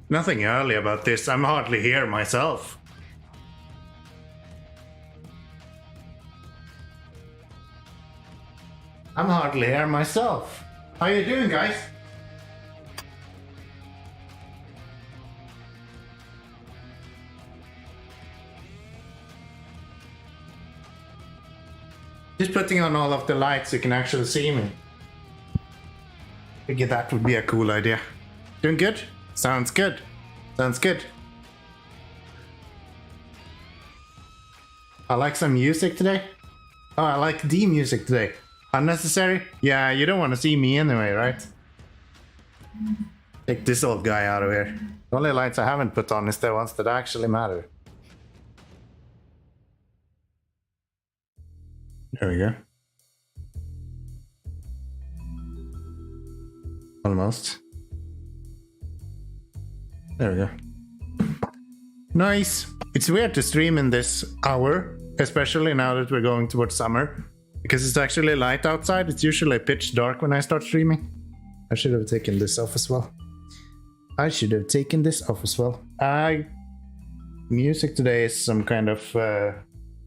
Nothing early about this. I'm hardly here myself. I'm hardly here myself. How you doing, guys? Just putting on all of the lights so you can actually see me. I figured that would be a cool idea. Doing good? Sounds good. Sounds good. I like some music today. Oh, I like the music today. Unnecessary? Yeah, you don't want to see me anyway, right? Take this old guy out of here. The only lights I haven't put on is the ones that actually matter. There we go. Almost. There we go. Nice. It's weird to stream in this hour, especially now that we're going towards summer, because it's actually light outside. It's usually pitch dark when I start streaming. I should have taken this off as well. Music today is some kind of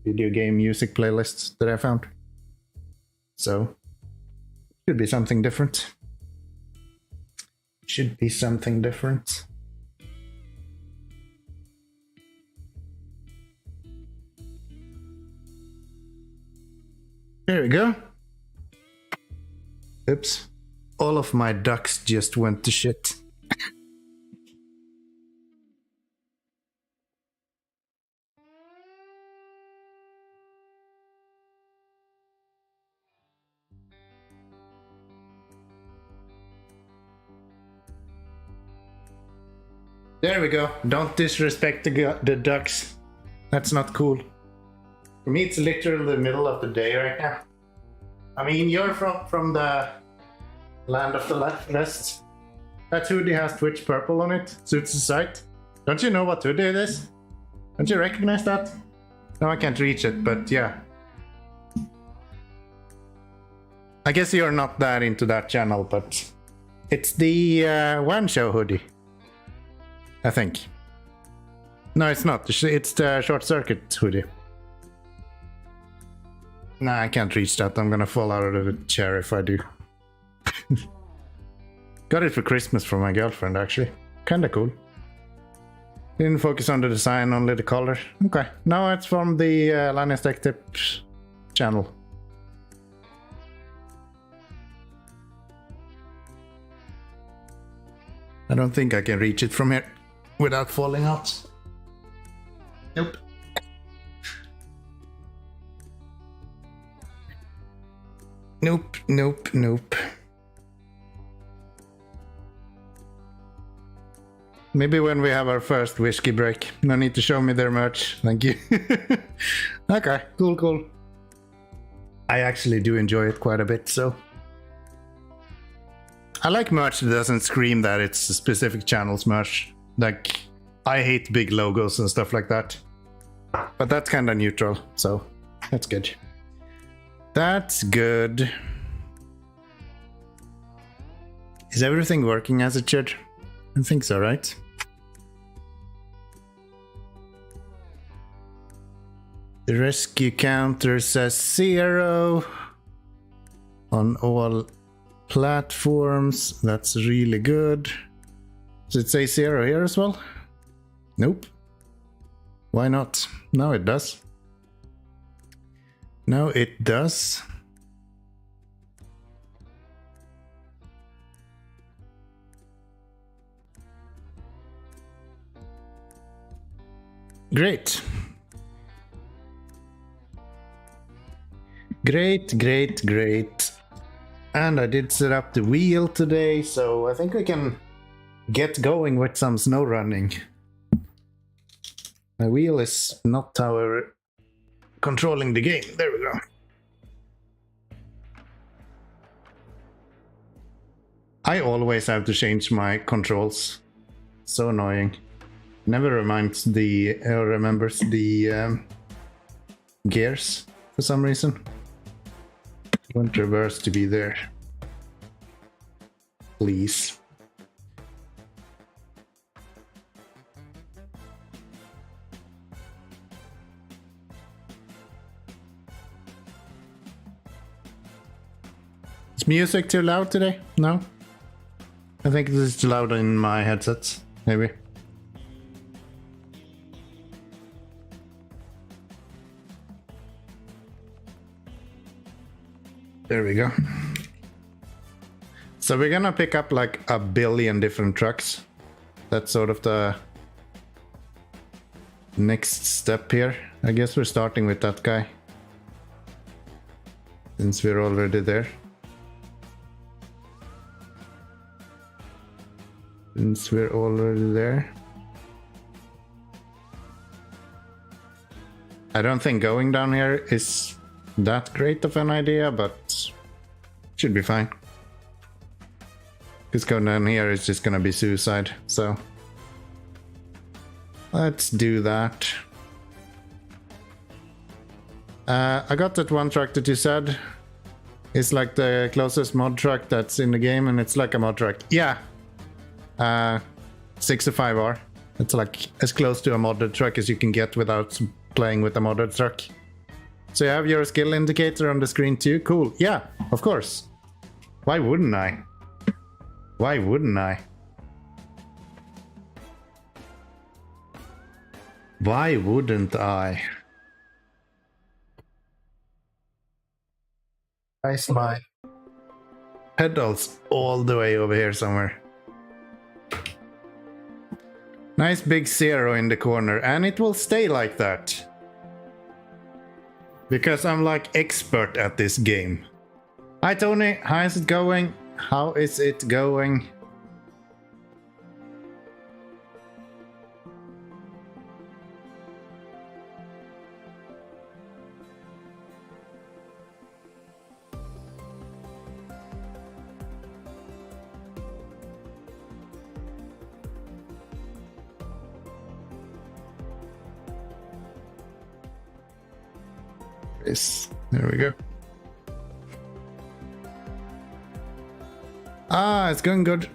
video game music playlist that I found. So, should be something different. Should be something different. There we go. Oops. All of my ducks just went to shit. There we go. Don't disrespect the ducks. That's not cool. For me, it's literally the middle of the day right now. I mean, you're from the land of the rest. That hoodie has Twitch purple on it. Suits the sight. Don't you know what hoodie it is? Don't you recognize that? No, I can't reach it, but yeah. I guess you're not that into that channel, but it's the One Show hoodie. I think. No, it's not. It's the Short Circuit hoodie. Nah, I can't reach that. I'm gonna fall out of the chair if I do. Got it for Christmas from my girlfriend, actually. Kinda cool. Didn't focus on the design, only the color. Okay, now it's from the Linus Tech Tips channel. I don't think I can reach it from here without falling out. Nope. Nope, nope, nope. Maybe when we have our first whiskey break. No need to show me their merch. Thank you. Okay, cool, cool. I actually do enjoy it quite a bit, so. I like merch that doesn't scream that it's a specific channel's merch. Like, I hate big logos and stuff like that. But that's kind of neutral, so that's good. That's good. Is everything working as it should? I think so, right? The rescue counter says 0 on all platforms. That's really good. Does it say 0 here as well? Nope. Why not? No, it does. No, it does. Great. Great, great, great. And I did set up the wheel today, so I think we can get going with some snow running. My wheel is not how we're controlling the game. There we go. I always have to change my controls. So annoying. Never remembers the gears for some reason. Want reverse to be there. Please. music too loud today? No? I think this is too loud in my headsets, maybe. There we go. So we're gonna pick up like 1 billion different trucks. That's sort of the next step here. I guess we're starting with that guy, since we're already there. Since we're already there. I don't think going down here is that great of an idea, but should be fine. Because going down here is just gonna be suicide, so let's do that. I got that one truck that you said is like the closest mod truck that's in the game, and it's like a mod truck. Yeah. 65R. It's like as close to a modded truck as you can get without playing with a modded truck. So you have your skill indicator on the screen too? Cool. Yeah, of course. Why wouldn't I? Why wouldn't I? Why wouldn't I? Where's my pedals all the way over here somewhere? Nice big 0 in the corner, and it will stay like that. Because I'm like expert at this game. Hi Tony, how is it going? How is it going? Yes, there we go. Ah, it's going good.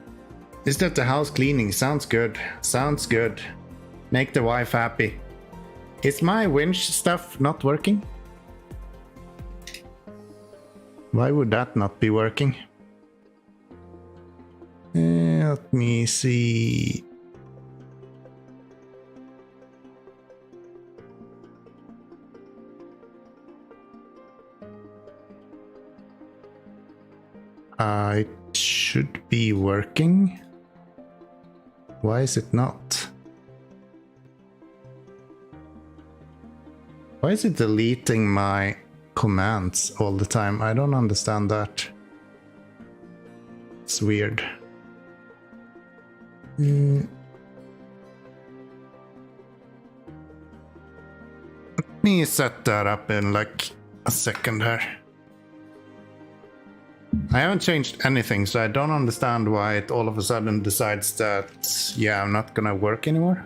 Is that the house cleaning? Sounds good. Sounds good. Make the wife happy. Is my winch stuff not working? Why would that not be working? Let me see. It should be working. Why is it not? Why is it deleting my commands all the time? I don't understand that. It's weird. Let me set that up in like a second here. I haven't changed anything, so I don't understand why it all of a sudden decides that, yeah, I'm not gonna work anymore.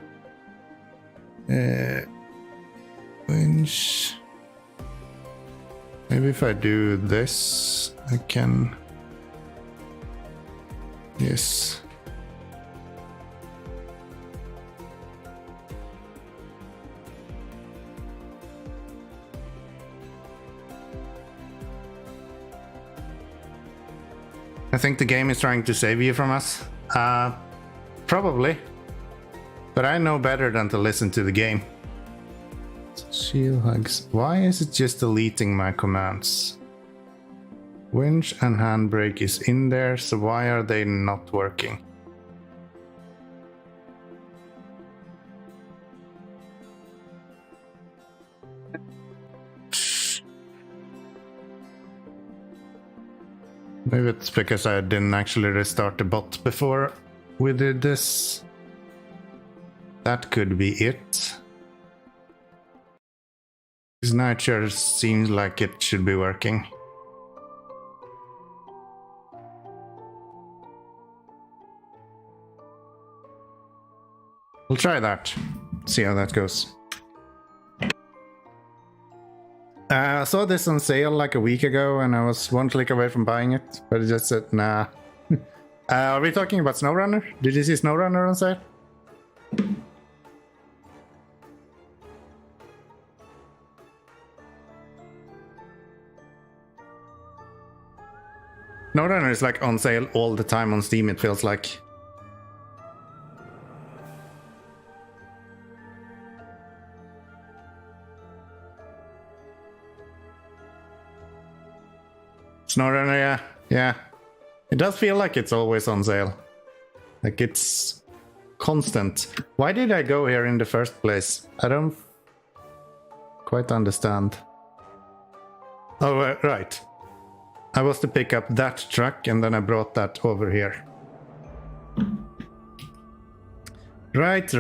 Winch. Maybe if I do this, I can. Yes. I think the game is trying to save you from us. Probably. But I know better than to listen to the game. Shield hugs. Why is it just deleting my commands? Winch and handbrake is in there, so why are they not working? Maybe it's because I didn't actually restart the bot before we did this. That could be it. Because now it sure seems like it should be working. We'll try that. See how that goes. I saw this on sale like a week ago and I was one click away from buying it, but it just said nah. Are we talking about SnowRunner? Did you see SnowRunner on sale? SnowRunner is like on sale all the time on Steam, it feels like. SnowRunner, yeah. It does feel like it's always on sale. Like it's constant. Why did I go here in the first place? I don't quite understand. Oh, right. I was to pick up that truck and then I brought that over here. Right.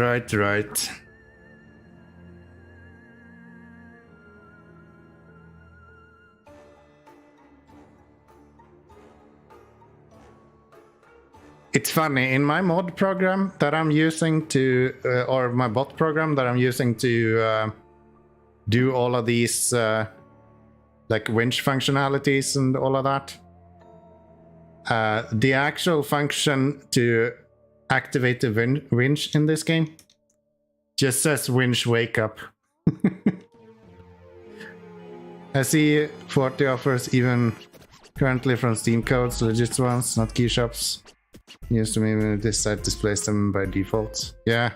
It's funny, in my mod program that I'm using to, or my bot program that I'm using to do all of these like winch functionalities and all of that, the actual function to activate the winch in this game just says winch wake up. I see 40 offers even currently from Steam codes, legit ones, not key shops. Used to maybe this site displays them by default. Yeah.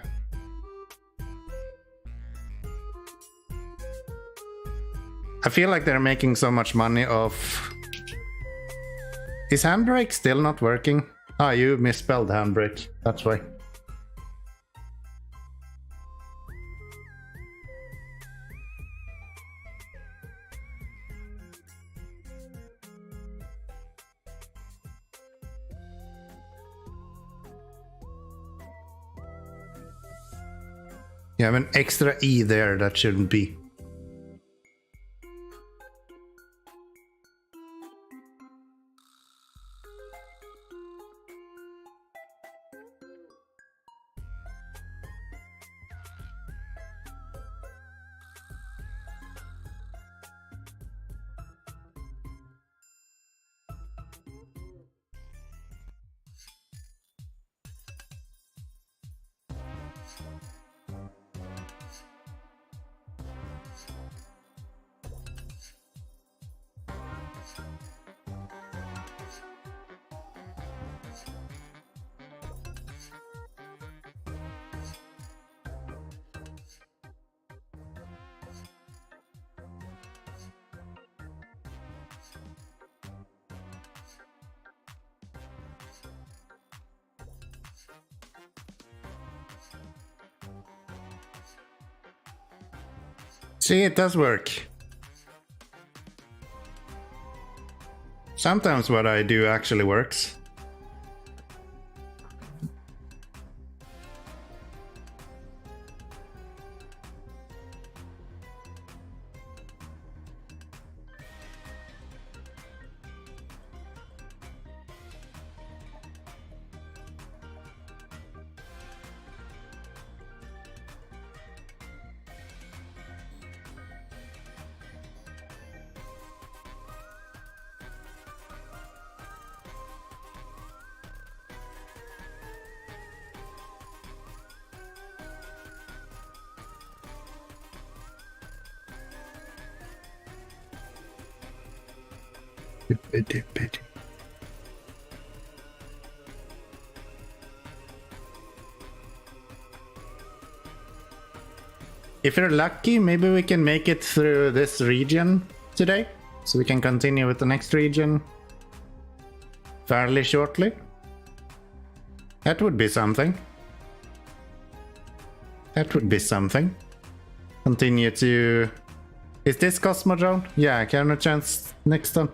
I feel like they're making so much money off... Is handbrake still not working? Ah, you misspelled handbrake. That's why. You have an extra E there that shouldn't be. See, it does work. Sometimes what I do actually works. If you're lucky, maybe we can make it through this region today, so we can continue with the next region fairly shortly. That would be something. That would be something. Continue to... Is this Cosmodrome? Yeah, can I chance next one?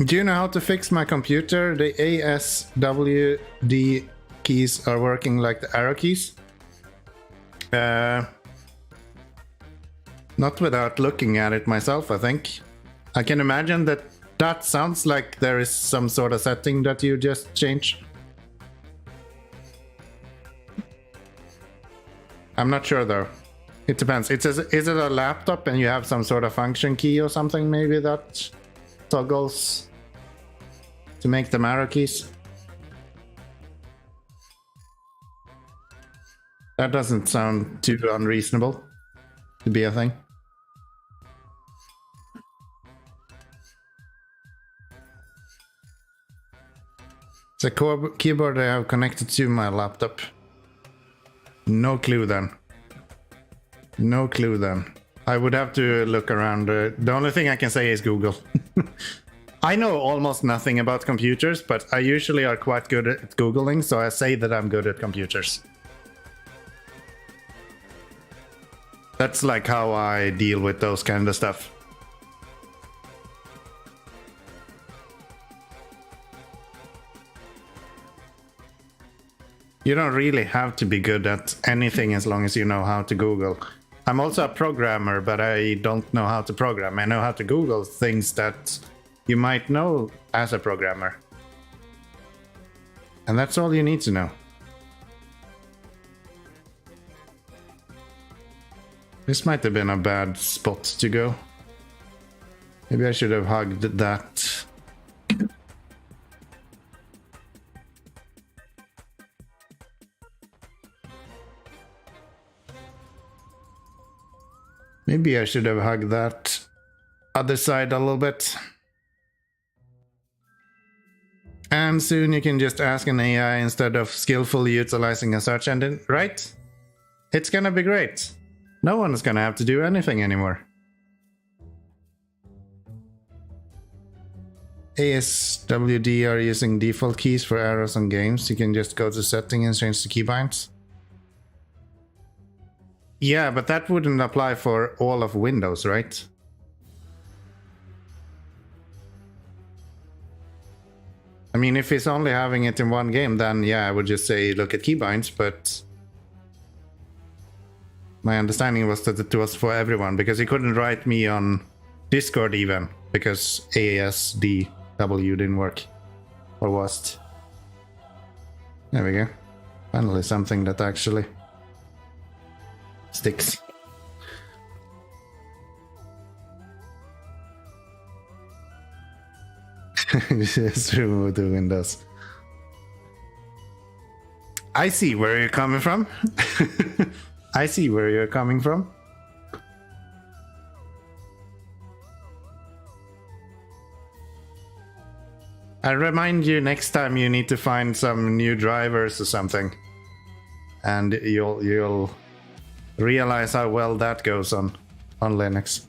Do you know how to fix my computer? The ASWD keys are working like the arrow keys. Not without looking at it myself, I think. I can imagine that that sounds like there is some sort of setting that you just change. I'm not sure though. It depends. Is it a laptop and you have some sort of function key or something maybe that toggles to make them arrow keys? That doesn't sound too unreasonable to be a thing. It's a keyboard I have connected to my laptop. No clue then. No clue then. I would have to look around. The only thing I can say is Google. I know almost nothing about computers, but I usually are quite good at Googling, so I say that I'm good at computers. That's like how I deal with those kind of stuff. You don't really have to be good at anything as long as you know how to Google. I'm also a programmer, but I don't know how to program. I know how to Google things that you might know as a programmer. And that's all you need to know. This might have been a bad spot to go. Maybe I should have hugged that. Maybe I should have hugged that other side a little bit. And soon you can just ask an AI instead of skillfully utilizing a search engine, right? It's gonna be great. No one's gonna have to do anything anymore. ASWD are using default keys for arrows on games. You can just go to setting and change the keybinds. Yeah, but that wouldn't apply for all of Windows, right? I mean, if he's only having it in one game, then yeah, I would just say look at keybinds, but my understanding was that it was for everyone, because he couldn't write me on Discord even, because ASDW didn't work. Or was it? There we go. Finally something that actually sticks. Just remove the windows. I see where you're coming from. I see where you're coming from. I remind you next time you need to find some new drivers or something, and you'll realize how well that goes on Linux.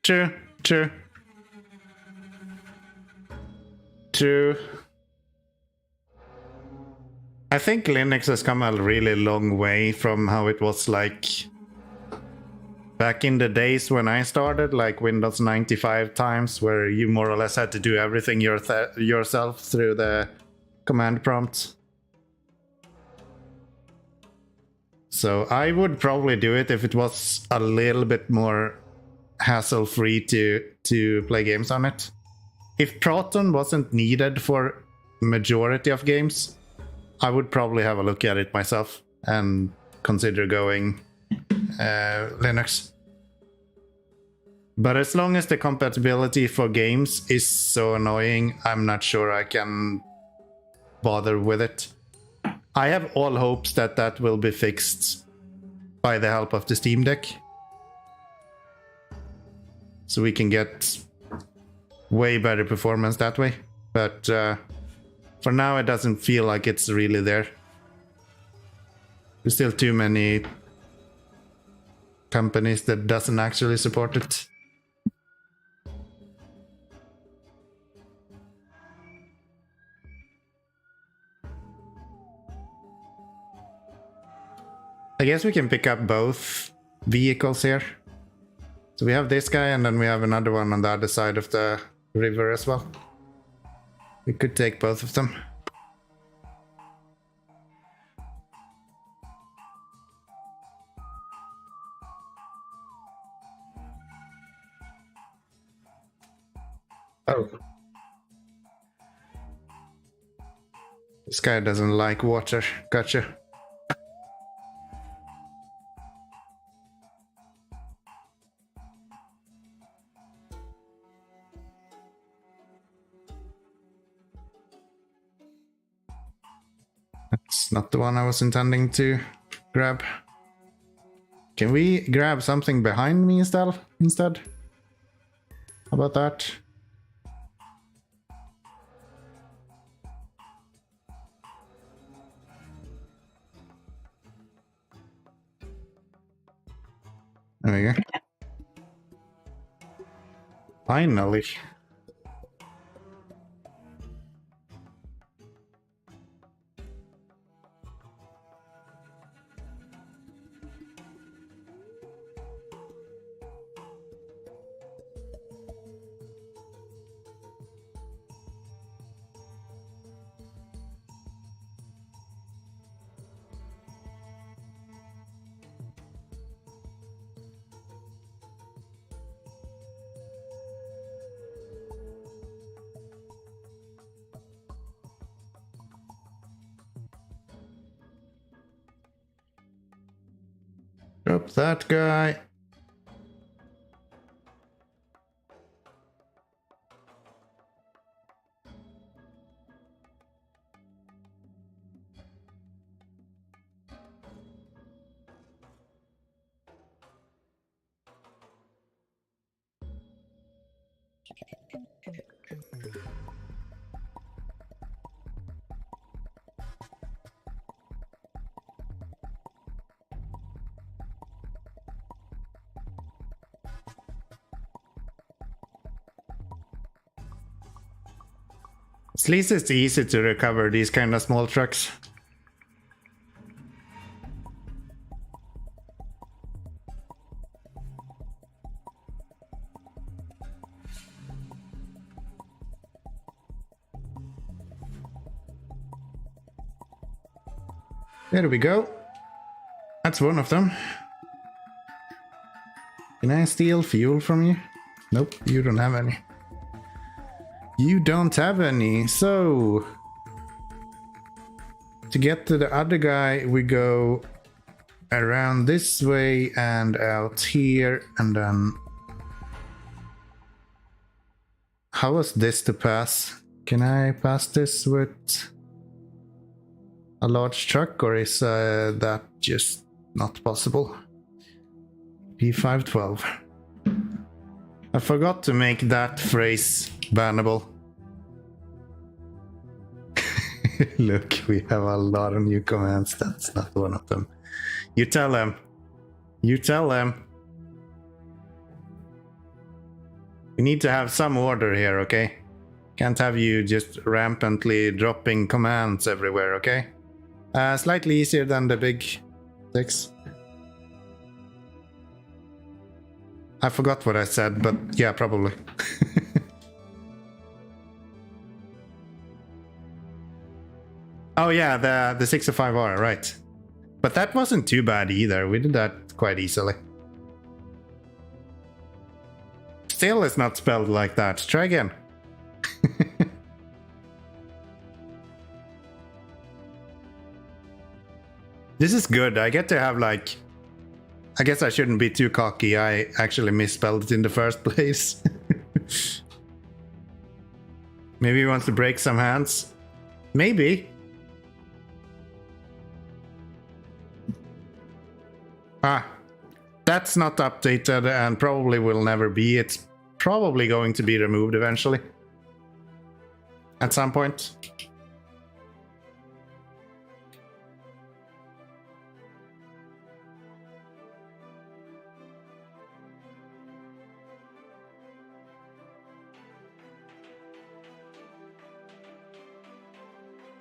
True. I think Linux has come a really long way from how it was like back in the days when I started, like Windows 95 times, where you more or less had to do everything yourself through the command prompt. So I would probably do it if it was a little bit more hassle-free to play games on it. If Proton wasn't needed for majority of games, I would probably have a look at it myself and consider going Linux. But as long as the compatibility for games is so annoying, I'm not sure I can bother with it. I have all hopes that that will be fixed by the help of the Steam Deck, so we can get way better performance that way. But for now, it doesn't feel like it's really there. There's still too many companies that doesn't actually support it. I guess we can pick up both vehicles here. So we have this guy and then we have another one on the other side of the river as well. We could take both of them. Oh. This guy doesn't like water. Gotcha. That's not the one I was intending to grab. Can we grab something behind me instead? How about that? There we go. Finally. Drop that guy. At least it's easy to recover these kind of small trucks. There we go. That's one of them. Can I steal fuel from you? Nope, you don't have any. You don't have any, so to get to the other guy we go around this way and out here, and then how was this to pass? Can I pass this with a large truck, or is that just not possible? P512. I forgot to make that phrase bannable. Look, we have a lot of new commands. That's not one of them. You tell them. You tell them. We need to have some order here, okay? Can't have you just rampantly dropping commands everywhere, okay? Slightly easier than the big 6. I forgot what I said, but yeah, probably. Oh yeah, the 605R, right. But that wasn't too bad either. We did that quite easily. Still, it's not spelled like that. Try again. This is good. I get to have like... I guess I shouldn't be too cocky. I actually misspelled it in the first place. Maybe he wants to break some hands. Maybe. Ah, that's not updated and probably will never be. It's probably going to be removed eventually. At some point.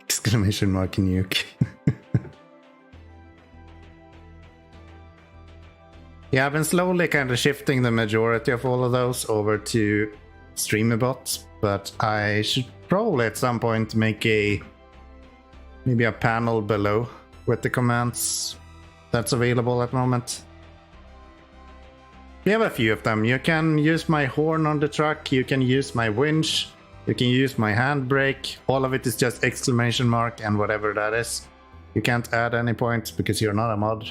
Exclamation mark nuke. Yeah, I've been slowly kind of shifting the majority of all of those over to streamer bots, but I should probably at some point make maybe a panel below with the commands that's available at the moment. We have a few of them. You can use my horn on the truck, you can use my winch, you can use my handbrake. All of it is just exclamation mark and whatever that is. You can't add any points because you're not a mod.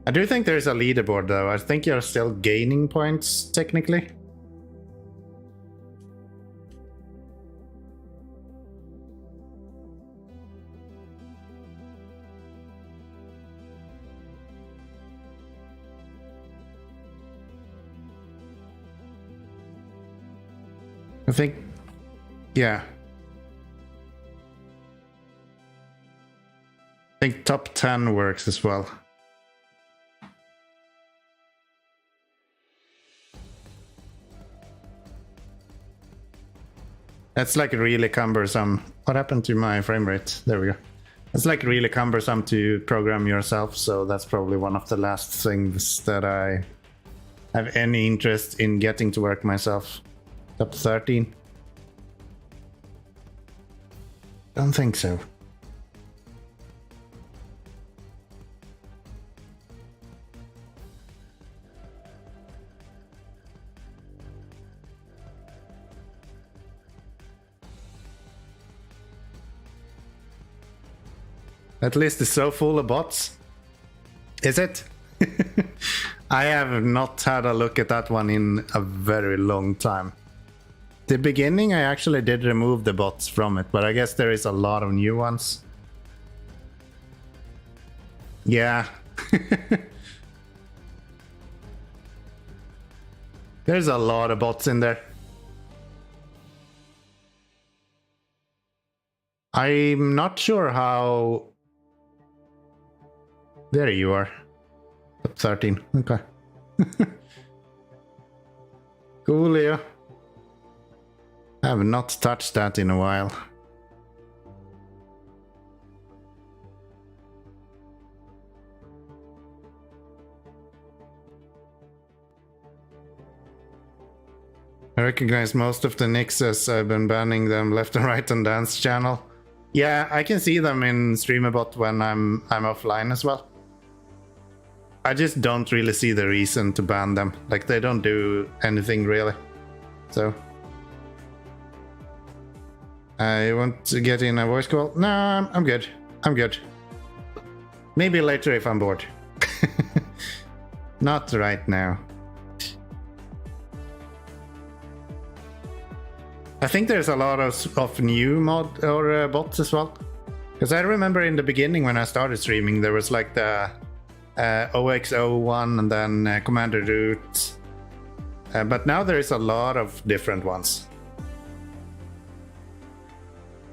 I do think there's a leaderboard though. I think you're still gaining points technically. I think, yeah. I think top 10 works as well. That's like really cumbersome. What happened to my frame rate? There we go. It's like really cumbersome to program yourself, so that's probably one of the last things that I have any interest in getting to work myself. Top 13? Don't think so. At least it's so full of bots. Is it? I have not had a look at that one in a very long time. The beginning I actually did remove the bots from it, but I guess there is a lot of new ones. Yeah. There's a lot of bots in there. I'm not sure how... There you are. 13. Okay. Coolio. I have not touched that in a while. I recognize most of the Nixes. I've been banning them left and right on Dance channel. Yeah, I can see them in Streamerbot when I'm offline as well. I just don't really see the reason to ban them. Like, they don't do anything really. So... I want to get in a voice call. No, I'm good. I'm good. Maybe later if I'm bored. Not right now. I think there's a lot of new mod or bots as well. Because I remember in the beginning when I started streaming, there was like the OXO one and then Commander Root. But now there is a lot of different ones.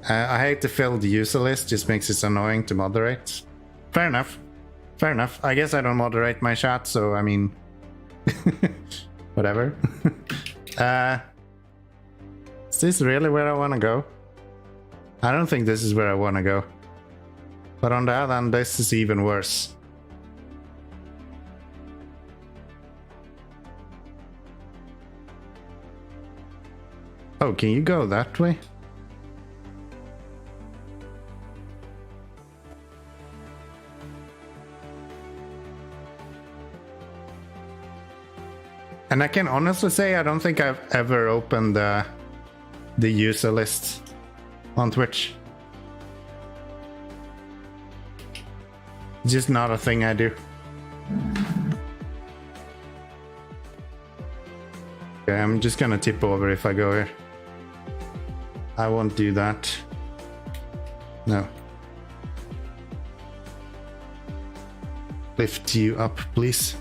I hate to fill the user list, just makes it annoying to moderate. Fair enough. Fair enough. I guess I don't moderate my chat, so I mean... whatever. Is this really where I want to go? I don't think this is where I want to go. But on the other hand, this is even worse. Oh, can you go that way? And I can honestly say I don't think I've ever opened the user list on Twitch. It's just not a thing I do. Okay, I'm just gonna tip over if I go here. I won't do that. No. Lift you up, please.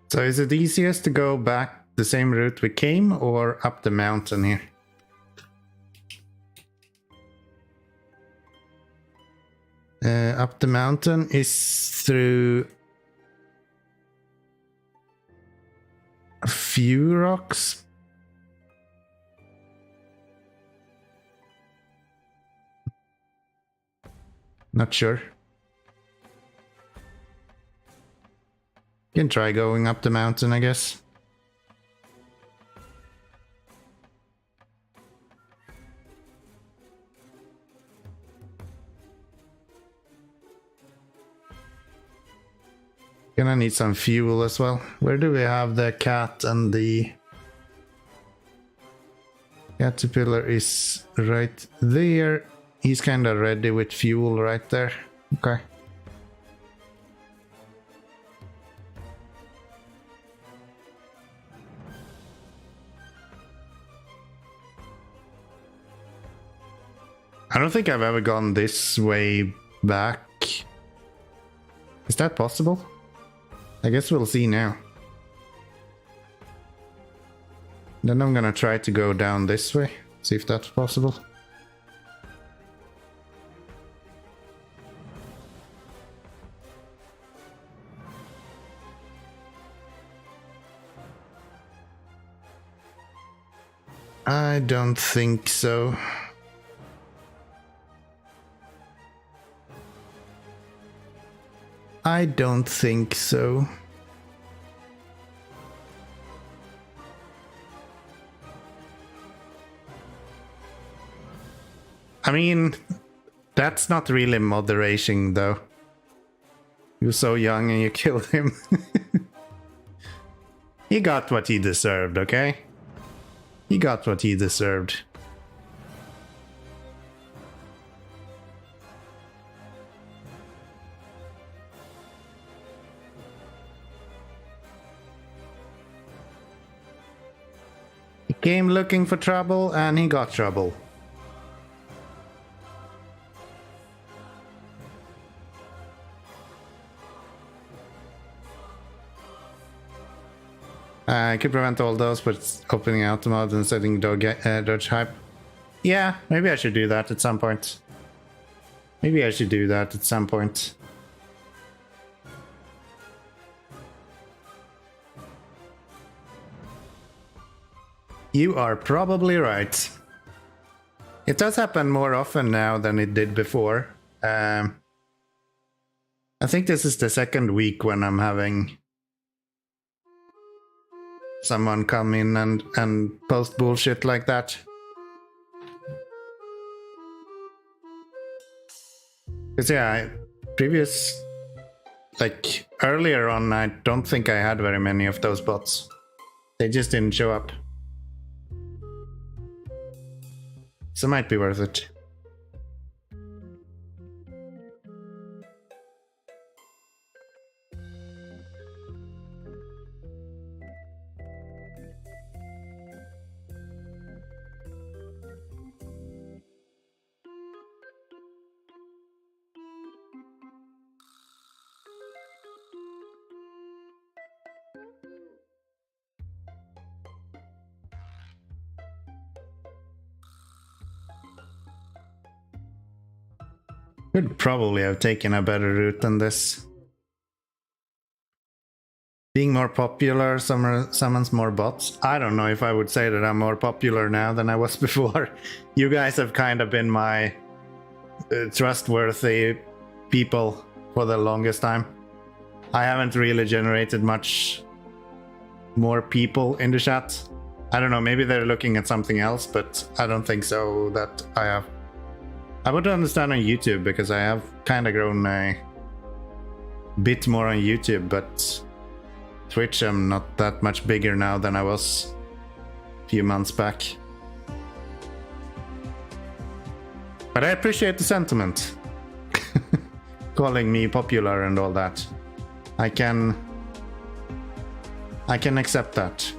So is it easiest to go back the same route we came or up the mountain here? Up the mountain is through a few rocks. Not sure. Can try going up the mountain, I guess. Gonna need some fuel as well. Where do we have the cat and the caterpillar is right there. He's kind of ready with fuel right there. Okay. I don't think I've ever gone this way back. Is that possible? I guess we'll see now. Then I'm gonna try to go down this way, see if that's possible. I don't think so. I don't think so. I mean, that's not really moderation though. You're so young and you killed him. He got what he deserved, okay? He got what he deserved. He came looking for trouble and he got trouble. I could prevent all those, but opening auto mode and setting dodge hype. Yeah, maybe I should do that at some point. Maybe I should do that at some point. You are probably right. It does happen more often now than it did before. I think this is the second week when I'm having someone come in and post bullshit like that. Because yeah, like earlier on, I don't think I had very many of those bots. They just didn't show up. So it might be worth it. Could probably have taken a better route than this. Being more popular summons more bots. I don't know if I would say that I'm more popular now than I was before. You guys have kind of been my trustworthy people for the longest time. I haven't really generated much more people in the chat. I don't know, maybe they're looking at something else, but I don't think so that I have. I would understand on YouTube because I have kind of grown a bit more on YouTube, but Twitch I'm not that much bigger now than I was a few months back. But I appreciate the sentiment. Calling me popular and all that. I can accept that.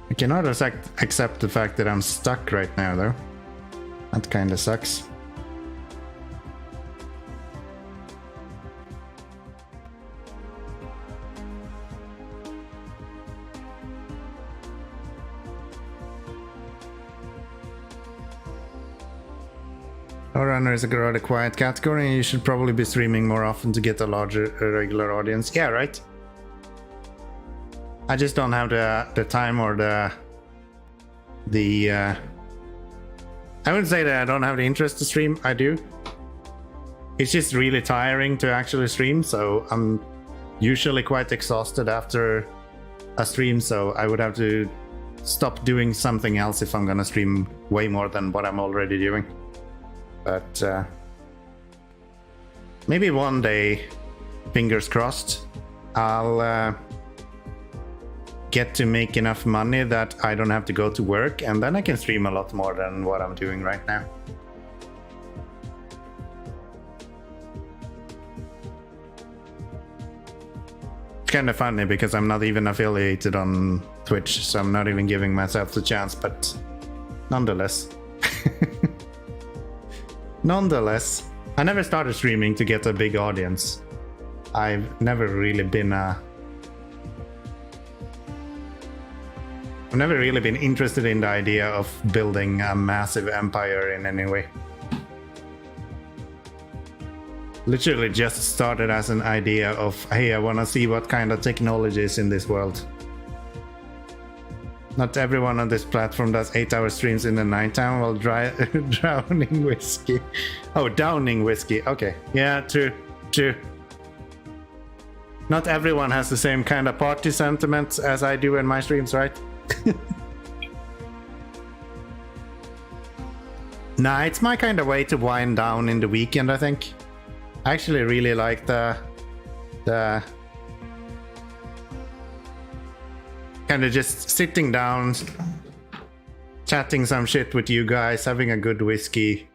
I cannot accept the fact that I'm stuck right now, though. That kinda sucks. SnowRunner is a rather quiet category and you should probably be streaming more often to get a larger regular audience. Yeah, right? I just don't have the time or the I wouldn't say that I don't have the interest to stream. I do. It's just really tiring to actually stream, so I'm usually quite exhausted after a stream, so I would have to stop doing something else if I'm gonna stream way more than what I'm already doing. But maybe one day, fingers crossed, I'll get to make enough money that I don't have to go to work, and then I can stream a lot more than what I'm doing right now. It's kind of funny because I'm not even affiliated on Twitch, so I'm not even giving myself the chance, but nonetheless. Nonetheless, I never started streaming to get a big audience. I've never really been interested in the idea of building a massive empire in any way. Literally just started as an idea of, hey, I want to see what kind of technology is in this world. Not everyone on this platform does 8-hour streams in the nighttime while drowning whiskey. Oh, downing whiskey. Okay. Yeah, true. Not everyone has the same kind of party sentiment as I do in my streams, right? Nah, it's my kind of way to wind down in the weekend, I think. I actually really like the kind of just sitting down, chatting some shit with you guys, having a good whiskey.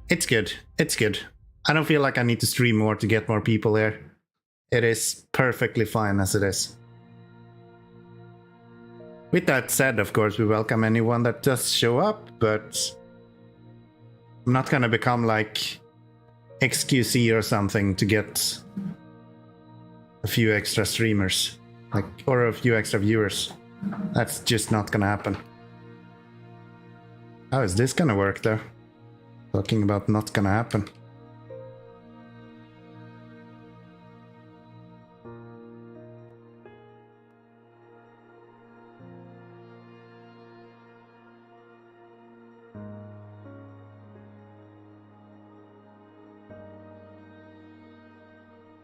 It's good. It's good. I don't feel like I need to stream more to get more people here. It is perfectly fine as it is. With that said, of course, we welcome anyone that does show up, but I'm not gonna become like XQC or something to get a few extra streamers, like, or a few extra viewers. That's just not gonna happen. How is this gonna work though? Talking about not gonna happen.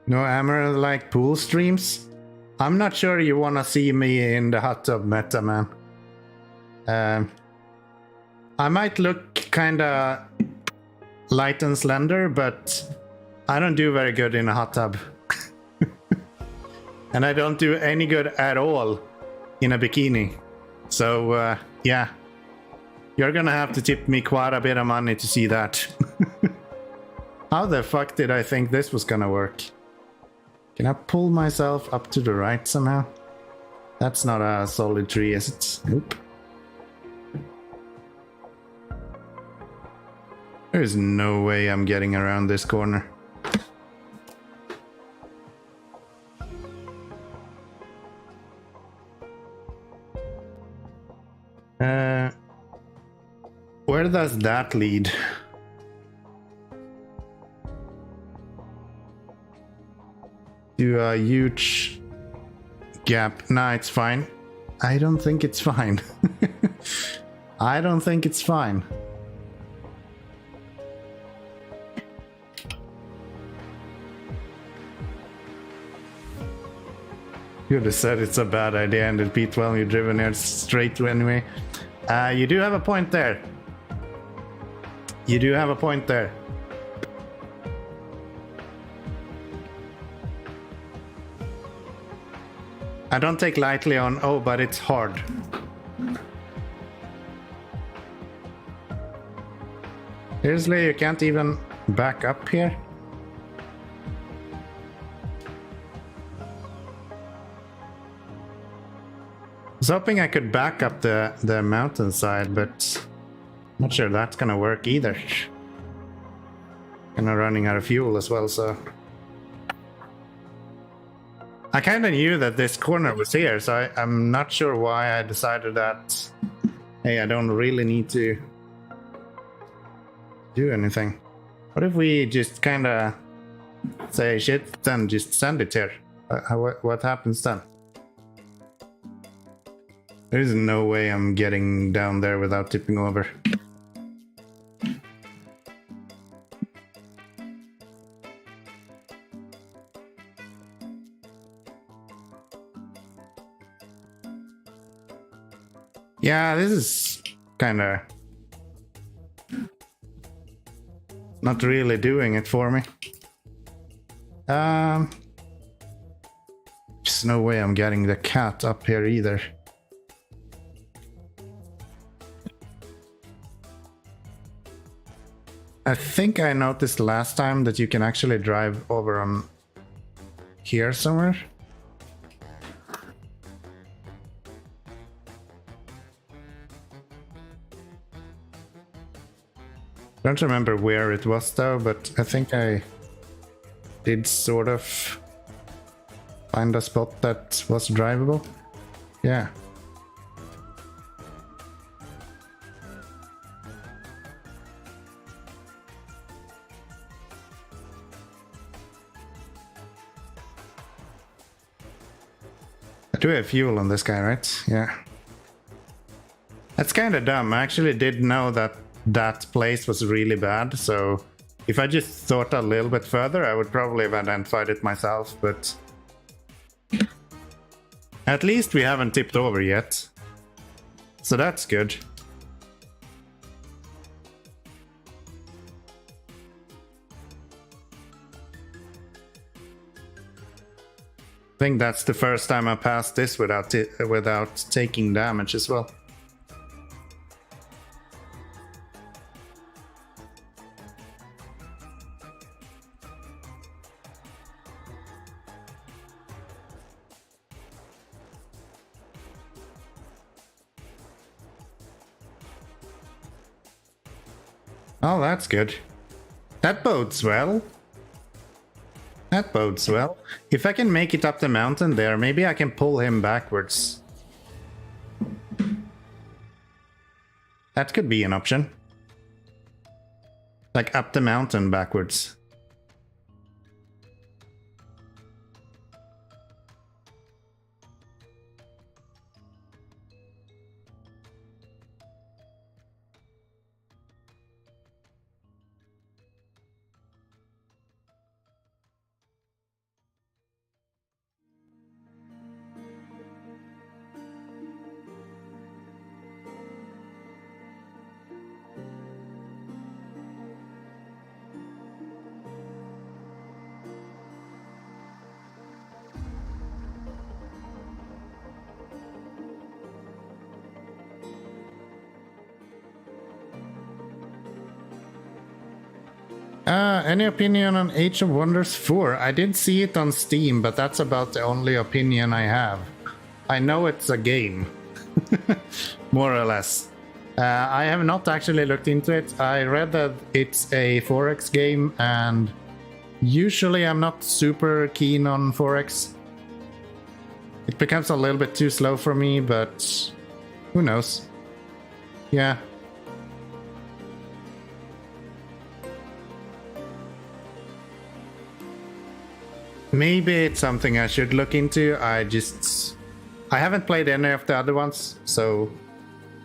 No Amur like pool streams? I'm not sure you wanna see me in the hot tub meta, man. I might look kinda light and slender, but I don't do very good in a hot tub. And I don't do any good at all in a bikini. So yeah, you're gonna have to tip me quite a bit of money to see that. How the fuck did I think this was gonna work? Can I pull myself up to the right somehow? That's not a solid tree, is it? Nope. There's no way I'm getting around this corner. Where does that lead? To a huge gap. Nah, it's fine. I don't think it's fine. I don't think it's fine. You would have said it's a bad idea and it beat well you're driven here straight to anyway. You do have a point there. You do have a point there. I don't take lightly on, oh, but it's hard. Seriously, you can't even back up here? I was hoping I could back up the mountainside, but I'm not sure that's gonna work either. Kinda running out of fuel as well, so... I kinda knew that this corner was here, so I'm not sure why I decided that, hey, I don't really need to do anything. What if we just kind of say shit, then just send it here? What happens then? There's no way I'm getting down there without tipping over. Yeah, this is kind of not really doing it for me. There's no way I'm getting the cat up here either. I think I noticed last time that you can actually drive over on here somewhere. Don't remember where it was though, but I think I did sort of find a spot that was drivable. Yeah. I do have fuel on this guy, right? Yeah. That's kind of dumb. I actually did know that that place was really bad, so if I just thought a little bit further, I would probably have identified it myself, but at least we haven't tipped over yet, so that's good. I think that's the first time I passed this without taking damage as well. Oh, that's good. That bodes well. That bodes well. If I can make it up the mountain there, maybe I can pull him backwards. That could be an option. Like up the mountain backwards. Any opinion on Age of Wonders 4? I did see it on Steam, but that's about the only opinion I have. I know it's a game, more or less. I have not actually looked into it. I read that it's a 4X game, and usually I'm not super keen on 4X. It becomes a little bit too slow for me, but who knows? Yeah. Maybe it's something I should look into. I haven't played any of the other ones, so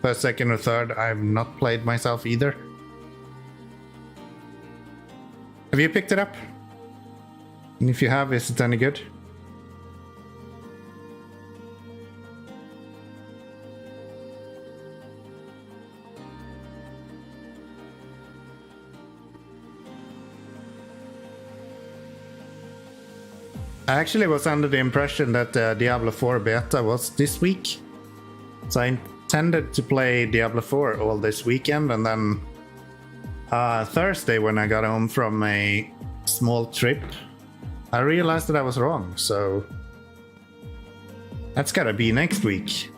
first, second, or third, I've not played myself either. Have you picked it up? And if you have, is it any good? I actually was under the impression that Diablo 4 beta was this week. So I intended to play Diablo 4 all this weekend, and then Thursday when I got home from a small trip, I realized that I was wrong, so that's gotta be next week.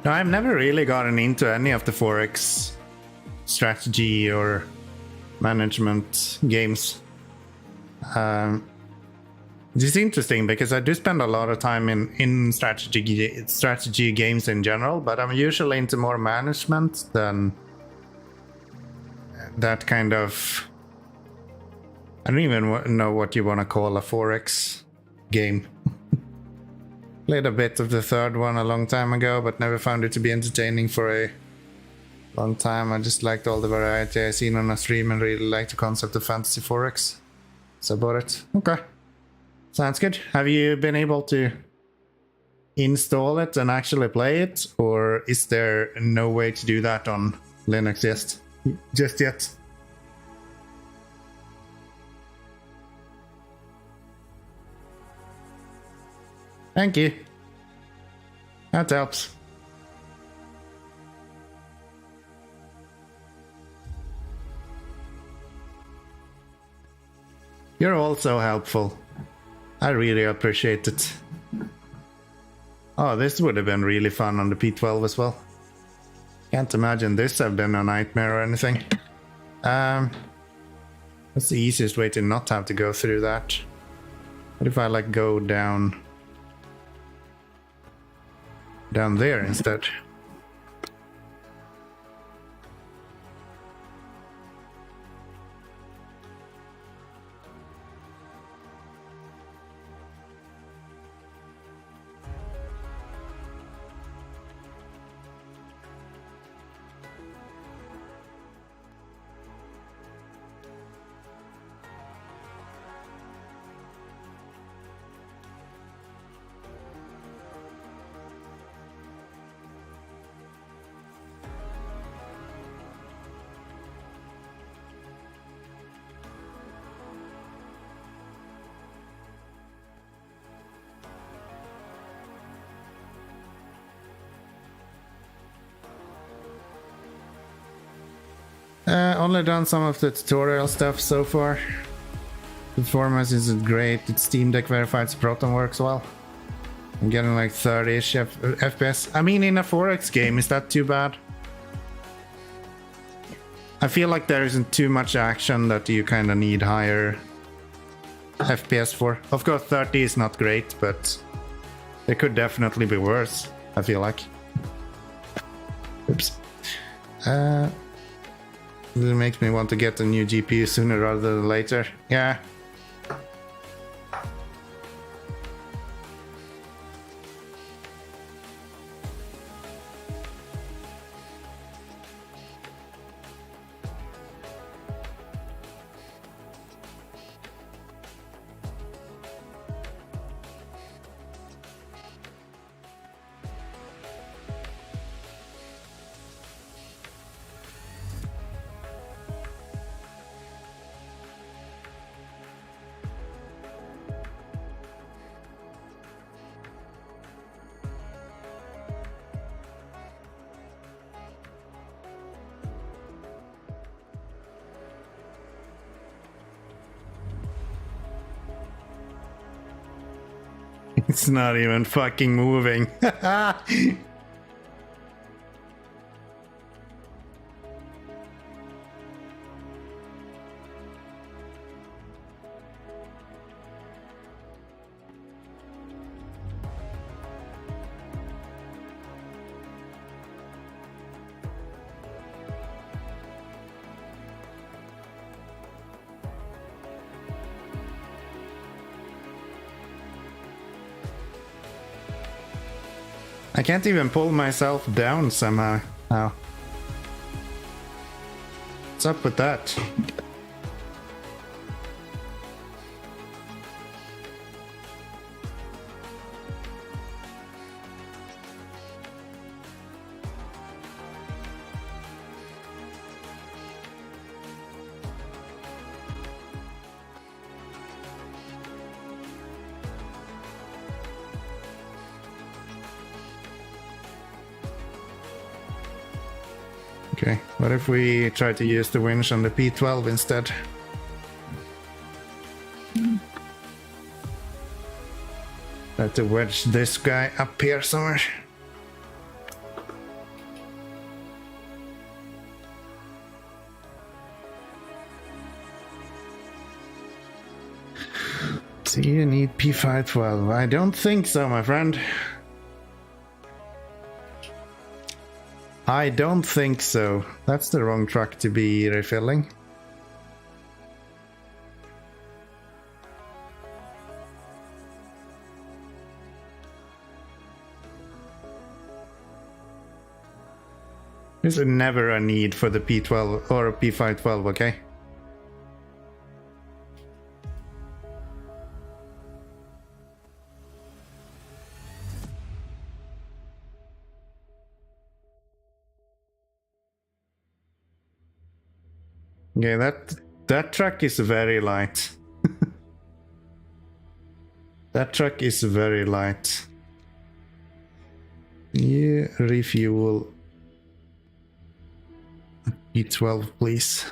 No, I've never really gotten into any of the Forex strategy or management games. This is interesting because I do spend a lot of time in strategy games in general, but I'm usually into more management than that kind of... I don't even know what you want to call a Forex game. Played a bit of the third one a long time ago, but never found it to be entertaining for a long time. I just liked all the variety I seen on a stream and really liked the concept of fantasy Forex. So I bought it. Okay. Sounds good. Have you been able to install it and actually play it? Or is there no way to do that on Linux just yet? Thank you. That helps. You're also helpful. I really appreciate it. Oh, this would have been really fun on the P12 as well. Can't imagine this have been a nightmare or anything. What's the easiest way to not have to go through that? What if I like go down there instead? Only done some of the tutorial stuff so far. The performance isn't great. It's Steam Deck verified, so Proton works well. I'm getting like 30-ish FPS. I mean, in a Forex game, is that too bad? I feel like there isn't too much action that you kind of need higher FPS for. Of course, 30 is not great, but it could definitely be worse, I feel like. Oops. It makes me want to get a new GPU sooner rather than later. Yeah. It's not even fucking moving. I can't even pull myself down somehow. Oh. What's up with that? Okay, what if we try to use the winch on the P12 instead? Try to wedge this guy up here somewhere. Do you need P512? I don't think so, my friend. I don't think so. That's the wrong truck to be refilling. There's never a need for the P12 or a P512, okay? Okay, that truck is very light. That truck is very light. You refuel P12, please.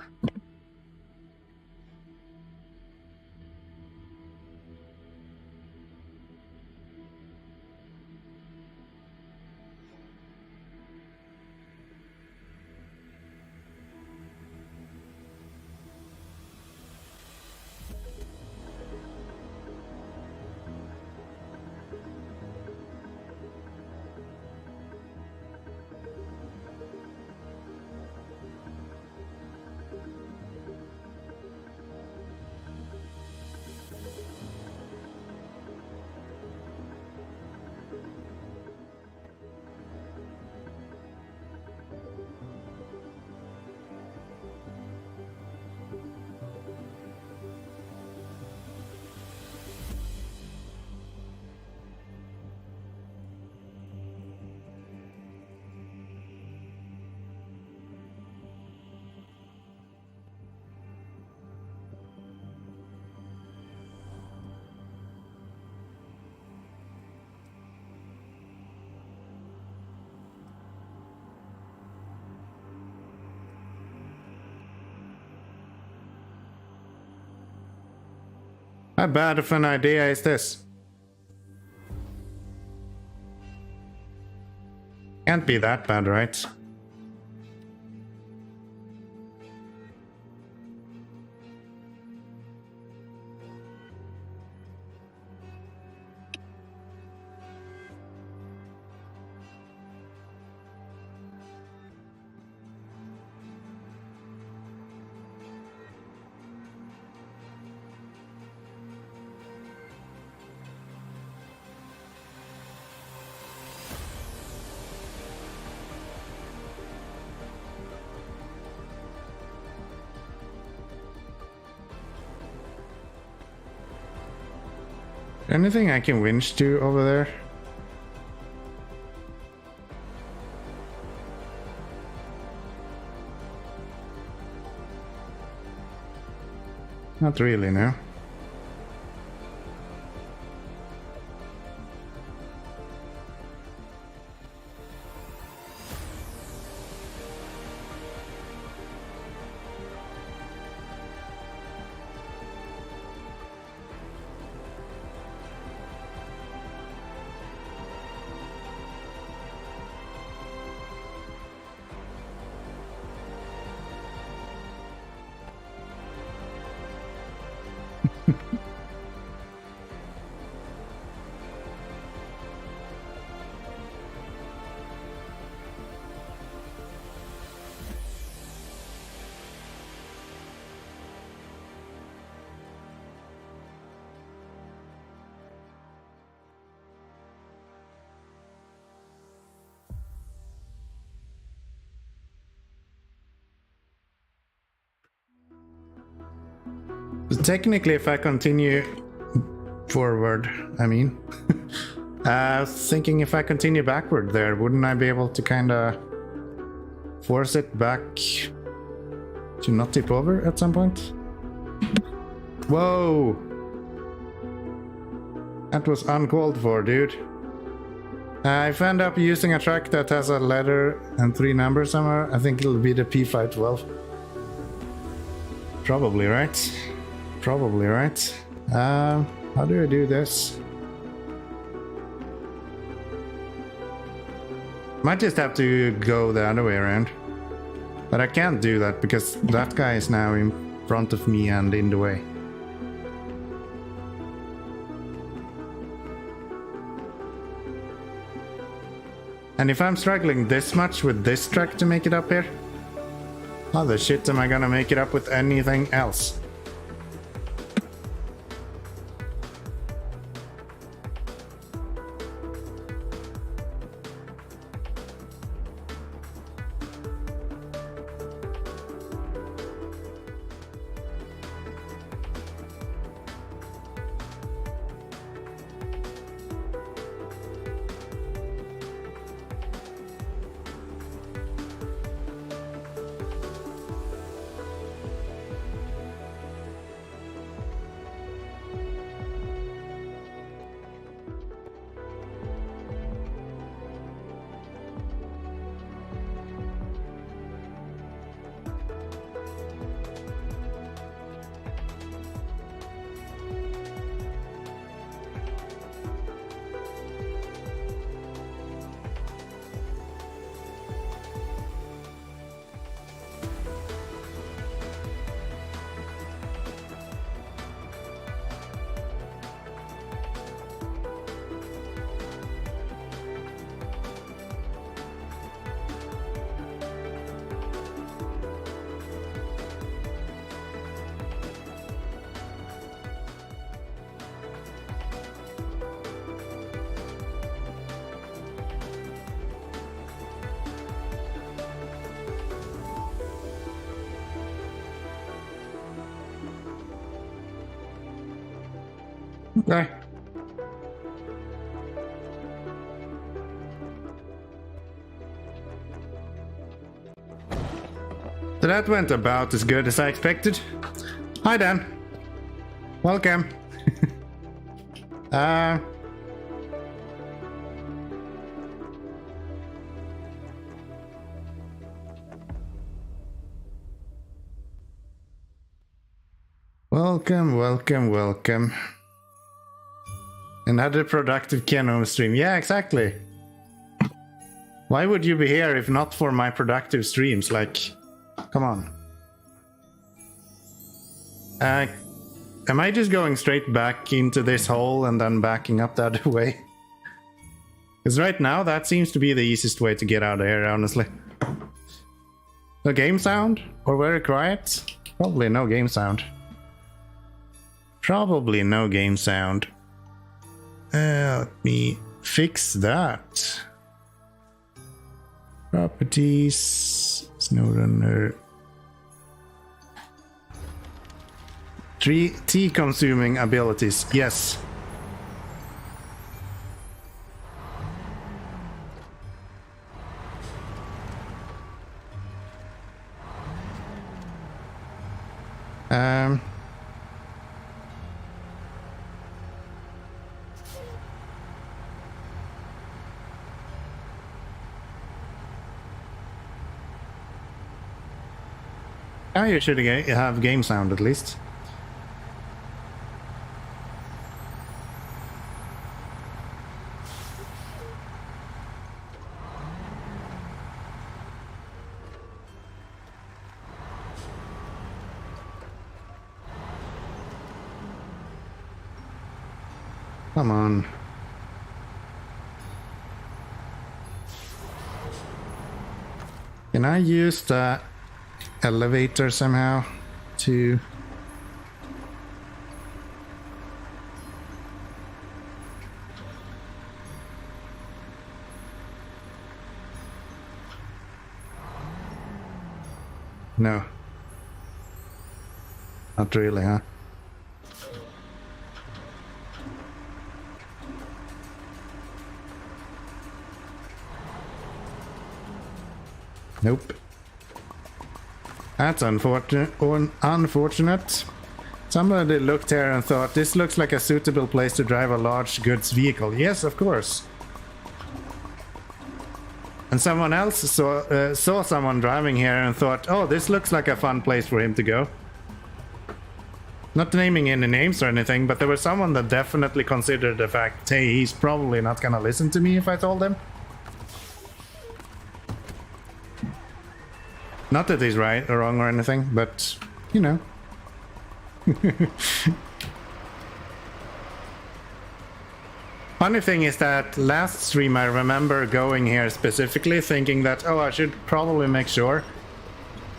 How bad of an idea is this? Can't be that bad, right? Anything I can winch to over there? Not really, no. So technically, if I continue forward, I mean, thinking if I continue backward there, wouldn't I be able to kind of force it back to not tip over at some point? Whoa! That was uncalled for, dude. If I end up using a truck that has a letter and 3 numbers somewhere, I think it'll be the P512. Probably, right? Probably, right? How do I do this? Might just have to go the other way around. But I can't do that because that guy is now in front of me and in the way. And if I'm struggling this much with this truck to make it up here, how the shit am I gonna make it up with anything else? Okay. So that went about as good as I expected. Hi Dan. Welcome. Welcome. Another productive Keno stream. Yeah, exactly. Why would you be here if not for my productive streams? Like, come on. Am I just going straight back into this hole and then backing up the other way? Because right now, that seems to be the easiest way to get out of here, honestly. No game sound? Or very quiet? Probably no game sound. Probably no game sound. Let me fix that. Properties, SnowRunner. Tea consuming abilities, yes. You should have game sound at least. Come on. Can I use the elevator somehow to... No. Not really, huh? Nope. That's unfortunate. Somebody looked here and thought, this looks like a suitable place to drive a large goods vehicle. Yes, of course. And someone else saw someone driving here and thought, oh, this looks like a fun place for him to go. Not naming any names or anything, but there was someone that definitely considered the fact, hey, he's probably not gonna listen to me if I told him. Not that he's right or wrong or anything, but, you know. Funny thing is that last stream I remember going here specifically thinking that, oh, I should probably make sure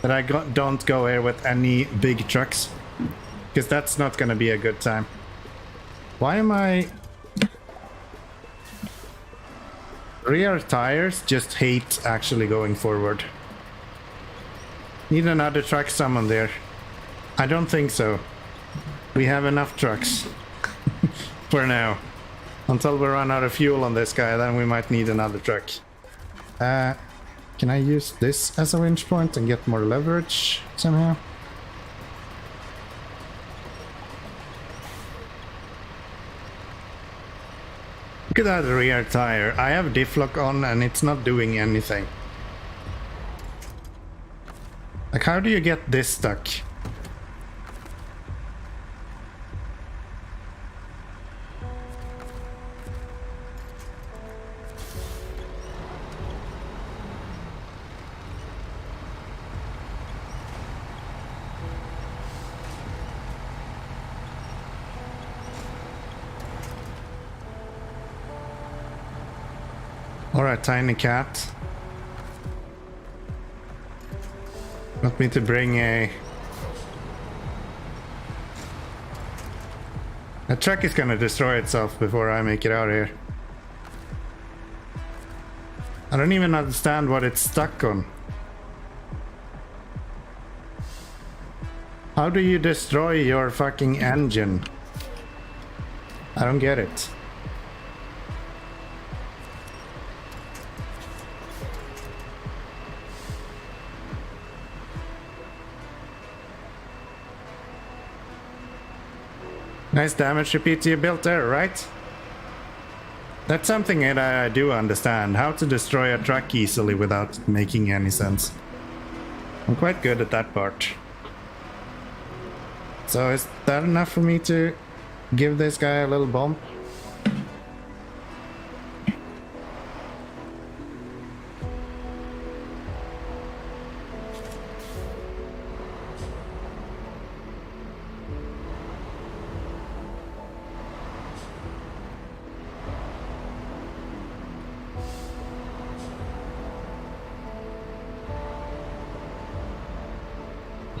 that I don't go here with any big trucks, because that's not gonna be a good time. Why am I... Rear tires just hate actually going forward. Need another truck summon there. I don't think so. We have enough trucks for now. Until we run out of fuel on this guy, then we might need another truck. Can I use this as a winch point and get more leverage somehow? Look at that rear tire. I have diff lock on and it's not doing anything. Like, how do you get this stuck? Alright, tiny cat. Want me to bring a... The truck is gonna destroy itself before I make it out here. I don't even understand what it's stuck on. How do you destroy your fucking engine? I don't get it. Nice damage repeat you built there, right? That's something that I do understand. How to destroy a truck easily without making any sense. I'm quite good at that part. So is that enough for me to give this guy a little bump?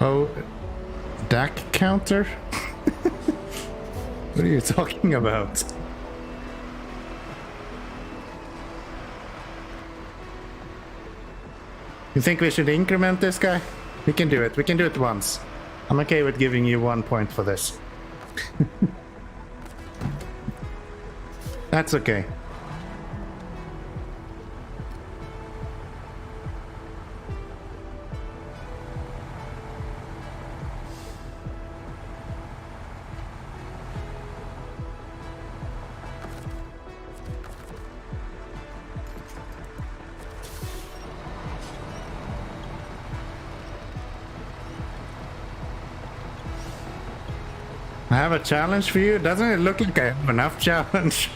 Oh, DAC counter? What are you talking about? You think we should increment this guy? We can do it. We can do it once. I'm okay with giving you 1 point for this. That's okay. I have a challenge for you. Doesn't it look like I have enough challenge?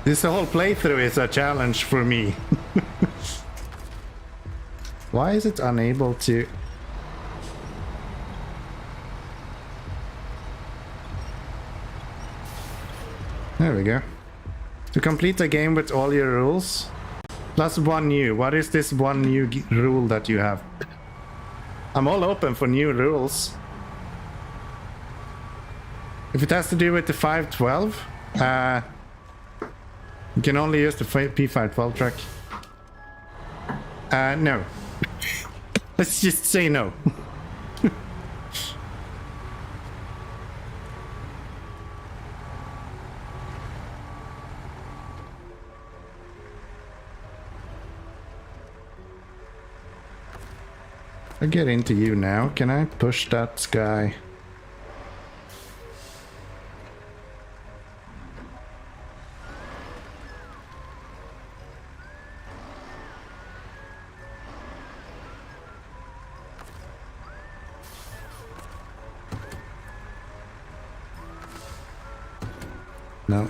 This whole playthrough is a challenge for me. Why is it unable to... There we go. To complete a game with all your rules. Plus one new. What is this one new rule that you have? I'm all open for new rules. If it has to do with the 512, you can only use the P512 truck. No. Let's just say no. I'll get into you now. Can I push that guy? No.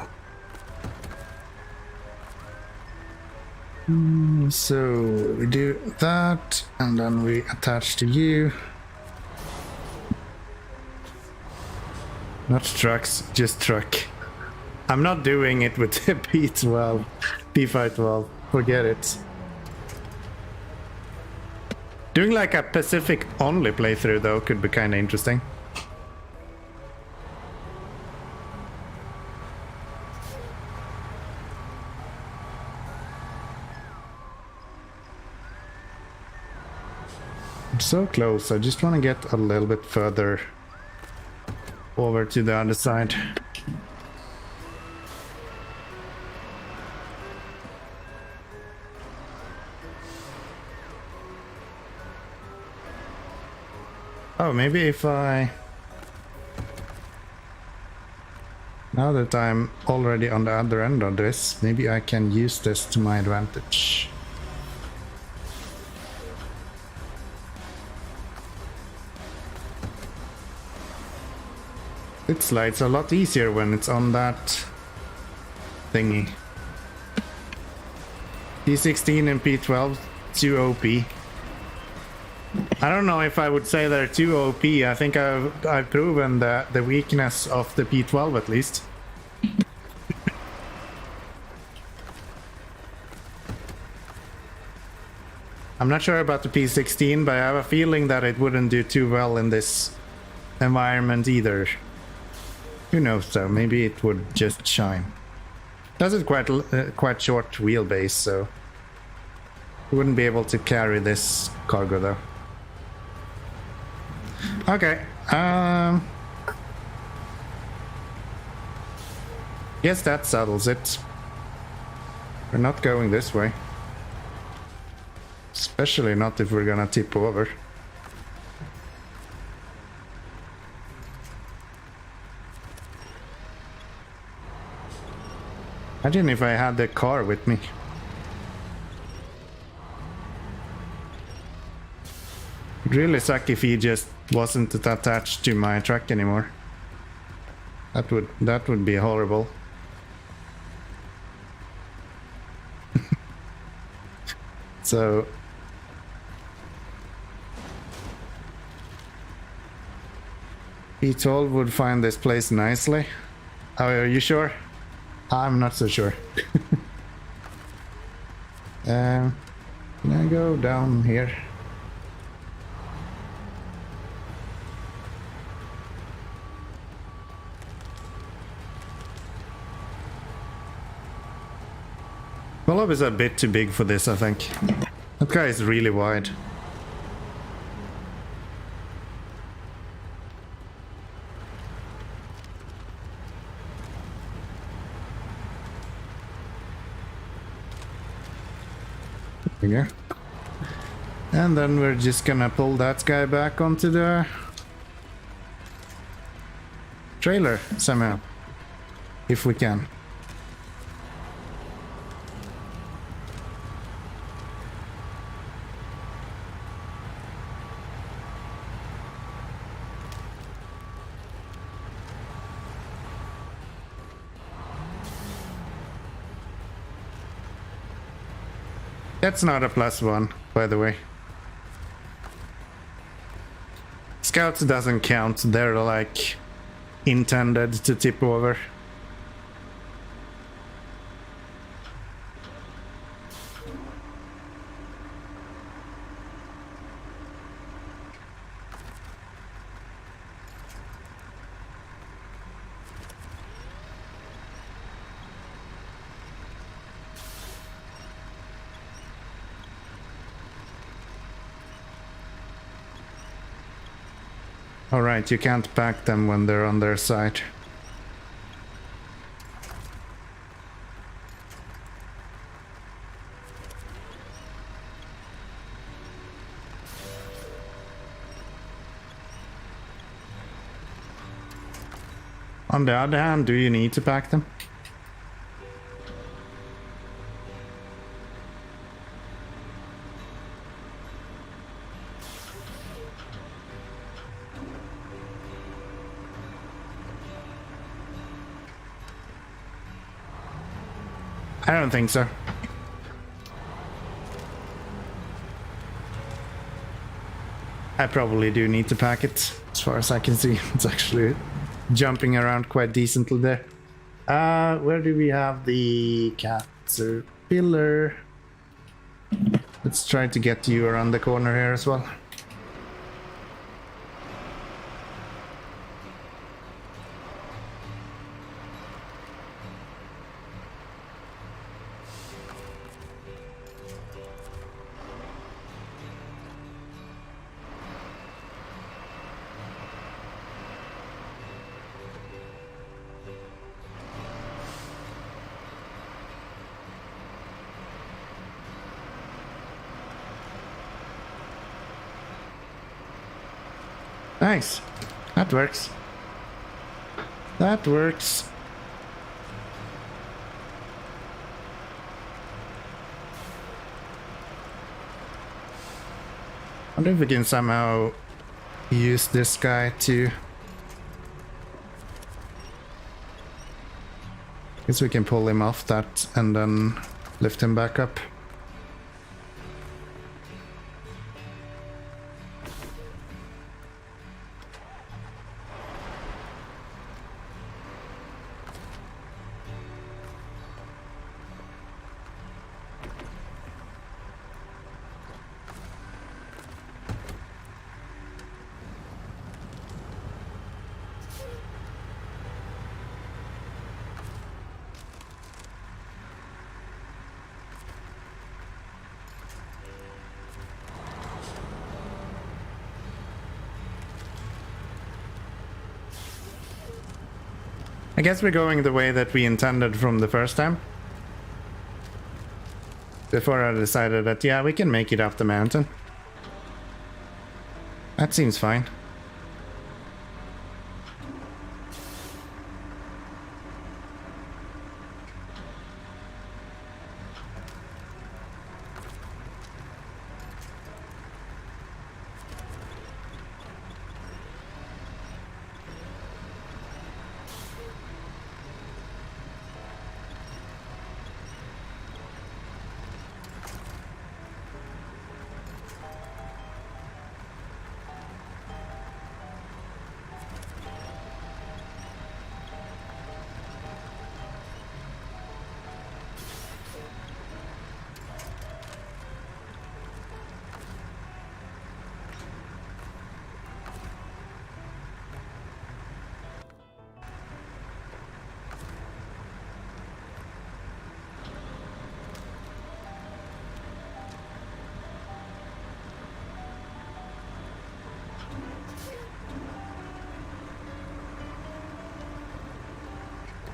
So we do that, and then we attach to you. Not trucks, just truck. I'm not doing it with the P12, P512. Forget it. Doing like a Pacific only playthrough though could be kind of interesting. I'm so close. I just want to get a little bit further over to the other side. Oh, maybe if I... Now that I'm already on the other end of this, maybe I can use this to my advantage. It slides a lot easier when it's on that thingy. P16 and P12, too OP. I don't know if I would say they're too OP. I think I've proven the weakness of the P12 at least. I'm not sure about the P16, but I have a feeling that it wouldn't do too well in this environment either. Who knows though, maybe it would just shine. Does it quite short wheelbase, so you wouldn't be able to carry this cargo though. Okay, guess that settles it. We're not going this way. Especially not if we're gonna tip over. Imagine if I had the car with me. It'd really suck if he just wasn't attached to my truck anymore. That would be horrible. So P12 would find this place nicely. Oh, are you sure? I'm not so sure. Can I go down here? Golub is a bit too big for this, I think. That guy is really wide. There we go. And then we're just gonna pull that guy back onto the trailer somehow, if we can. That's not a +1, by the way. Scouts doesn't count, they're like intended to tip over. Alright, you can't pack them when they're on their side. On the other hand, do you need to pack them? I don't think so. I probably do need to pack it, as far as I can see. It's actually jumping around quite decently there. Where do we have the caterpillar? Let's try to get you around the corner here as well. Nice. That works. That works. I wonder if we can somehow use this guy to... Guess we can pull him off that and then lift him back up. I guess we're going the way that we intended from the first time. Before I decided that, yeah, we can make it up the mountain. That seems fine.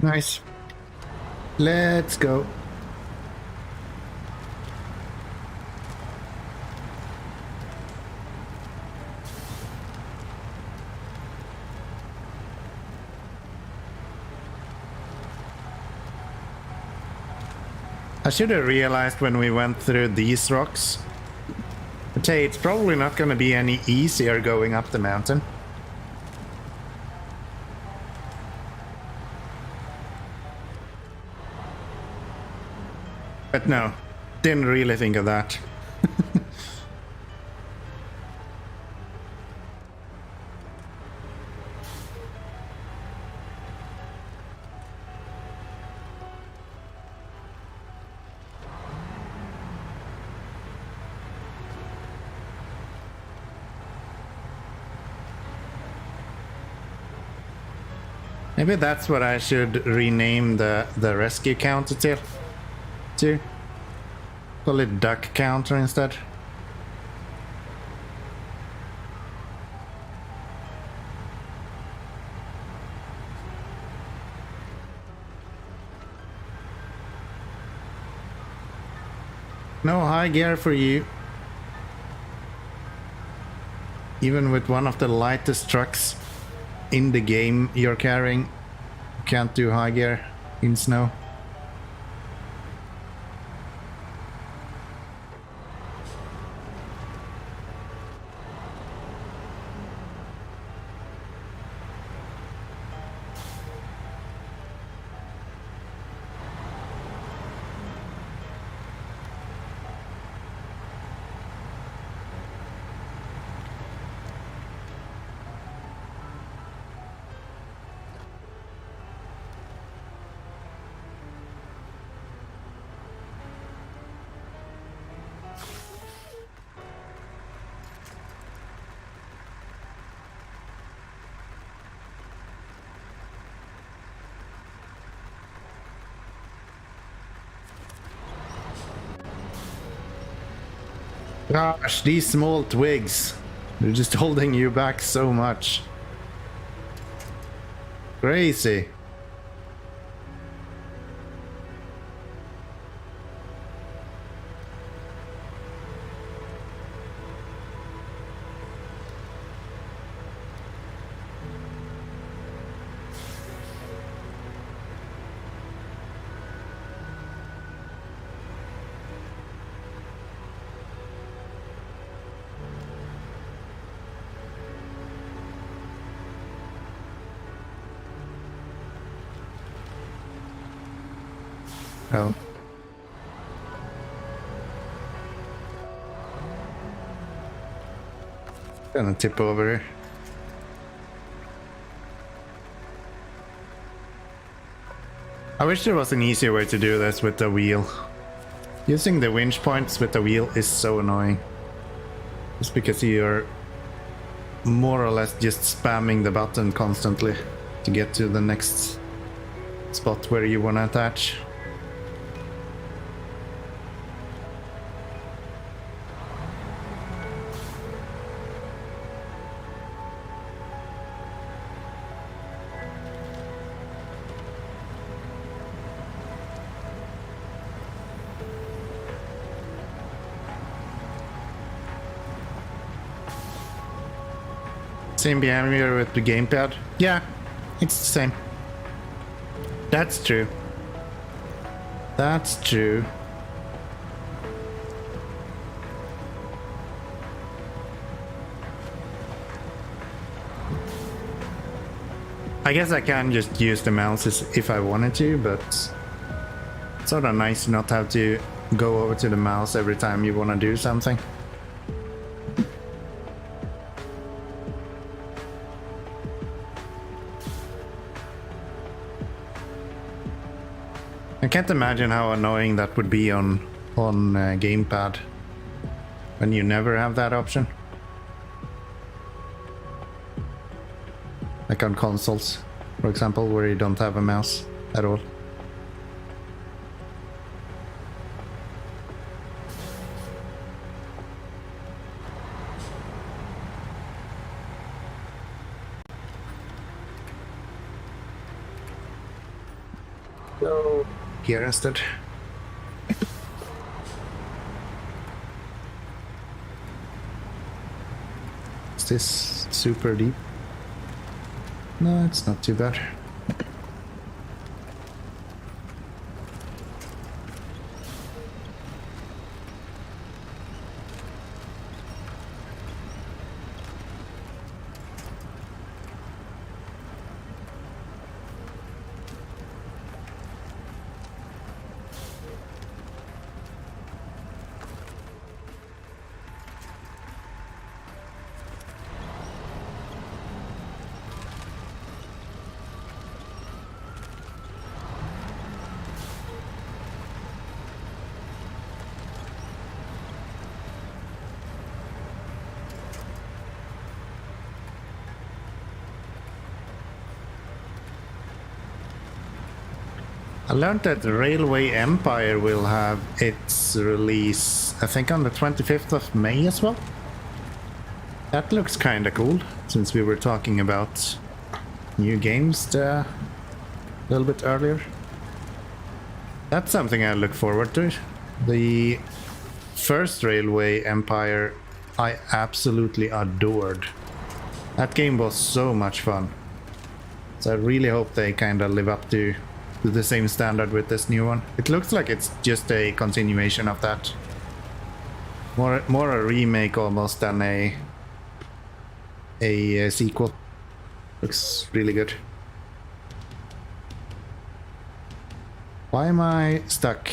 Nice. Let's go. I should have realized when we went through these rocks. But hey, it's probably not going to be any easier going up the mountain. But no, didn't really think of that. Maybe that's what I should rename the rescue counter to. Call it duck counter instead. No high gear for you. Even with one of the lightest trucks in the game you're carrying, you can't do high gear in snow. Gosh, these small twigs. They're just holding you back so much. Crazy. Oh. Gonna tip over here. I wish there was an easier way to do this with the wheel. Using the winch points with the wheel is so annoying. Just because you're more or less just spamming the button constantly to get to the next spot where you want to attach. Same behavior with the gamepad? Yeah, it's the same. That's true. That's true. I guess I can just use the mouse if I wanted to, but it's sort of nice not have to go over to the mouse every time you want to do something. I can't imagine how annoying that would be on gamepad when you never have that option. Like on consoles, for example, where you don't have a mouse at all. So here instead. Is this super deep? No, it's not too bad. I learned that the Railway Empire will have its release, I think, on the 25th of May as well. That looks kinda cool, since we were talking about new games a little bit earlier. That's something I look forward to. The first Railway Empire I absolutely adored. That game was so much fun. So I really hope they kinda live up to the same standard with this new one. It looks like it's just a continuation of that. More a remake almost than a sequel. Looks really good. Why am I stuck?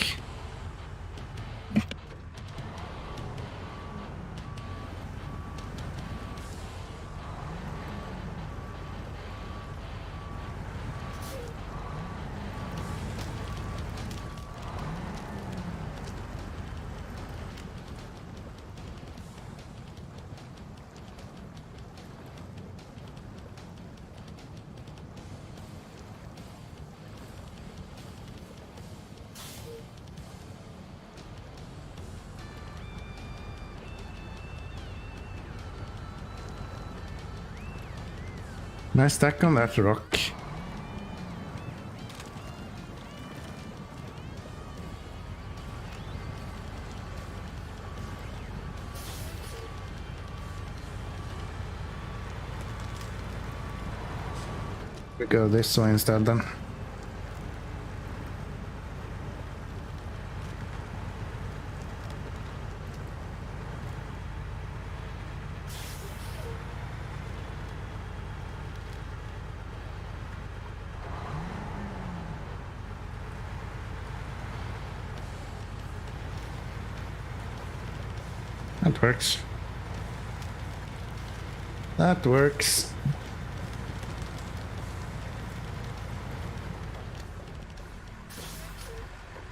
Nice stack on that rock. We go this way instead then. That works. That works.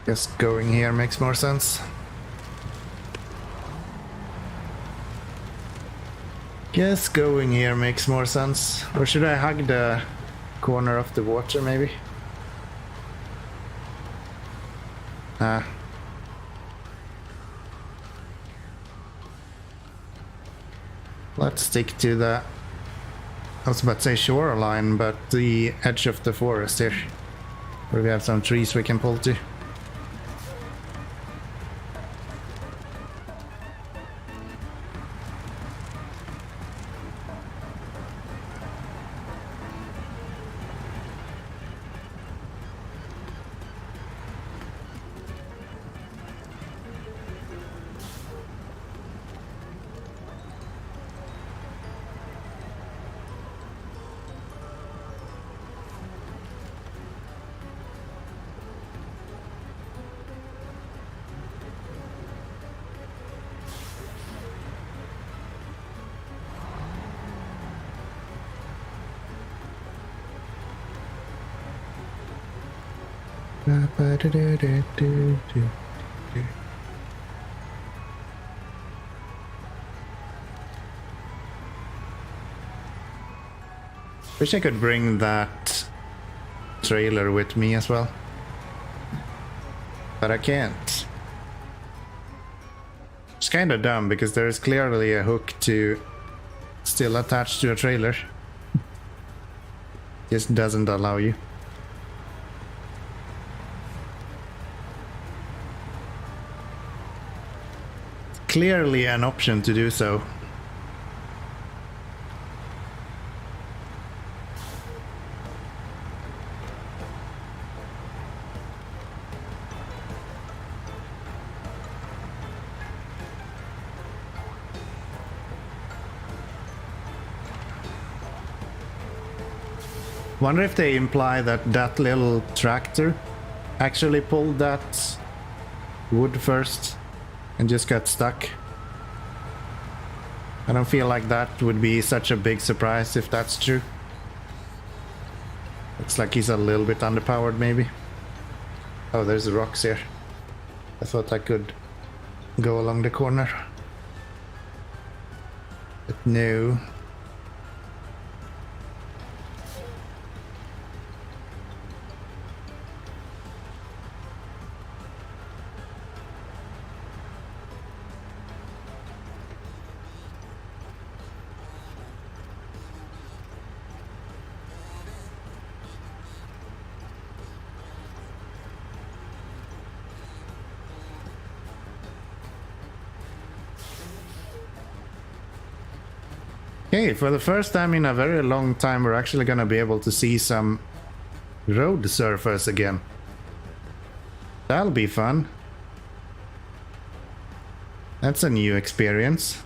Guess going here makes more sense. Guess going here makes more sense. Or should I hug the corner of the water maybe? Ah. Let's stick to the, I was about to say shoreline, but the edge of the forest here. Where we have some trees we can pull to. Wish I could bring that trailer with me as well, but I can't. It's kind of dumb because there is clearly a hook to still attach to a trailer. Just doesn't allow you. Clearly an option to do so. Wonder if they imply that that little tractor actually pulled that wood first and just got stuck. I don't feel like that would be such a big surprise if that's true. Looks like he's a little bit underpowered maybe. Oh, there's the rocks here. I thought I could go along the corner. But no. Okay, for the first time in a very long time, we're actually gonna be able to see some road surface again. That'll be fun. That's a new experience.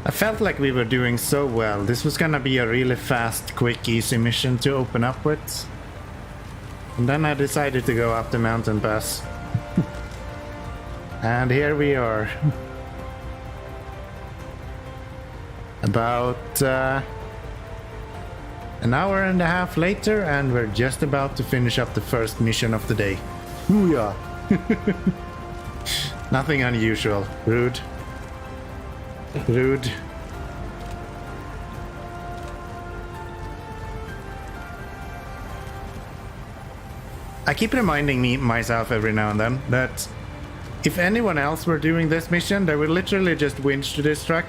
I felt like we were doing so well. This was gonna be a really fast, quick, easy mission to open up with. And then I decided to go up the mountain pass. And here we are. About an hour and a half later, and we're just about to finish up the first mission of the day. Hoo-yah! Nothing unusual. Rude. Rude. I keep reminding myself every now and then that if anyone else were doing this mission, they would literally just winch to this truck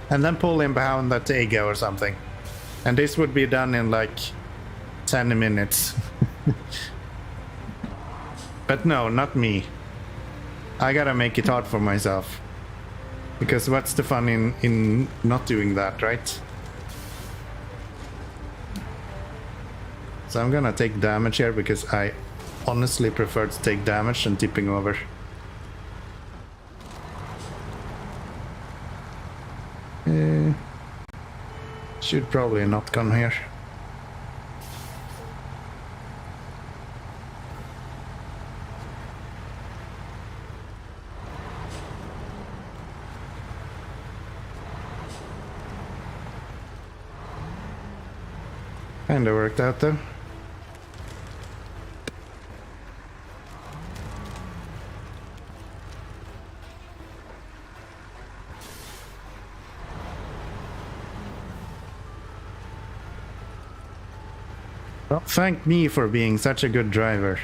and then pull him behind the Tega or something. And this would be done in like 10 minutes. But no, not me. I gotta make it hard for myself. Because what's the fun in not doing that, right? So I'm gonna take damage here because I honestly prefer to take damage than tipping over. Should probably not come here. Kinda worked out though. Well, thank me for being such a good driver.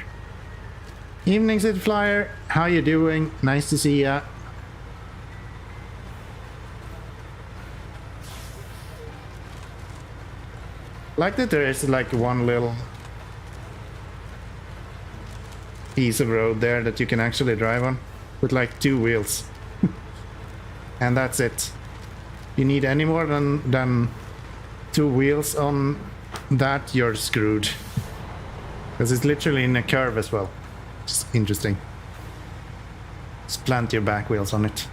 Evening, City Flyer. How you doing? Nice to see ya. Like that there is like one little piece of road there that you can actually drive on with like 2 wheels. And that's it. You need any more than 2 wheels on that, you're screwed. Because it's literally in a curve as well. Just interesting. Just plant your back wheels on it.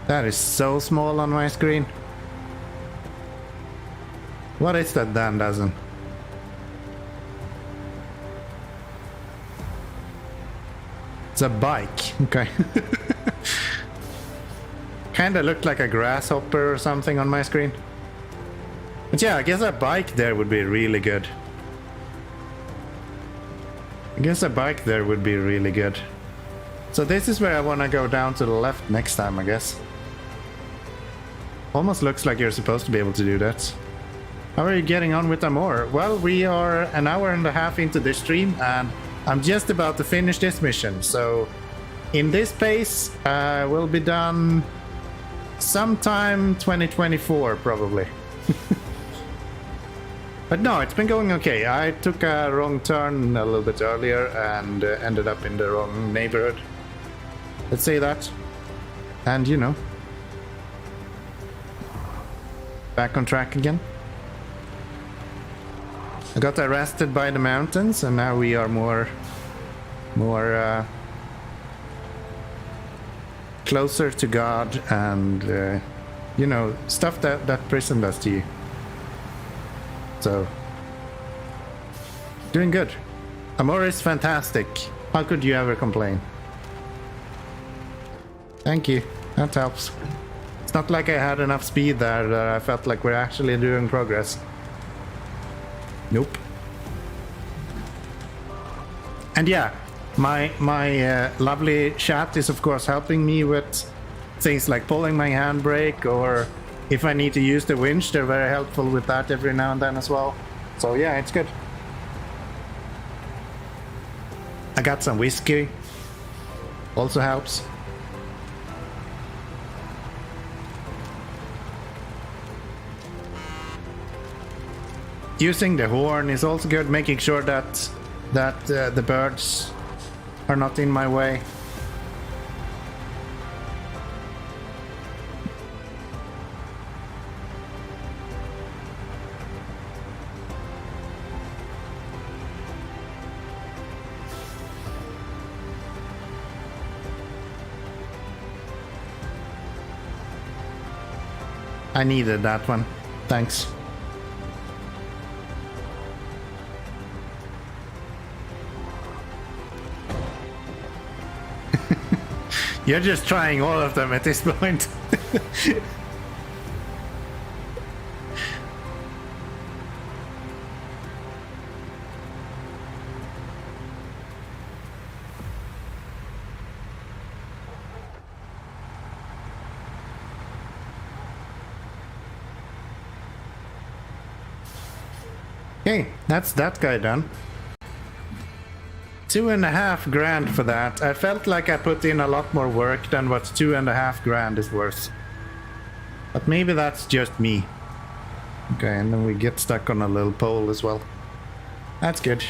That is so small on my screen. What is that Dan dozen? It's a bike. Okay. Kinda looked like a grasshopper or something on my screen. But yeah, I guess a bike there would be really good. I guess a bike there would be really good. So this is where I want to go down to the left next time, I guess. Almost looks like you're supposed to be able to do that. How are you getting on with Amur? Well, we are an hour and a half into this stream and I'm just about to finish this mission. So in this pace, we'll be done sometime 2024 probably. But no, it's been going okay. I took a wrong turn a little bit earlier and ended up in the wrong neighborhood. Let's say that. And you know, back on track again. I got arrested by the mountains and now we are more closer to God and you know, stuff that prison does to you. So doing good. Amur is fantastic. How could you ever complain? Thank you. That helps. It's not like I had enough speed there that I felt like we're actually doing progress. Nope. And yeah, my lovely chat is of course helping me with things like pulling my handbrake, or if I need to use the winch, they're very helpful with that every now and then as well. So yeah, it's good. I got some whiskey. Also helps. Using the horn is also good, making sure that the birds are not in my way. I needed that one. Thanks. You're just trying all of them at this point. Okay, that's that guy done. 2.5 grand for that. I felt like I put in a lot more work than what 2.5 grand is worth. But maybe that's just me. Okay, and then we get stuck on a little pole as well. That's good.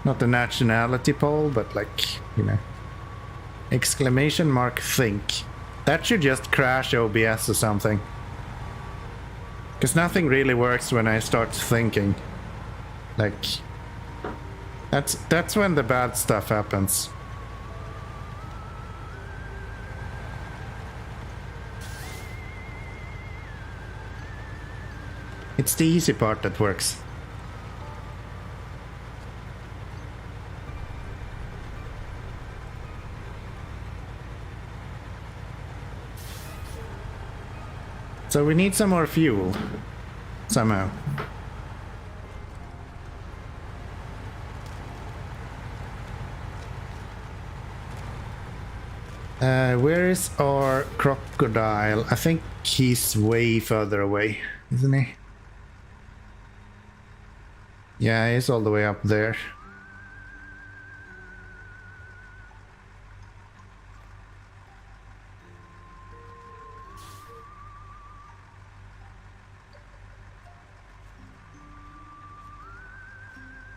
Not the nationality pole, but like, you know. Exclamation mark think. That should just crash OBS or something. Because nothing really works when I start thinking. Like, that's when the bad stuff happens. It's the easy part that works. So we need some more fuel, somehow. Where is our crocodile? I think he's way further away, isn't he? Yeah, he's all the way up there.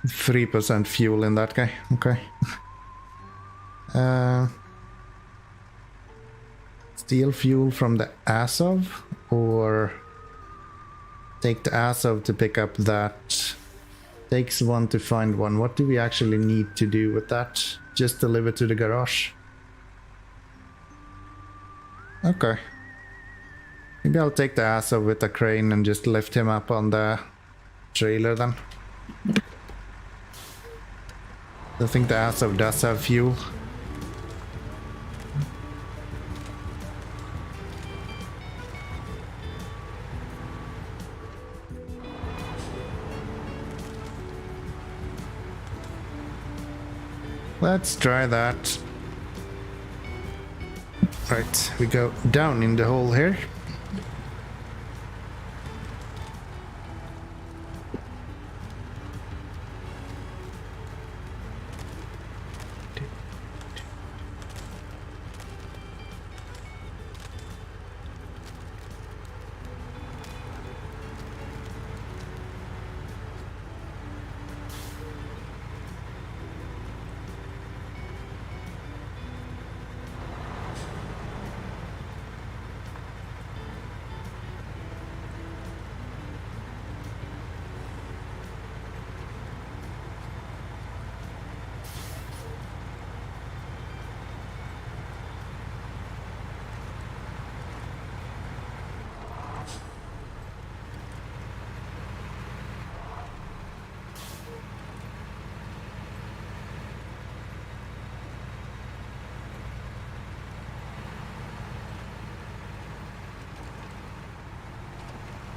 %3 fuel in that guy. Okay. Steal fuel from the Azov, or take the Azov to pick up that. Takes one to find one. What do we actually need to do with that? Just deliver to the garage. Okay. Maybe I'll take the Azov with a crane and just lift him up on the trailer then. I think the Azov does have fuel. Let's try that. Right, we go down in the hole here.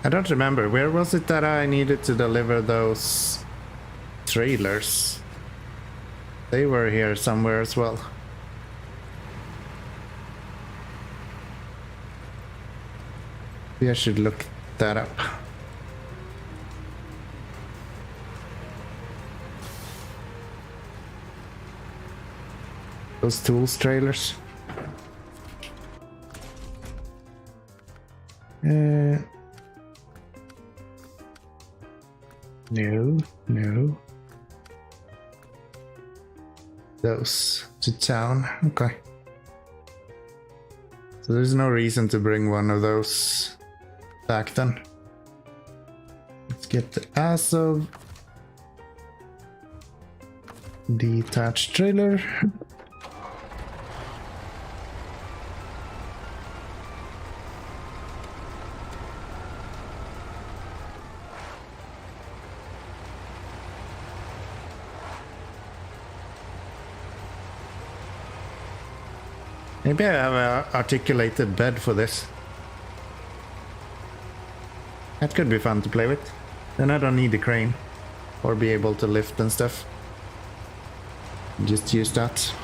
I don't remember. Where was it that I needed to deliver those trailers? They were here somewhere as well. Maybe I should look that up. Those tools trailers. No. Those to town. Okay. So there's no reason to bring one of those back then. Let's get the Azov. Detached trailer. Maybe I have an articulated bed for this. That could be fun to play with. Then I don't need the crane or be able to lift and stuff. Just use that.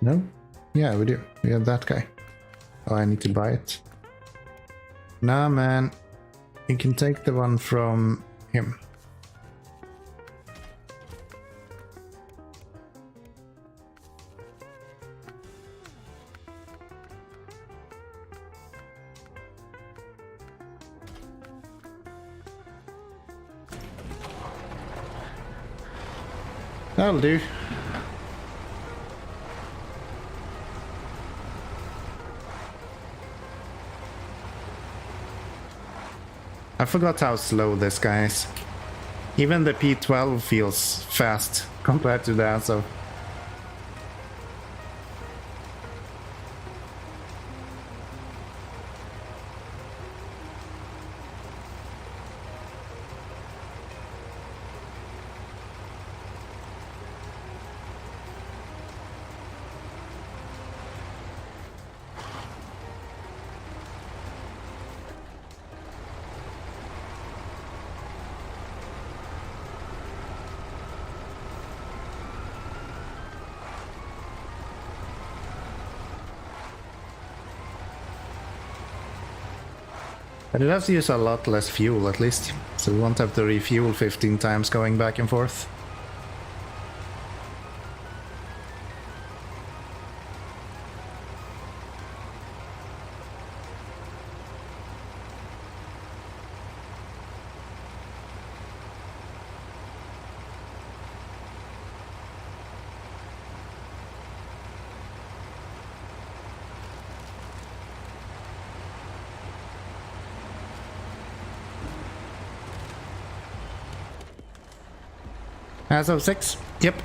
No? Yeah, we do. We have that guy. Oh, I need to buy it. Nah, man. You can take the one from him. That'll do. I forgot how slow this guy is. Even the P12 feels fast compared to the Azov. But it does use a lot less fuel at least, so we won't have to refuel 15 times going back and forth. As of 6? Yep.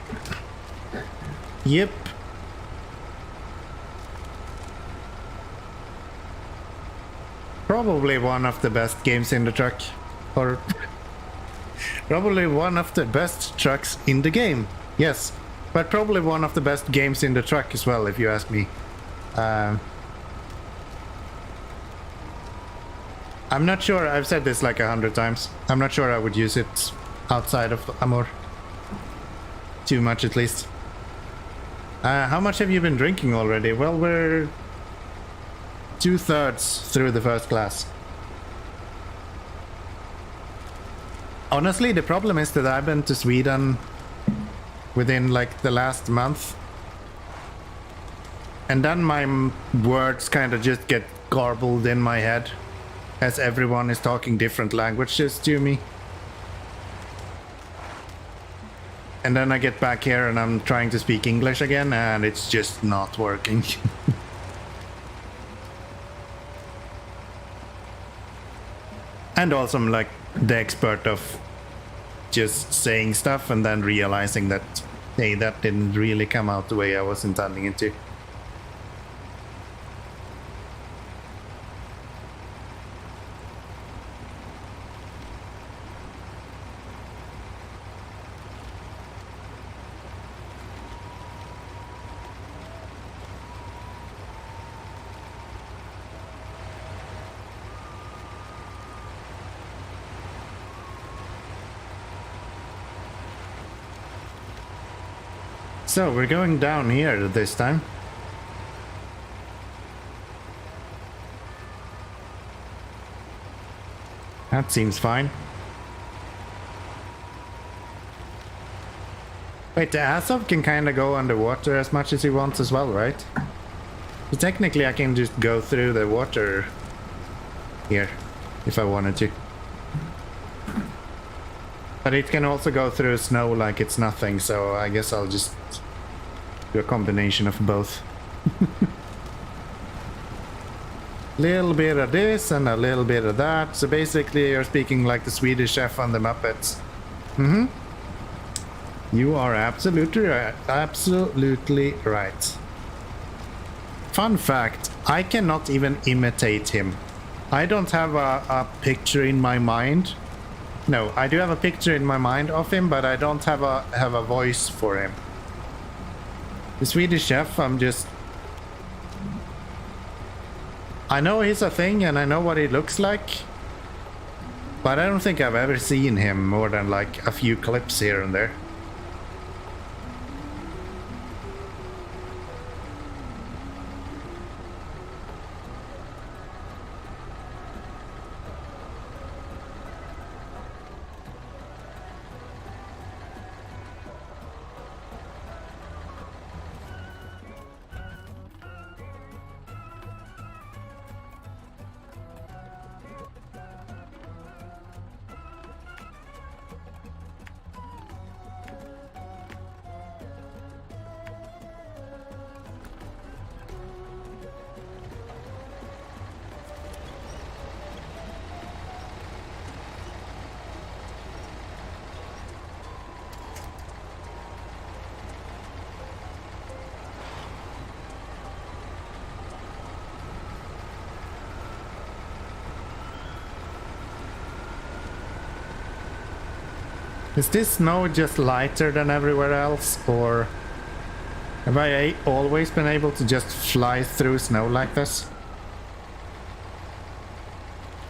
Yep. Probably one of the best games in the truck. Or probably one of the best trucks in the game. Yes. But probably one of the best games in the truck as well, if you ask me. I'm not sure, I've said this like 100 times. I'm not sure I would use it outside of Amur. Too much at least. How much have you been drinking already? Well, we're 2/3 through the first glass. Honestly, the problem is that I've been to Sweden within like the last month. And then my words kind of just get garbled in my head as everyone is talking different languages to me. And then I get back here and I'm trying to speak English again and it's just not working. And also I'm like the expert of just saying stuff and then realizing that, hey, that didn't really come out the way I was intending it to. So we're going down here this time. That seems fine. Wait, the Azov can kind of go underwater as much as he wants as well, right? So technically I can just go through the water here if I wanted to. But it can also go through snow like it's nothing, so I guess I'll just do a combination of both. Little bit of this and a little bit of that. So basically you're speaking like the Swedish chef on the Muppets. Mm-hmm. You are absolutely right. Absolutely right. Fun fact, I cannot even imitate him. I don't have a picture in my mind No, I do have a picture in my mind of him, but I don't have a voice for him. The Swedish chef, I know he's a thing and I know what he looks like, but I don't think I've ever seen him more than like a few clips here and there. Is this snow just lighter than everywhere else, or have I always been able to just fly through snow like this?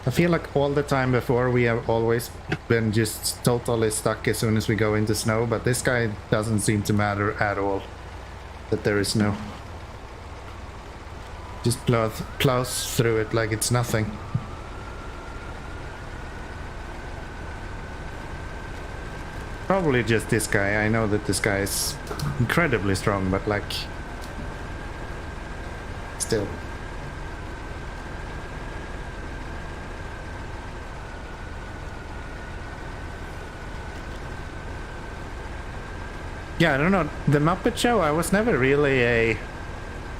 I feel like all the time before we have always been just totally stuck as soon as we go into snow, but this guy doesn't seem to matter at all that there is snow. Just plows through it like it's nothing. Probably just this guy. I know that this guy is incredibly strong, but like... still. Yeah, I don't know. The Muppet Show, I was never really a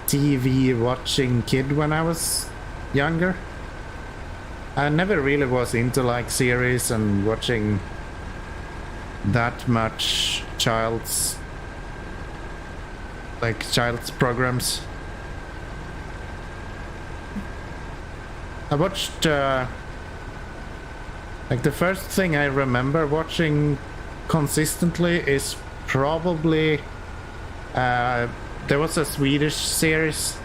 TV watching kid when I was younger. I never really was into like series and watching that much child's programs. I watched like the first thing I remember watching consistently is probably there was a Swedish series.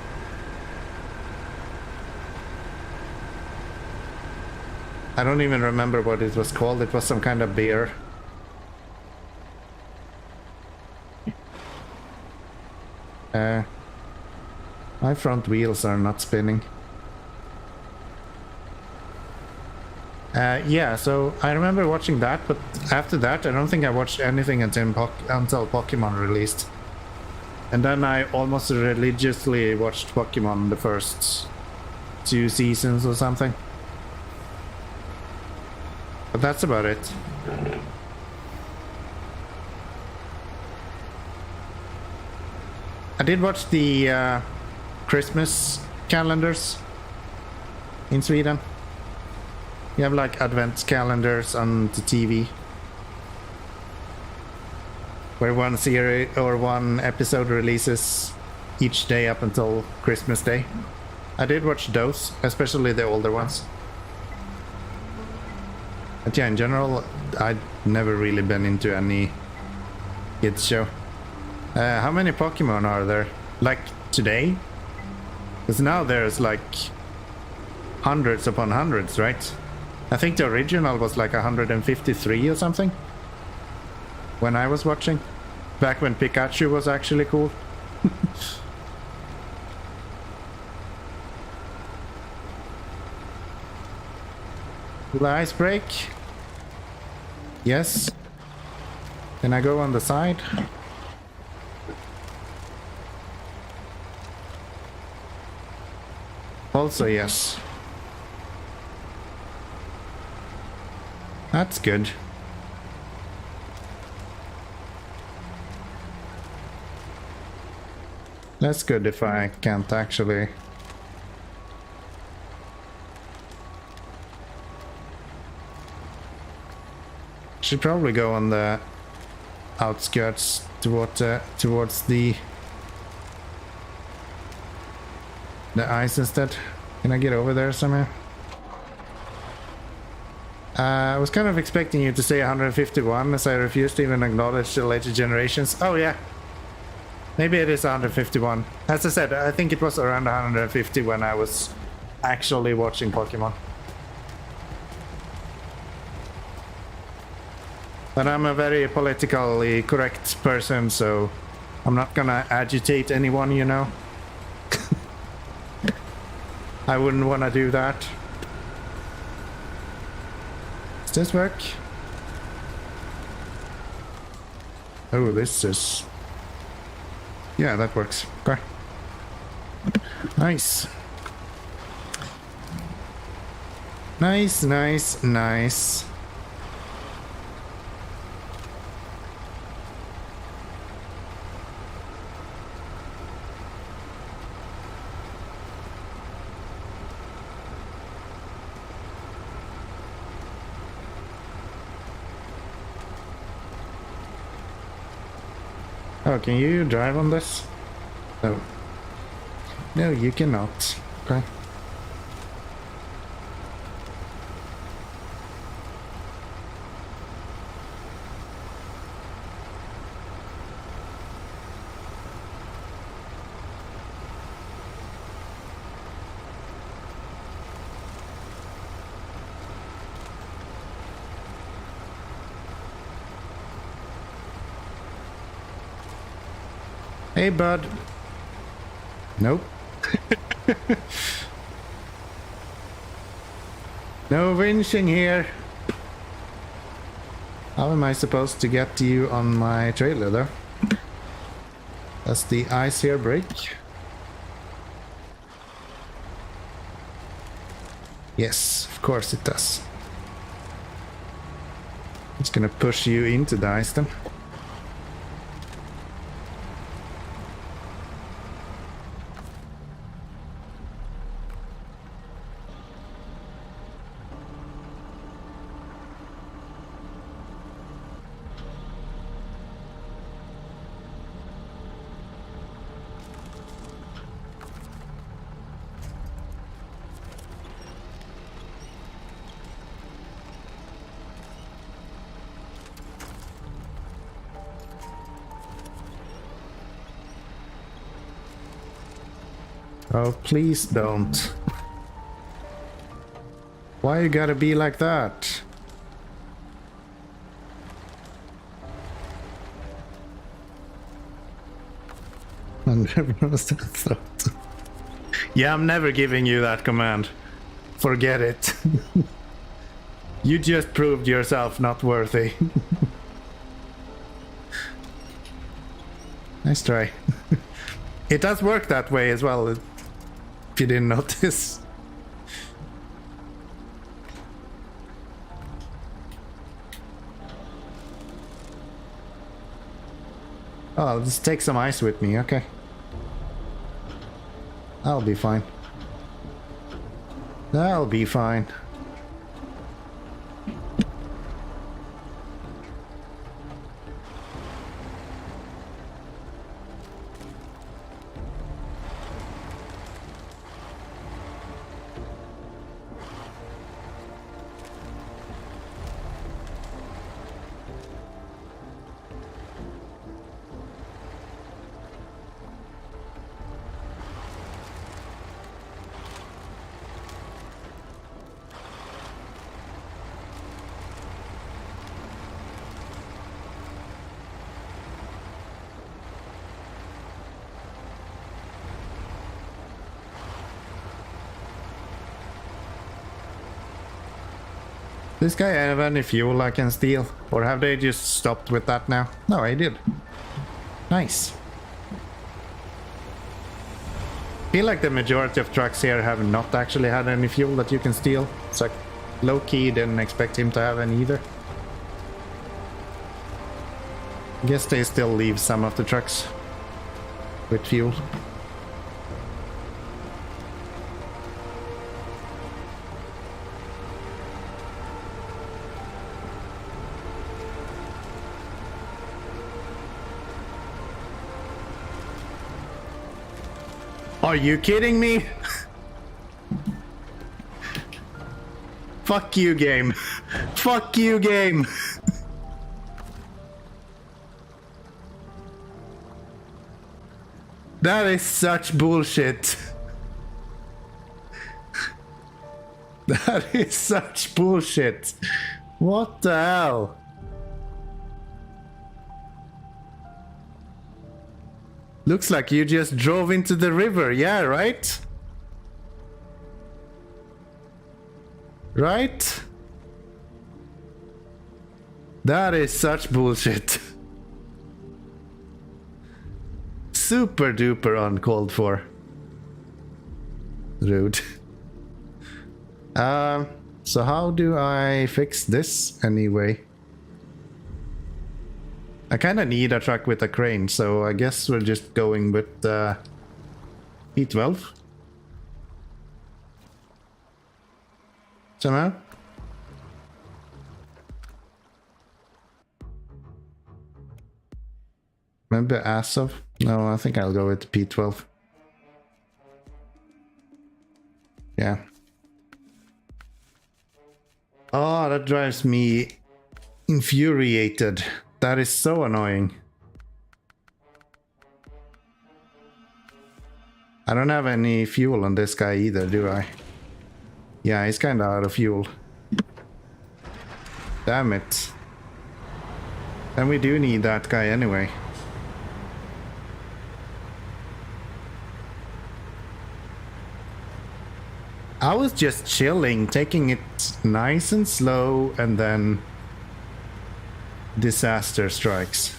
I don't even remember what it was called. It was some kind of beer. My front wheels are not spinning. Yeah, so I remember watching that, but after that I don't think I watched anything until Pokemon released. And then I almost religiously watched Pokemon the first 2 seasons or something. But that's about it. I did watch the Christmas calendars in Sweden. You have like advent calendars on the TV, where one series or one episode releases each day up until Christmas Day. I did watch those, especially the older ones. But yeah, in general, I'd never really been into any kids show. How many Pokemon are there? Like today? Because now there's like hundreds upon hundreds, right? I think the original was like 153 or something when I was watching. Back when Pikachu was actually cool. Will ice break? Yes. Can I go on the side? Also yes. That's good. That's good if I can't actually... Should probably go on the outskirts towards the ice instead. Can I get over there somehow? I was kind of expecting you to say 151 as I refused to even acknowledge the later generations. Oh yeah. Maybe it is 151. As I said, I think it was around 150 when I was actually watching Pokemon. But I'm a very politically correct person, so I'm not gonna agitate anyone, you know? I wouldn't want to do that. Does this work? Oh, this is... Yeah, that works. Okay. Nice. Nice, nice, nice. Oh, can you drive on this? No. No, you cannot. Okay. Hey, bud. Nope. No winching here. How am I supposed to get you on my trailer, though? Does the ice here break? Yes, of course it does. It's gonna push you into the ice then. Oh, please don't. Why you gotta be like that? Yeah, I'm never giving you that command. Forget it. You just proved yourself not worthy. Nice try. It does work that way as well, if you didn't notice. Oh, I'll just take some ice with me, okay. I'll be fine. I'll be fine. This guy have any fuel I can steal? Or have they just stopped with that now? No, I did. Nice. Feel like the majority of trucks here have not actually had any fuel that you can steal. It's like low-key, didn't expect him to have any either. Guess they still leave some of the trucks with fuel. Are you kidding me? Fuck you, game. Fuck you, game. That is such bullshit. That is such bullshit. What the hell? Looks like you just drove into the river, yeah, right? Right? That is such bullshit. Super duper uncalled for. Rude. So how do I fix this anyway? I kind of need a truck with a crane, so I guess we're just going with E12. Somehow. Maybe Asov? No, I think I'll go with P12. Yeah. Oh, that drives me infuriated. That is so annoying. I don't have any fuel on this guy either, do I? Yeah, he's kinda out of fuel. Damn it. And we do need that guy anyway. I was just chilling, taking it nice and slow, and then disaster strikes.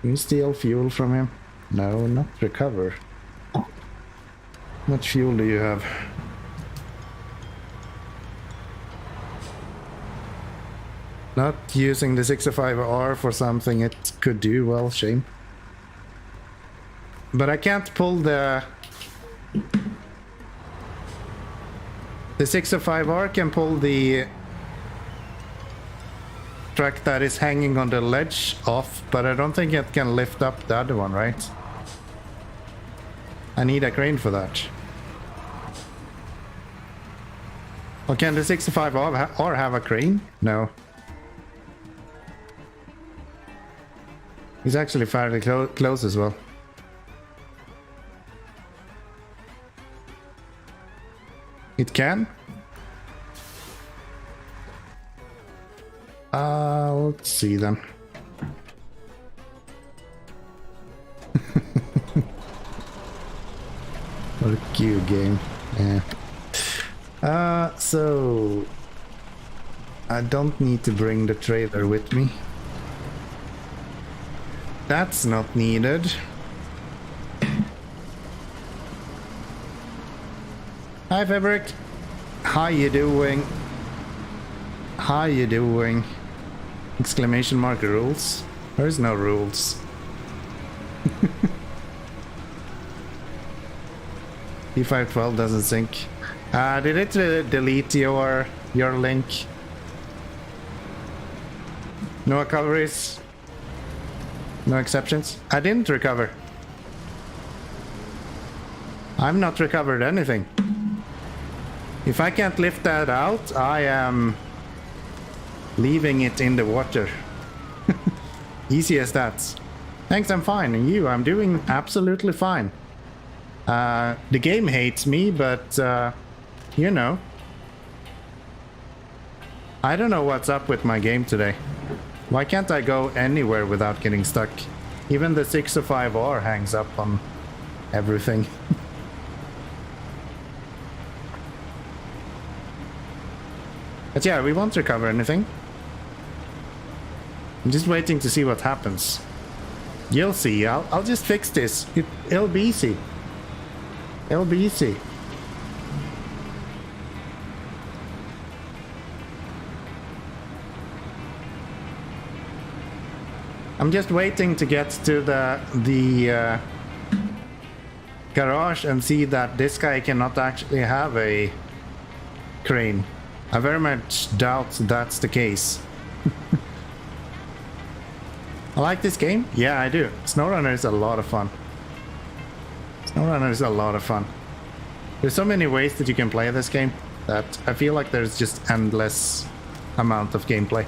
Can you steal fuel from him? No, not recover. How much fuel do you have? Not using the 605R for something it could do, well, shame. But I can't pull the 605R can pull the truck that is hanging on the ledge off, but I don't think it can lift up the other one, right? I need a crane for that. Well, can the 605R have a crane? No. He's actually fairly close as well. It can? Let's see then. Fuck you, game. Yeah. So I don't need to bring the trailer with me. That's not needed. Hi, Fabric. How you doing? How you doing? Exclamation mark rules? There's no rules. P512 doesn't sync. Did it delete your link? No recoveries? No exceptions? I didn't recover. I'm not recovered anything. If I can't lift that out, I am leaving it in the water. Easy as that. Thanks, I'm fine. And you? I'm doing absolutely fine. The game hates me, but you know. I don't know what's up with my game today. Why can't I go anywhere without getting stuck? Even the 605R hangs up on everything. But yeah, we won't recover anything. I'm just waiting to see what happens. You'll see. I'll just fix this. It'll be easy. It'll be easy. I'm just waiting to get to the garage and see that this guy cannot actually have a crane. I very much doubt that's the case. I like this game. Yeah, I do. SnowRunner is a lot of fun. SnowRunner is a lot of fun. There's so many ways that you can play this game. that I feel like there's just endless amount of gameplay.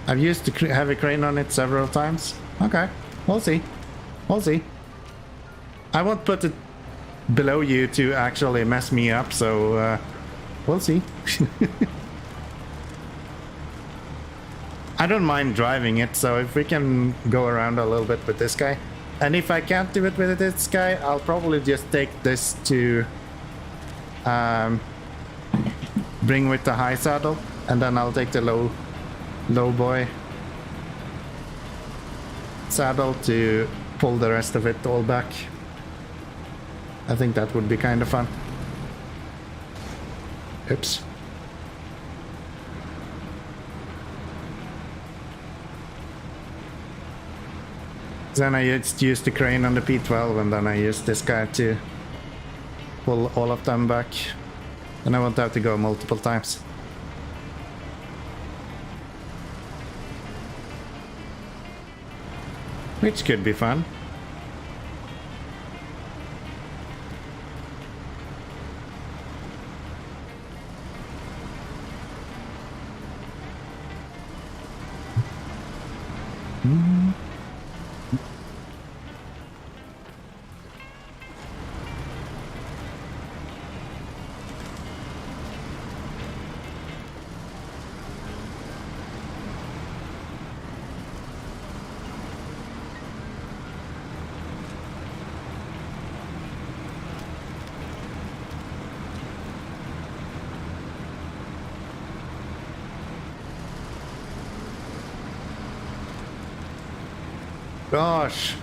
I've used the heavy crane on it several times. Okay, we'll see. We'll see. I won't put it below you to actually mess me up, so we'll see. I don't mind driving it, so if we can go around a little bit with this guy. And if I can't do it with this guy, I'll probably just take this to bring with the high saddle, and then I'll take the low boy saddle to pull the rest of it all back. I think that would be kind of fun. Oops. Then I just used the crane on the P12, and then I used this guy to pull all of them back. And I won't have to go multiple times. Which could be fun. Gosh,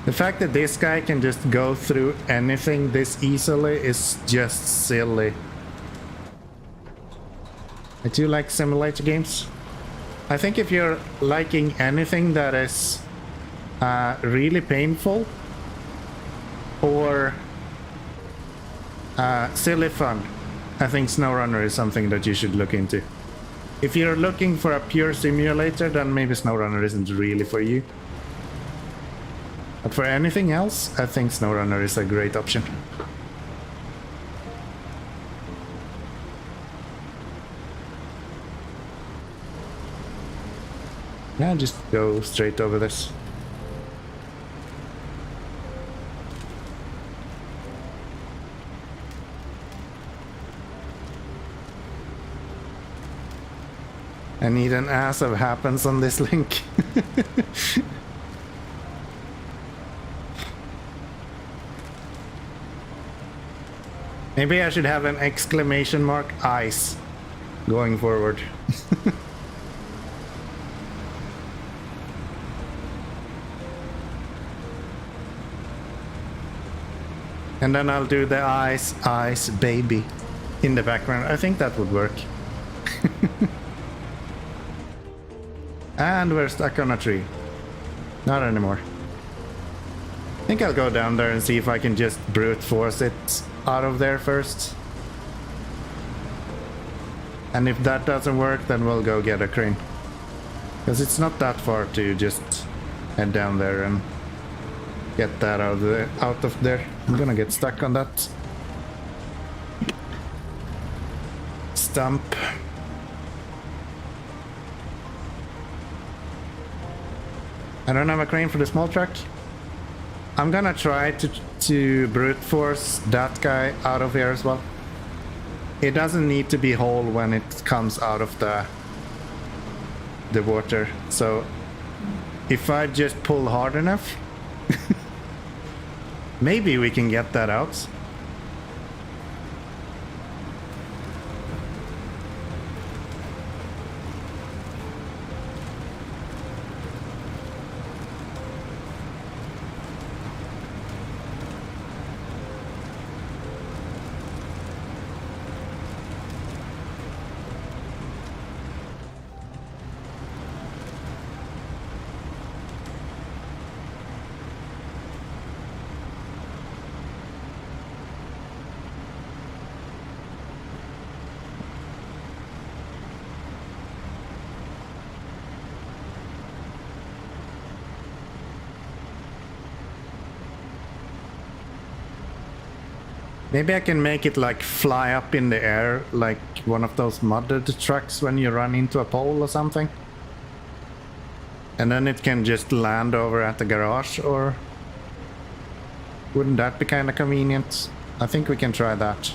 the fact that this guy can just go through anything this easily is just silly. I do like simulator games. I think if you're liking anything that is really painful or silly fun, I think SnowRunner is something that you should look into. If you're looking for a pure simulator, then maybe SnowRunner isn't really for you. But for anything else, I think SnowRunner is a great option. Yeah, just go straight over this. I need an ass of happens on this link. Maybe I should have an exclamation mark ice going forward. And then I'll do the ice, ice, baby in the background. I think that would work. And we're stuck on a tree. Not anymore. I think I'll go down there and see if I can just brute force it out of there first. And if that doesn't work, then we'll go get a crane. Because it's not that far to just head down there and get that out of there. I'm gonna get stuck on that stump. I don't have a crane for the small truck. I'm gonna try to brute force that guy out of here as well. It doesn't need to be whole when it comes out of the water. So if I just pull hard enough, maybe we can get that out. Maybe I can make it like fly up in the air like one of those modded trucks when you run into a pole or something. And then it can just land over at the garage, or wouldn't that be kind of convenient? I think we can try that.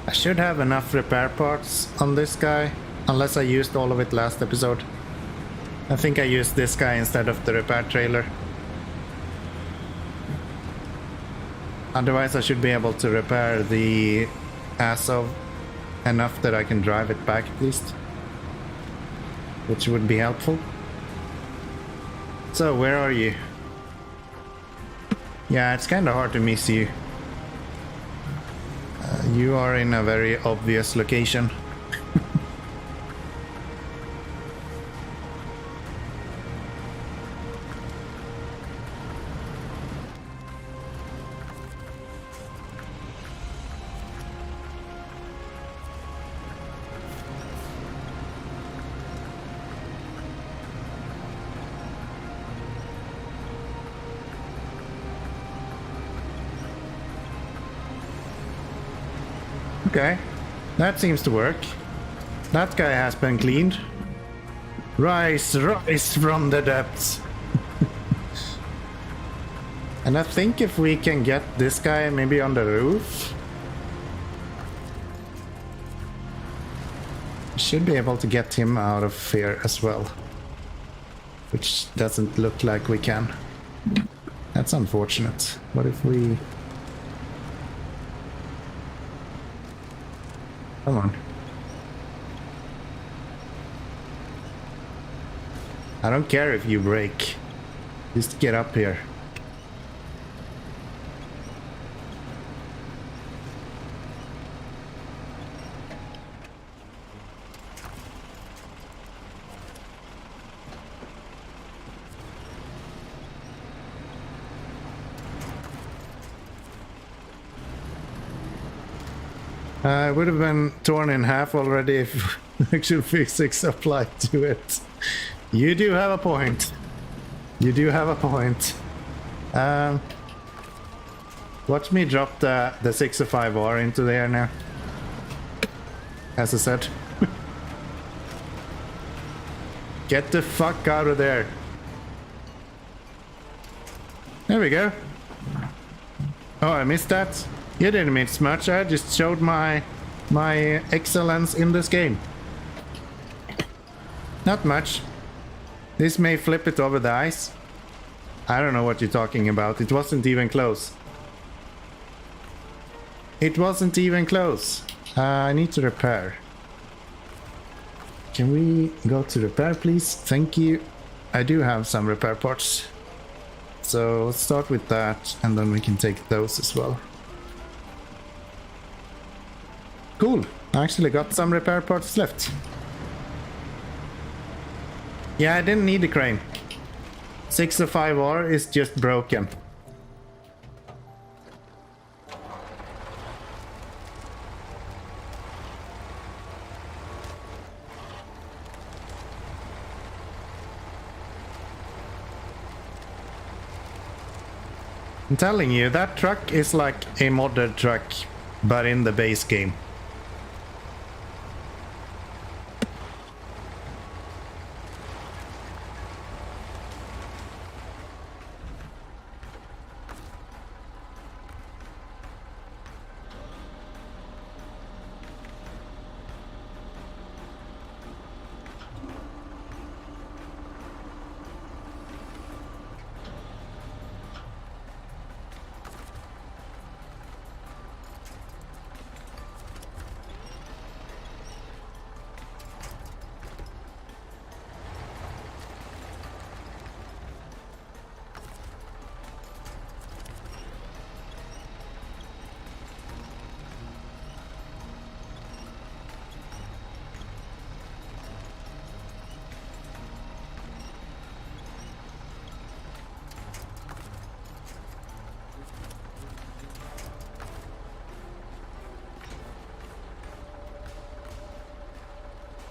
I should have enough repair parts on this guy, unless I used all of it last episode. I think I used this guy instead of the repair trailer. Otherwise I should be able to repair the Azov enough that I can drive it back at least, which would be helpful. So where are you? Yeah, it's kind of hard to miss you. You are in a very obvious location. Okay, that seems to work. That guy has been cleaned. Rise, rise from the depths. And I think if we can get this guy maybe on the roof, we should be able to get him out of here as well. Which doesn't look like we can. That's unfortunate. What if we... Come on. I don't care if you break. Just get up here. It would have been torn in half already if actual physics applied to it. You do have a point. You do have a point. Watch me drop the 605R into the air now. As I said. Get the fuck out of there. There we go. Oh, I missed that. You didn't miss much. I just showed my excellence in this game. Not much. This may flip it over the ice. I don't know what you're talking about. It wasn't even close. It wasn't even close. I need to repair. Can we go to repair, please? Thank you. I do have some repair parts. So let's start with that, and then we can take those as well. Cool. I actually got some repair parts left. Yeah, I didn't need the crane. 605R is just broken. I'm telling you, that truck is like a modded truck, but in the base game.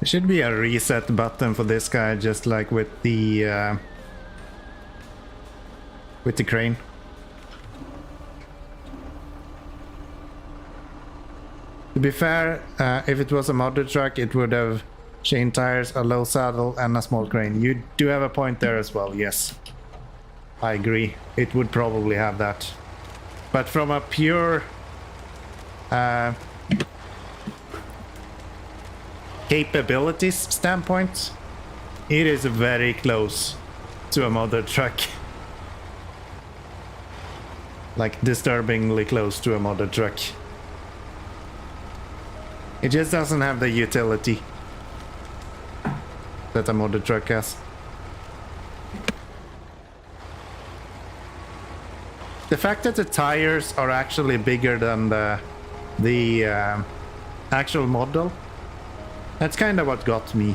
There should be a reset button for this guy, just like with the crane. To be fair, if it was a modded truck, it would have chain tires, a low saddle, and a small crane. You do have a point there as well, yes. I agree. It would probably have that. But from a pure capabilities standpoint, it is very close to a modded truck. Like disturbingly close to a modded truck. It just doesn't have the utility that a modded truck has. The fact that the tires are actually bigger than the actual model, that's kind of what got me.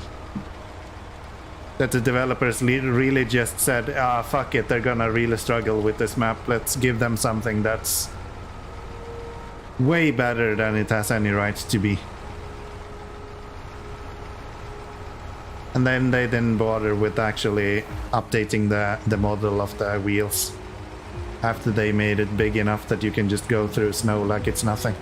That the developers really just said, ah, fuck it, they're gonna really struggle with this map. Let's give them something that's way better than it has any right to be. And then they didn't bother with actually updating the model of the wheels after they made it big enough that you can just go through snow like it's nothing.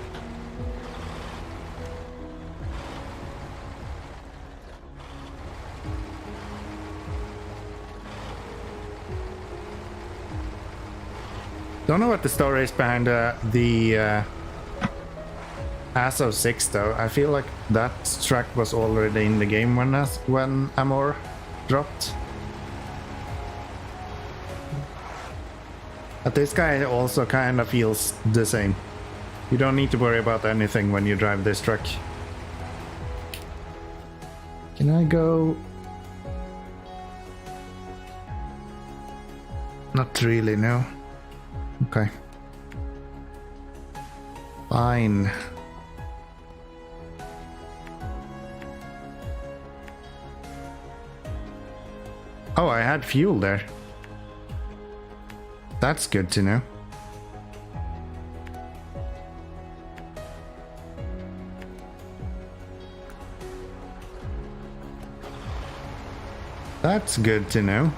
Don't know what the story is behind the Azov 6 though. I feel like that truck was already in the game when Amur dropped. But this guy also kind of feels the same. You don't need to worry about anything when you drive this truck. Can I go? Not really, no. Okay. Fine. Oh, I had fuel there. That's good to know. That's good to know.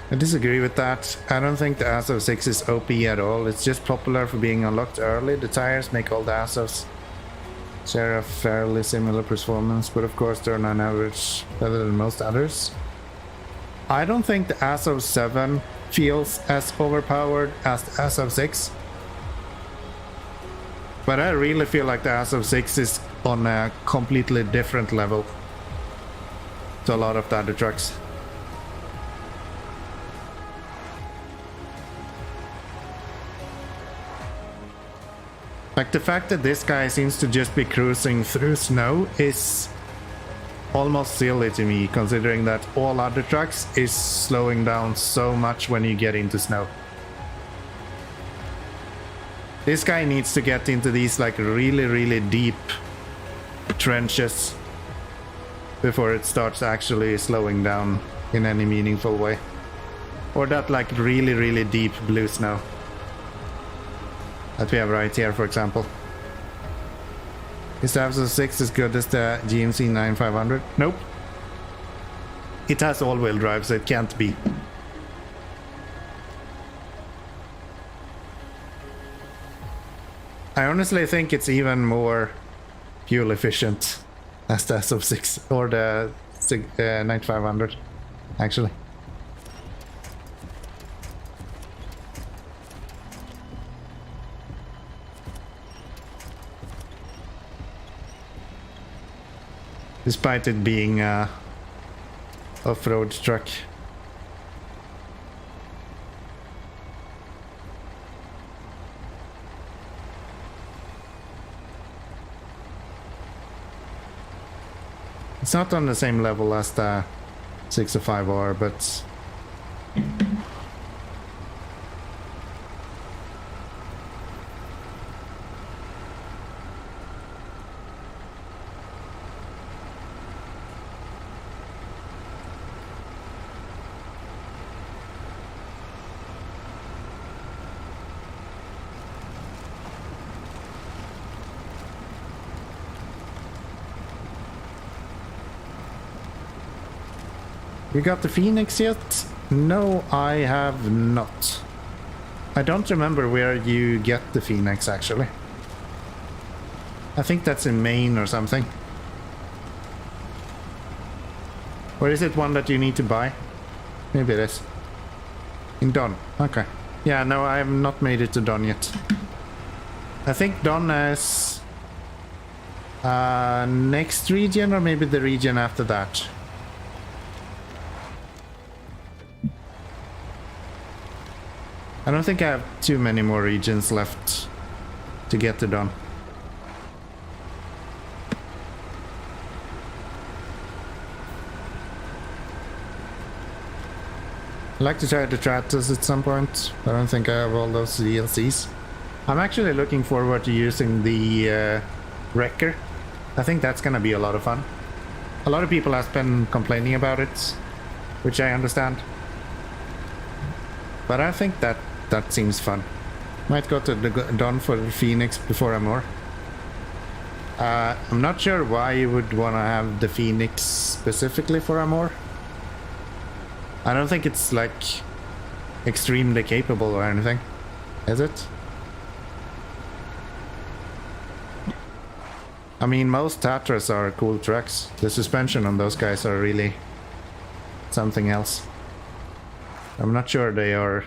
I disagree with that. I don't think the Azov 6 is OP at all. It's just popular for being unlocked early. The tires make all the Azovs share a fairly similar performance, but of course they're on average better than most others. I don't think the Azov 7 feels as overpowered as the Azov 6. But I really feel like the Azov 6 is on a completely different level to a lot of the other trucks. Like the fact that this guy seems to just be cruising through snow is almost silly to me, considering that all other trucks is slowing down so much when you get into snow. This guy needs to get into these like really deep trenches before it starts actually slowing down in any meaningful way. Or that like really deep blue snow that we have right here, for example. Is the Absolute 6 as good as the GMC 9500? Nope. It has all-wheel drive, so it can't be. I honestly think it's even more fuel efficient as the SF6 or the 9500, actually. Despite it being a off-road truck. It's not on the same level as the 605R, but you got the Phoenix yet? No, I have not. I don't remember where you get the Phoenix, actually. I think that's in Maine or something. Or is it one that you need to buy? Maybe it is. In Don. Okay. Yeah, no, I have not made it to Don yet. I think Don is next region, or maybe the region after that. I don't think I have too many more regions left to get to Don. I'd like to try the Stratos at some point. I don't think I have all those DLCs. I'm actually looking forward to using the Wrecker. I think that's gonna be a lot of fun. A lot of people have been complaining about it, which I understand. But I think that seems fun. Might go to the Don for the Phoenix before Amur. I'm not sure why you would want to have the Phoenix specifically for Amur. I don't think it's like extremely capable or anything, is it? I mean, most Tatras are cool trucks. The suspension on those guys are really something else. I'm not sure they are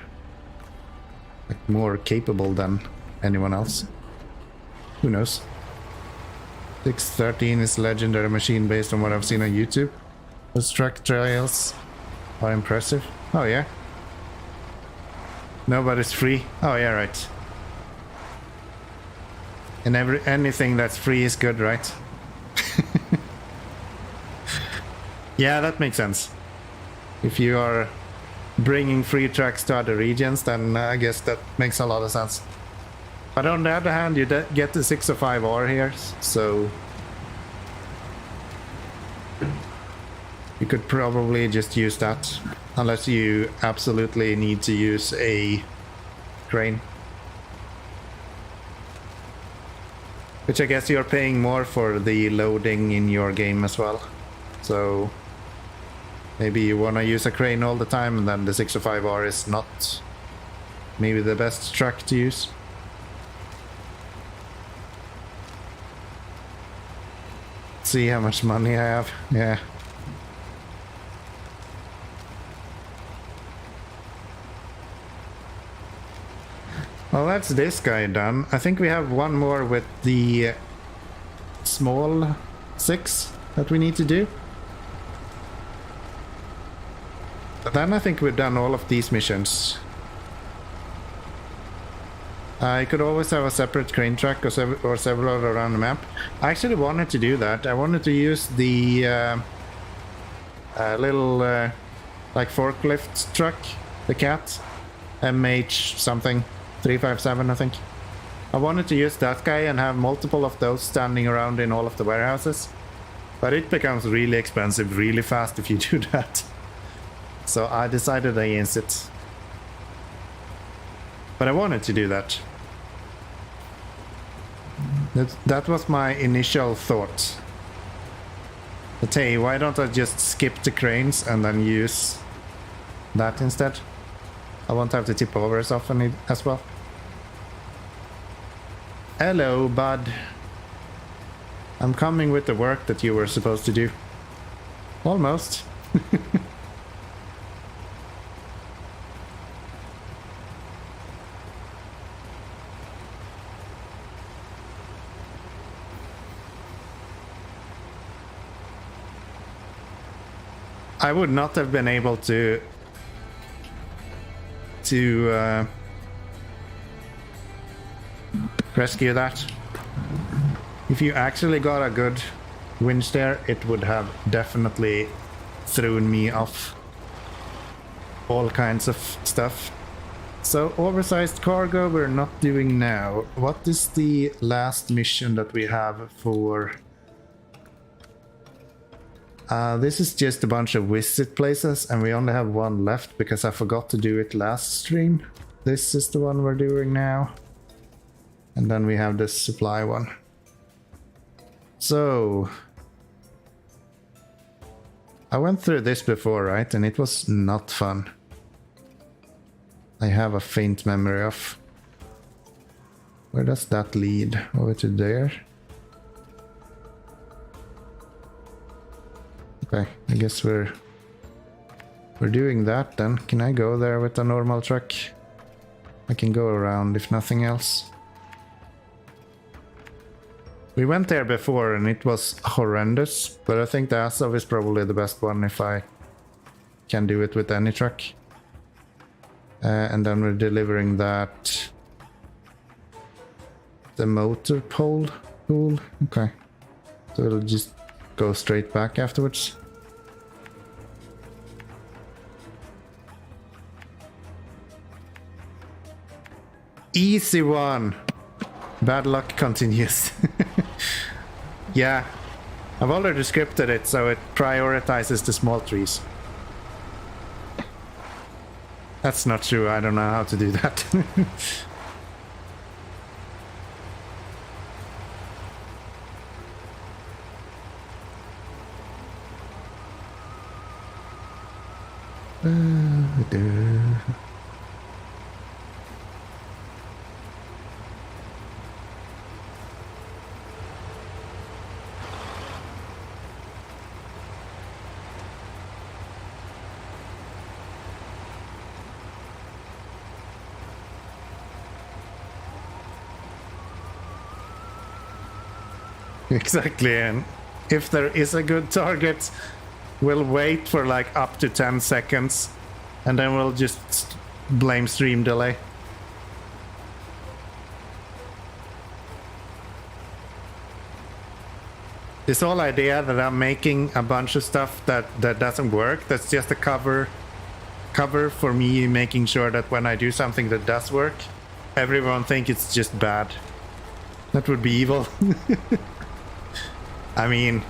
like more capable than anyone else. Who knows? 613 is a legendary machine based on what I've seen on YouTube. Those truck trials are impressive. Oh yeah. Nobody's free. Oh yeah, right. And anything that's free is good, right? Yeah, that makes sense. If you are bringing free trucks to other regions, then I guess that makes a lot of sense. But on the other hand, you get the 605R here, so you could probably just use that, unless you absolutely need to use a crane. Which I guess you're paying more for the loading in your game as well. So maybe you want to use a crane all the time, and then the 605R is not maybe the best truck to use. See how much money I have. Yeah. Well, that's this guy done. I think we have one more with the small 6 that we need to do. But then I think we've done all of these missions. I could always have a separate crane track or several around the map. I actually wanted to do that. I wanted to use the little like forklift truck, the cat, MH something, 357 I think. I wanted to use that guy and have multiple of those standing around in all of the warehouses. But it becomes really expensive really fast if you do that. So I decided against it. But I wanted to do that. That was my initial thought. But hey, why don't I just skip the cranes and then use that instead? I won't have to tip over as often as well. Hello, bud. I'm coming with the work that you were supposed to do. Almost. I would not have been able to rescue that. If you actually got a good winch there, it would have definitely thrown me off all kinds of stuff. So oversized cargo we're not doing now. What is the last mission that we have for... this is just a bunch of visit places, and we only have one left because I forgot to do it last stream. This is the one we're doing now. And then we have this supply one. So... I went through this before, right? And it was not fun. I have a faint memory of... Where does that lead? Over to there? Okay, I guess we're doing that then. Can I go there with a normal truck? I can go around if nothing else. We went there before and it was horrendous, but I think the Azov is probably the best one if I can do it with any truck. And then we're delivering that... the motor pole? Okay. So it'll just go straight back afterwards. Easy one! Bad luck continues. Yeah, I've already scripted it so it prioritizes the small trees. That's not true, I don't know how to do that. Exactly, and if there is a good target, we'll wait for like up to 10 seconds and then we'll just blame stream delay. This whole idea that I'm making a bunch of stuff that doesn't work, that's just a cover for me making sure that when I do something that does work, everyone thinks it's just bad. That would be evil. I mean,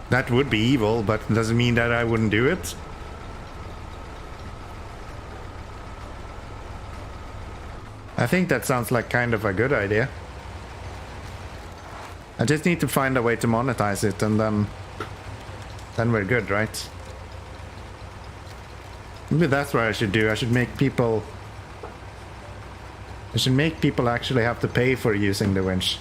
that would be evil, but it doesn't mean that I wouldn't do it. I think that sounds like kind of a good idea. I just need to find a way to monetize it, and then we're good, right? Maybe that's what I should do. I should make people actually have to pay for using the winch.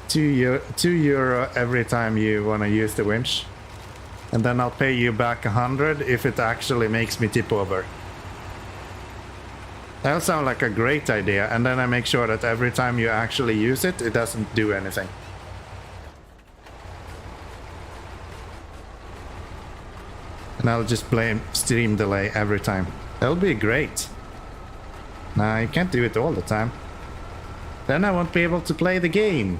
€2 every time you want to use the winch, and then I'll pay you back 100 if it actually makes me tip over. That'll sound like a great idea, and then I make sure that every time you actually use it, it doesn't do anything. And I'll just blame stream delay every time. That'll be great. Nah, you can't do it all the time. Then I won't be able to play the game.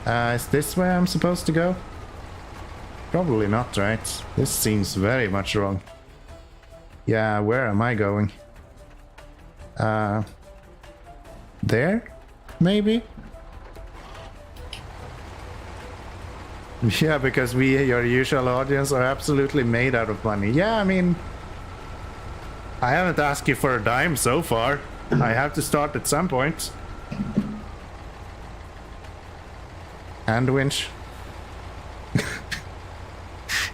Is this where I'm supposed to go? Probably not, right? This seems very much wrong. Yeah, where am I going? There? Maybe? Yeah, because we, your usual audience, are absolutely made out of money. Yeah, I mean, I haven't asked you for a dime so far. I have to start at some point. Hand winch.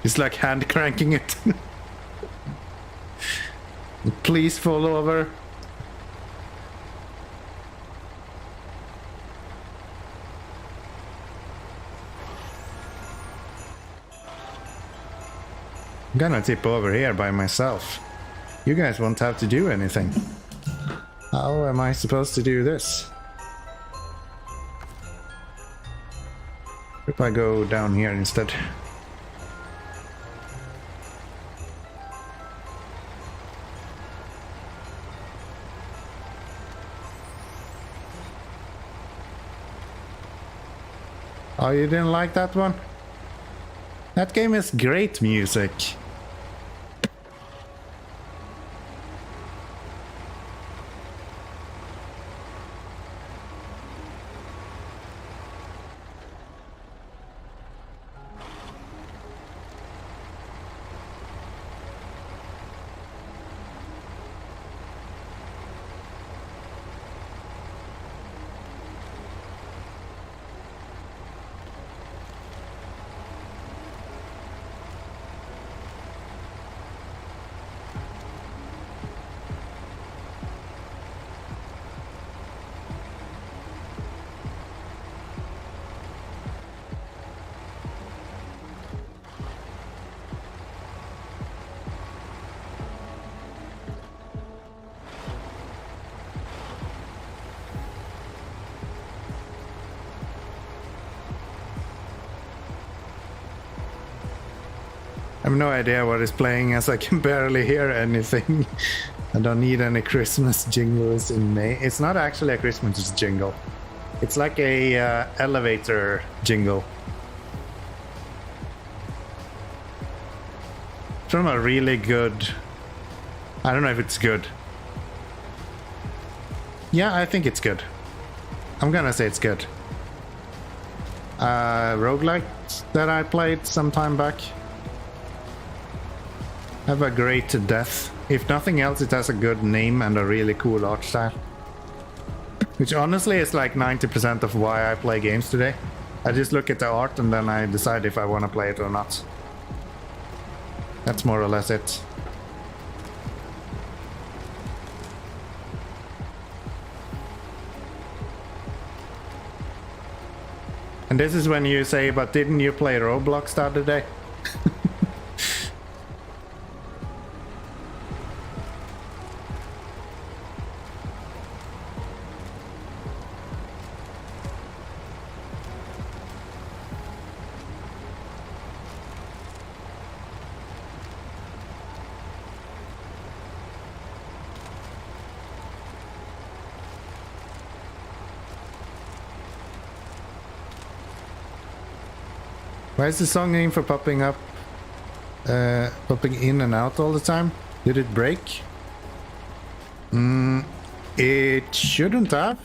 It's like hand cranking it. Please fall over. I'm gonna tip over here by myself. You guys won't have to do anything. How am I supposed to do this? If I go down here instead. Oh, you didn't like that one? That game has great music. I have no idea what is playing as I can barely hear anything. I don't need any Christmas jingles in May. It's not actually a Christmas jingle. It's like a elevator jingle. From a really good... I don't know if it's good. Yeah, I think it's good. I'm gonna say it's good. Roguelike that I played some time back. Have a great death. If nothing else, it has a good name and a really cool art style. Which honestly is like 90% of why I play games today. I just look at the art and then I decide if I want to play it or not. That's more or less it. And this is when you say, but didn't you play Roblox the other day? Why is the song name for popping up, popping in and out all the time? Did it break? It shouldn't have.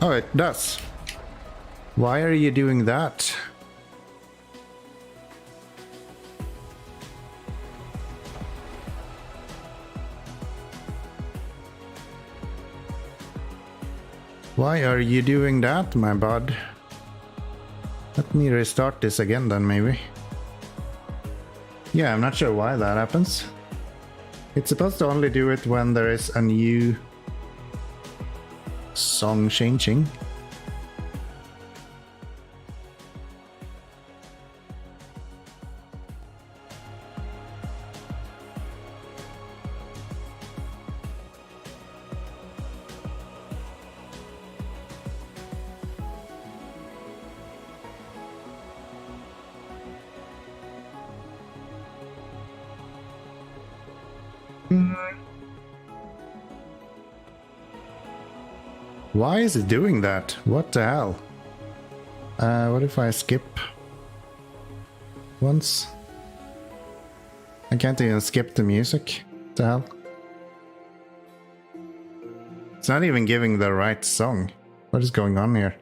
Oh, it does. Why are you doing that? Why are you doing that, my bud? Let me restart this again then, maybe. Yeah, I'm not sure why that happens. It's supposed to only do it when there is a new song changing. Why is it doing that? What the hell? What if I skip once? I can't even skip the music. What the hell? It's not even giving the right song. What is going on here?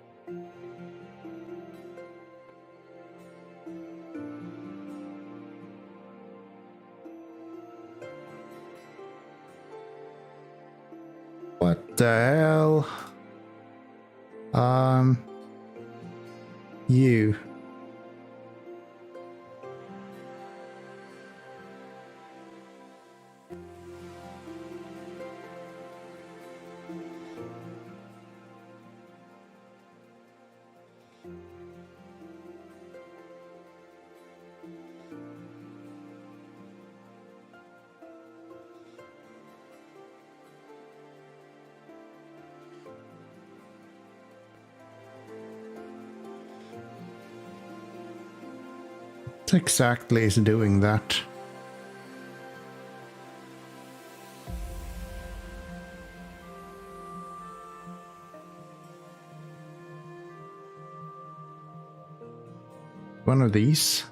What the hell? You. What exactly is doing that? One of these?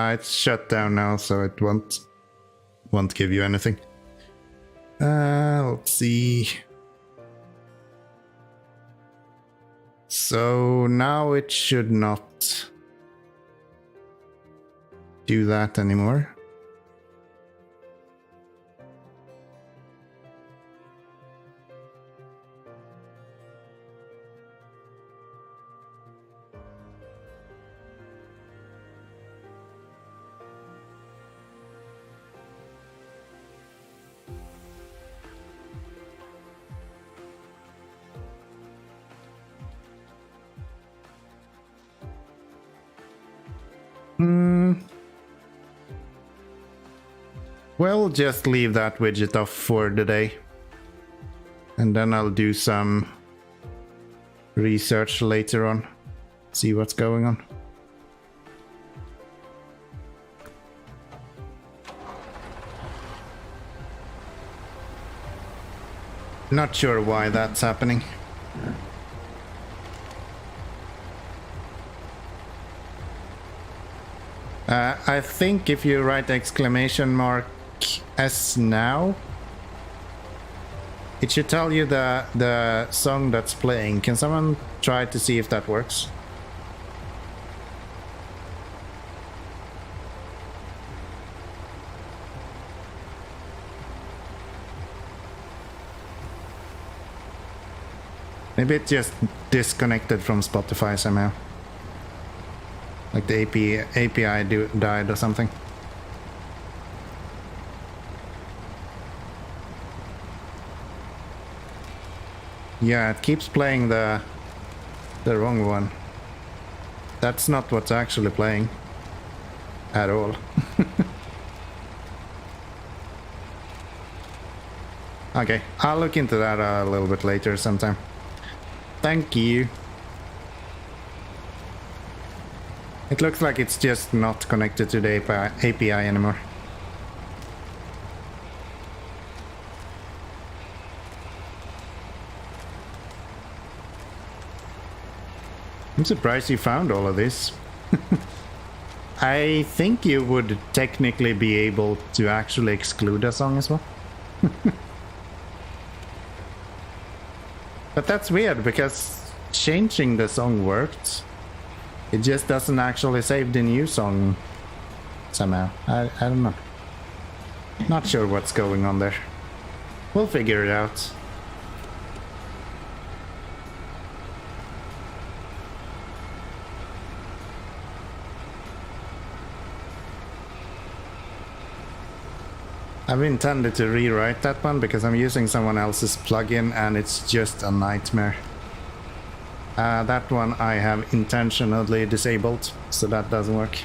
It's shut down now, so it won't give you anything. Let's see. So now it should not do that anymore. We'll just leave that widget off for the day. And then I'll do some research later on. See what's going on. Not sure why that's happening. I think if you write exclamation mark S now, it should tell you the song that's playing. Can someone try to see if that works? Maybe it just disconnected from Spotify somehow. Like the API died or something. Yeah, it keeps playing the wrong one. That's not what's actually playing at all. Okay, I'll look into that a little bit later sometime. Thank you. It looks like it's just not connected to the API anymore. I'm surprised you found all of this. I think you would technically be able to actually exclude a song as well. But that's weird because changing the song worked. It just doesn't actually save the new song somehow. I don't know. Not sure what's going on there. We'll figure it out. I've intended to rewrite that one because I'm using someone else's plugin and it's just a nightmare. That one I have intentionally disabled, so that doesn't work.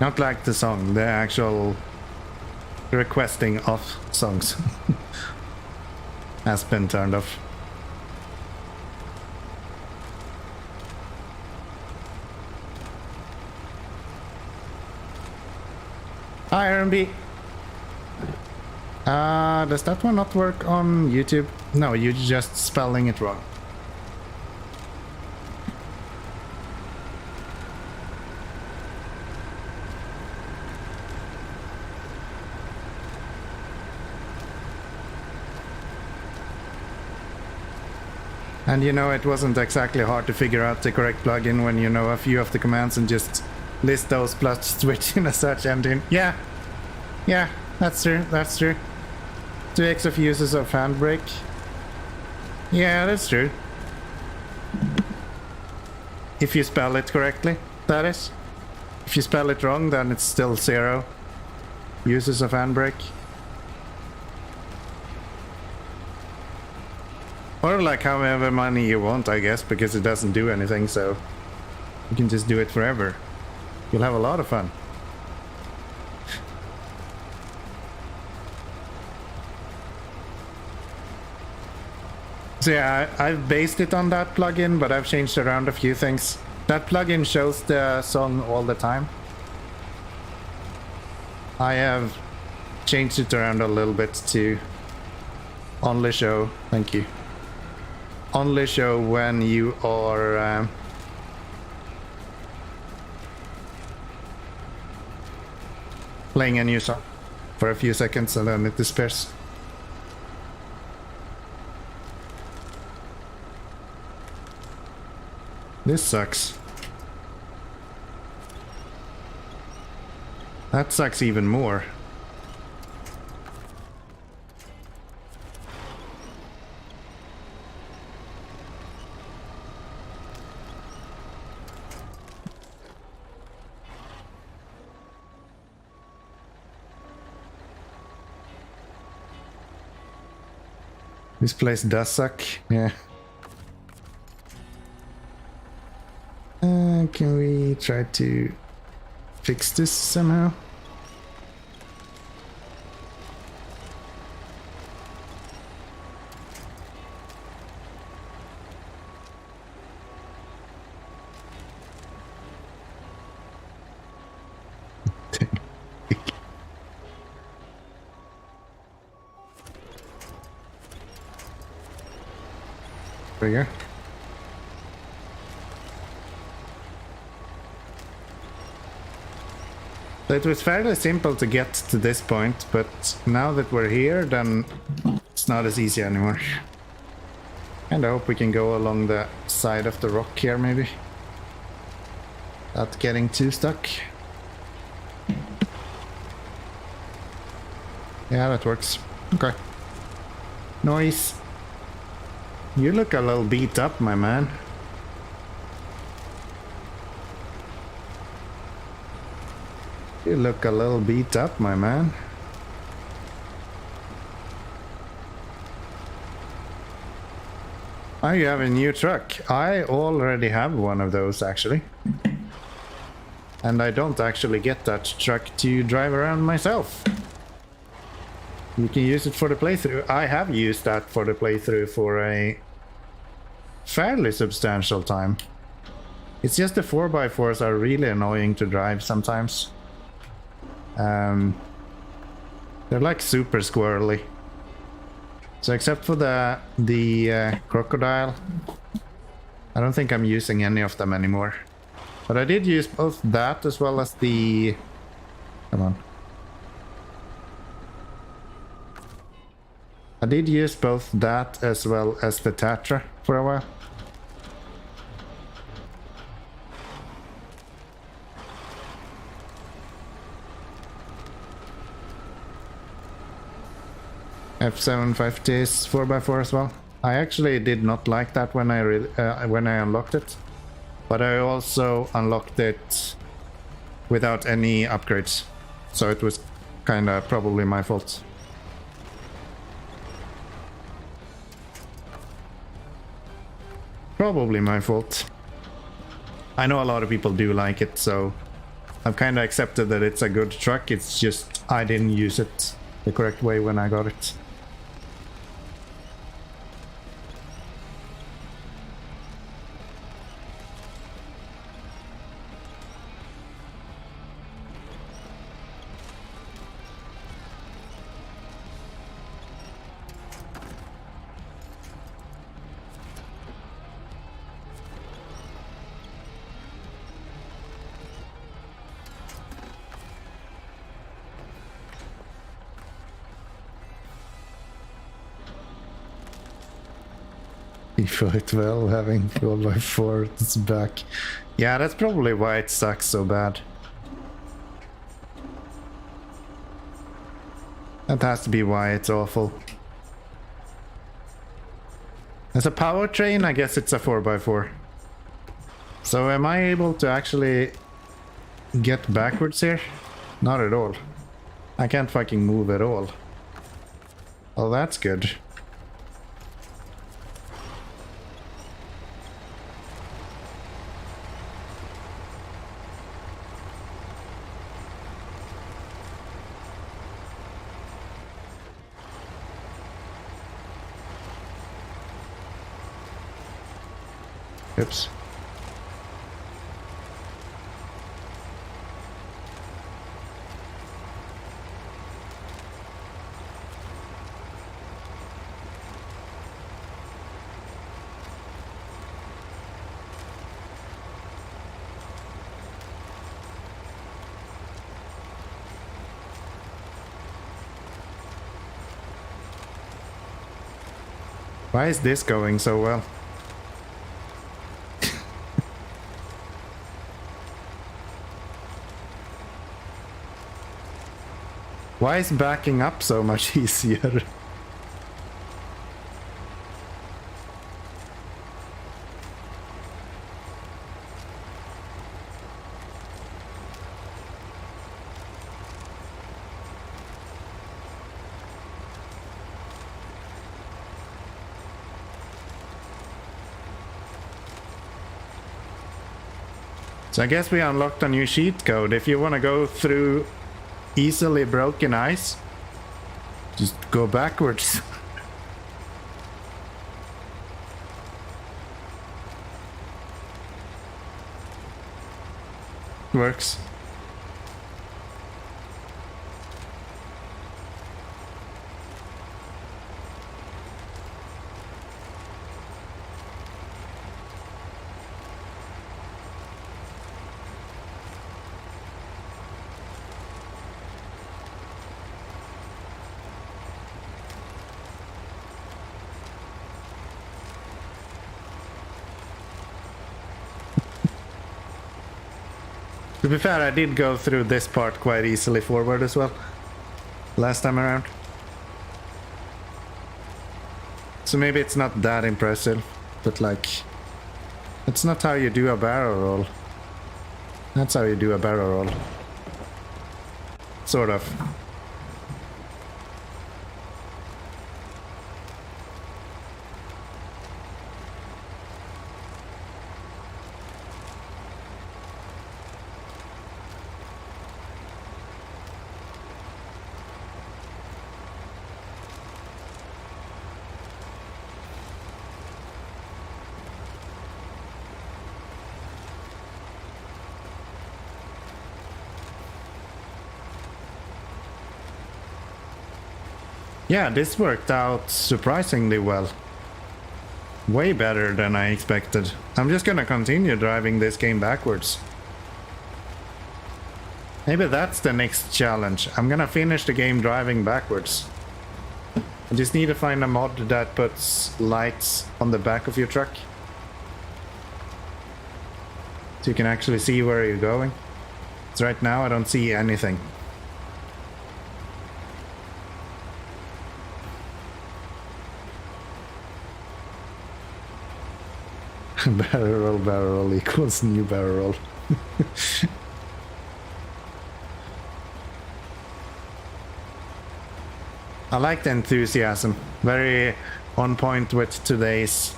Not like the song, the actual requesting of songs has been turned off. Hi, R&B. Does that one not work on YouTube? No, you're just spelling it wrong. And you know, it wasn't exactly hard to figure out the correct plugin when you know a few of the commands and just list those plus switch in a search engine. Yeah, that's true, that's true. 2x of uses of handbrake. Yeah, that's true. If you spell it correctly, that is. If you spell it wrong, then it's still 0 uses of handbrake. Or like however many you want, I guess, because it doesn't do anything, so you can just do it forever. You'll have a lot of fun. So yeah, I've based it on that plugin, but I've changed around a few things. That plugin shows the song all the time. I have changed it around a little bit to only show, thank you. Only show when you are playing a new song for a few seconds and then it disappears. This sucks. That sucks even more. This place does suck, yeah. Can we try to fix this somehow? There you go. So it was fairly simple to get to this point, but now that we're here, then it's not as easy anymore. And I hope we can go along the side of the rock here, maybe. Without getting too stuck. Yeah, that works. Okay. Noise. You look a little beat up, my man. You look a little beat up, my man. Oh, you have a new truck. I already have one of those, actually. And I don't actually get that truck to drive around myself. You can use it for the playthrough. I have used that for the playthrough for a fairly substantial time. It's just the 4x4s are really annoying to drive sometimes. They're like super squirrely. So except for the crocodile, I don't think I'm using any of them anymore. But I did use both that as well as the... Come on. I did use both that as well as the Tatra for a while. F750's 4x4 as well. I actually did not like that when I unlocked it, but I also unlocked it without any upgrades, so it was kind of probably my fault. Probably my fault. I know a lot of people do like it, so I've kind of accepted that it's a good truck, it's just I didn't use it the correct way when I got it. You fight well having 4x4 at its back. Yeah, that's probably why it sucks so bad. That has to be why it's awful. As a powertrain, I guess it's a 4x4. So am I able to actually get backwards here? Not at all. I can't fucking move at all. Oh, that's good. Oops. Why is this going so well? Why is backing up so much easier? So I guess we unlocked a new cheat code. If you want to go through easily broken ice, just go backwards. Works. To be fair, I did go through this part quite easily forward as well, last time around. So maybe it's not that impressive, but like, it's not how you do a barrel roll. That's how you do a barrel roll. Sort of. Yeah, this worked out surprisingly well. Way better than I expected. I'm just gonna continue driving this game backwards. Maybe that's the next challenge. I'm gonna finish the game driving backwards. I just need to find a mod that puts lights on the back of your truck, so you can actually see where you're going. So right now I don't see anything. Barrel roll equals new barrel roll. I like the enthusiasm. Very on point with today's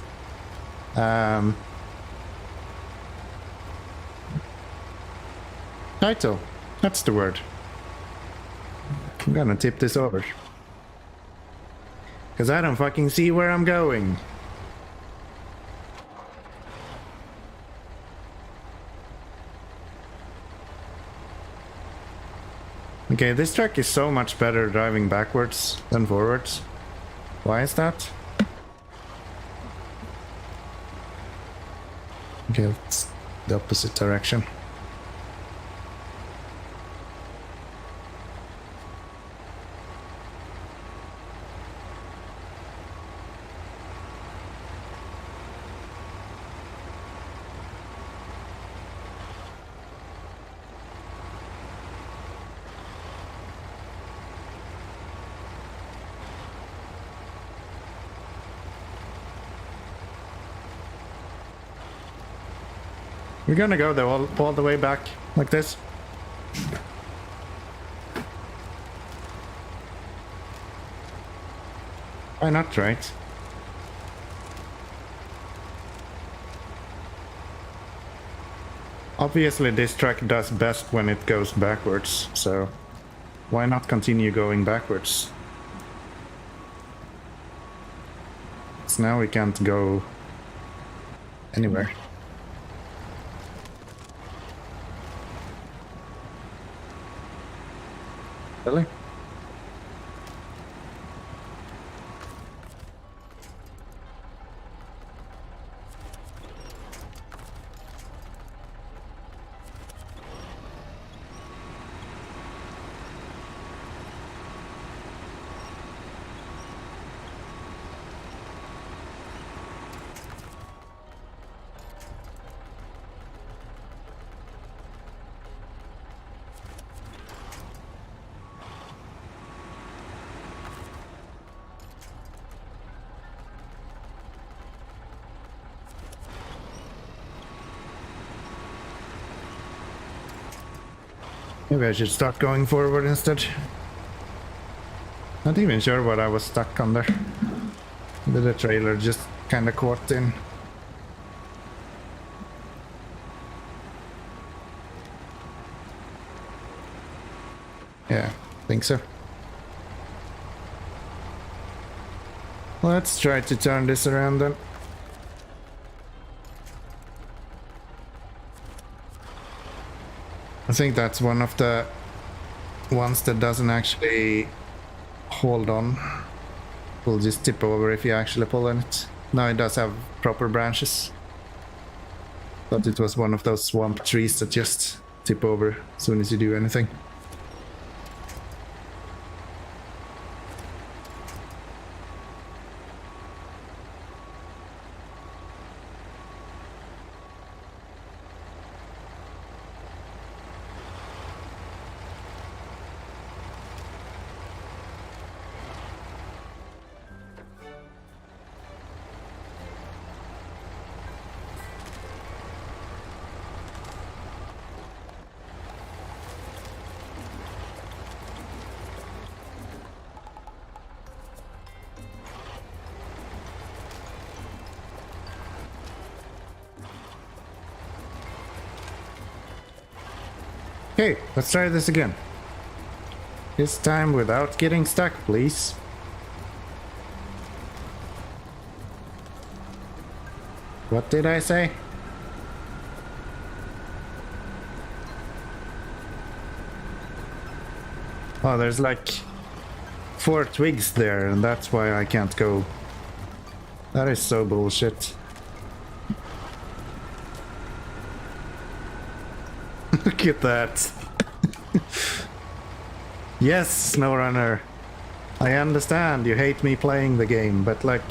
Title. That's the word. I'm gonna tip this over. Because I don't fucking see where I'm going. Okay, this truck is so much better driving backwards than forwards. Why is that? Okay, it's the opposite direction. We're gonna go all the way back like this. Why not, right? Obviously this truck does best when it goes backwards, so why not continue going backwards? So now we can't go anywhere. Really? Maybe I should start going forward instead. Not even sure what I was stuck under. The trailer just kinda caught in. Yeah, think so. Let's try to turn this around then. I think that's one of the ones that doesn't actually hold on. Will just tip over if you actually pull on it. Now it does have proper branches. But it was one of those swamp trees that just tip over as soon as you do anything. Okay, let's try this again. This time without getting stuck, please. What did I say? Oh, there's like 4 twigs there, and that's why I can't go. That is so bullshit. Look at that. Yes, SnowRunner. I understand you hate me playing the game, but like...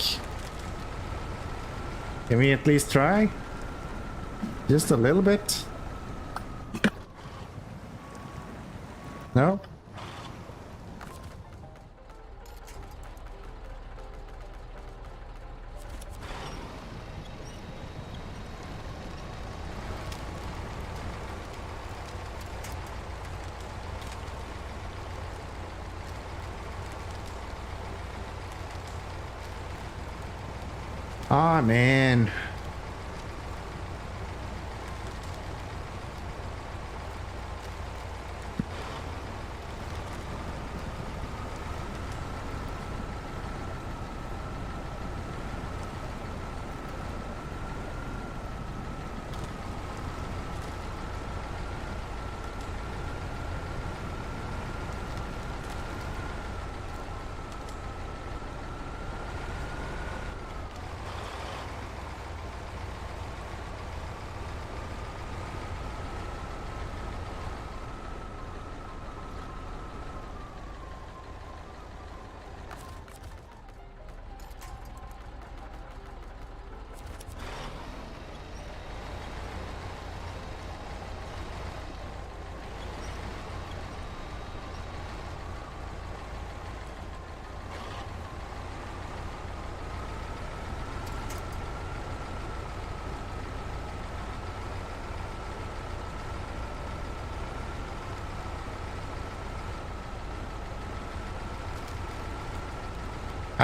Can we at least try? Just a little bit? No? Ah, man.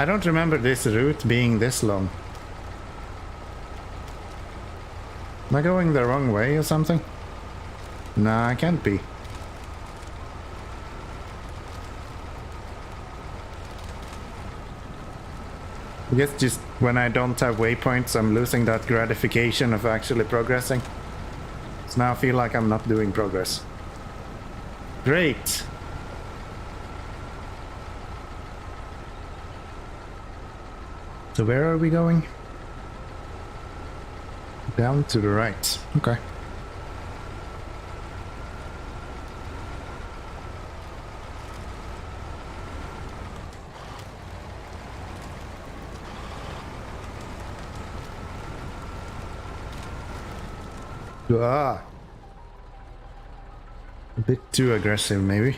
I don't remember this route being this long. Am I going the wrong way or something? Nah, I can't be. I guess just when I don't have waypoints, I'm losing that gratification of actually progressing. So now I feel like I'm not doing progress. Great! So where are we going? Down to the right. Okay. Ah. A bit too aggressive, maybe.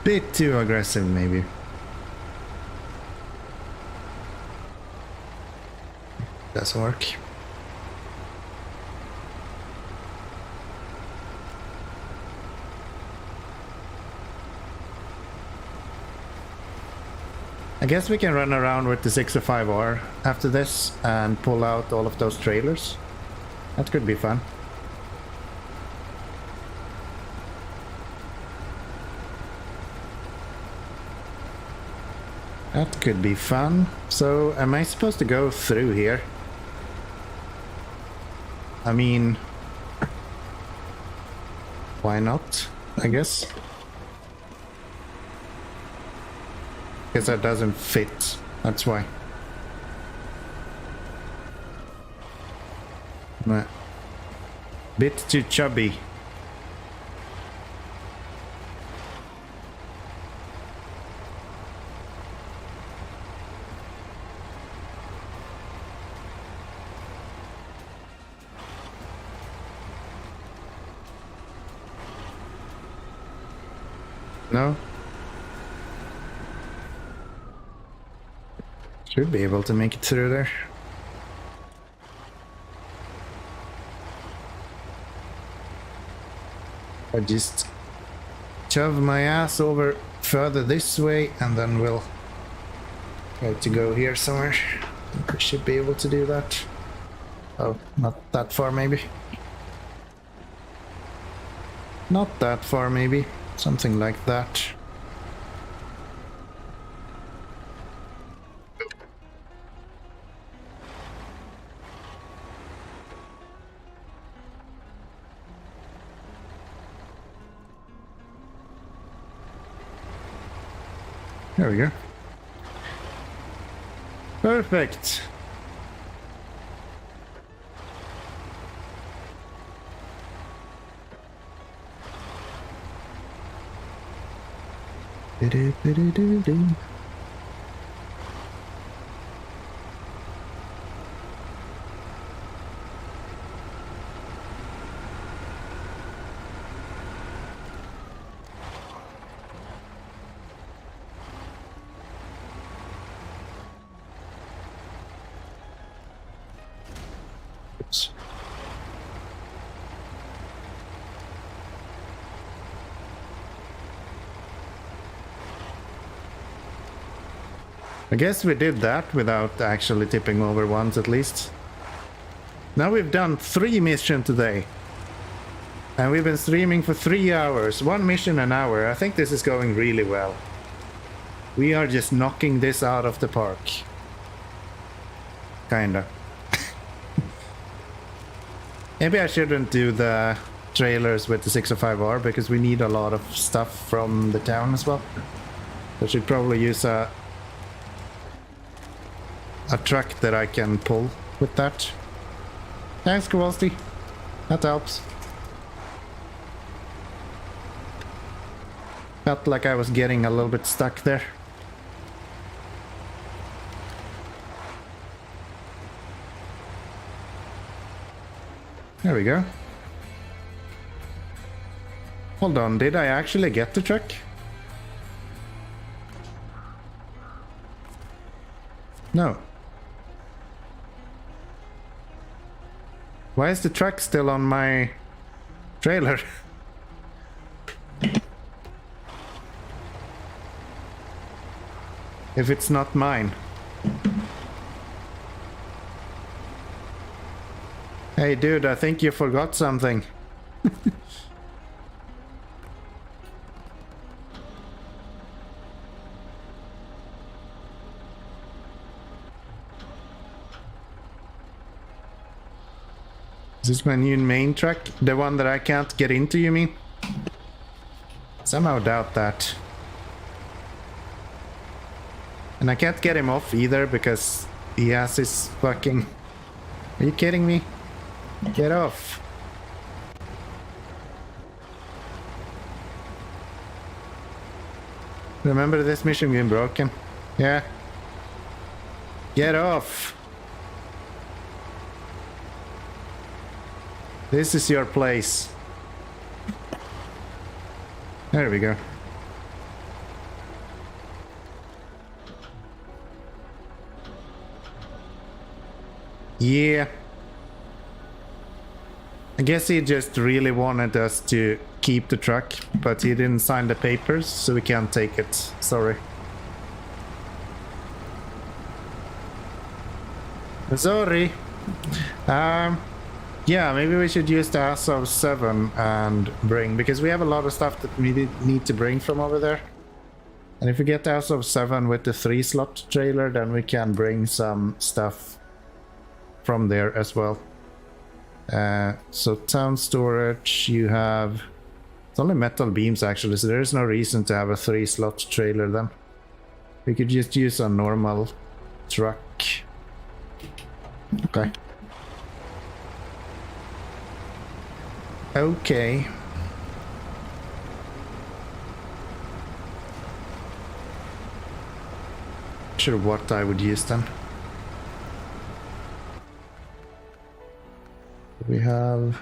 Bit too aggressive, maybe. Doesn't work. I guess we can run around with the 605R after this and pull out all of those trailers. That could be fun. That could be fun. So, am I supposed to go through here? I mean... why not, I guess? Guess that doesn't fit, that's why. Nah. Bit too chubby. No? Should be able to make it through there. I just shove my ass over further this way and then we'll try to go here somewhere. I think we should be able to do that. Oh, not that far maybe. Not that far maybe. Something like that. There we go. Perfect. Do-do-do-do-do-do. Oops. I guess we did that without actually tipping over once at least. Now we've done 3 missions today. And we've been streaming for 3 hours. 1 mission an hour. I think this is going really well. We are just knocking this out of the park. Kinda. Maybe I shouldn't do the trailers with the 605R because we need a lot of stuff from the town as well. I should probably use a truck that I can pull with that. Thanks, Kowalski. That helps. Felt like I was getting a little bit stuck there. There we go. Hold on, did I actually get the truck? No. Why is the truck still on my trailer? If it's not mine. Hey dude, I think you forgot something. Is this my new main truck? The one that I can't get into, you mean? Somehow doubt that. And I can't get him off either because he has his fucking... Are you kidding me? Get off. Remember this mission being broken? Yeah. Get off. This is your place. There we go. Yeah. I guess he just really wanted us to keep the truck, but he didn't sign the papers, so we can't take it. Sorry. Sorry. Yeah, maybe we should use the ASO 7 and bring, because we have a lot of stuff that we need to bring from over there. And if we get the ASO 7 with the 3-slot trailer, then we can bring some stuff from there as well. So town storage, you have... It's only metal beams actually, so there is no reason to have a 3-slot trailer then. We could just use a normal truck. Okay. Okay. Sure what I would use then. We have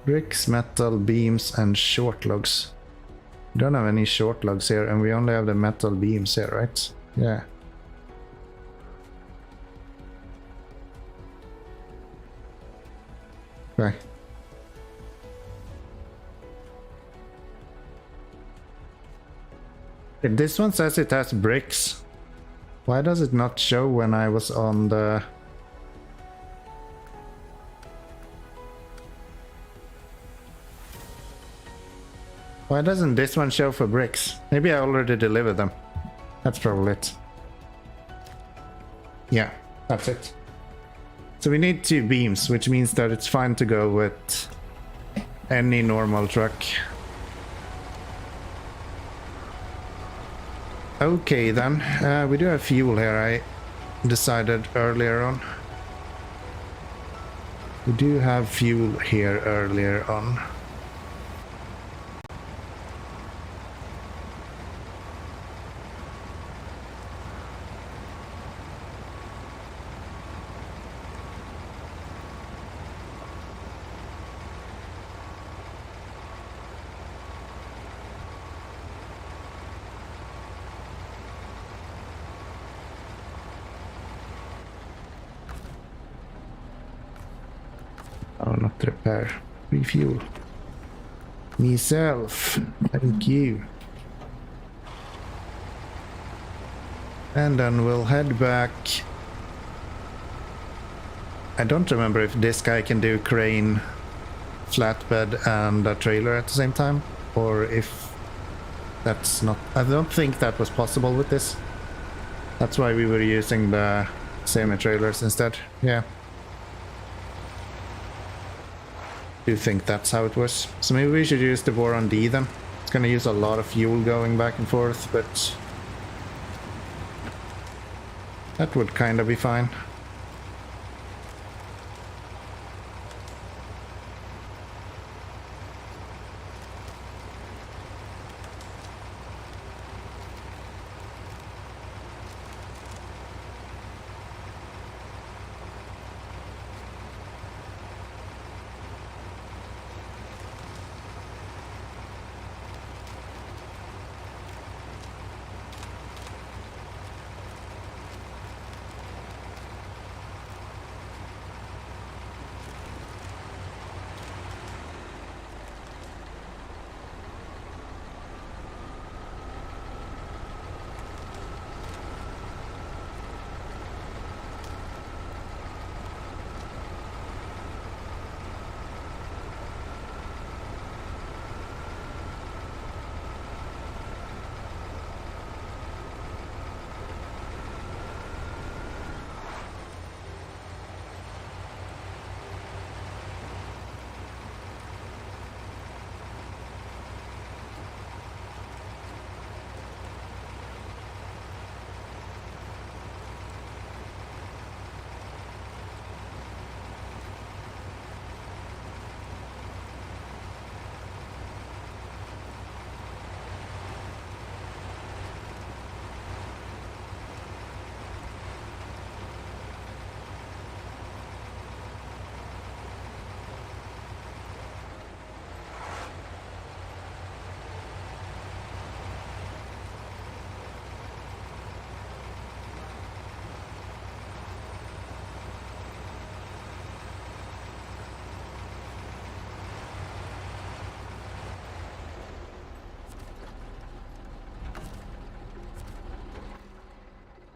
bricks, metal, beams and short logs. We don't have any short logs here and we only have the metal beams here, right? Yeah. Okay. This one says it has bricks. Why does it not show when I was on the... Why doesn't this one show for bricks? Maybe I already delivered them. That's probably it. Yeah, that's it. So we need 2 beams, which means that it's fine to go with any normal truck. Okay then, we do have fuel here, I decided earlier on. We do have fuel here earlier on. Oh, not repair. Refuel. Myself. Thank you. And then we'll head back. I don't remember if this guy can do crane, flatbed and a trailer at the same time. Or if that's not... I don't think that was possible with this. That's why we were using the semi-trailers instead. Yeah. Do think that's how it was. So maybe we should use the War on D then. It's gonna use a lot of fuel going back and forth, but that would kind of be fine.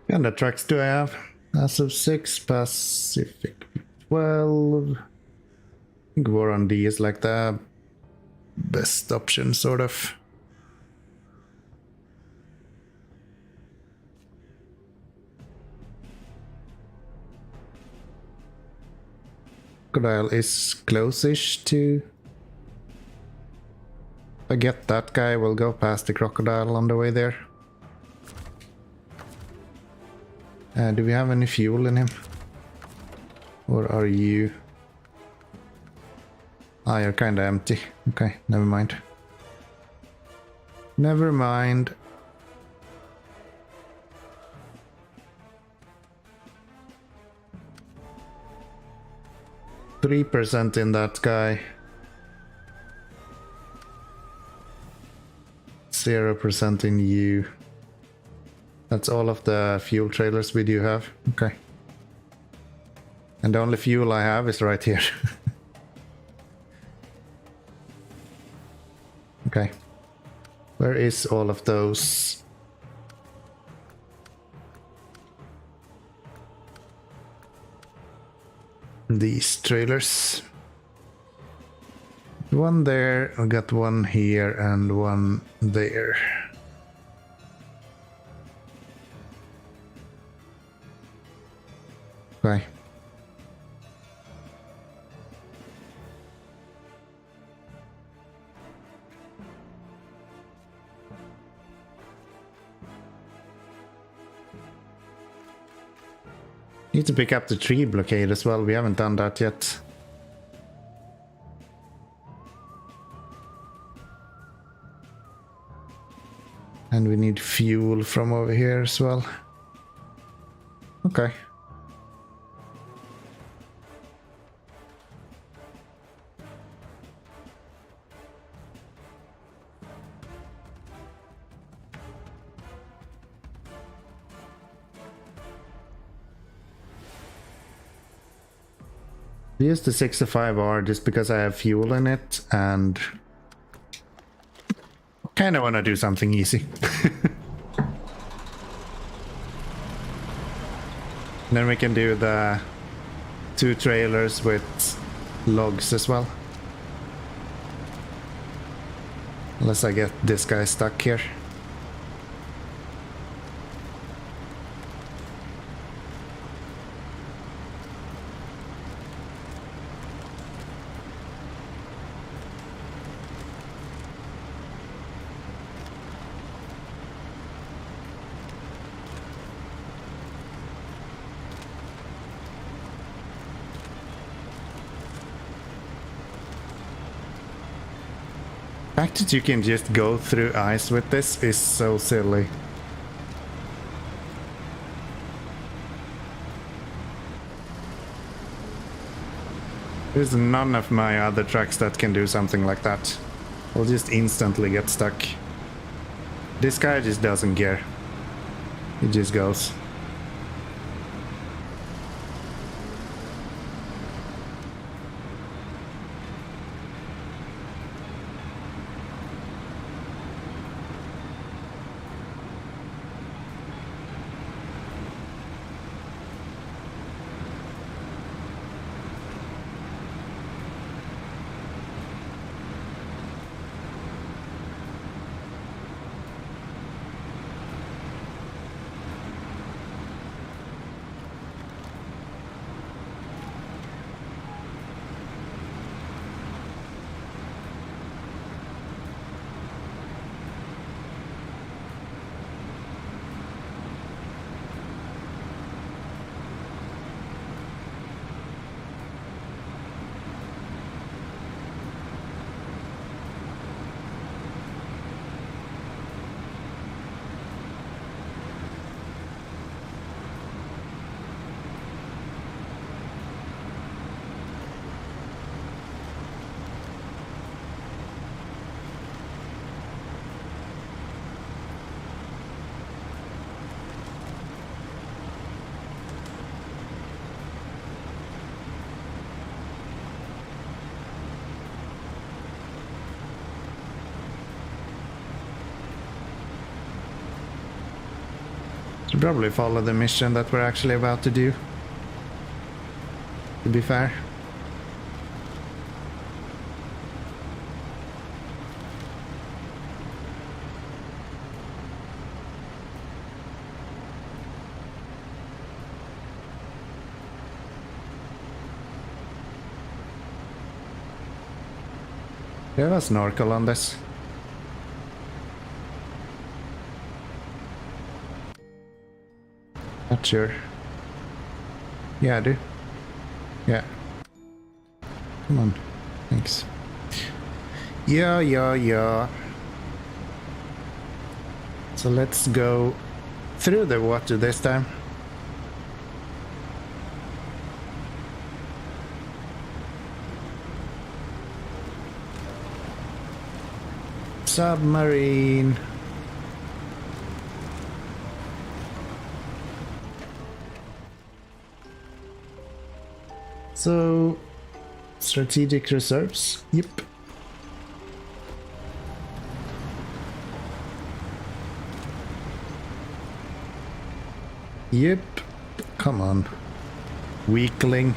And the trucks do I have? As of 6, Pacific 12. I think War on D is like the best option, sort of. Crocodile is close-ish to... If I get that guy, we'll go past the crocodile on the way there. Do we have any fuel in him? Or are you... Ah, you're kinda empty. Okay, never mind. Never mind. %3 in that guy. 0% in you. That's all of the fuel trailers we do have. Okay. And the only fuel I have is right here. Okay. Where is all of those? These trailers. One there, I got one here and one there. Okay. Need to pick up the tree blockade as well. We haven't done that yet. And we need fuel from over here as well. Okay. Use the 65R just because I have fuel in it and kind of want to do something easy. Then we can do the 2 trailers with logs as well. Unless I get this guy stuck here. The fact that you can just go through ice with this is so silly. There's none of my other trucks that can do something like that. I'll just instantly get stuck. This guy just doesn't care. He just goes. Should probably follow the mission that we're actually about to do, to be fair. Do you have a snorkel on this? Not sure. Yeah, I do. Yeah. Come on. Thanks. Yeah. So let's go through the water this time. Submarine. So, strategic reserves. Yep. Yep. Come on. Weakling.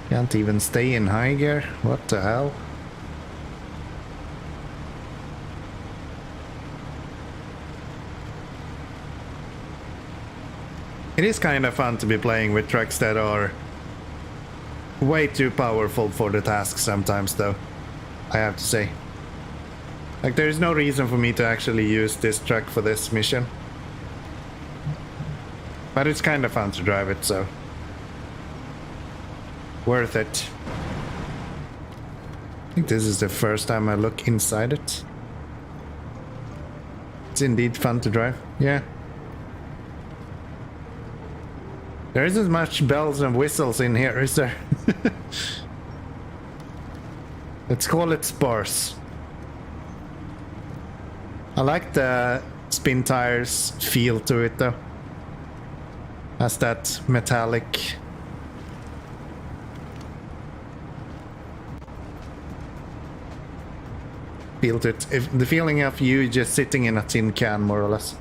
Can't even stay in high gear. What the hell? It is kind of fun to be playing with trucks that are way too powerful for the task sometimes, though, I have to say. Like, there is no reason for me to actually use this truck for this mission. But it's kind of fun to drive it, so worth it. I think this is the first time I look inside it. It's indeed fun to drive, yeah. There isn't much bells and whistles in here, is there? Let's call it sparse. I like the spin tires feel to it, though. Has that metallic feel to it. If the feeling of you just sitting in a tin can, more or less.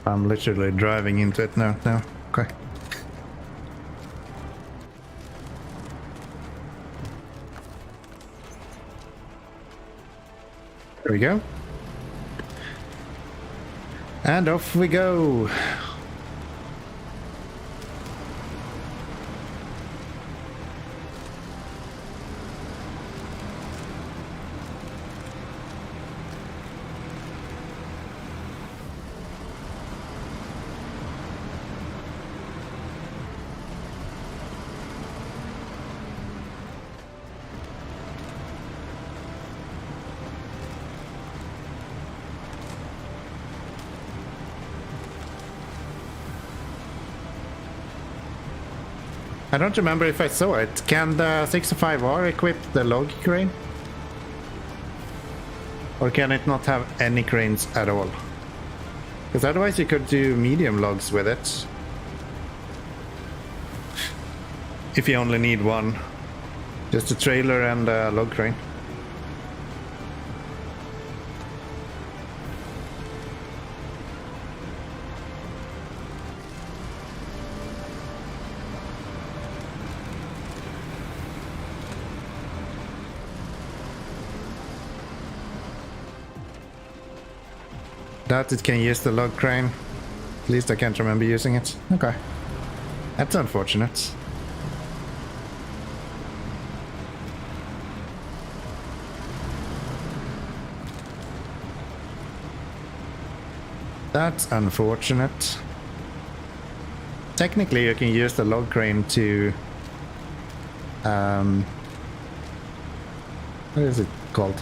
I'm literally driving into it now. Okay. There we go. And off we go. I don't remember if I saw it. Can the 65R equip the log crane? Or can it not have any cranes at all? Because otherwise you could do medium logs with it. If you only need one. Just a trailer and a log crane. Doubt it can use the log crane. At least I can't remember using it. Okay. That's unfortunate. That's unfortunate. Technically you can use the log crane to what is it called?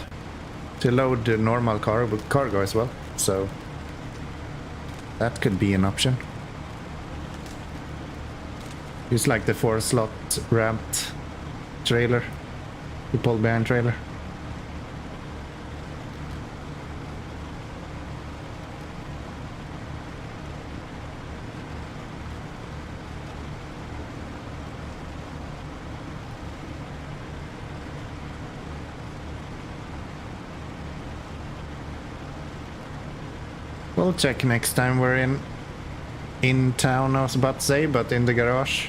To load the normal cargo as well, so that could be an option. Use like the 4-slot ramped trailer, the pull behind trailer. We'll check next time we're in town, I was about to say, but in the garage.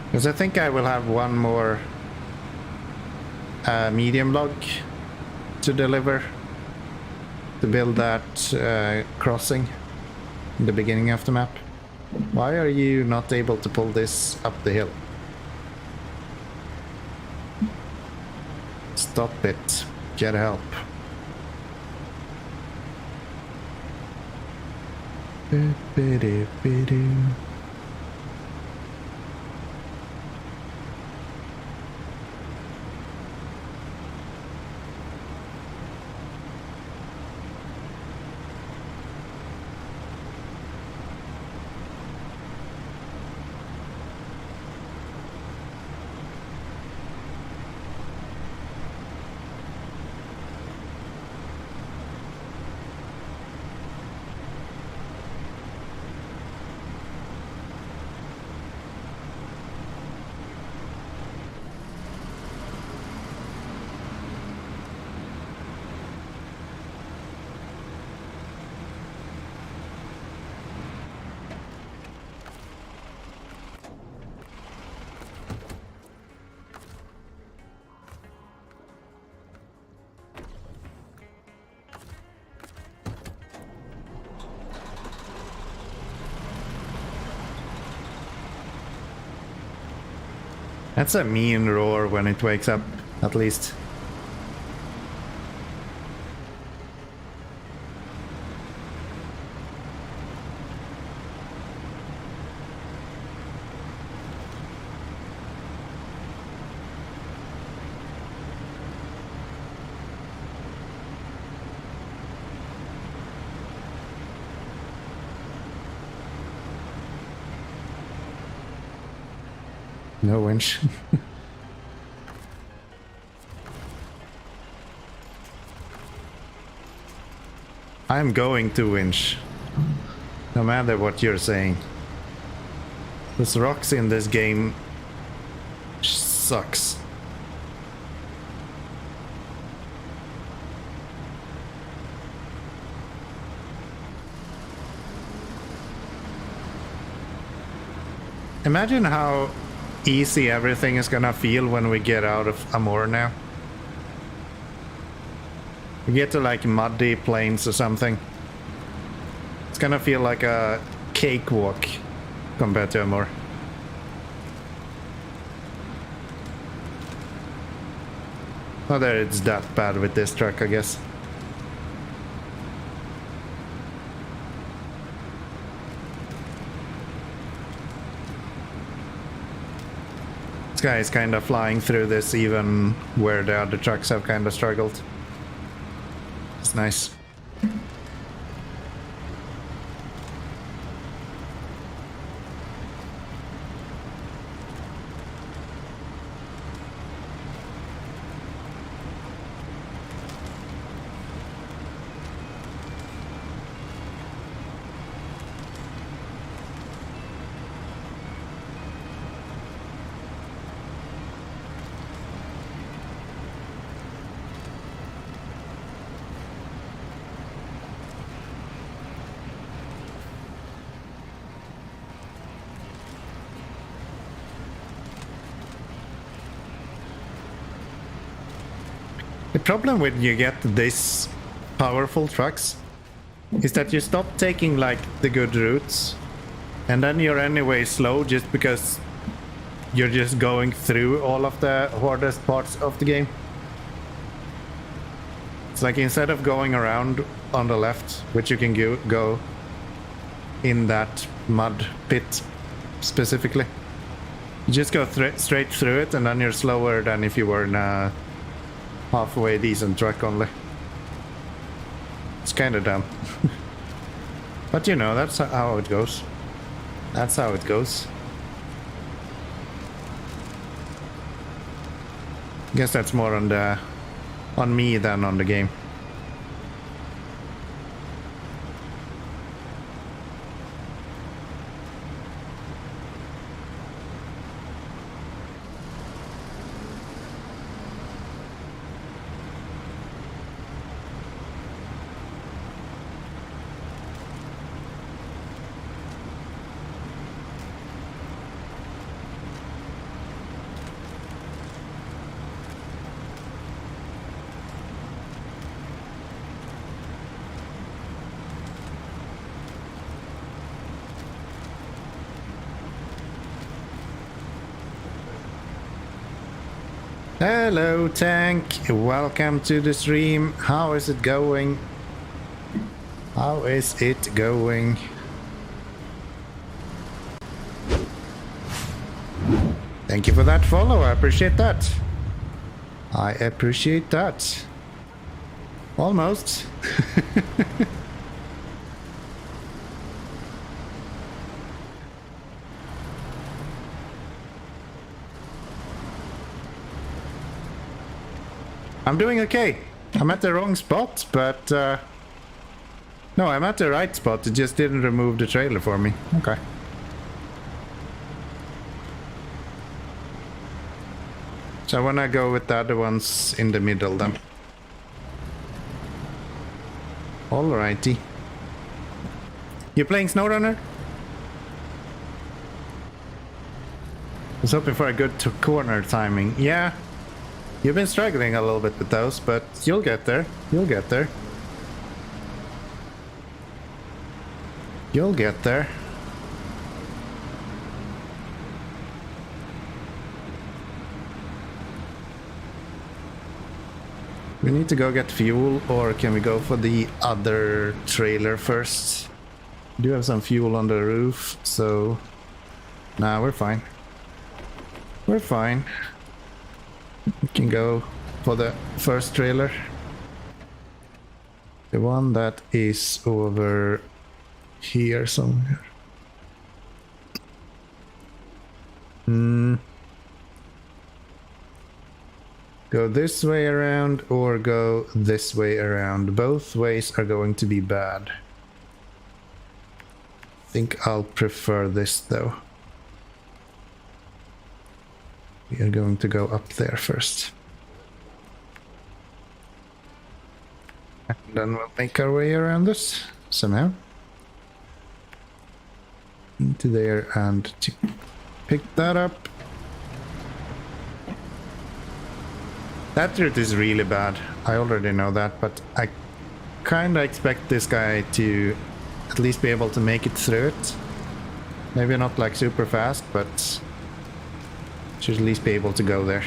Because I think I will have one more medium log to deliver to build that crossing in the beginning of the map. Why are you not able to pull this up the hill? Stop it. Get help. That's a mean roar when it wakes up, at least. No winch. I'm going to winch, no matter what you're saying. Those rocks in this game sucks. Imagine how easy everything is gonna feel when we get out of Amur now. We get to like muddy plains or something. It's gonna feel like a cakewalk compared to Amur. Oh, there, it's that bad with this truck, I guess. This guy is kind of flying through this even where the other trucks have kind of struggled. It's nice. The problem when you get this powerful trucks is that you stop taking like the good routes, and then you're anyway slow just because you're just going through all of the hardest parts of the game. It's like instead of going around on the left, which you can go in that mud pit specifically, you just go straight through it, and then you're slower than if you were in a halfway decent truck only. It's kind of dumb. But you know, that's how it goes. That's how it goes. Guess that's more on me than on the game. Hello Tank, welcome to the stream. How is it going? How is it going? Thank you for that follow, I appreciate that. I appreciate that. Almost. I'm doing okay. I'm at the wrong spot, but no, I'm at the right spot. It just didn't remove the trailer for me. Okay. So I wanna go with the other ones in the middle then. Alrighty. You playing SnowRunner? I was hoping for a good corner timing. Yeah. You've been struggling a little bit with those, but you'll get there. You'll get there. You'll get there. We need to go get fuel, or can we go for the other trailer first? We do have some fuel on the roof, so... Nah, we're fine. We're fine. We can go for the first trailer. The one that is over here somewhere. Go this way around or go this way around. Both ways are going to be bad. I think I'll prefer this though. We are going to go up there first. And then we'll make our way around this somehow. Into there and to pick that up. That route is really bad. I already know that, but I kinda expect this guy to at least be able to make it through it. Maybe not like super fast, but should at least be able to go there.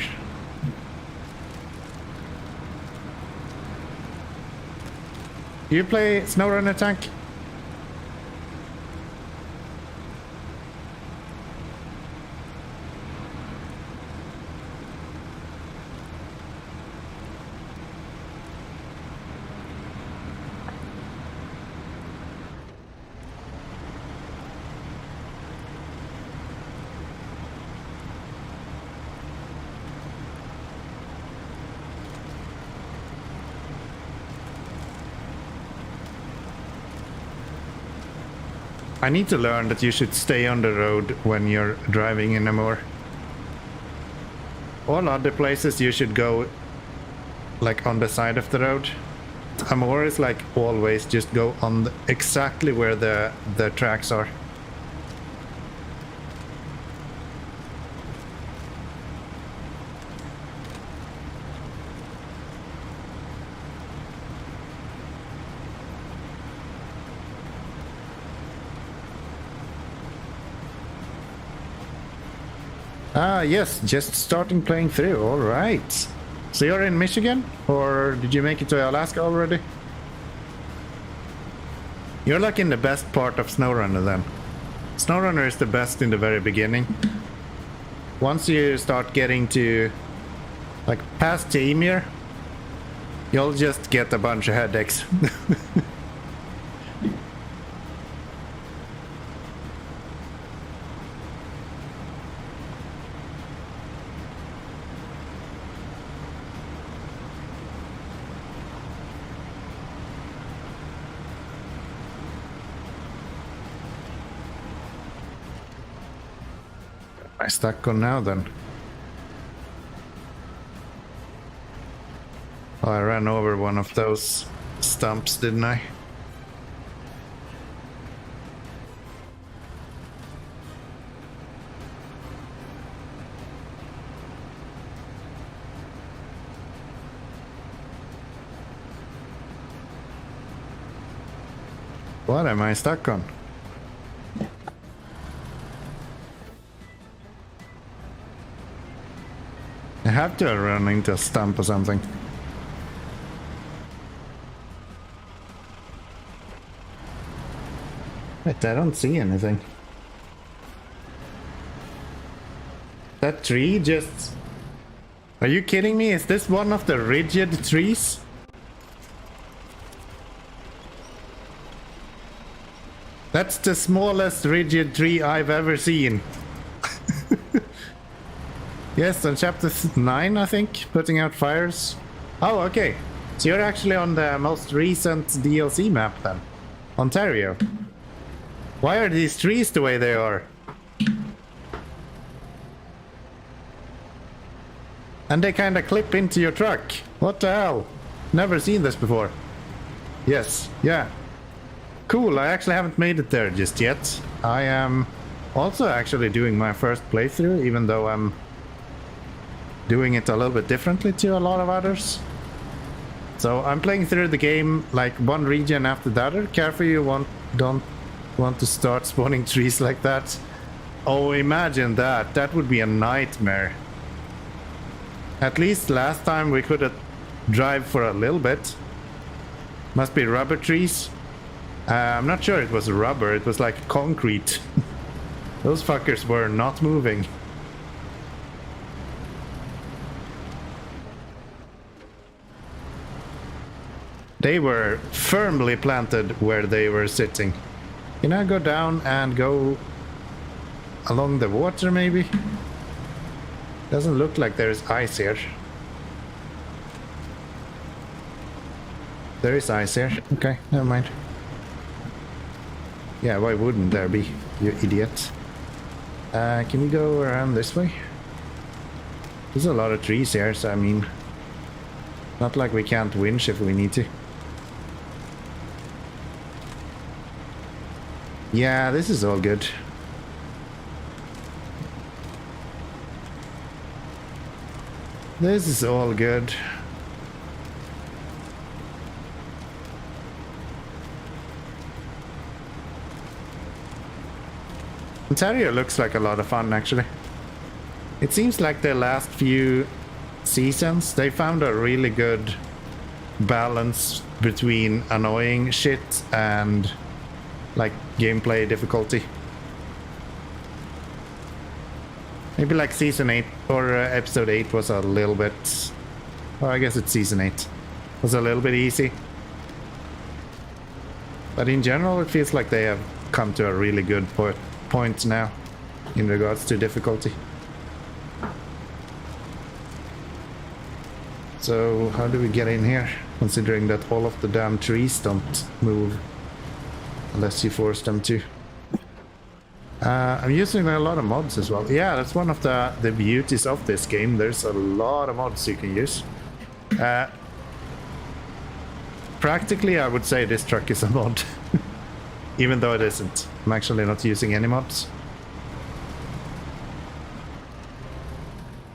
Do you play SnowRunner Tank? I need to learn that you should stay on the road when you're driving in Amur. All other places you should go like on the side of the road. Amur is like always just go on exactly where the tracks are. Ah, yes, just starting playing through. All right. So you're in Michigan, or did you make it to Alaska already? You're like in the best part of SnowRunner then. SnowRunner is the best in the very beginning. Once you start getting to like past Amur, you'll just get a bunch of headaches. I stuck on now then. Oh, I ran over one of those stumps, didn't I? What am I stuck on? I have to run into a stump or something. Wait, I don't see anything. That tree just... Are you kidding me? Is this one of the rigid trees? That's the smallest rigid tree I've ever seen. Yes, on chapter 9, I think, putting out fires. Oh, okay. So you're actually on the most recent DLC map then. Ontario. Why are these trees the way they are? And they kinda clip into your truck. What the hell? Never seen this before. Yes, yeah. Cool, I actually haven't made it there just yet. I am also actually doing my first playthrough, even though I'm doing it a little bit differently to a lot of others. So I'm playing through the game like one region after the other. Careful you don't want to start spawning trees like that. Oh, imagine that. That would be a nightmare. At least last time we could drive for a little bit. Must be rubber trees. I'm not sure it was rubber, it was like concrete. Those fuckers were not moving. They were firmly planted where they were sitting. Can I go down and go along the water maybe? Doesn't look like there's ice here. There is ice here. Okay, never mind. Yeah, why wouldn't there be, you idiot? Can we go around this way? There's a lot of trees here, so I mean... Not like we can't winch if we need to. Yeah, this is all good. This is all good. Ontario looks like a lot of fun, actually. It seems like the last few seasons, they found a really good balance between annoying shit and like gameplay difficulty. Maybe like season 8 or episode 8 was a little bit... Well, I guess it's season 8. Was a little bit easy. But in general, it feels like they have come to a really good point now in regards to difficulty. So how do we get in here? Considering that all of the damn trees don't move unless you force them to. I'm using a lot of mods as well. Yeah, that's one of the beauties of this game. There's a lot of mods you can use. Practically, I would say this truck is a mod. Even though it isn't. I'm actually not using any mods.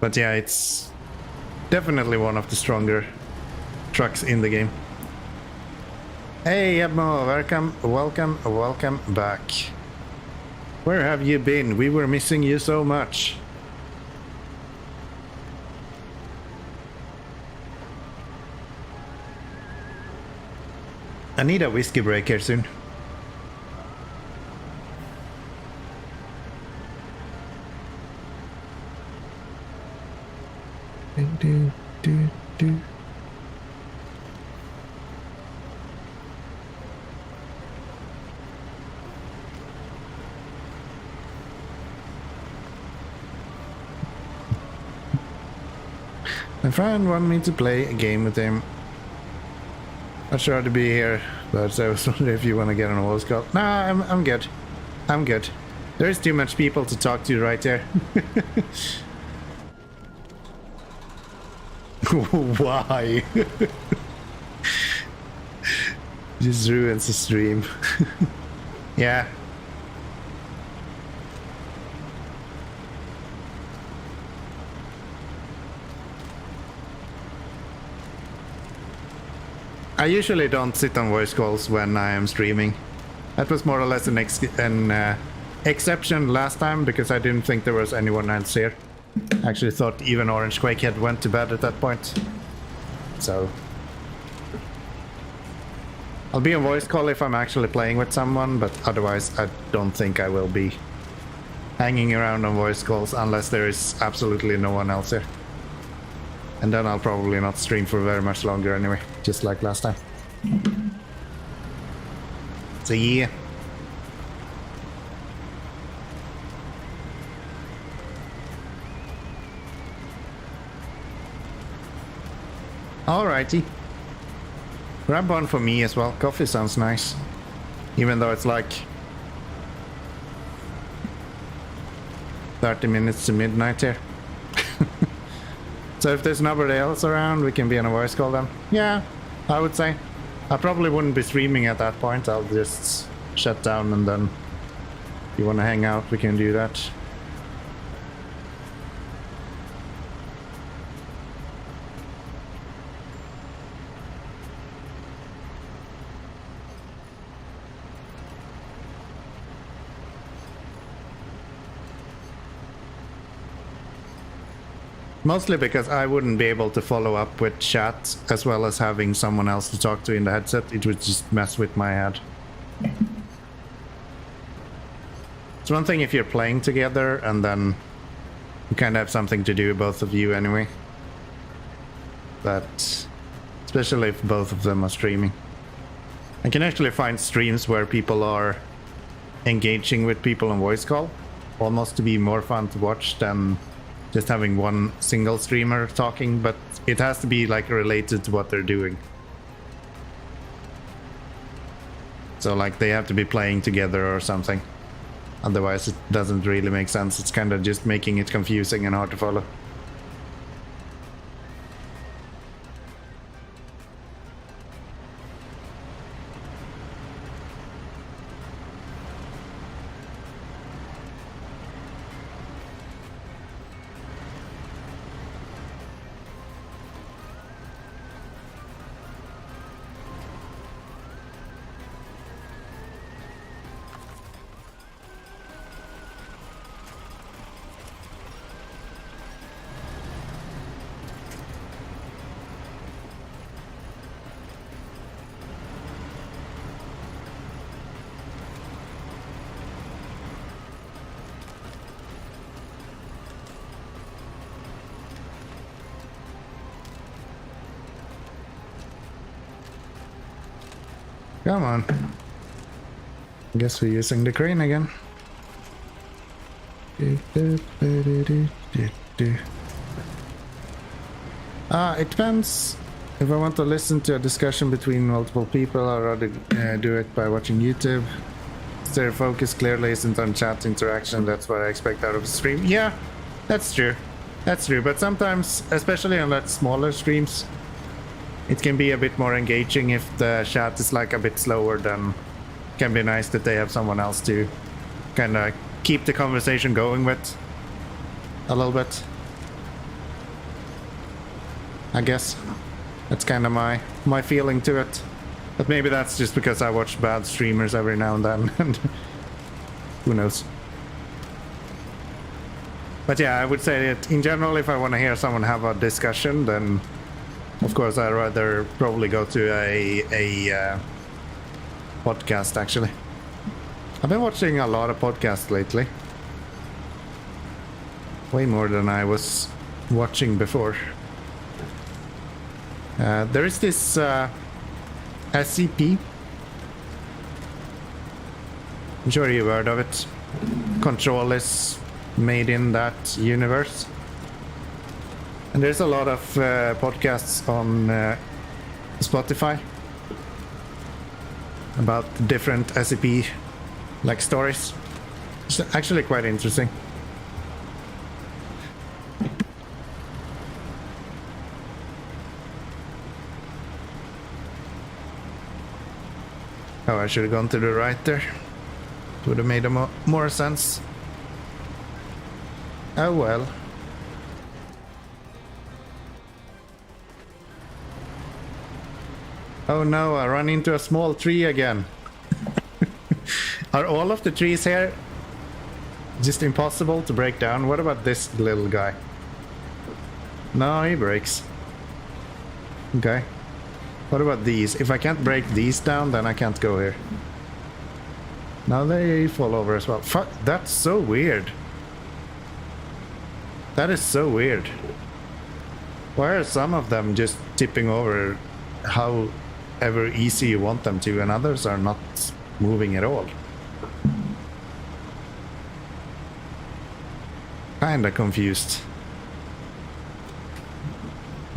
But yeah, it's definitely one of the stronger trucks in the game. Hey Amur, welcome back. Where have you been? We were missing you so much. I need a whiskey break here soon. My friend wanted me to play a game with him. Not sure to be here, but I was wondering if you want to get on a voice call. Nah, I'm good. I'm good. There's too much people to talk to right there. Why? Just ruins the stream. Yeah. I usually don't sit on voice calls when I am streaming. That was more or less an exception last time because I didn't think there was anyone else here. I actually thought even Orange Quake had went to bed at that point. So I'll be on voice call if I'm actually playing with someone, but otherwise I don't think I will be hanging around on voice calls unless there is absolutely no one else here. And then I'll probably not stream for very much longer anyway, just like last time. So yeah. Alrighty. Grab one for me as well. Coffee sounds nice. Even though it's like 30 minutes to midnight here. So if there's nobody else around, we can be on a voice call then. Yeah, I would say. I probably wouldn't be streaming at that point. I'll just shut down and then if you want to hang out, we can do that. Mostly because I wouldn't be able to follow up with chat as well as having someone else to talk to in the headset. It would just mess with my head. It's one thing if you're playing together and then you kind of have something to do, both of you anyway. But especially if both of them are streaming. I can actually find streams where people are engaging with people on voice call. Almost to be more fun to watch than just having one single streamer talking, but it has to be like related to what they're doing. So like they have to be playing together or something. Otherwise it doesn't really make sense. It's kind of just making it confusing and hard to follow. Come on. I guess we're using the crane again. It depends. If I want to listen to a discussion between multiple people, I'd rather do it by watching YouTube. Their focus clearly isn't on chat interaction. That's what I expect out of a stream. Yeah, that's true. That's true. But sometimes, especially on that smaller streams, it can be a bit more engaging if the chat is like a bit slower. Then it can be nice that they have someone else to kind of keep the conversation going with a little bit. I guess that's kind of my feeling to it. But maybe that's just because I watch bad streamers every now and then, and who knows. But yeah, I would say that in general, if I want to hear someone have a discussion, then of course I'd rather probably go to a podcast, actually. I've been watching a lot of podcasts lately. Way more than I was watching before. There is this SCP. I'm sure you've heard of it. Control is made in that universe. And there's a lot of podcasts on Spotify about different SCP like stories. It's actually quite interesting. Oh, I should have gone to the right there. Would have made more sense. Oh well. Oh no, I run into a small tree again. Are all of the trees here just impossible to break down? What about this little guy? No, he breaks. Okay. What about these? If I can't break these down, then I can't go here. Now they fall over as well. Fuck, that's so weird. That is so weird. Why are some of them just tipping over however easy you want them to, and others are not moving at all? Kinda confused.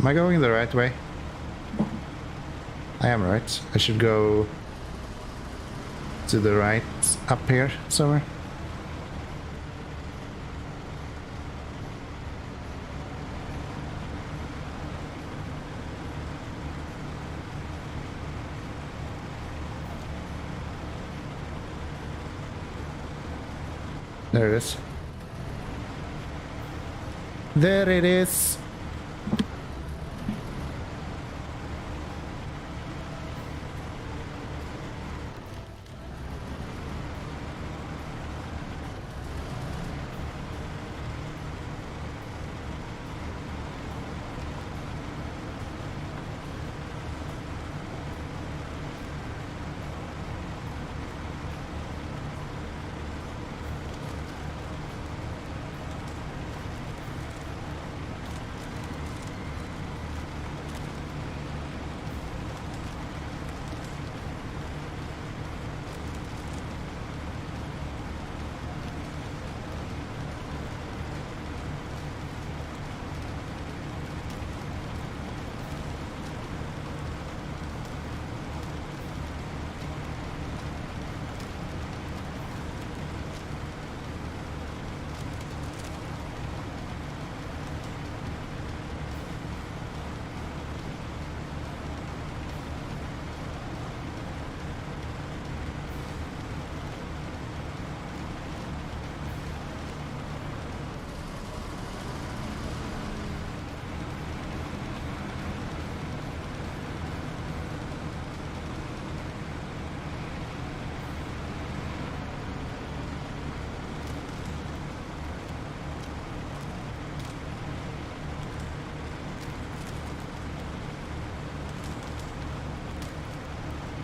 Am I going the right way? I am right. I should go to the right up here somewhere. There it is. There it is.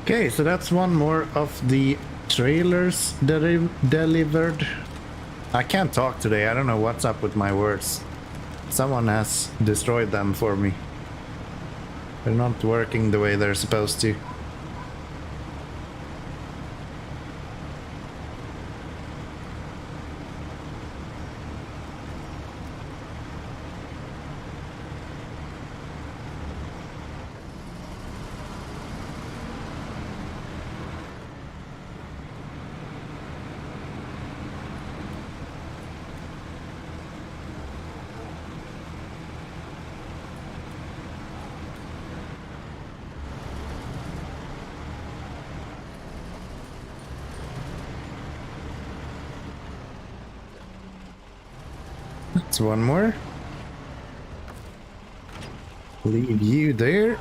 Okay, so that's one more of the trailers delivered. I can't talk today. I don't know what's up with my words. Someone has destroyed them for me. They're not working the way they're supposed to. That's one more. Leave you there,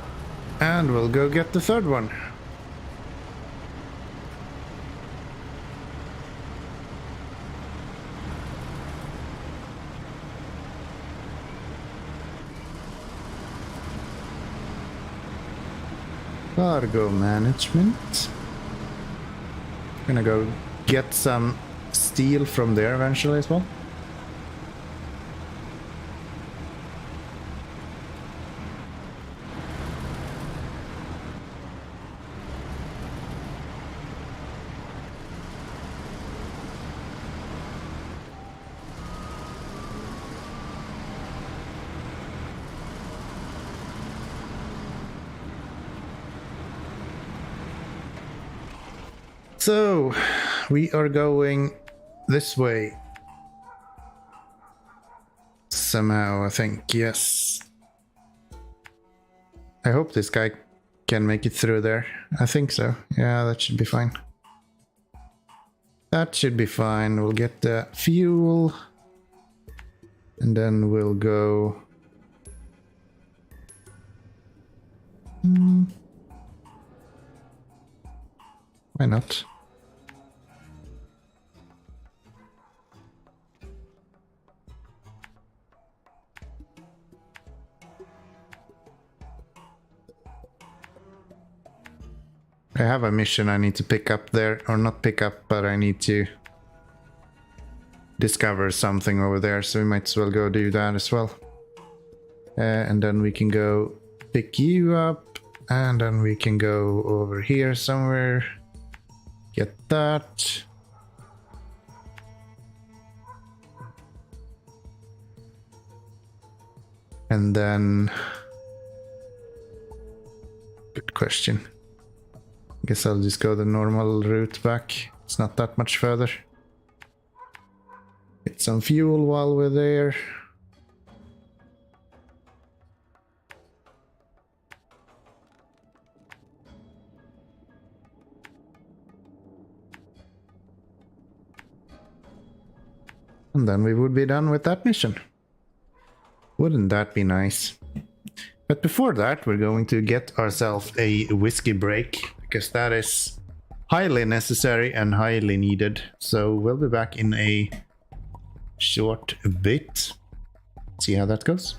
and we'll go get the third one. Cargo management. Gonna go get some steel from there eventually as well. So, we are going this way. Somehow, I think, yes. I hope this guy can make it through there. I think so. Yeah, that should be fine. That should be fine. We'll get the fuel. And then we'll go... Why not? I have a mission I need to pick up there, or not pick up, but I need to discover something over there, so we might as well go do that as well. And then we can go pick you up, and then we can go over here somewhere, get that. And then... Good question. I guess I'll just go the normal route back. It's not that much further. Get some fuel while we're there. And then we would be done with that mission. Wouldn't that be nice? But before that, we're going to get ourselves a whiskey break, because that is highly necessary and highly needed. So we'll be back in a short bit. See how that goes.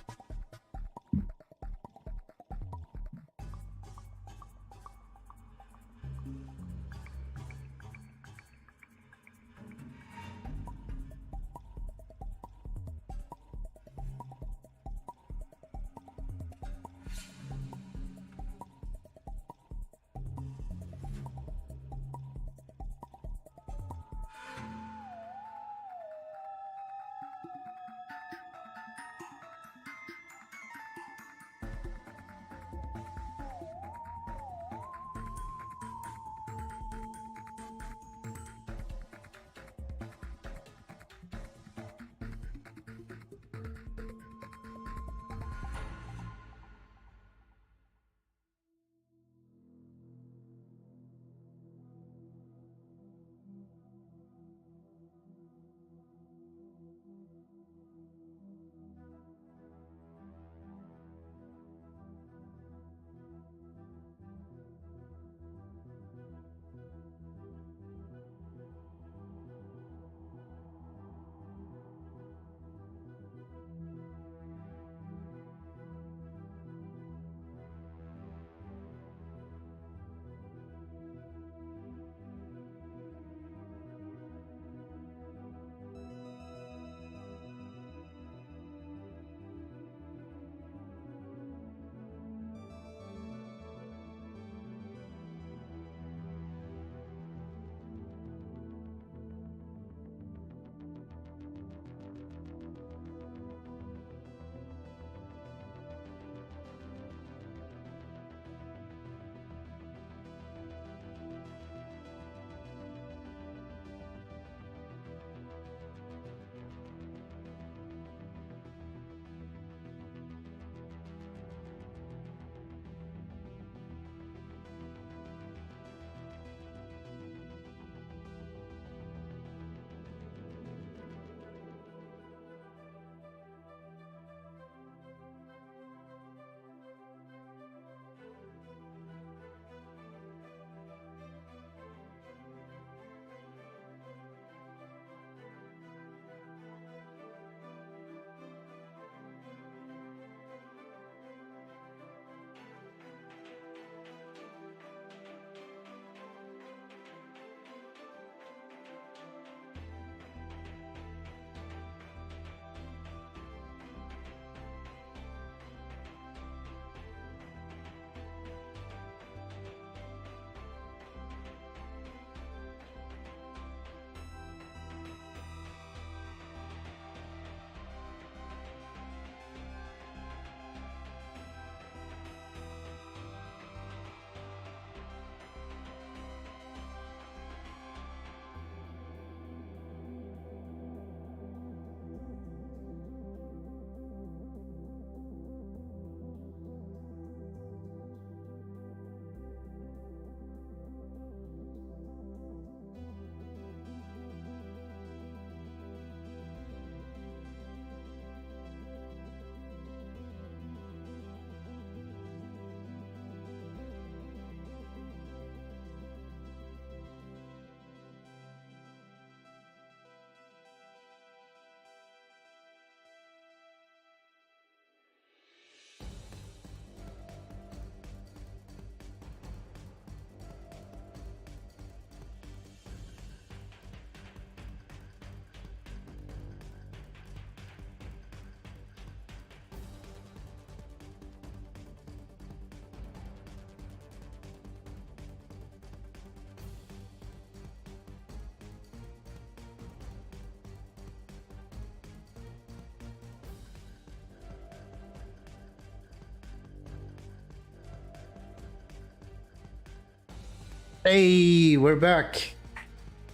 Hey, we're back.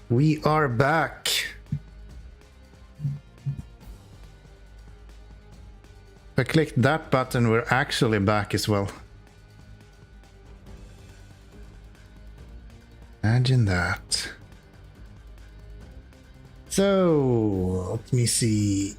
We are back. If I clicked that button, we're actually back as well. Imagine that. So, let me see.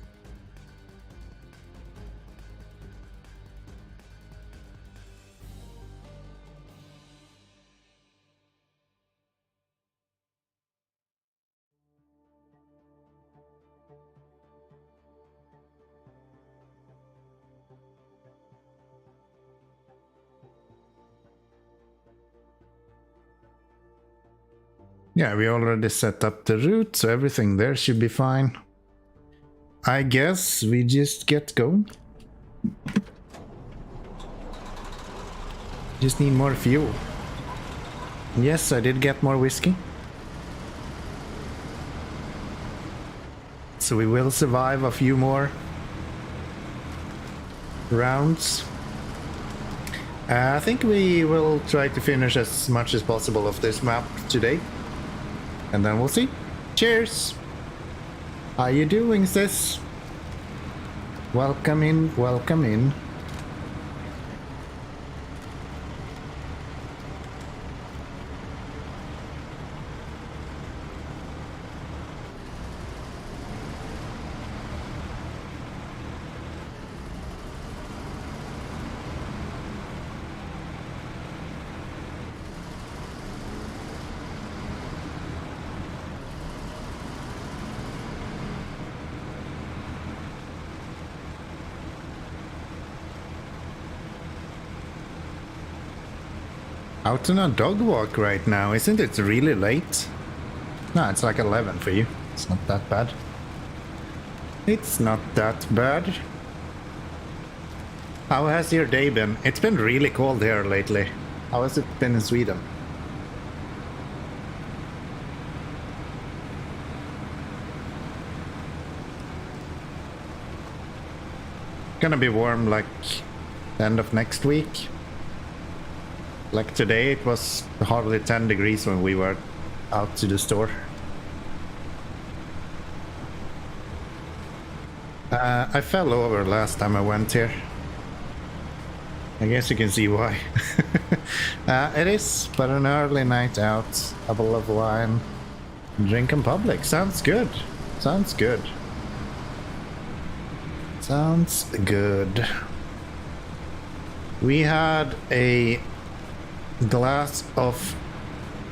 Yeah, we already set up the route, so everything there should be fine. I guess we just get going. Just need more fuel. Yes, I did get more whiskey. So we will survive a few more rounds. I think we will try to finish as much as possible of this map today. And then we'll see. Cheers! How you doing, sis? Welcome in, welcome in. Out on a dog walk right now, isn't it really late? No, it's like 11 for you. It's not that bad. It's not that bad. How has your day been? It's been really cold here lately. How has it been in Sweden? Gonna be warm like the end of next week. Like today, it was hardly 10 degrees when we were out to the store. I fell over last time I went here. I guess you can see why. It is, but an early night out, a bottle of wine, drink in public. Sounds good. Sounds good. Sounds good. We had a glass of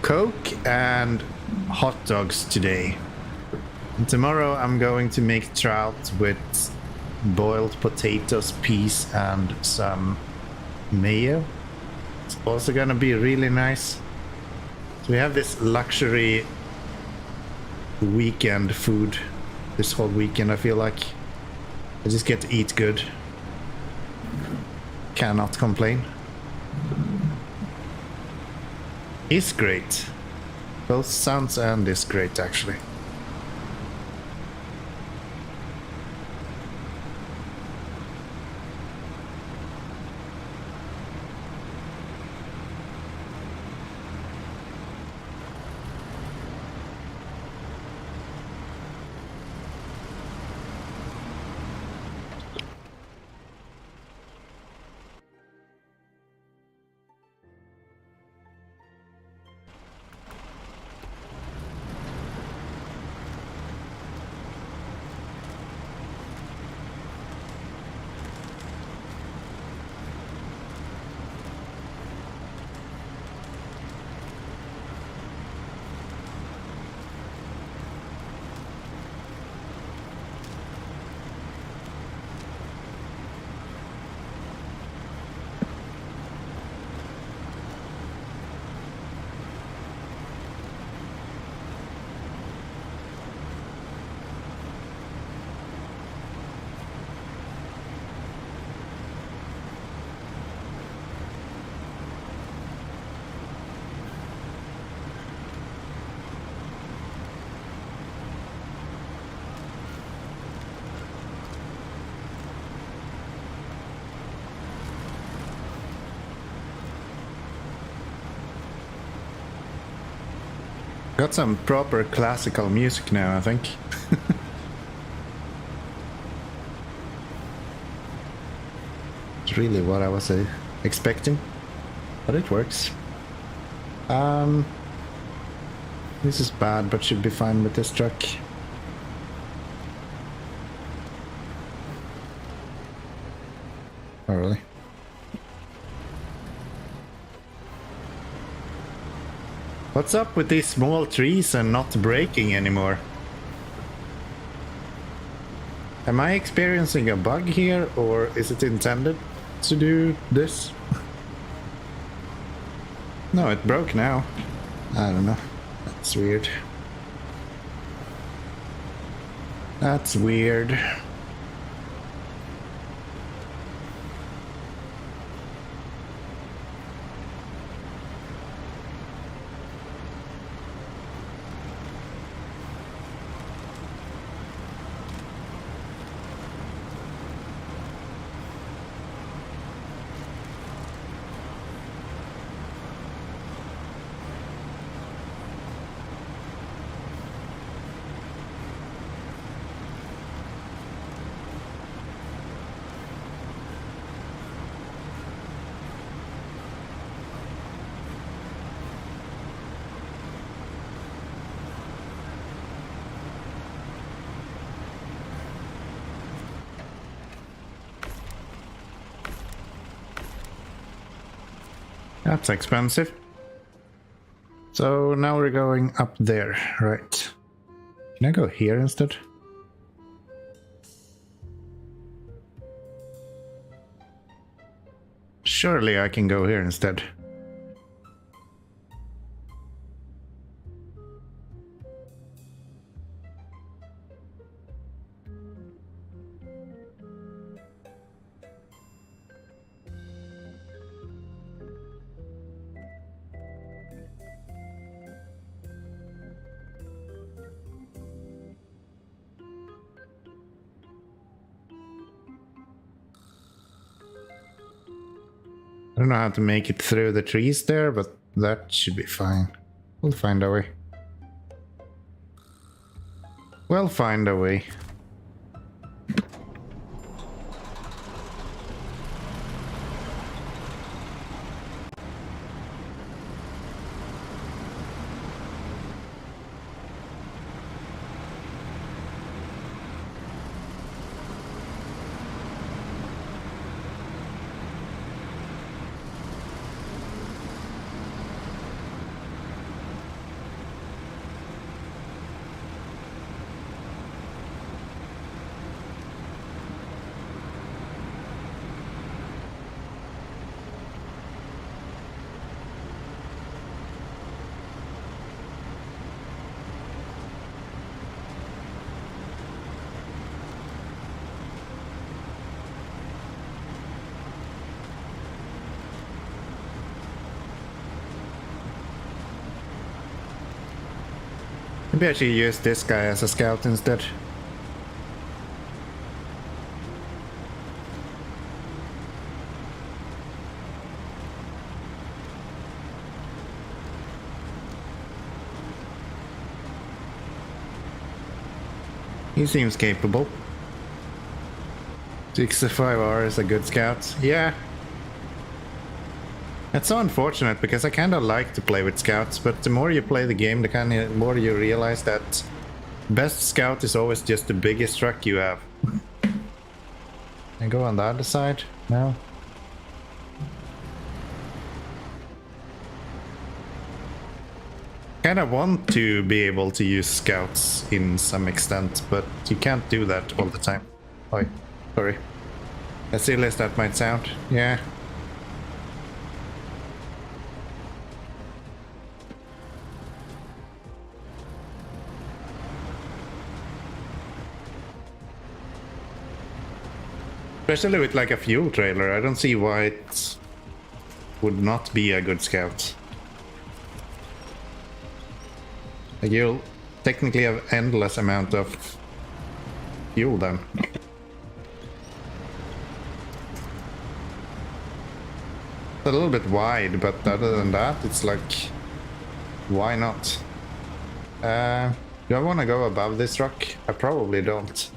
Coke and hot dogs today. And tomorrow I'm going to make trout with boiled potatoes, peas, and some mayo. It's also gonna be really nice. So we have this luxury weekend food this whole weekend. I feel like I just get to eat good. Cannot complain. Is great. Both sounds and is great, actually. Got some proper classical music now, I think. It's really what I was expecting, but it works. This is bad, but should be fine with this truck. Oh, really? What's up with these small trees and not braking anymore? Am I experiencing a bug here, or is it intended to do this? No, it broke now. I don't know. That's weird. That's weird. That's expensive. So now we're going up there, right? Can I go here instead? Surely I can go here instead. I don't know how to make it through the trees there, but that should be fine. We'll find a way. We'll find a way. Maybe I should use this guy as a scout instead. He seems capable. 65R is a good scout. Yeah. It's so unfortunate because I kind of like to play with scouts, but the more you play the game, the kind of more you realize that best scout is always just the biggest truck you have. And go on the other side now. Kind of want to be able to use scouts in some extent, but you can't do that all the time. Oh, sorry. As silly as that might sound, yeah. Especially with like a fuel trailer, I don't see why it would not be a good scout. Like you'll technically have endless amount of fuel then. It's a little bit wide, but other than that, it's like, why not? Do I want to go above this rock? I probably don't.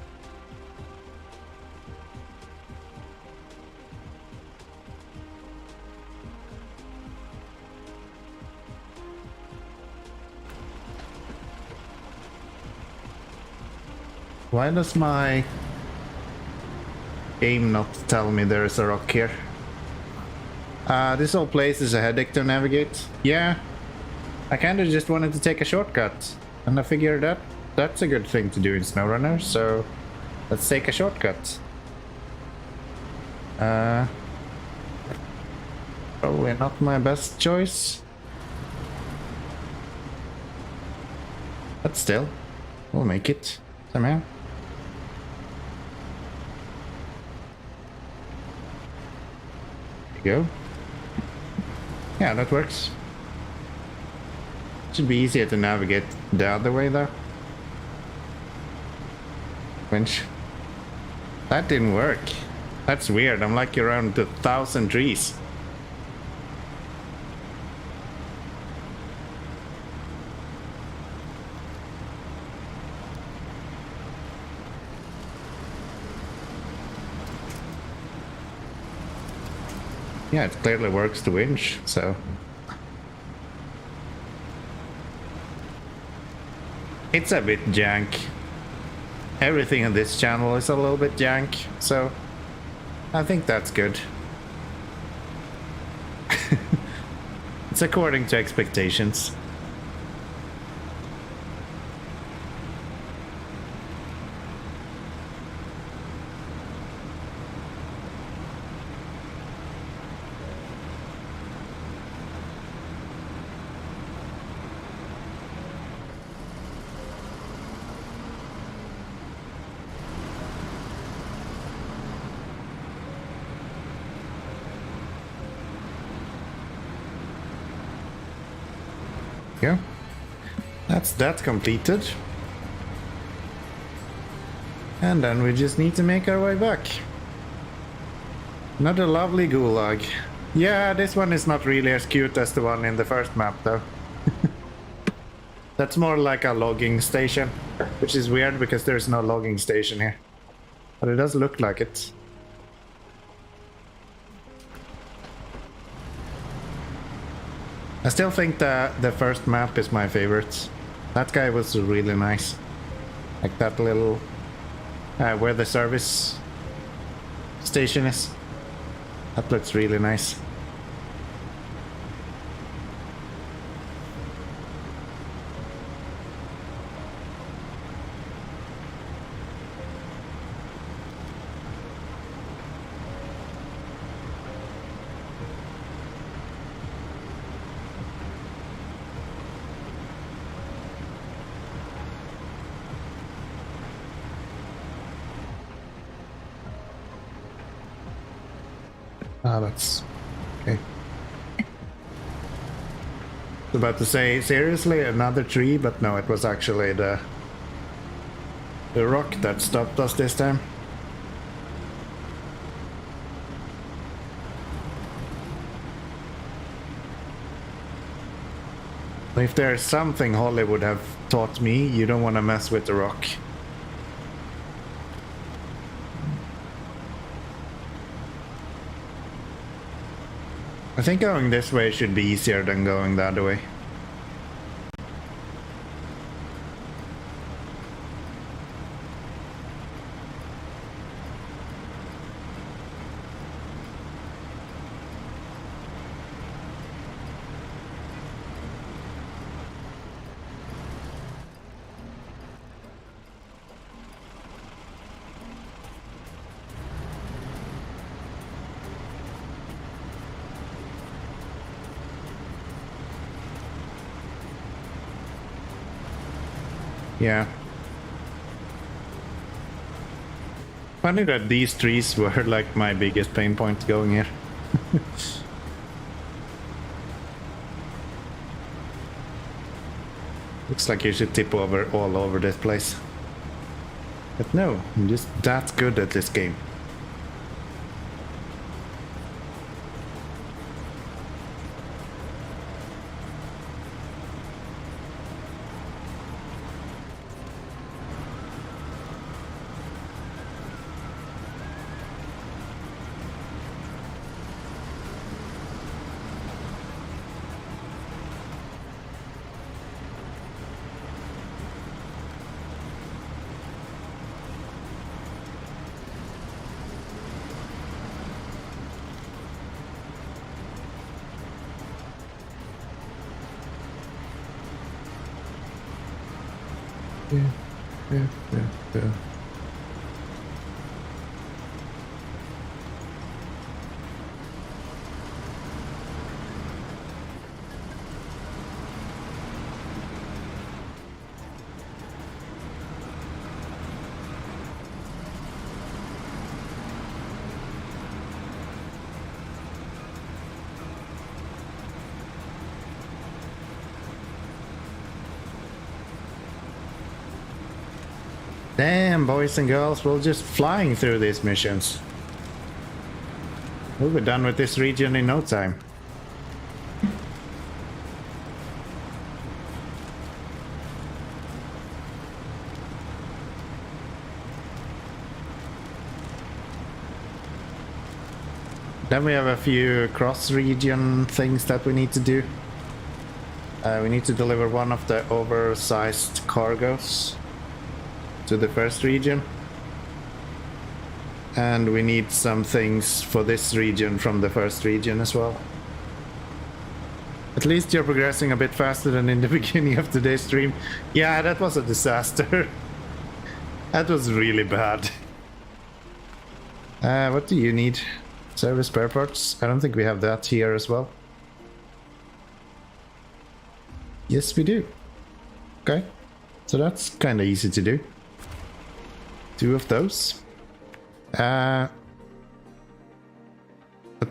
Why does my game not tell me there is a rock here? This whole place is a headache to navigate. Yeah, I kinda just wanted to take a shortcut, and I figured that that's a good thing to do in SnowRunner, so let's take a shortcut. Probably not my best choice, but still, we'll make it somehow. There you go. Yeah, that works. Should be easier to navigate the other way though. Winch. That didn't work. That's weird. I'm like around 1,000 trees. Yeah, it clearly works to winch, so. It's a bit jank. Everything on this channel is a little bit jank, so I think that's good. It's according to expectations. Yeah, that's that completed. And then we just need to make our way back. Another lovely gulag. Yeah, this one is not really as cute as the one in the first map though. That's more like a logging station, which is weird because there's no logging station here. But it does look like it. I still think the first map is my favorite. That guy was really nice. Like that little... where the service station is. That looks really nice. Ah, that's okay. I was about to say, seriously, another tree, but no, it was actually the rock that stopped us this time. If there's something Hollywood have taught me, you don't want to mess with the rock. I think going this way should be easier than going the other way. Yeah. Funny that these trees were like my biggest pain point going here. Looks like you should tip over all over this place. But no, I'm just that good at this game. Damn, boys and girls, we're just flying through these missions. We'll be done with this region in no time. Then we have a few cross-region things that we need to do. We need to deliver one of the oversized cargoes to the first region. And we need some things for this region from the first region as well. At least you're progressing a bit faster than in the beginning of today's stream. Yeah, that was a disaster. That was really bad. What do you need? Service spare parts? I don't think we have that here as well. Yes, we do. Okay. So that's kind of easy to do. 2 of those. But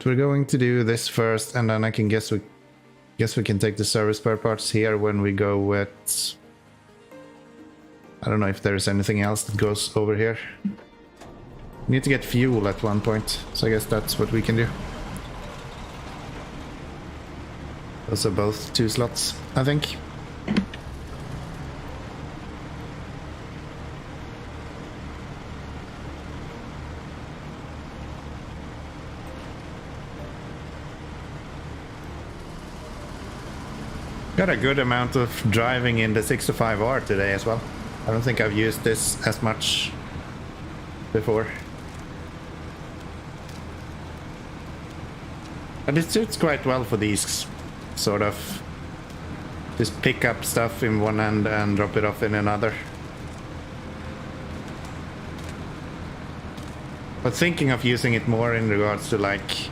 we're going to do this first, and then I can guess we can take the service spare parts here when we go with... I don't know if there's anything else that goes over here. We need to get fuel at one point, so I guess that's what we can do. Those are both 2 slots, I think. Got a good amount of driving in the 605R today as well. I don't think I've used this as much before. But it suits quite well for these sort of... just pick up stuff in one end and drop it off in another. But thinking of using it more in regards to like...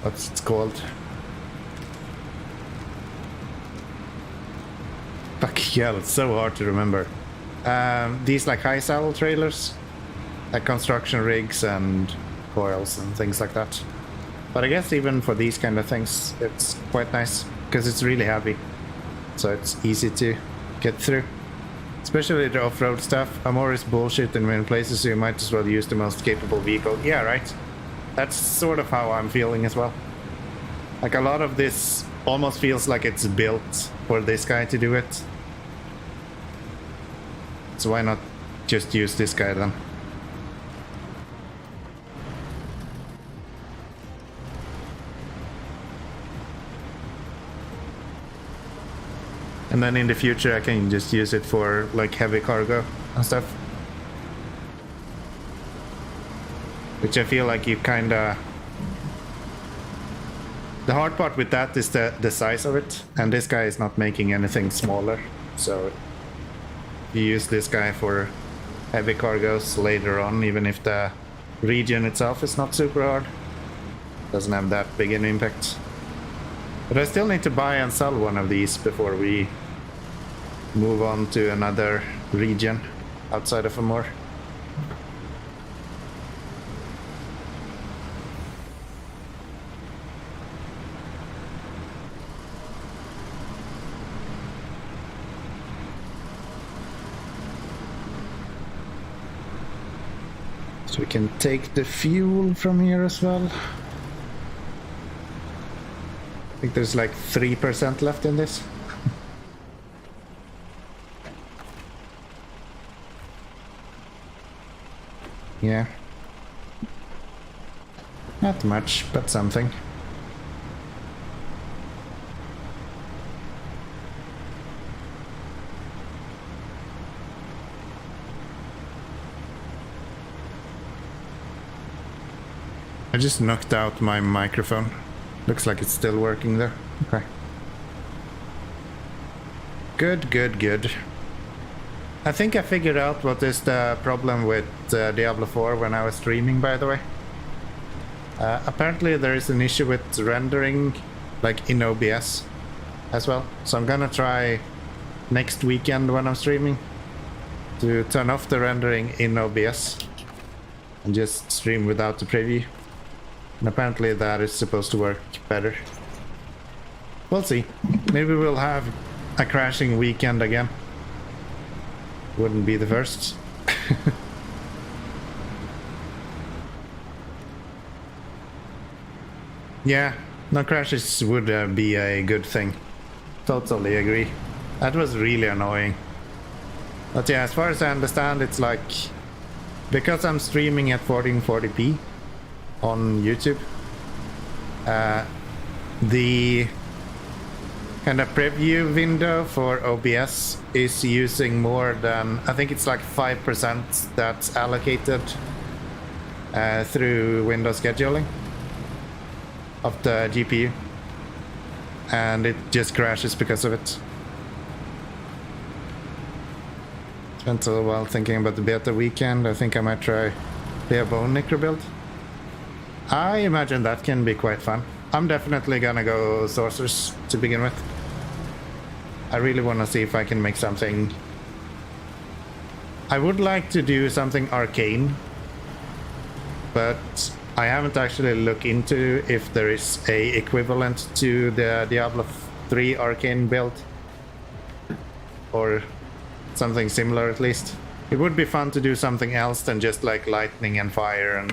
what's it called? Fuck yeah, it's so hard to remember. These like high saddle trailers, like construction rigs and coils and things like that. But I guess even for these kind of things, it's quite nice because it's really heavy, so it's easy to get through. Especially the off-road stuff. Amur is bullshit in many places, so you might as well use the most capable vehicle. Yeah, right. That's sort of how I'm feeling as well. Like a lot of this almost feels like it's built for this guy to do it. So why not just use this guy then? And then in the future I can just use it for like heavy cargo and stuff. Which I feel like you kinda... The hard part with that is the size of it, and this guy is not making anything smaller, so you use this guy for heavy cargoes later on, even if the region itself is not super hard. Doesn't have that big an impact. But I still need to buy and sell one of these before we move on to another region outside of Amur. So we can take the fuel from here as well. I think there's like 3% left in this. Yeah. Not much, but something. I just knocked out my microphone. Looks like it's still working there. Okay. Good, good, good. I think I figured out what is the problem with Diablo 4 when I was streaming, by the way. Apparently there is an issue with rendering, like in OBS as well. So I'm gonna try next weekend when I'm streaming to turn off the rendering in OBS and just stream without the preview. And apparently that is supposed to work better. We'll see. Maybe we'll have a crashing weekend again. Wouldn't be the first. Yeah, no crashes would be a good thing. Totally agree. That was really annoying. But yeah, as far as I understand, it's like, because I'm streaming at 1440p on YouTube, the kind of preview window for OBS is using more than, I think it's like 5% that's allocated through window scheduling of the GPU, and it just crashes because of it. Spent a while thinking about the beta weekend. I think I might try the bone necro build. I imagine that can be quite fun. I'm definitely gonna go sorcerers to begin with. I really want to see if I can make something. I would like to do something arcane, but I haven't actually looked into if there is a equivalent to the Diablo 3 arcane build, or something similar at least. It would be fun to do something else than just like lightning and fire and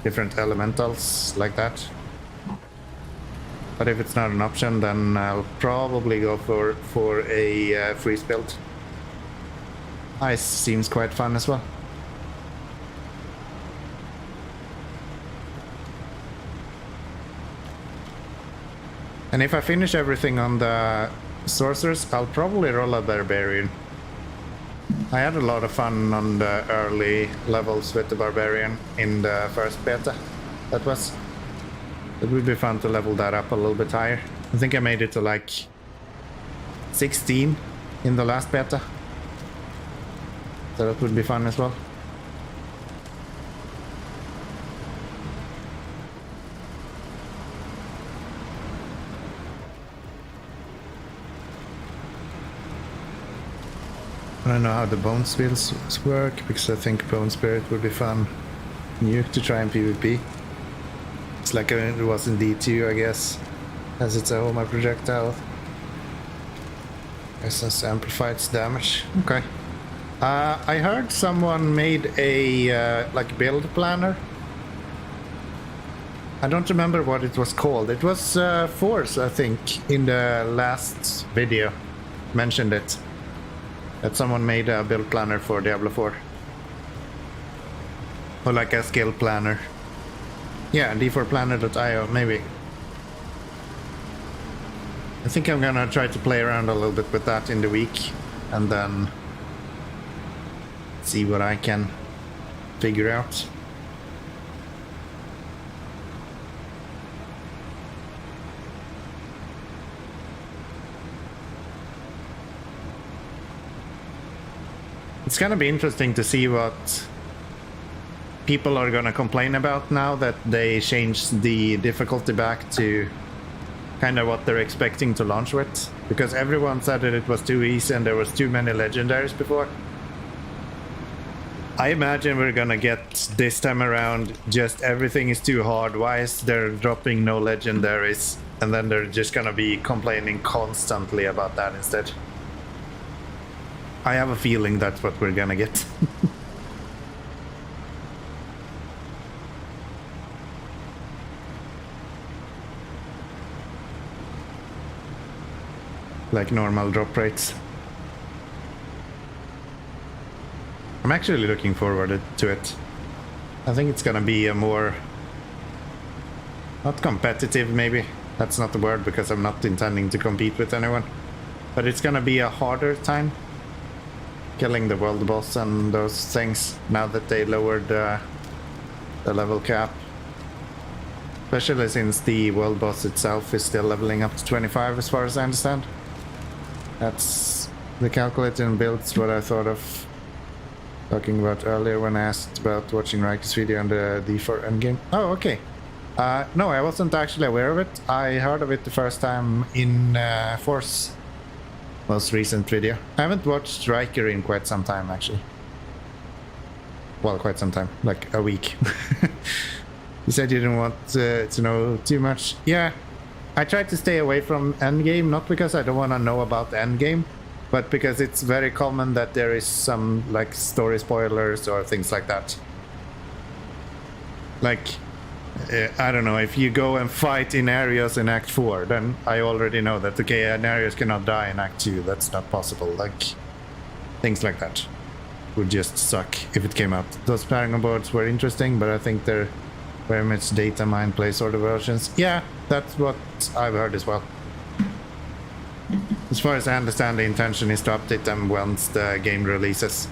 different elementals like that. But if it's not an option, then I'll probably go for a freeze build. Ice seems quite fun as well. And if I finish everything on the sorcerers, I'll probably roll a barbarian. I had a lot of fun on the early levels with the barbarian in the first beta. It would be fun to level that up a little bit higher. I think I made it to like 16 in the last beta. So that would be fun as well. I don't know how the bone spells work, because I think bone spirit would be fun new to try in PvP. It's like it was in D2, I guess, as it's a Homa projectile. Essence amplified damage. Okay. I heard someone made a like build planner. I don't remember what it was called. It was Force, I think, in the last video mentioned it. That someone made a build planner for Diablo 4. Or like a skill planner. Yeah, d4planner.io, maybe. I think I'm gonna try to play around a little bit with that in the week, and then see what I can figure out. It's gonna be interesting to see what people are gonna complain about now that they changed the difficulty back to kind of what they're expecting to launch with. Because everyone said that it was too easy and there was too many legendaries before. I imagine we're gonna get this time around just everything is too hard. Why is there dropping no legendaries? And then they're just gonna be complaining constantly about that instead. I have a feeling that's what we're gonna get. Like normal drop rates. I'm actually looking forward to it. I think it's gonna be a more... not competitive, maybe. That's not the word, because I'm not intending to compete with anyone. But it's gonna be a harder time killing the world boss and those things, now that they lowered the level cap. Especially since the world boss itself is still leveling up to 25, as far as I understand. That's the calculator and builds what I thought of talking about earlier when I asked about watching Riker's video on the D4 endgame. Oh, okay. No, I wasn't actually aware of it. I heard of it the first time in Force most recent video. I haven't watched Riker in quite some time, actually. Well, quite some time, like a week. You said you didn't want to know too much. Yeah, I tried to stay away from endgame, not because I don't want to know about the endgame, but because it's very common that there is some like story spoilers or things like that. Like, I don't know, if you go and fight in areas in Act 4, then I already know that, okay, areas cannot die in Act 2, that's not possible. Like, things like that would just suck if it came out. Those Paragon boards were interesting, but I think they're very much data mine play sort of versions. Yeah, that's what I've heard as well. As far as I understand, the intention is to update them once the game releases.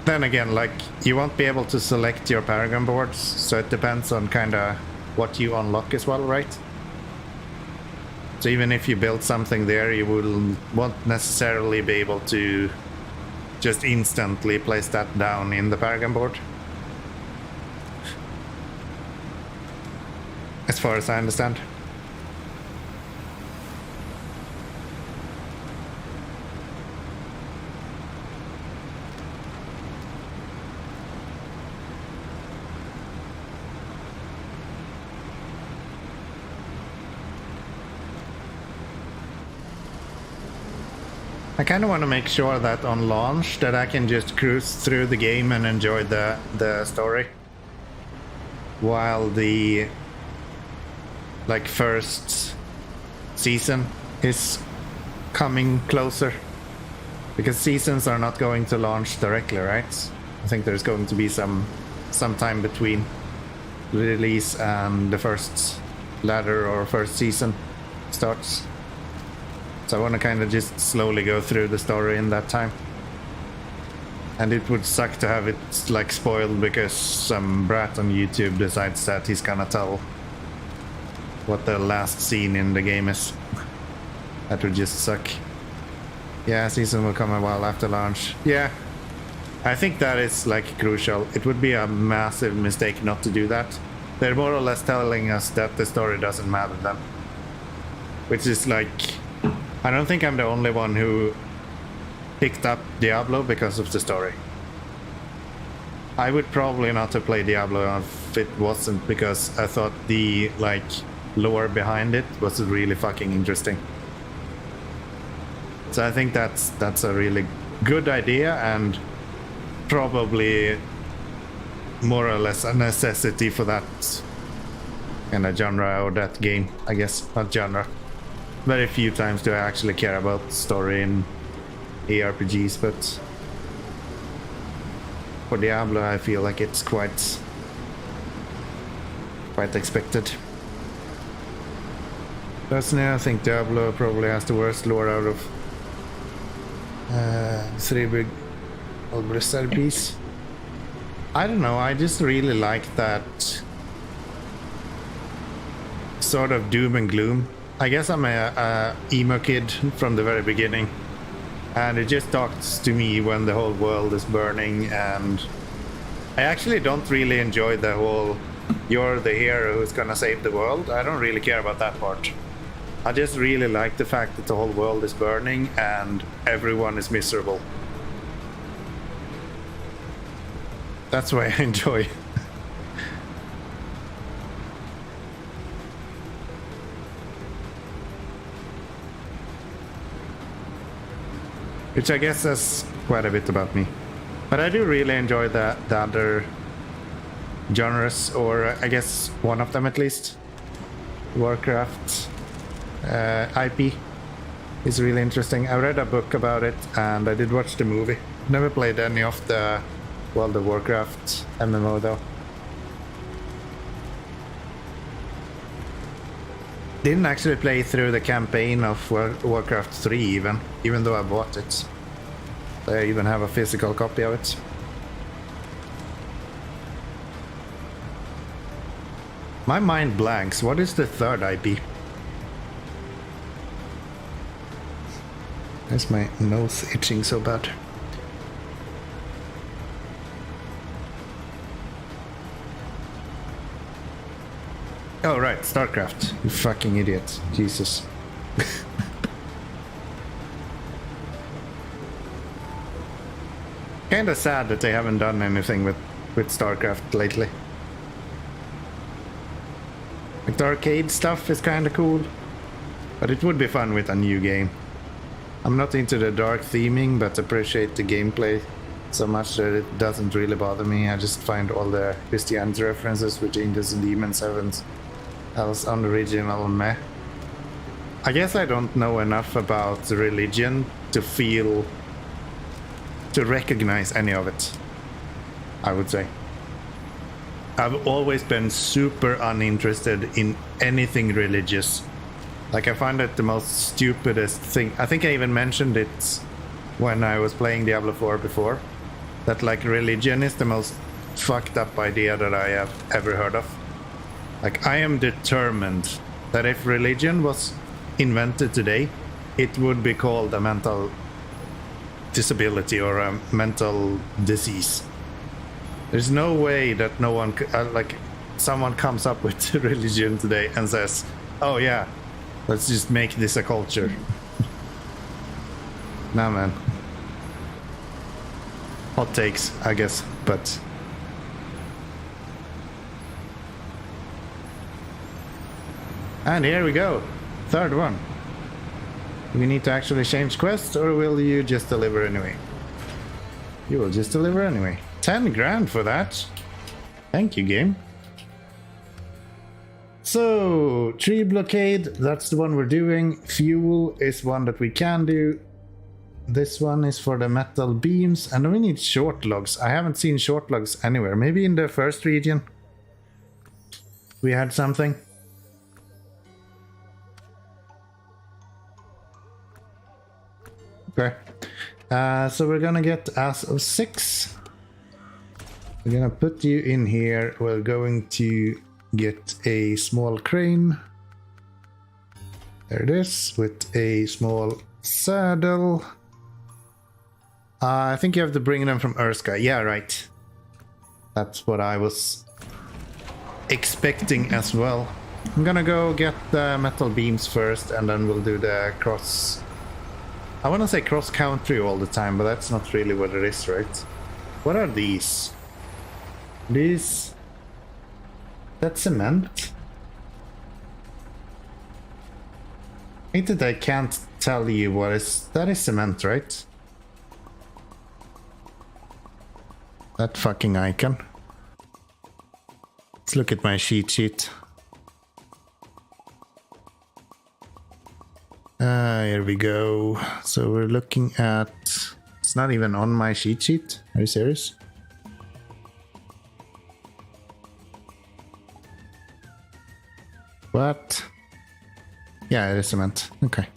Then again, like, you won't be able to select your Paragon boards, so it depends on kind of what you unlock as well, right? So even if you build something there, you won't necessarily be able to just instantly place that down in the Paragon board. As far as I understand. I kind of want to make sure that on launch that I can just cruise through the game and enjoy the story while the like first season is coming closer, because seasons are not going to launch directly, right? I think there's going to be some time between the release and the first ladder or first season starts. So I want to kind of just slowly go through the story in that time. And it would suck to have it like spoiled because some brat on YouTube decides that he's gonna tell what the last scene in the game is. That would just suck. Yeah, season will come a while after launch. Yeah, I think that is like crucial. It would be a massive mistake not to do that. They're more or less telling us that the story doesn't matter then. Which is like, I don't think I'm the only one who picked up Diablo because of the story. I would probably not have played Diablo if it wasn't because I thought the like lore behind it was really fucking interesting. So I think that's a really good idea and probably more or less a necessity for that kind of genre or that game, I guess. Not genre. Very few times do I actually care about story in ARPGs, but for Diablo I feel like it's quite expected. Personally, I think Diablo probably has the worst lore out of three big RPGs. I don't know, I just really like that sort of doom and gloom. I guess I'm a emo kid from the very beginning, and it just talks to me when the whole world is burning, and I actually don't really enjoy the whole you're the hero who's gonna save the world. I don't really care about that part. I just really like the fact that the whole world is burning and everyone is miserable. That's why I enjoy. Which I guess says quite a bit about me. But I do really enjoy the other genres, or I guess one of them at least. Warcraft IP is really interesting. I read a book about it and I did watch the movie. Never played any of the World of Warcraft MMO though. Didn't actually play through the campaign of Warcraft 3 even though I bought it. I even have a physical copy of it. My mind blanks. What is the third IP? Why's my nose itching so bad? Oh right, StarCraft. You fucking idiot. Jesus. Kinda sad that they haven't done anything with StarCraft lately. Like the arcade stuff is kinda cool, but it would be fun with a new game. I'm not into the dark theming, but appreciate the gameplay so much that it doesn't really bother me. I just find all the Christianity references with angels and demons, heavens, else unoriginal meh. I guess I don't know enough about religion to recognize any of it, I would say. I've always been super uninterested in anything religious. Like, I find it the most stupidest thing. I think I even mentioned it when I was playing Diablo 4 before, that like religion is the most fucked up idea that I have ever heard of. Like, I am determined that if religion was invented today, it would be called a mental disability or a mental disease. There's no way that no one, like, someone comes up with religion today and says, oh yeah, let's just make this a culture. Nah, man. Hot takes, I guess, but... And here we go. Third one. Do we need to actually change quests, or will you just deliver anyway? You will just deliver anyway. 10 grand for that. Thank you, game. So, tree blockade, that's the one we're doing. Fuel is one that we can do. This one is for the metal beams, and we need short logs. I haven't seen short logs anywhere. Maybe in the first region we had something. Okay. So we're gonna get as of 6. We're gonna put you in here. We're going to get a small crane. There it is, with a small saddle. I think you have to bring them from Erskine. Yeah, right. That's what I was expecting as well. I'm gonna go get the metal beams first, and then we'll do the cross... I want to say cross-country all the time, but that's not really what it is, right? What are these? These... That's cement? I think that I can't tell you what is... That is cement, right? That fucking icon. Let's look at my cheat sheet. Here we go. So we're looking at... It's not even on my cheat sheet. Are you serious? What? Yeah, it is cement. Okay.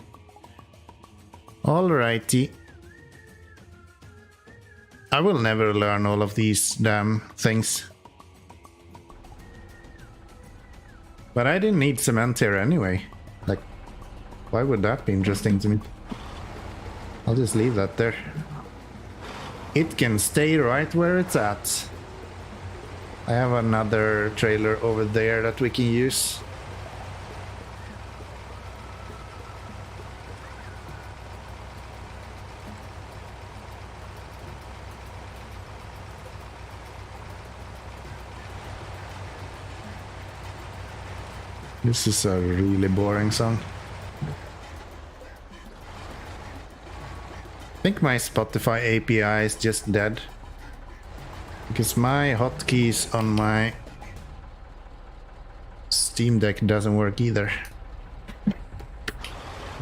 Alrighty. I will never learn all of these damn things. But I didn't need cement here anyway. Like, why would that be interesting to me? I'll just leave that there. It can stay right where it's at. I have another trailer over there that we can use. This is a really boring song. I think my Spotify API is just dead. Because my hotkeys on my Steam Deck doesn't work either.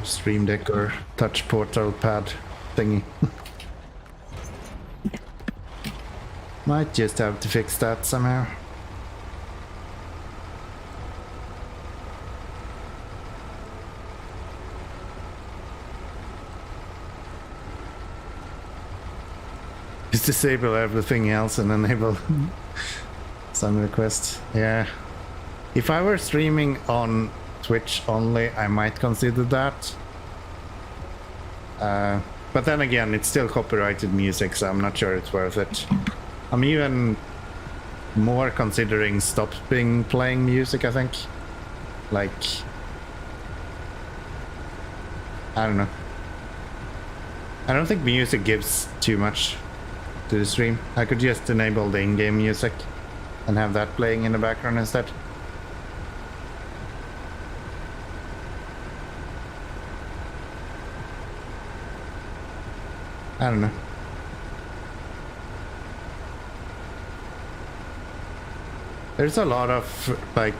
Stream Deck or touch portal pad thingy. Might just have to fix that somehow. Just disable everything else and enable some requests. Yeah. If I were streaming on Twitch only, I might consider that. But then again, it's still copyrighted music, so I'm not sure it's worth it. I'm even more considering stopping playing music, I think. Like, I don't know. I don't think music gives too much to the stream. I could just enable the in-game music and have that playing in the background instead. I don't know. There's a lot of like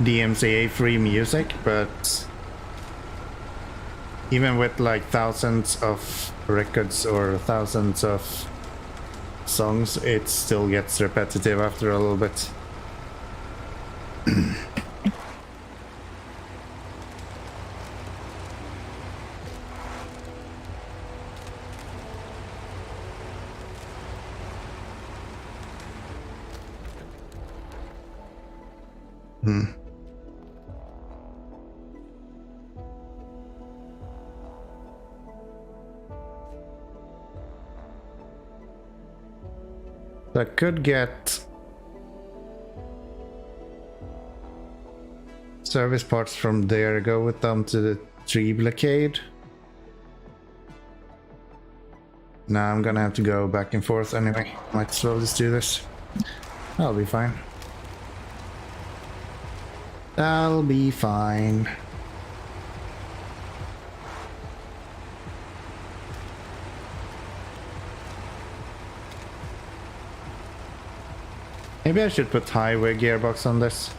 DMCA free music, but even with like thousands of records or thousands of songs, it still gets repetitive after a little bit. So I could get service parts from there, go with them to the tree blockade. Now I'm gonna have to go back and forth anyway. Might as well just do this. I'll be fine. I'll be fine. Maybe I should put highway gearbox on this.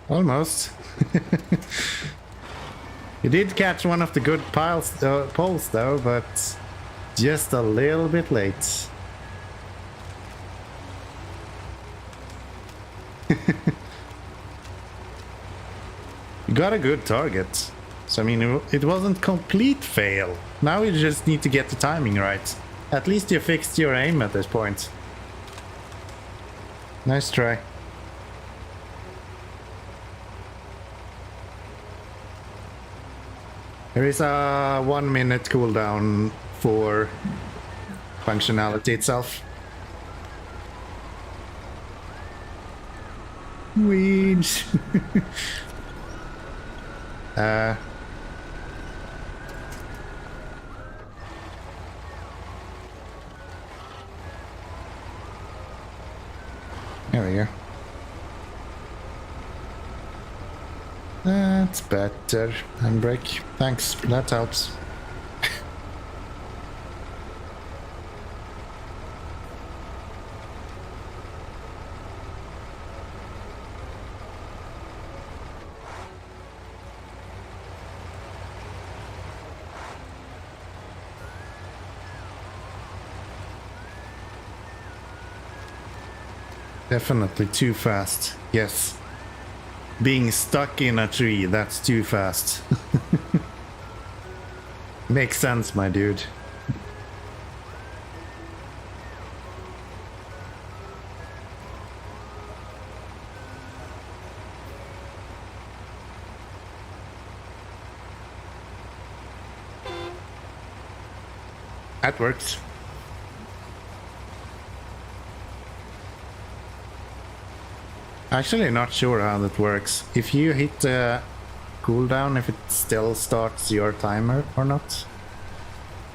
Almost. You did catch one of the good poles though, but just a little bit late. You got a good target. So I mean, it wasn't complete fail. Now you just need to get the timing right. At least you fixed your aim at this point. Nice try. There is a 1 minute cooldown for functionality itself. Winch. There we go. That's better. Handbrake. Thanks. That helps. Definitely too fast. Yes. Being stuck in a tree, that's too fast. Makes sense, my dude. That works. Actually not sure how that works. If you hit the cooldown, if it still starts your timer or not.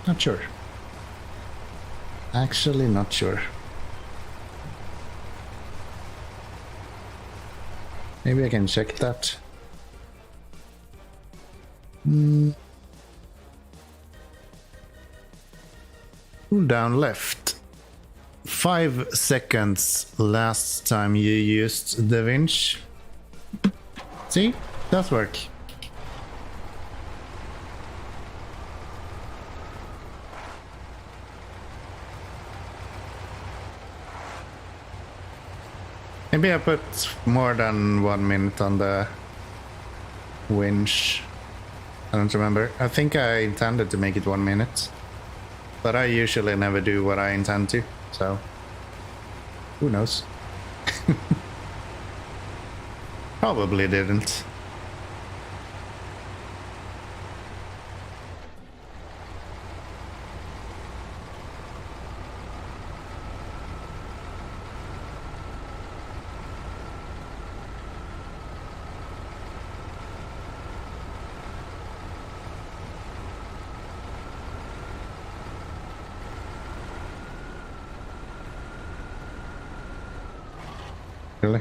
Not sure. Actually not sure. Maybe I can check that. Pull down left. 5 seconds last time you used the winch. See? Does work. Maybe I put more than 1 minute on the winch. I don't remember. I think I intended to make it 1 minute. But I usually never do what I intend to, so who knows? Probably didn't. Really?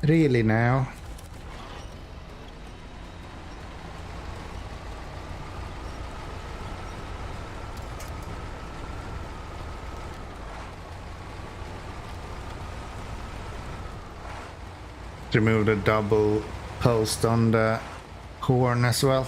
Really now? Remove the double post on the horn as well.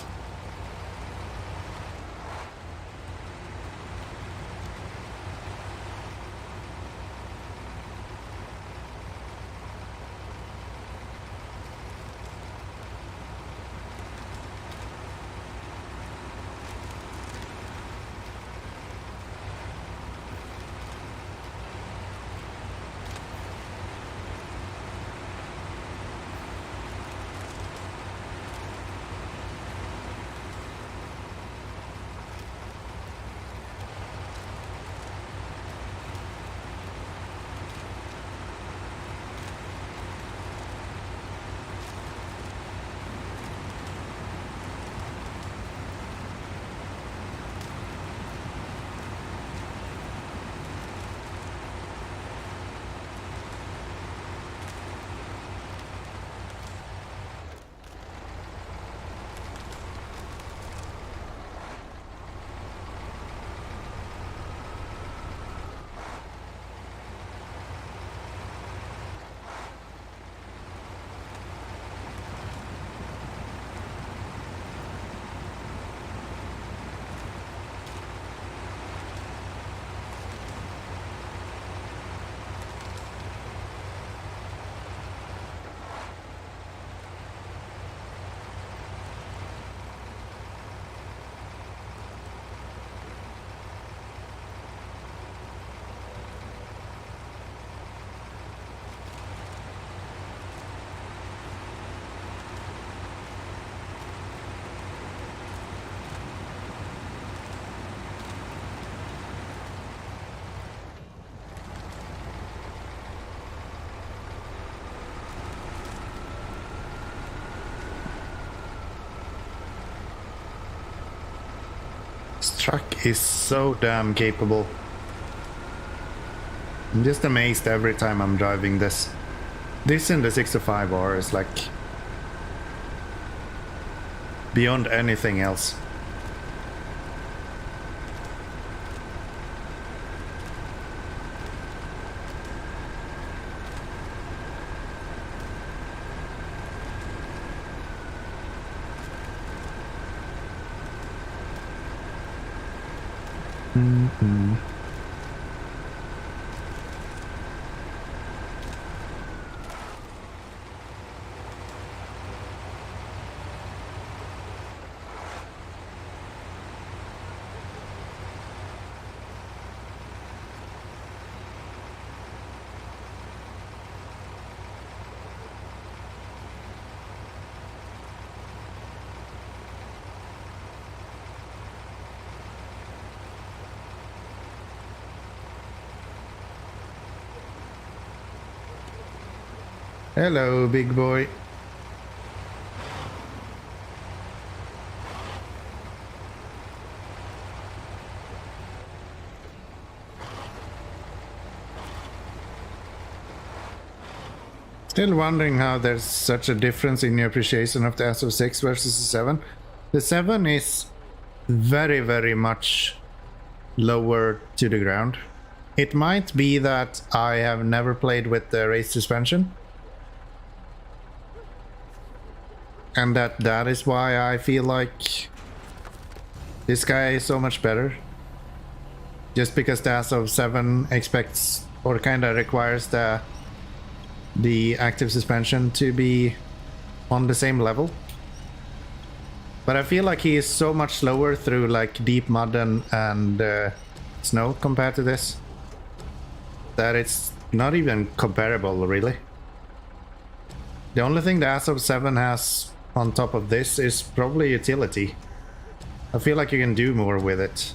This truck is so damn capable. I'm just amazed every time I'm driving this. This in the 65R is like beyond anything else. Hello, big boy. Still wondering how there's such a difference in the appreciation of the SO6 versus the 7. The 7 is very, very much lower to the ground. It might be that I have never played with the raised suspension, and that is why I feel like this guy is so much better. Just because the SO7 expects or kind of requires the active suspension to be on the same level. But I feel like he is so much slower through like deep mud and snow compared to this that it's not even comparable, really. The only thing the SO7 has on top of this is probably utility. I feel like you can do more with it.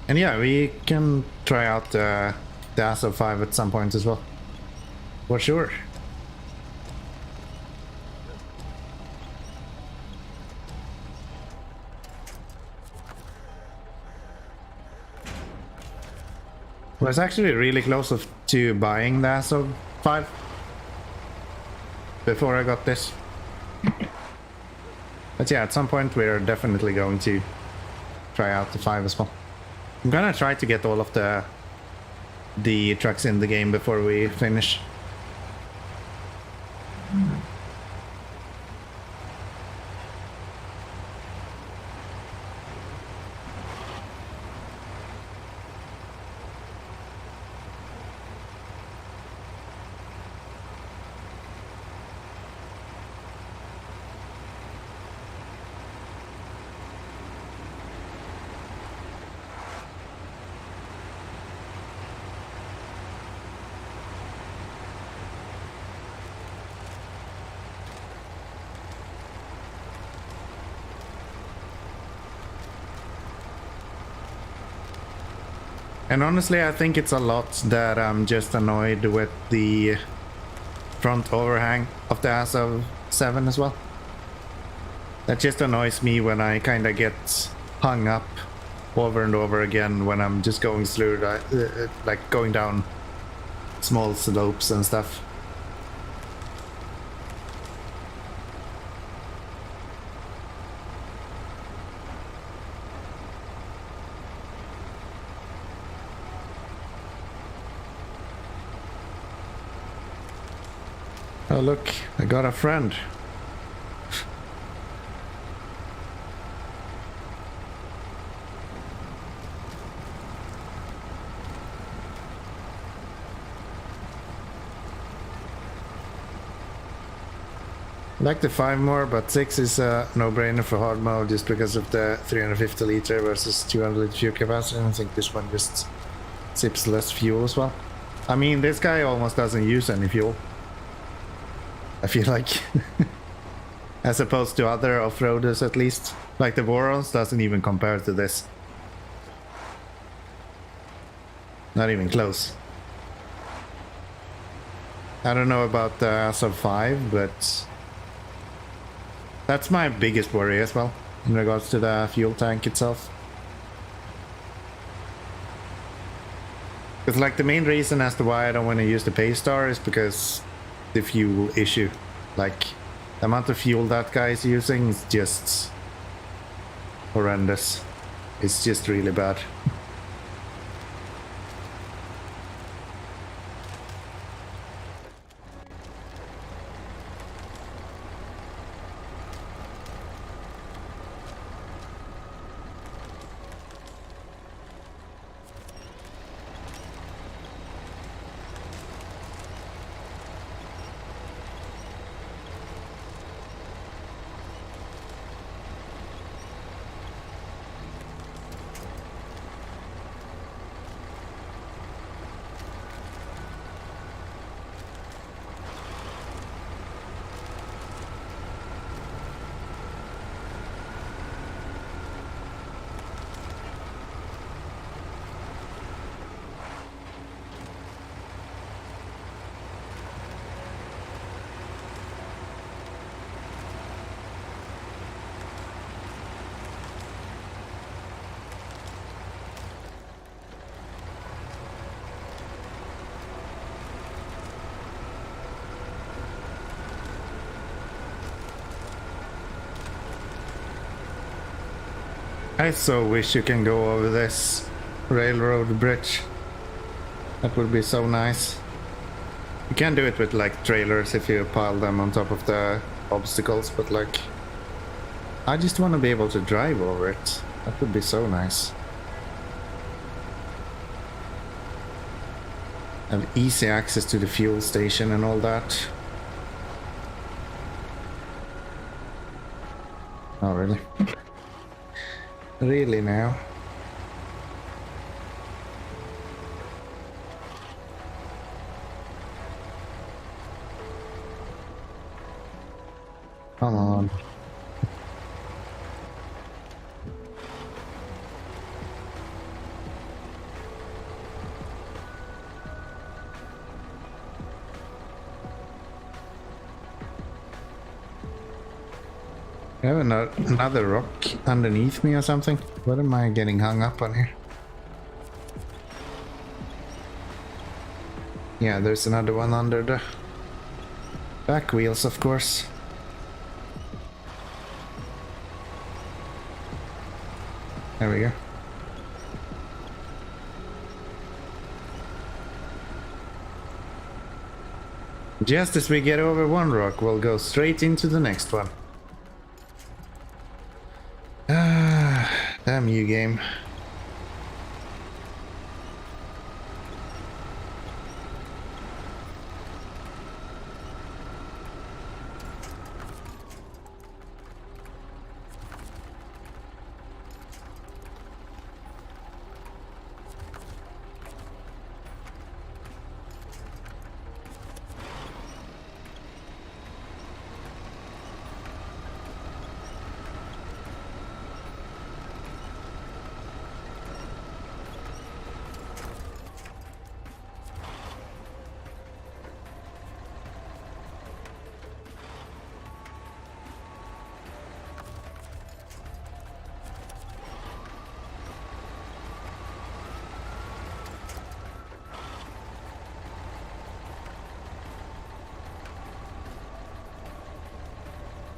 And yeah, we can try out the SO5 at some point as well. For sure. I was actually really close to buying the SO5 before I got this. But yeah, at some point we're definitely going to try out the 5 as well. I'm gonna try to get all of the trucks in the game before we finish. And honestly, I think it's a lot that I'm just annoyed with the front overhang of the SO7 as well. That just annoys me when I kind of get hung up over and over again when I'm just going through, like going down small slopes and stuff. Oh look, I got a friend. I like the 5 more, but 6 is a no-brainer for hard mode just because of the 350 liter versus 200 liter fuel capacity. I think this one just sips less fuel as well. I mean, this guy almost doesn't use any fuel, I feel like. As opposed to other off-roaders, at least. Like the Vorons doesn't even compare to this. Not even close. I don't know about the SO5, but that's my biggest worry as well, in regards to the fuel tank itself. Because like the main reason as to why I don't want to use the Paystar is because the fuel issue. Like the amount of fuel that guy is using is just horrendous. It's just really bad. I so wish you can go over this railroad bridge. That would be so nice. You can do it with like trailers if you pile them on top of the obstacles, but like I just want to be able to drive over it. That would be so nice. Have easy access to the fuel station and all that. Oh, really? Really now? Come on. I have another rock underneath me or something. What am I getting hung up on here? Yeah, there's another one under the back wheels, of course. There we go. Just as we get over one rock, we'll go straight into the next one. Damn you, game.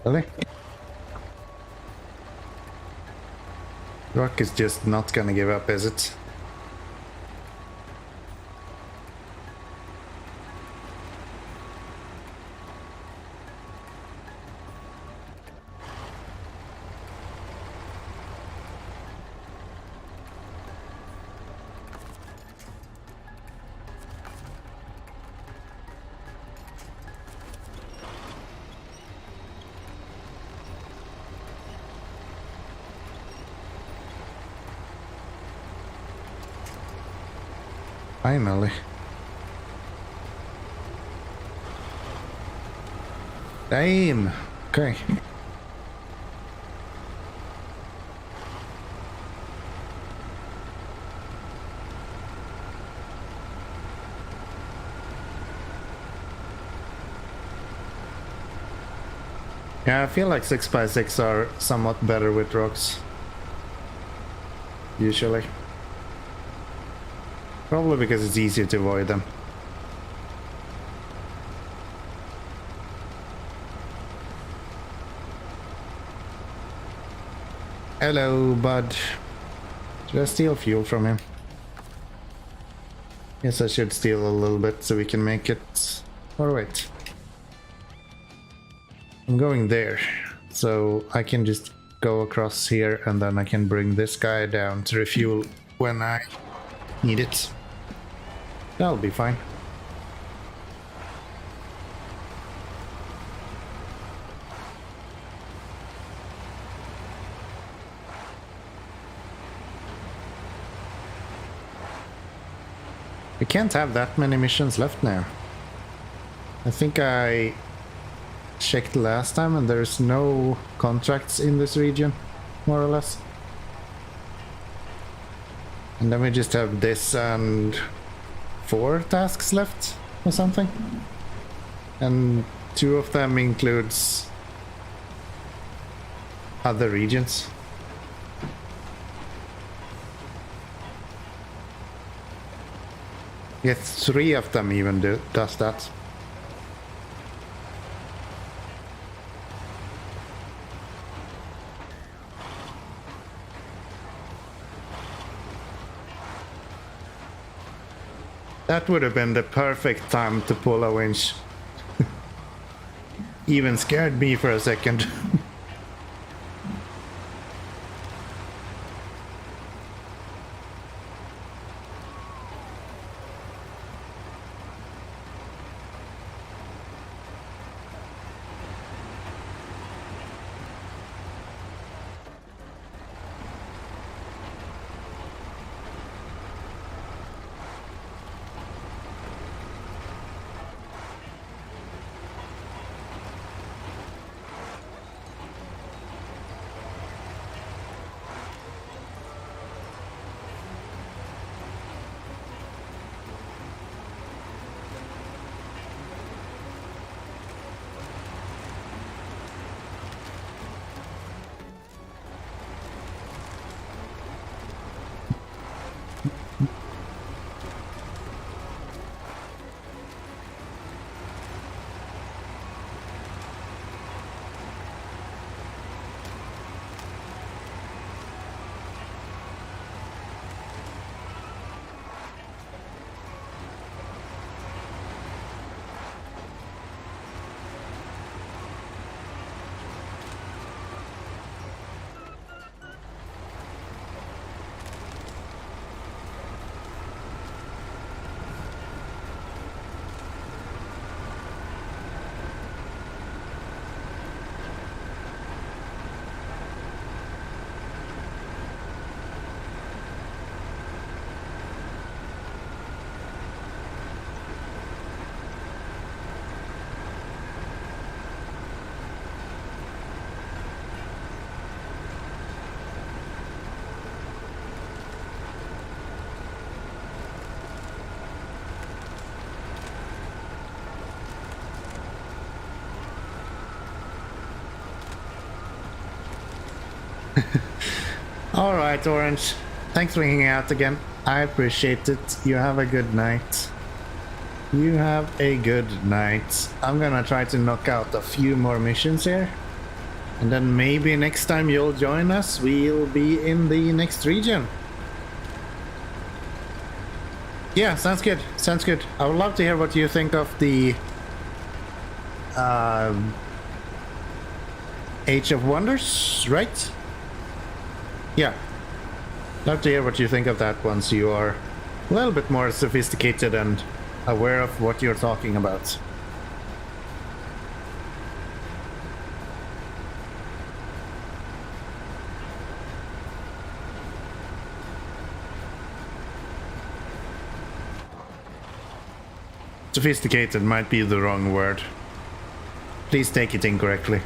Really? Rock is just not gonna give up, is it? Finally. Damn. Okay. Yeah, I feel like 6x6 are somewhat better with rocks. Usually. Probably because it's easier to avoid them. Hello, bud. Should I steal fuel from him? Yes, I should steal a little bit so we can make it. Or wait. I'm going there, so I can just go across here and then I can bring this guy down to refuel when I need it. That'll be fine. We can't have that many missions left now. I think I checked last time and there's no contracts in this region, more or less. And then we just have this and 4 tasks left or something. And 2 of them includes other regions. Yes, 3 of them even does that. That would have been the perfect time to pull a winch. Even scared me for a second. Alright, Orange. Thanks for hanging out again. I appreciate it. You have a good night. You have a good night. I'm gonna try to knock out a few more missions here. And then maybe next time you'll join us, we'll be in the next region. Yeah, sounds good. Sounds good. I would love to hear what you think of the Age of Wonders, right? Yeah. Love to hear what you think of that once you are a little bit more sophisticated and aware of what you're talking about. Sophisticated might be the wrong word. Please take it incorrectly.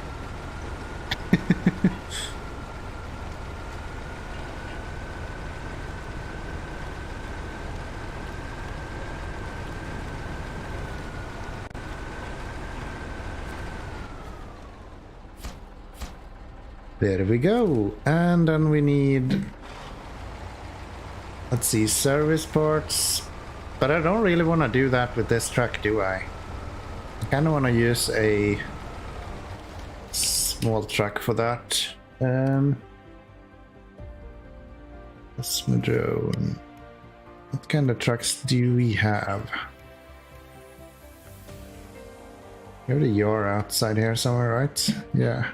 There we go. And then we need, let's see, service parts. But I don't really want to do that with this truck, do I? I kind of want to use a small truck for that. Drone. What kind of trucks do we have? We have the Yar outside here somewhere, right? Yeah.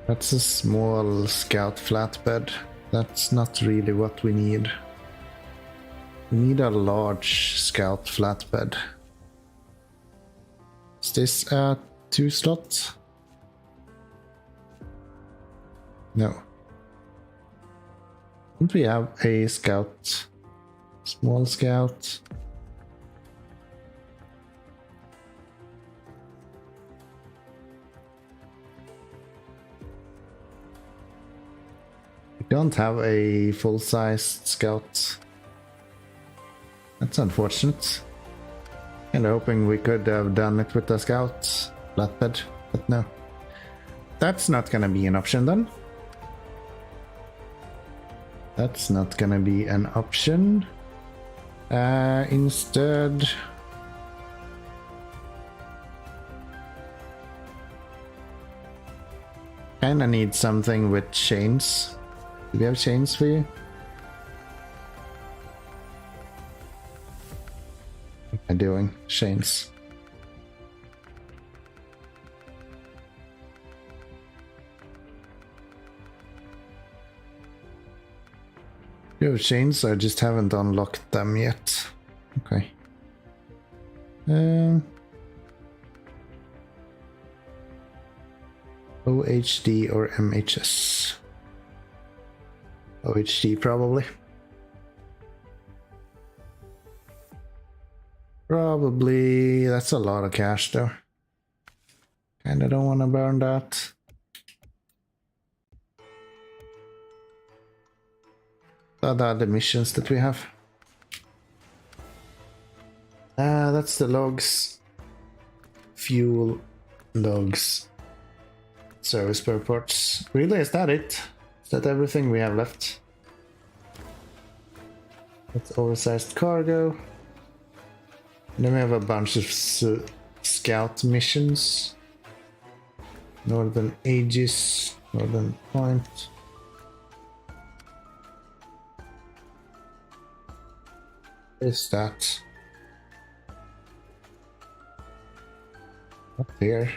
That's a small scout flatbed. That's not really what we need. We need a large scout flatbed. Is this a 2-slot? No. Don't we have a scout? Small scout? Don't have a full-sized scout. That's unfortunate. And hoping we could have done it with the scout flatbed, but no. That's not gonna be an option then. That's not gonna be an option. Instead... kinda need something with chains. Do we have chains for you? am I doing? Chains. You have chains, I just haven't unlocked them yet. Okay. OHD or MHS? OHD probably. Probably, that's a lot of cash though. Kinda don't want to burn that. What are the other missions that we have? That's the logs. Fuel, logs, service spare parts. Really, is that it? Is that everything we have left? That's oversized cargo. And then we have a bunch of scout missions. Northern Aegis, Northern Point. What is that? Up there.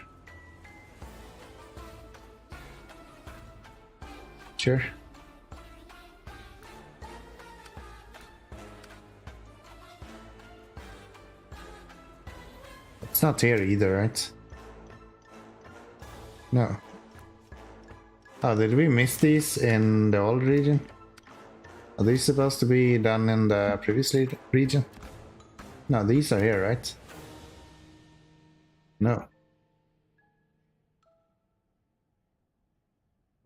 Sure. It's not here either, right? No. Oh, did we miss these in the old region? Are these supposed to be done in the previous region? No, these are here, right? No.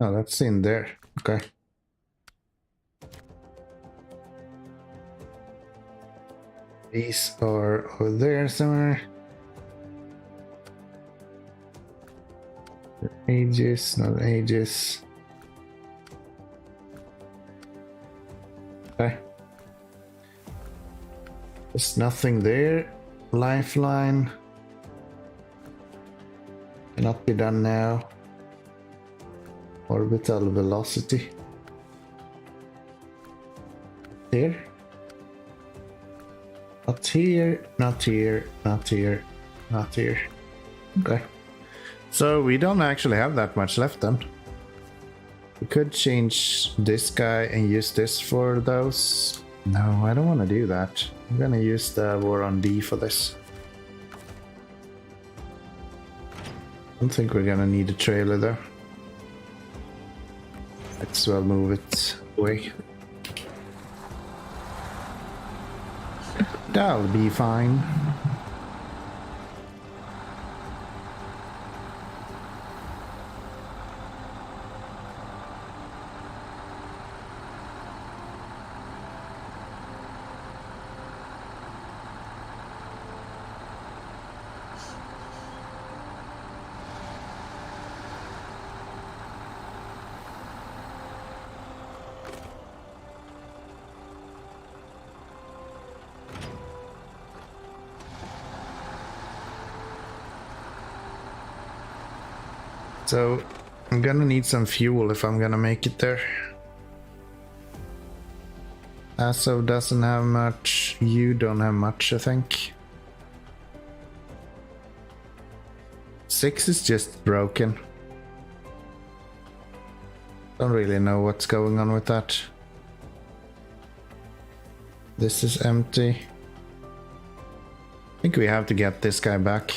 Oh, that's in there. Okay. These are over there somewhere. Aegis, not Aegis. Okay. There's nothing there. Lifeline. Cannot be done now. Orbital velocity. Here. Not here, not here, not here, not here. Okay. So we don't actually have that much left then. We could change this guy and use this for those. No, I don't want to do that. I'm gonna use the War on D for this. I don't think we're gonna need a trailer though. Let's well move it away. That'll be fine. So I'm gonna need some fuel if I'm gonna make it there. Aso doesn't have much. You don't have much, I think. 6 is just broken. Don't really know what's going on with that. This is empty. I think we have to get this guy back.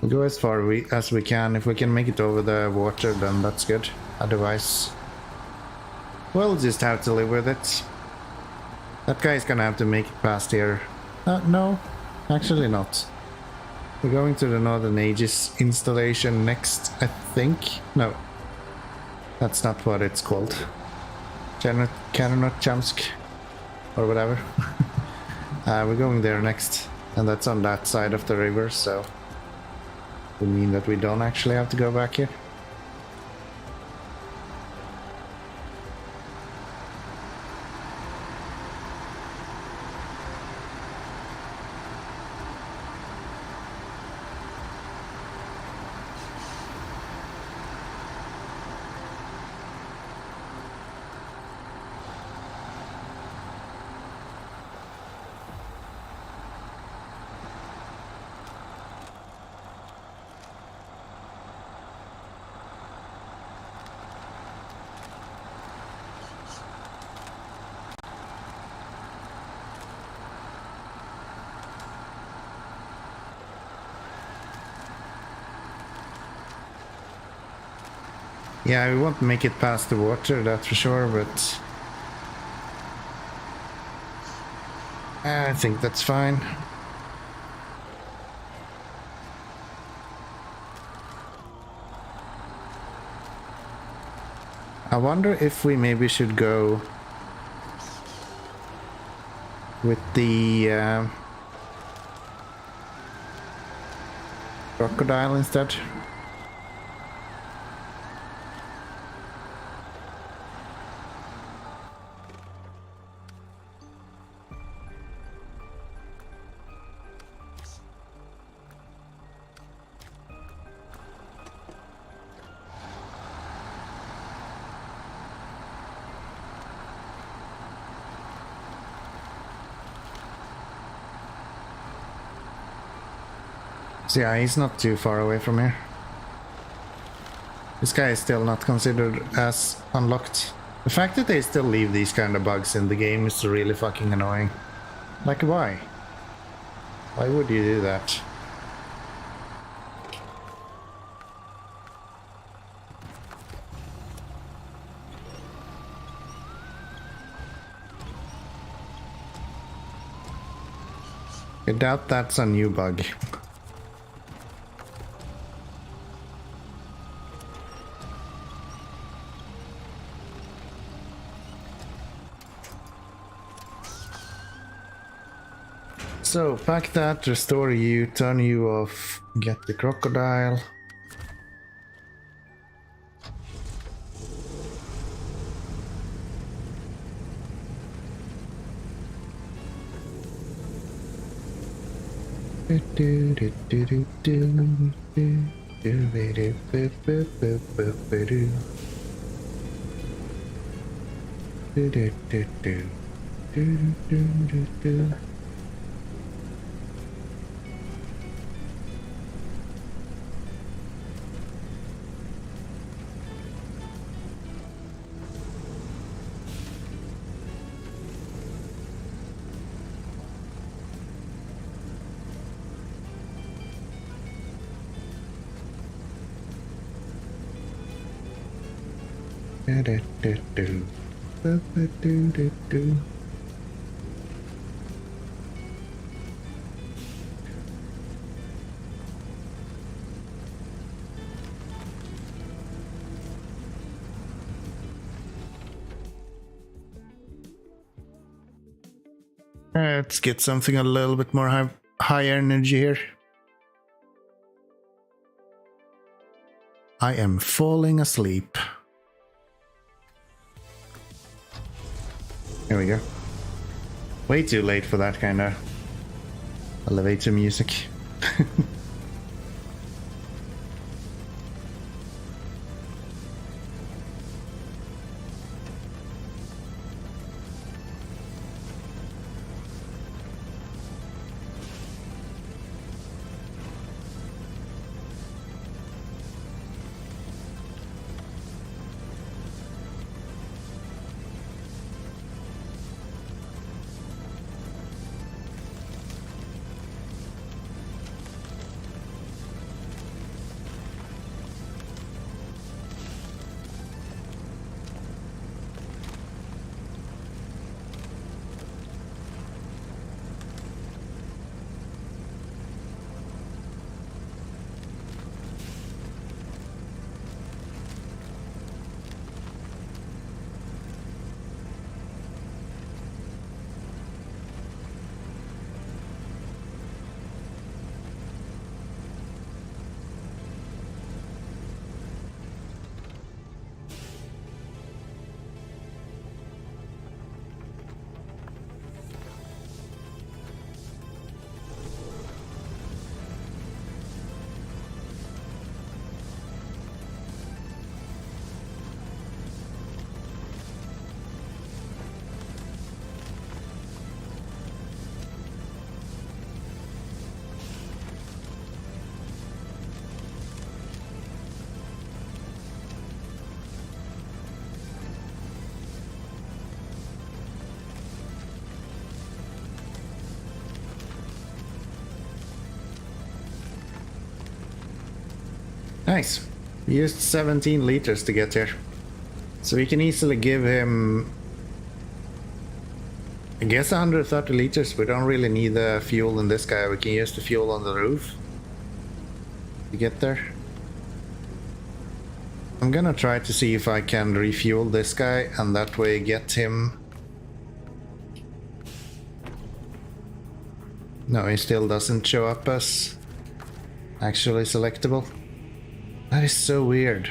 We'll go as far as we can. If we can make it over the water, then that's good. Otherwise, we'll just have to live with it. That guy's gonna have to make it past here. No, actually not. We're going to the Northern Aegis installation next, I think. No, that's not what it's called. Kanonotchamsk or whatever. We're going there next, and that's on that side of the river, so it would mean that we don't actually have to go back here. Yeah, we won't make it past the water, that's for sure, but I think that's fine. I wonder if we maybe should go with the crocodile instead. So yeah, he's not too far away from here. This guy is still not considered as unlocked. The fact that they still leave these kind of bugs in the game is really fucking annoying. Like, why? Why would you do that? I doubt that's a new bug. So, pack that, restore you, turn you off, get the crocodile. Let's get something a little bit more high energy here. I am falling asleep. Here we go. Way too late for that kind of elevator music. Nice. We used 17 liters to get here. So we can easily give him, I guess, 130 liters. We don't really need the fuel in this guy. We can use the fuel on the roof to get there. I'm gonna try to see if I can refuel this guy and that way get him. No, he still doesn't show up as actually selectable. That is so weird.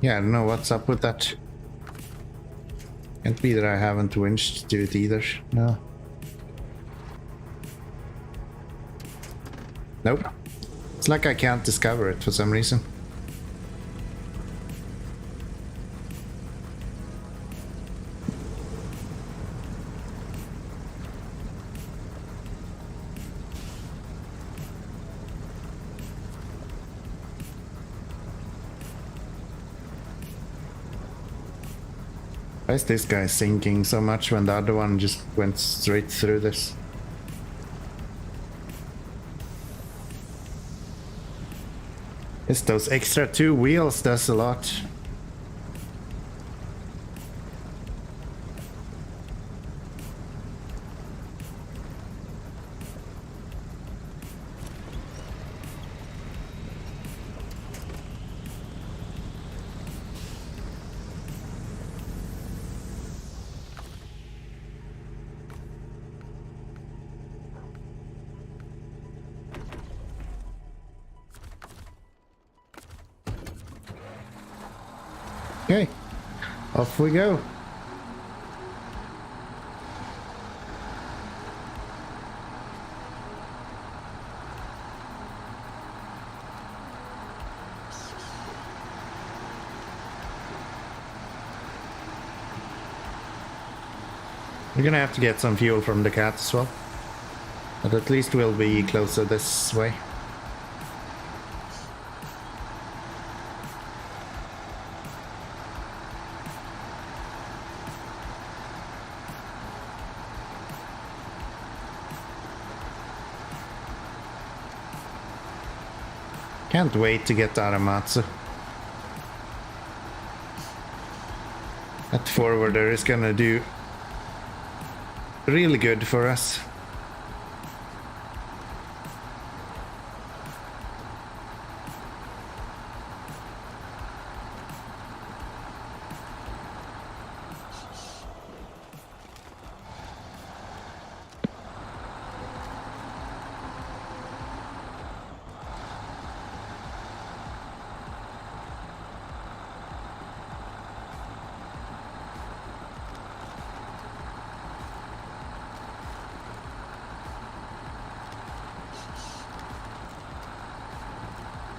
Yeah, I don't know what's up with that. Can't be that I haven't winched to it either. No. Nope. It's like I can't discover it for some reason. Why is this guy sinking so much when the other one just went straight through this? It's those extra 2 wheels does a lot. Okay, off we go. We're gonna have to get some fuel from the cat as well, but at least we'll be closer this way. Can't wait to get Aramatsu. That forwarder is gonna do really good for us.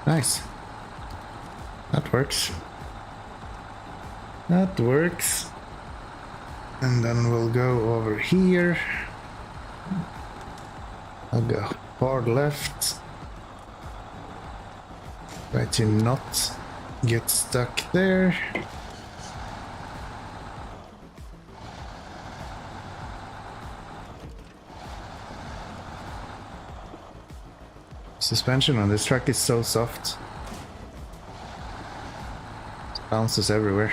Nice. That works. That works. And then we'll go over here. I'll go hard left. Try to not get stuck there. Suspension on this truck is so soft. It bounces everywhere.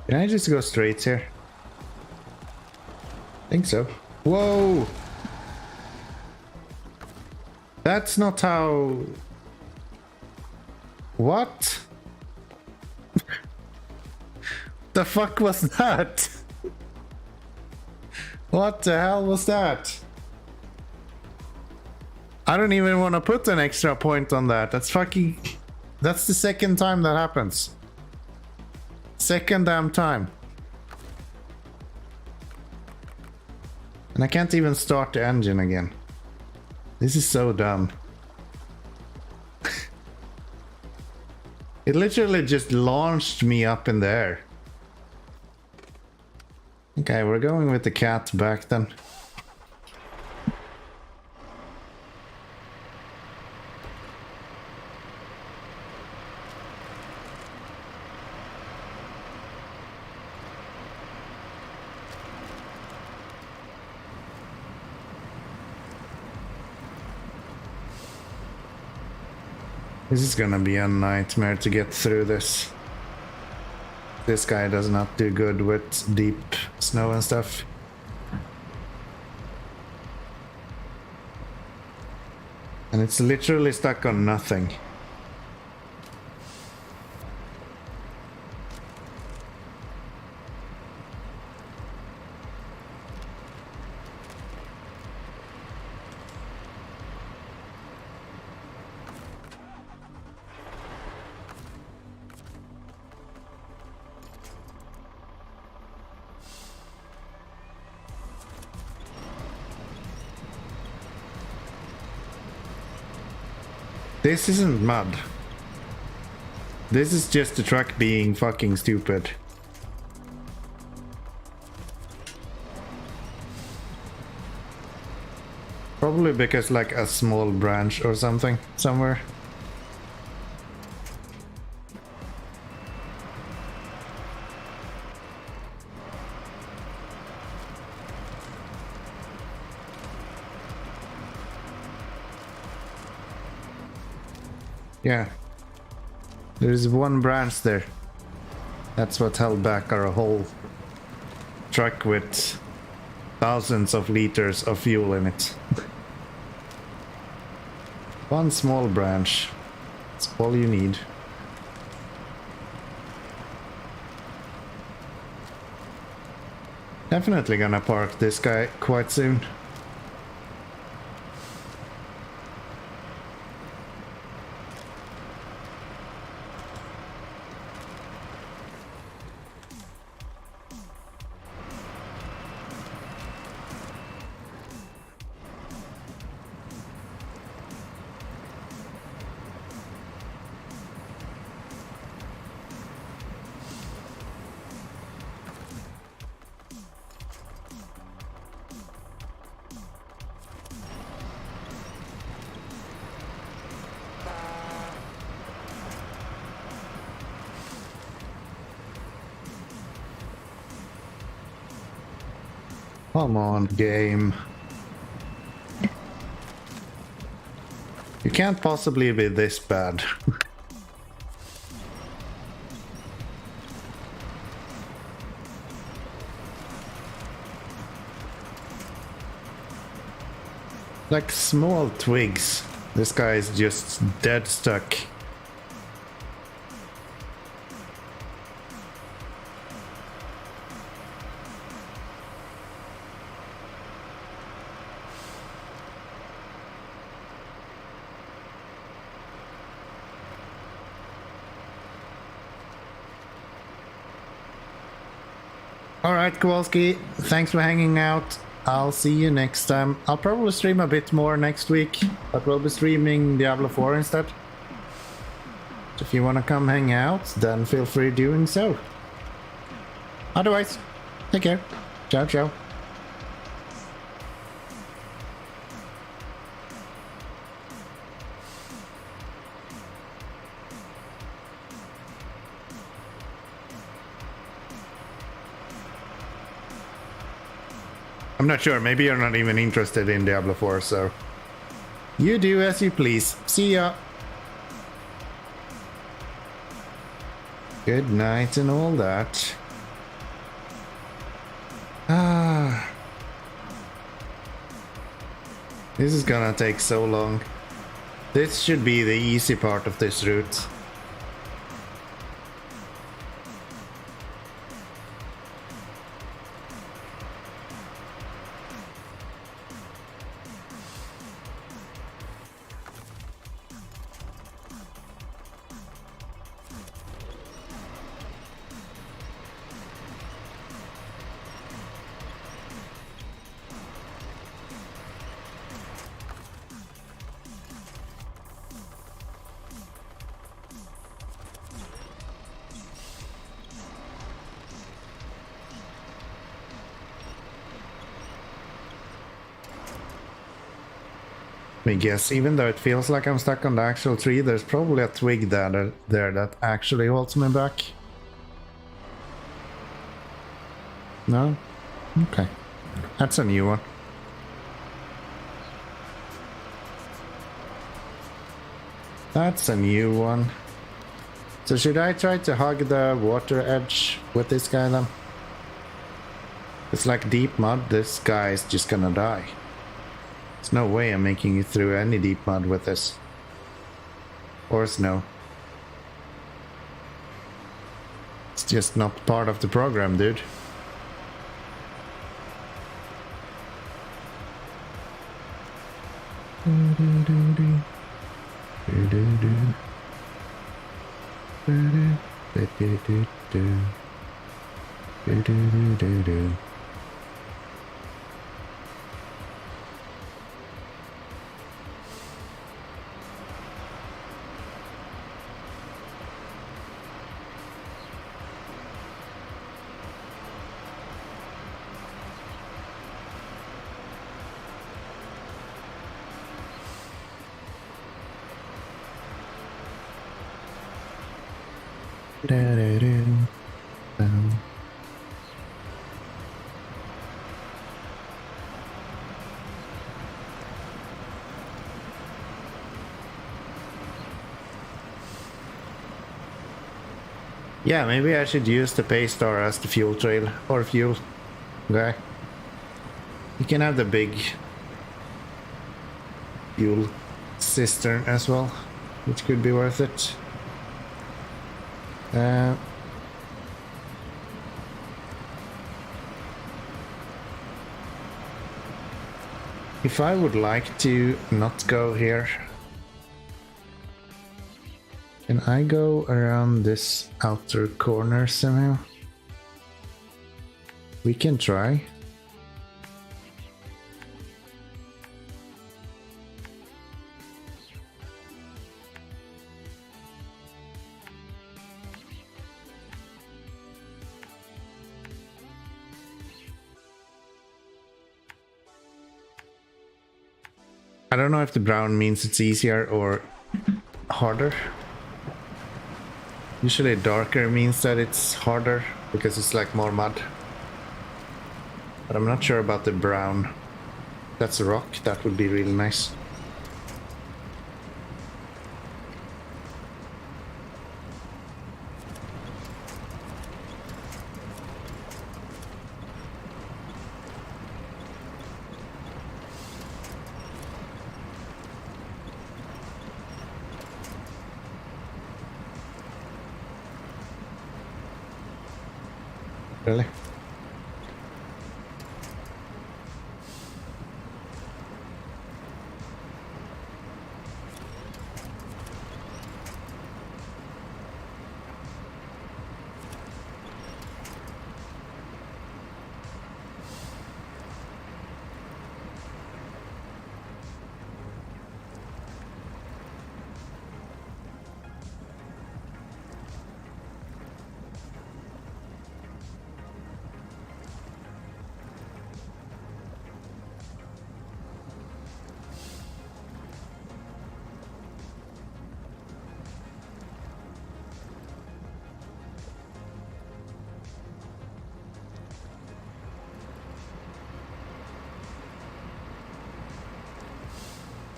Can I just go straight here? I think so. Whoa! That's not how... What? The fuck was that? What the hell was that? I don't even want to put an extra point on that. That's fucking... That's the second time that happens. Second damn time. And I can't even start the engine again. This is so dumb. It literally just launched me up in the air. Okay, we're going with the cat back then. This is gonna be a nightmare to get through this. This guy does not do good with deep snow and stuff. And it's literally stuck on nothing. This isn't mud. This is just the truck being fucking stupid. Probably because like a small branch or something somewhere. Yeah, there's one branch there. That's what held back our whole truck with thousands of liters of fuel in it. One small branch. That's all you need. Definitely gonna park this guy quite soon. Come on, game. You can't possibly be this bad. Like small twigs. This guy is just dead stuck. Alright, Kowalski, thanks for hanging out. I'll see you next time. I'll probably stream a bit more next week, but we'll be streaming Diablo 4 instead. So if you want to come hang out, then feel free doing so. Otherwise, take care. Ciao, ciao. I'm not sure, maybe you're not even interested in Diablo 4, so... You do as you please. See ya! Good night and all that. Ah... This is gonna take so long. This should be the easy part of this route. I guess even though it feels like I'm stuck on the actual tree, there's probably a twig there that actually holds me back. No? Okay. That's a new one. That's a new one. So should I try to hug the water edge with this guy then? It's like deep mud, this guy is just gonna die. There's no way I'm making it through any deep mud with this. Or snow. It's just not part of the program, dude. Yeah, maybe I should use the Paystar as the fuel trail or fuel guy. You can have the big fuel cistern as well, which could be worth it. If I would like to not go here, can I go around this outer corner somehow? We can try. I don't know if the brown means it's easier or harder. Usually darker means that it's harder because it's like more mud. But I'm not sure about the brown. That's a rock, that would be really nice. Really?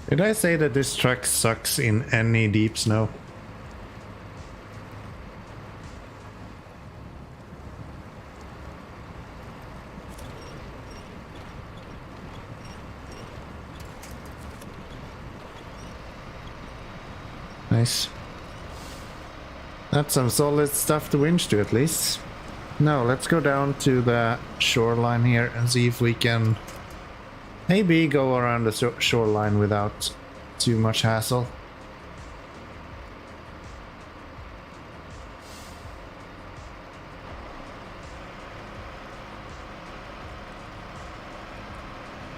Did I say that this truck sucks in any deep snow? Nice. That's some solid stuff to winch to at least. Now let's go down to the shoreline here and see if we can maybe go around the shoreline without too much hassle.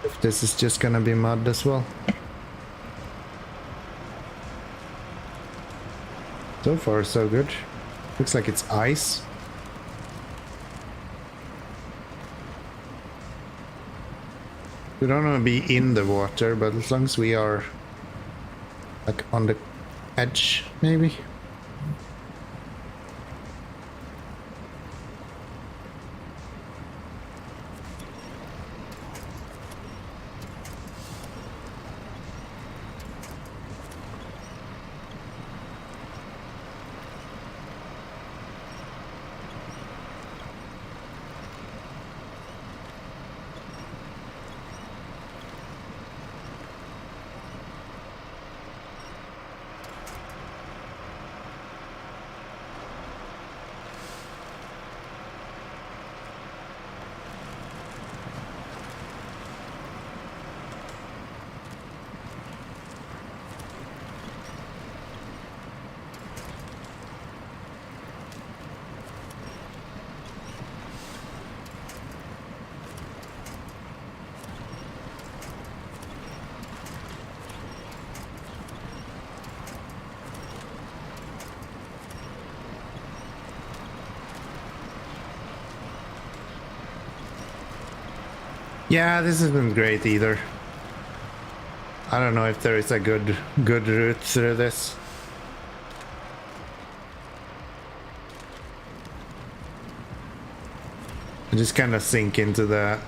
If this is just gonna be mud as well. So far so good. Looks like it's ice. We don't want to be in the water, but as long as we are like on the edge, maybe. Yeah, this isn't great either. I don't know if there is a good route through this. I just kind of sink into the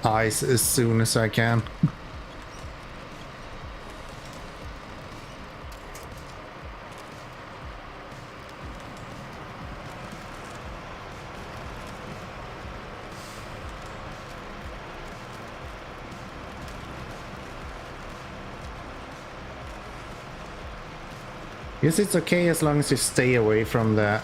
ice as soon as I can. Guess it's okay as long as you stay away from the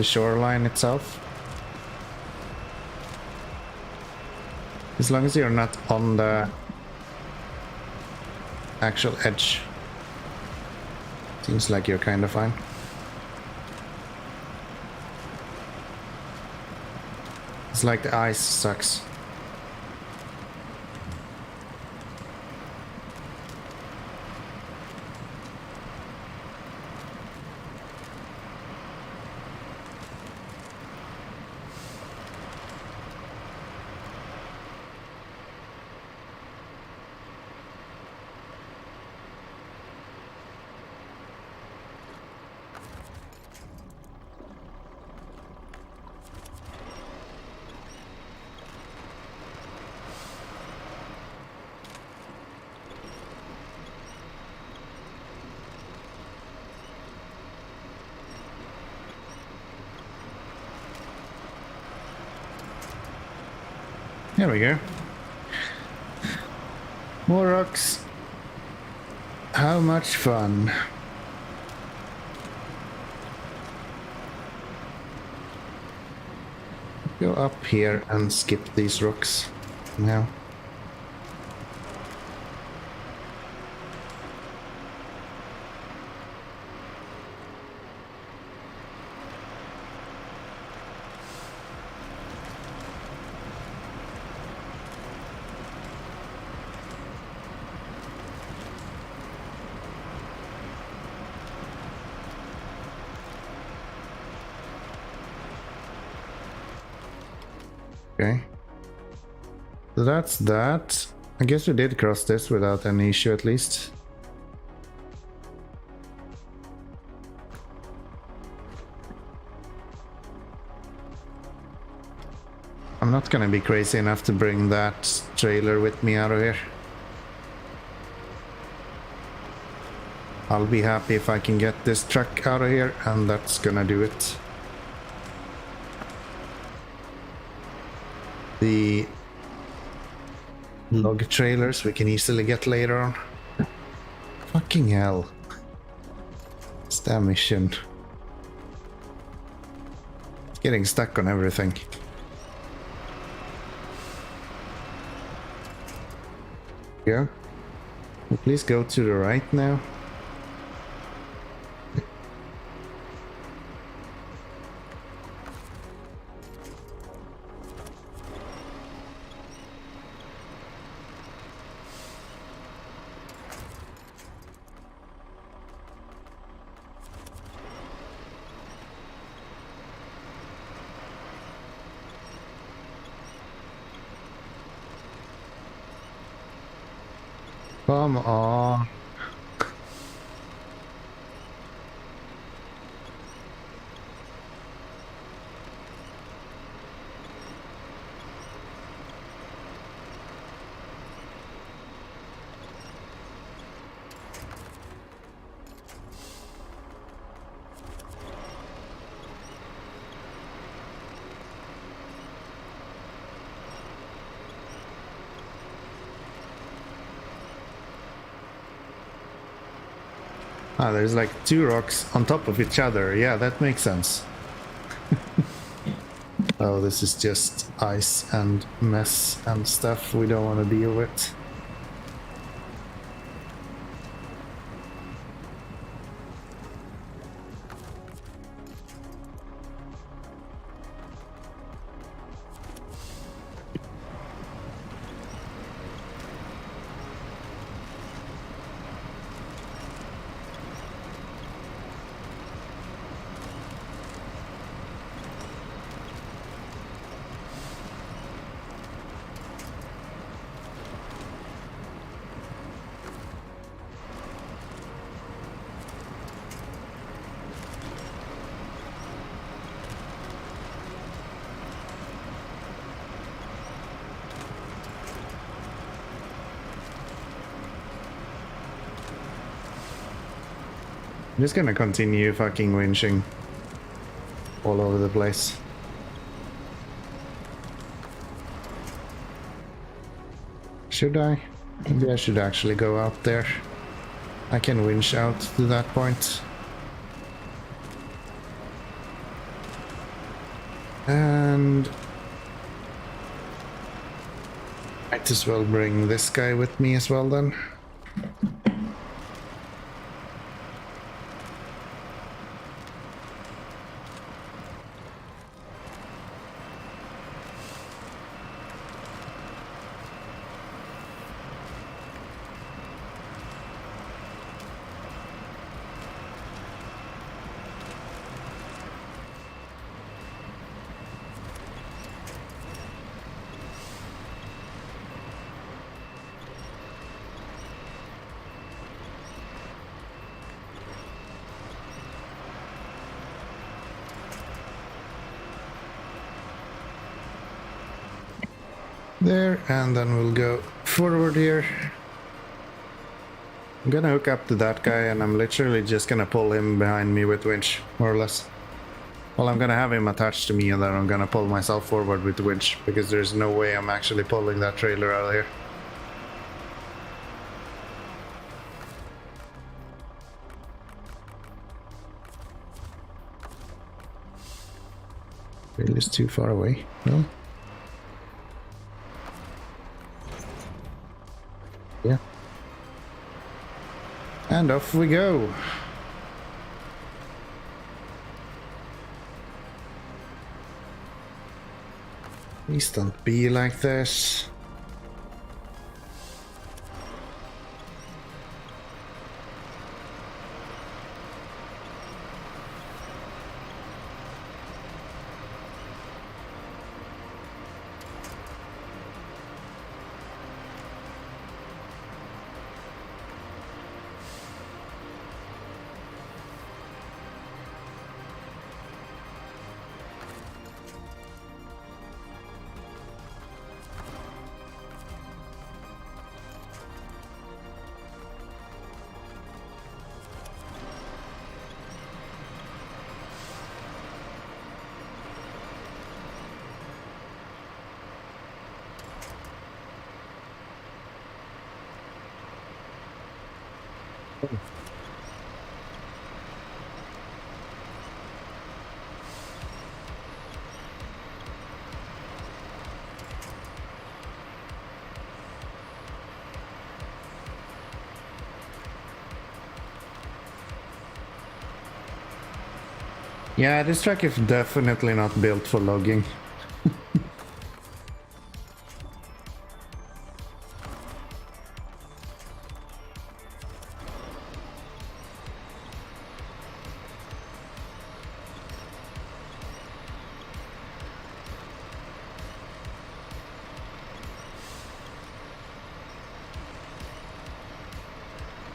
shoreline itself. As long as you're not on the actual edge. Seems like you're kind of fine. It's like the ice sucks. There we go. More rocks. How much fun. Go up here and skip these rocks now. Okay. So that's that. I guess we did cross this without any issue at least. I'm not gonna be crazy enough to bring that trailer with me out of here. I'll be happy if I can get this truck out of here, and that's gonna do it. The log trailers we can easily get later on. Fucking hell. It's that mission. It's getting stuck on everything. Yeah. Please go to the right now. Come on. Ah, there's like two rocks on top of each other. Yeah, that makes sense. Oh, this is just ice and mess and stuff we don't want to deal with. I'm just gonna continue fucking winching all over the place. Should I? Maybe I should actually go out there. I can winch out to that point. And might as well bring this guy with me as well then. There, and then we'll go forward here. I'm gonna hook up to that guy and I'm literally just gonna pull him behind me with winch, more or less. Well, I'm gonna have him attached to me and then I'm gonna pull myself forward with the winch, because there's no way I'm actually pulling that trailer out of here. Really is too far away, no? Yeah. And off we go. Please don't be like this. Yeah, this truck is definitely not built for logging.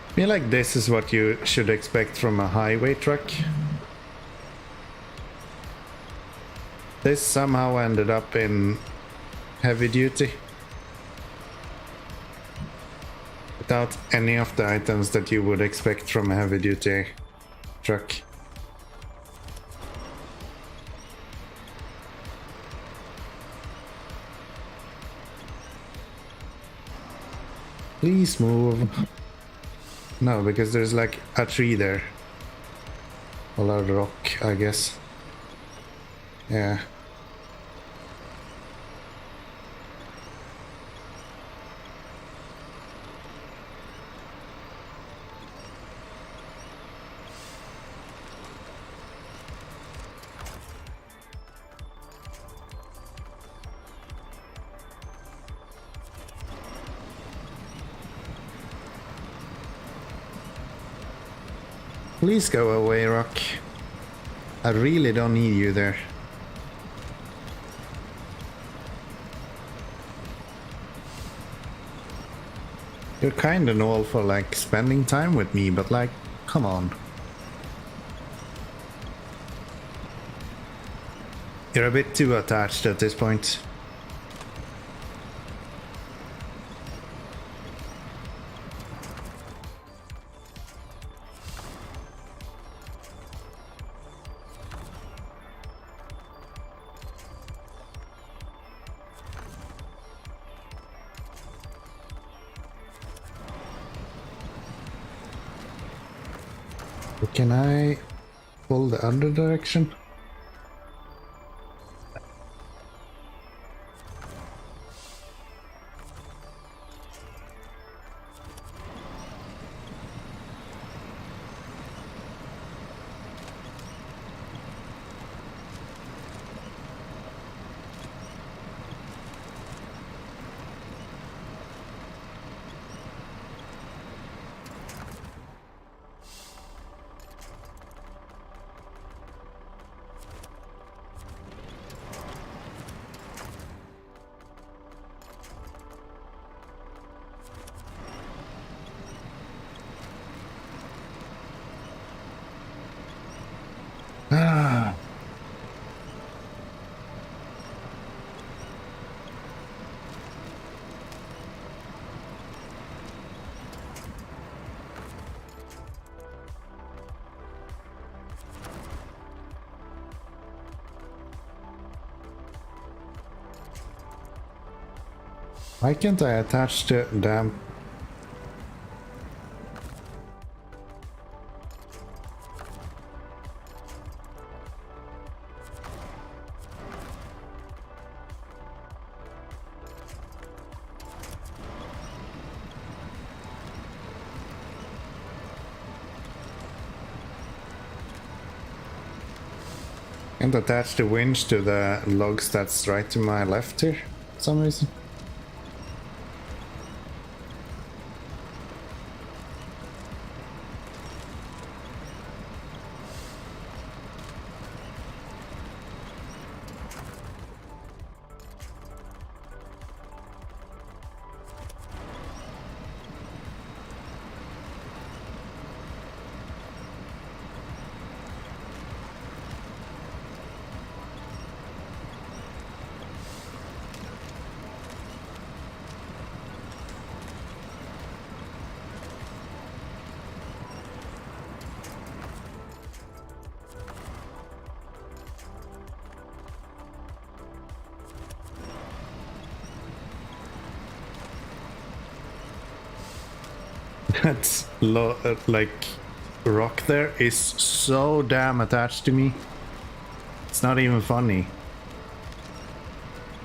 I feel like this is what you should expect from a highway truck. This somehow ended up in heavy duty without any of the items that you would expect from a heavy duty truck. Please move. No, because there's like a tree there. A lot of rock, I guess. Yeah. Please go away, Rock. I really don't need you there. You're kinda all for like spending time with me, but like, come on. You're a bit too attached at this point. Can I pull the other direction? Ah. Why can't I attach the damn... And attach the winch to the logs that's right to my left here for some reason. That like rock there is so damn attached to me. It's not even funny.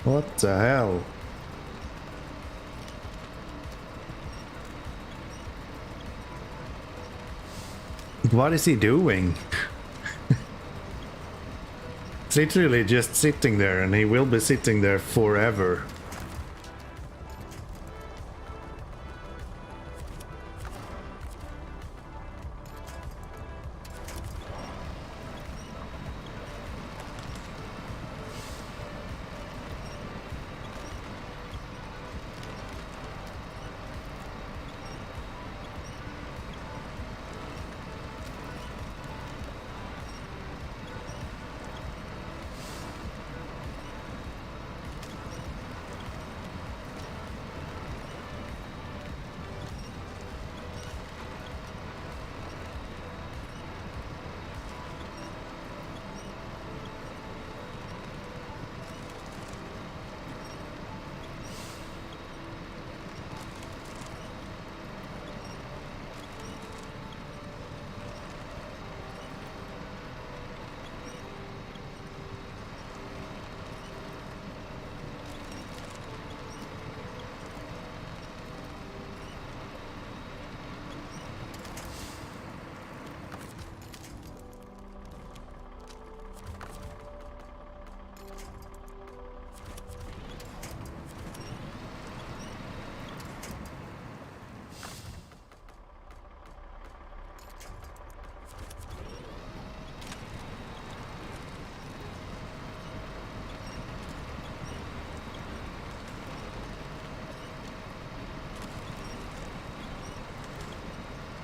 What the hell? What is he doing? It's literally just sitting there, and he will be sitting there forever.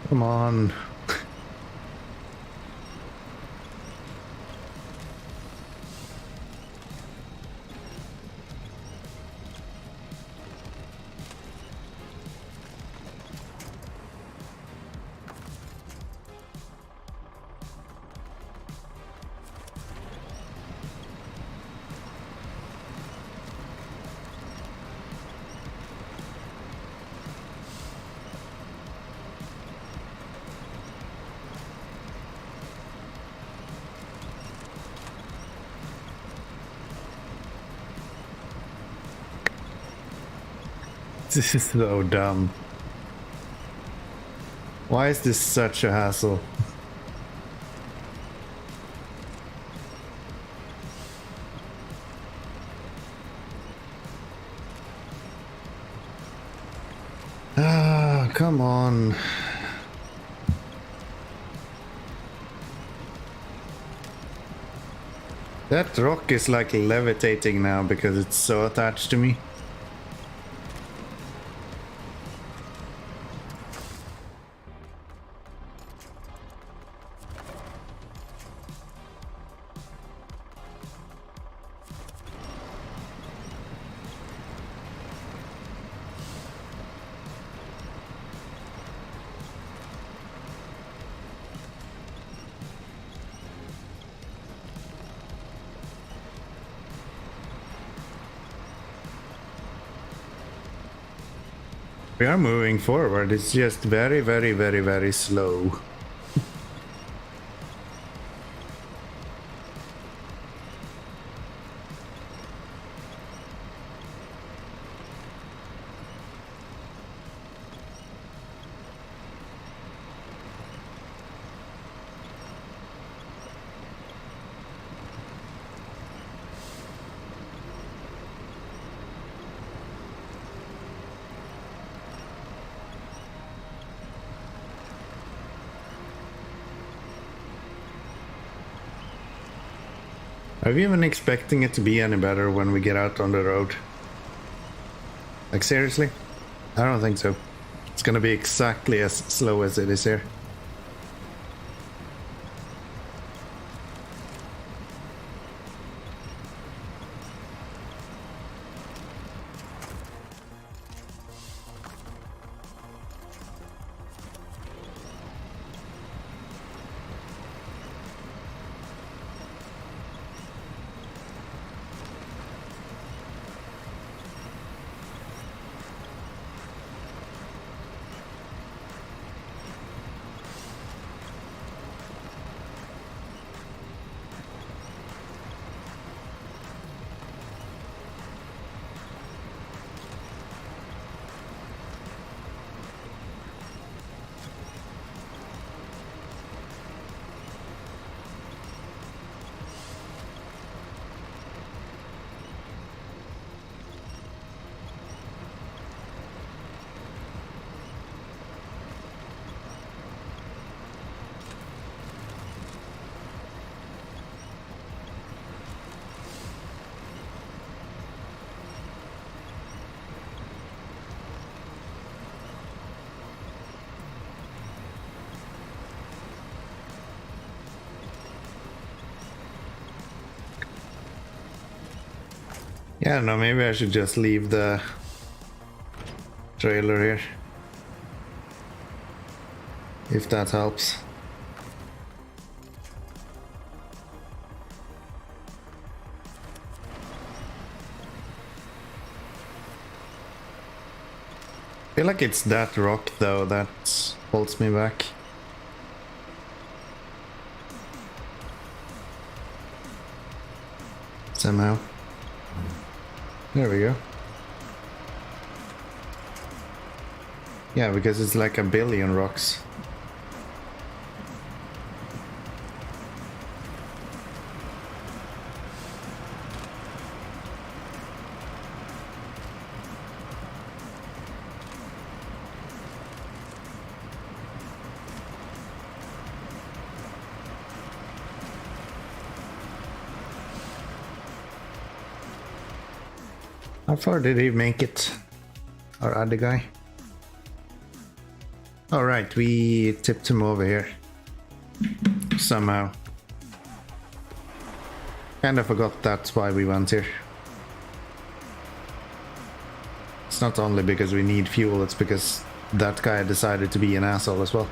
Come on. This is so dumb. Why is this such a hassle? Ah, come on. That rock is like levitating now because it's so attached to me. We are moving forward, it's just very, very, very, very slow. Are we even expecting it to be any better when we get out on the road? Like seriously? I don't think so. It's gonna be exactly as slow as it is here. Yeah, no, maybe I should just leave the trailer here. If that helps. I feel like it's that rock though that holds me back. Somehow. There we go. Yeah, because it's like a billion rocks. How far did he make it? Our other guy? Alright, we tipped him over here. Somehow. Kinda forgot that's why we went here. It's not only because we need fuel, it's because that guy decided to be an asshole as well.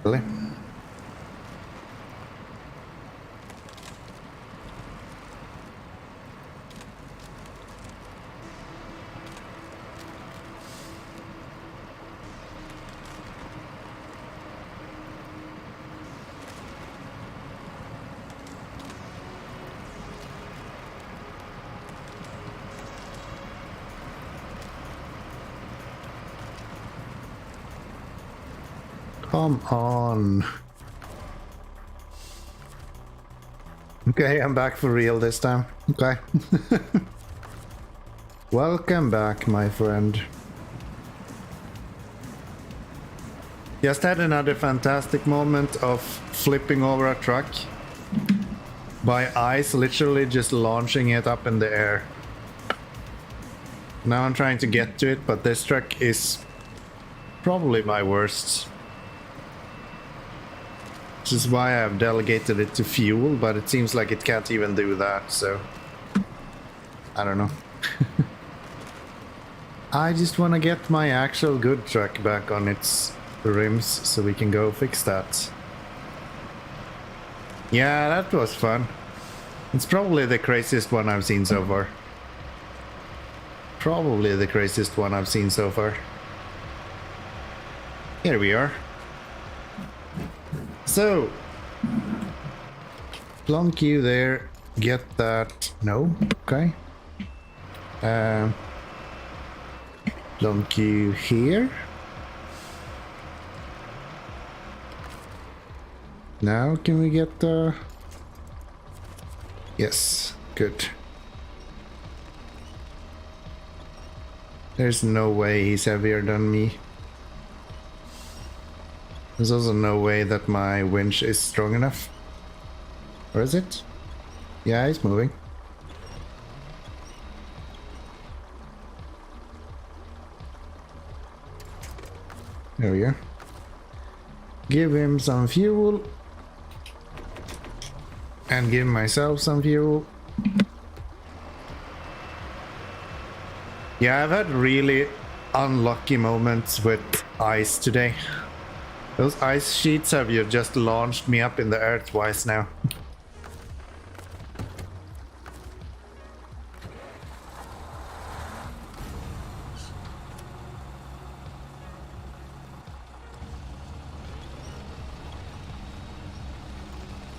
Really? Come on. Okay, I'm back for real this time. Okay. Welcome back, my friend. Just had another fantastic moment of flipping over a truck by ice, literally just launching it up in the air. Now I'm trying to get to it, but this truck is probably my worst. Which is why I've delegated it to fuel, but it seems like it can't even do that, so I don't know. I just want to get my actual good truck back on its rims so we can go fix that. Yeah, that was fun. It's probably the craziest one I've seen so far. Probably the craziest one I've seen so far. Here we are. So, plonk you there, get that, no, okay. Plonk you here. Now can we get the... Yes, good. There's no way he's heavier than me. There's also no way that my winch is strong enough. Or is it? Yeah, he's moving. There we go. Give him some fuel. And give myself some fuel. Yeah, I've had really unlucky moments with ice today. Those ice sheets have just launched me up in the air twice now.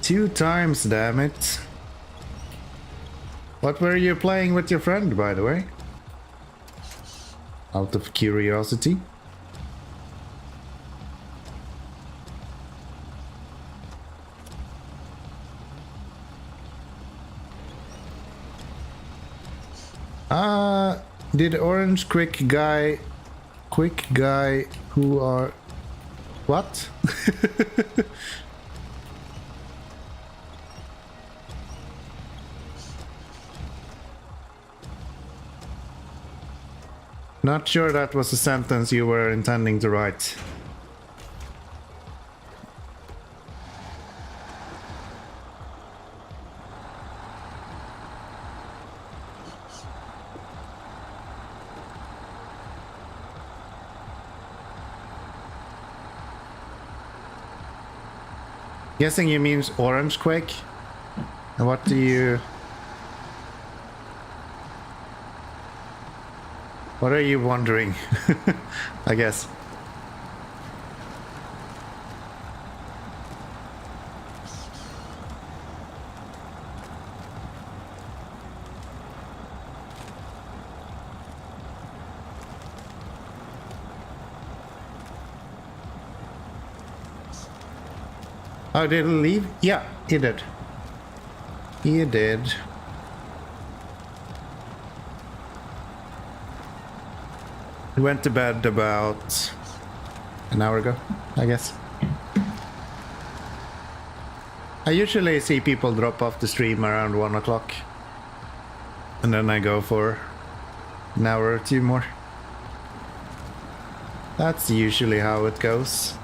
Two times, damn it. What were you playing with your friend, by the way? Out of curiosity. Did orange quick guy who are what? Not sure that was a sentence you were intending to write. Guessing you means orange quake? And what do you... What are you wondering? I guess. Oh, did it leave? Yeah, he did. He did. He went to bed about an hour ago, I guess. I usually see people drop off the stream around 1 o'clock. And then I go for an hour or two more. That's usually how it goes.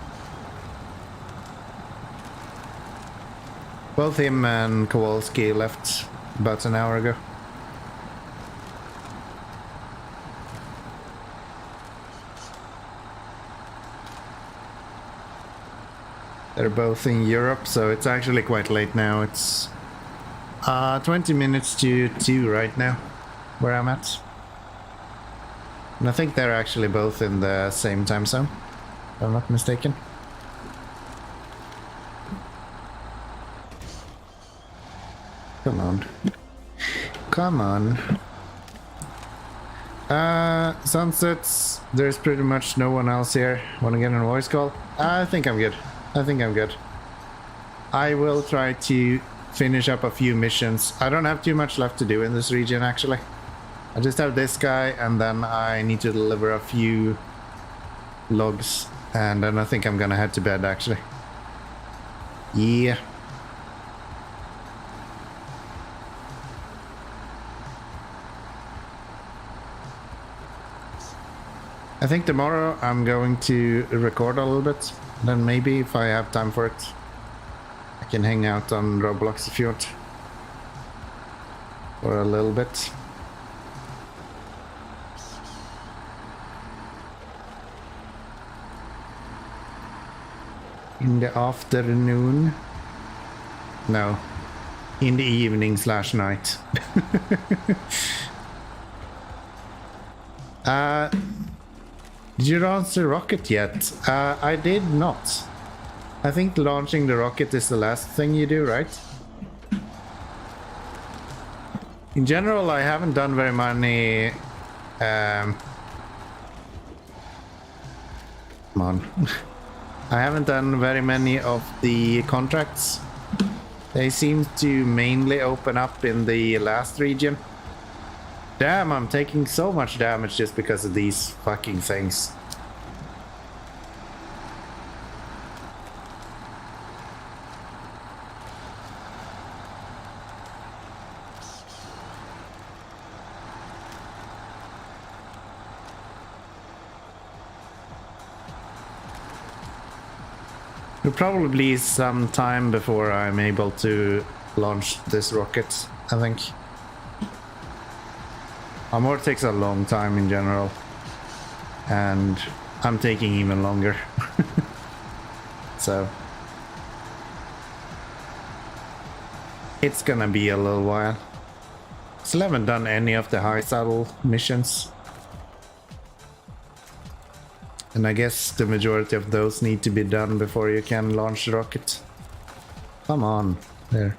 Both him and Kowalski left about an hour ago. They're both in Europe, so it's actually quite late now. It's 20 minutes to 2 right now, where I'm at. And I think they're actually both in the same time zone, if I'm not mistaken. Come on. Come on. Sunsets, there's pretty much no one else here. Wanna get a voice call? I think I'm good. I think I'm good. I will try to finish up a few missions. I don't have too much left to do in this region, actually. I just have this guy, and then I need to deliver a few logs, and then I think I'm gonna head to bed, actually. Yeah. I think tomorrow I'm going to record a little bit. Then maybe if I have time for it, I can hang out on Roblox if you want. For a little bit. In the afternoon. No. In the evening / night. Did you launch the rocket yet? I did not. I think launching the rocket is the last thing you do, right? In general, I haven't done very many... come on. I haven't done very many of the contracts. They seem to mainly open up in the last region. Damn, I'm taking so much damage just because of these fucking things. It'll probably be some time before I'm able to launch this rocket, I think. Amur takes a long time in general, and I'm taking even longer. So it's gonna be a little while. Still haven't done any of the high saddle missions, and I guess the majority of those need to be done before you can launch the rocket. Come on, there.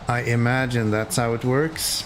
I imagine that's how it works.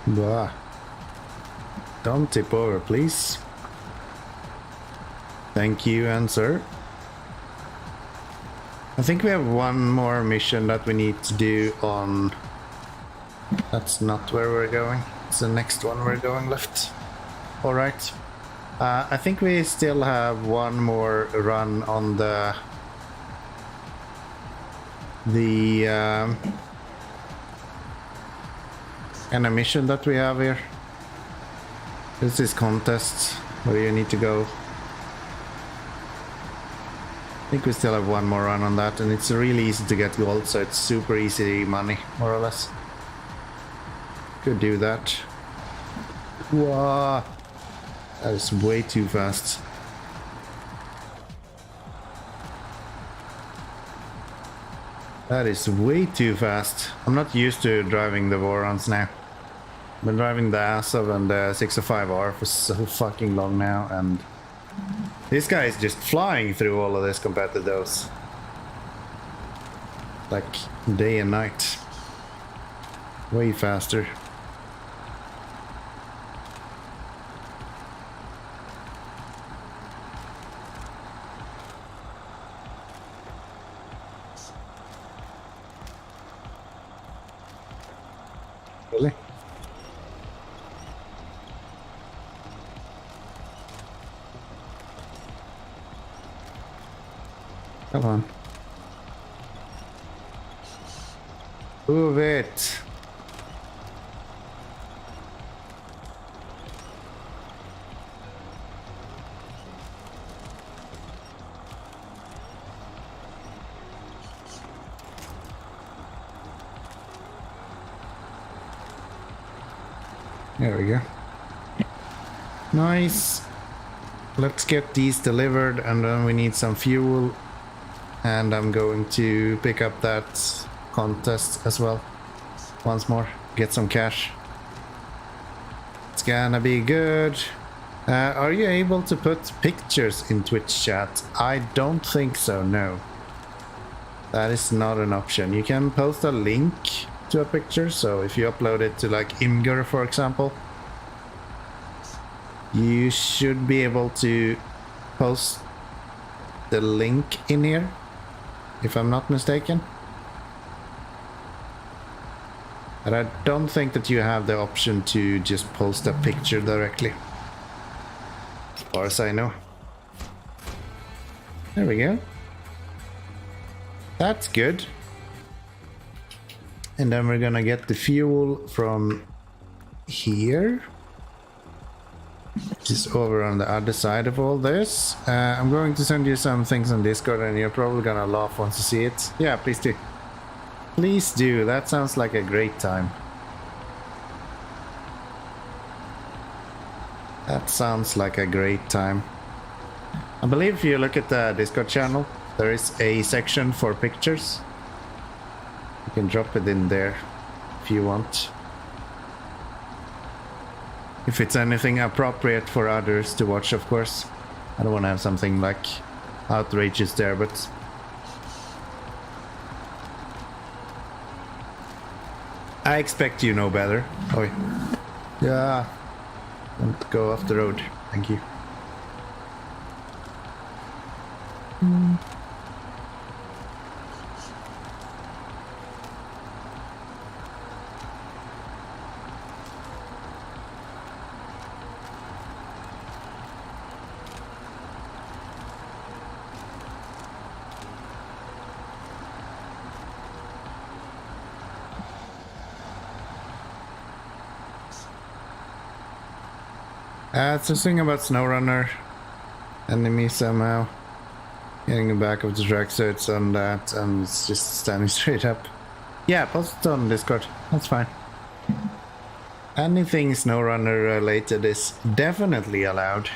Blah. Don't tip over, please. Thank you, and sir. I think we have one more mission that we need to do on... That's not where we're going. It's the next one we're going left. Alright. I think we still have one more run on the and a mission that we have here. This is contest where you need to go. I think we still have one more run on that, and it's really easy to get gold, so it's super easy money, more or less. Could do that. Wow, that is way too fast. That is way too fast. I'm not used to driving the Vorons now. I've been driving the Azov and the 605R for so fucking long now, and this guy is just flying through all of this compared to those. Like day and night. Way faster. Really? Come on. Move it. There we go. Nice. Let's get these delivered and then we need some fuel. And I'm going to pick up that contest as well. Once more. Get some cash. It's gonna be good. Are you able to put pictures in Twitch chat? I don't think so, no. That is not an option. You can post a link to a picture, so if you upload it to like Imgur, for example, you should be able to post the link in here, if I'm not mistaken. But I don't think that you have the option to just post a picture directly, as far as I know. There we go. That's good. And then we're gonna get the fuel from here, which is over on the other side of all this. I'm going to send you some things on Discord and you're probably gonna laugh once you see it. Yeah, please do. Please do, that sounds like a great time. That sounds like a great time. I believe if you look at the Discord channel, there is a section for pictures. You can drop it in there if you want. If it's anything appropriate for others to watch, of course. I don't want to have something like outrageous there, but I expect you know better. Oh, yeah. Don't go off the road. Thank you. It's a thing about SnowRunner. Enemy somehow getting the back of the track, so it's on that, and it's just standing straight up. Yeah, post it on Discord. That's fine. Anything SnowRunner related is definitely allowed.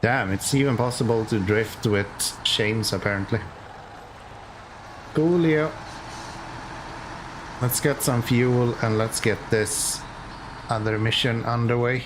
Damn, it's even possible to drift with chains, apparently. Coolio. Let's get some fuel and let's get this other mission underway.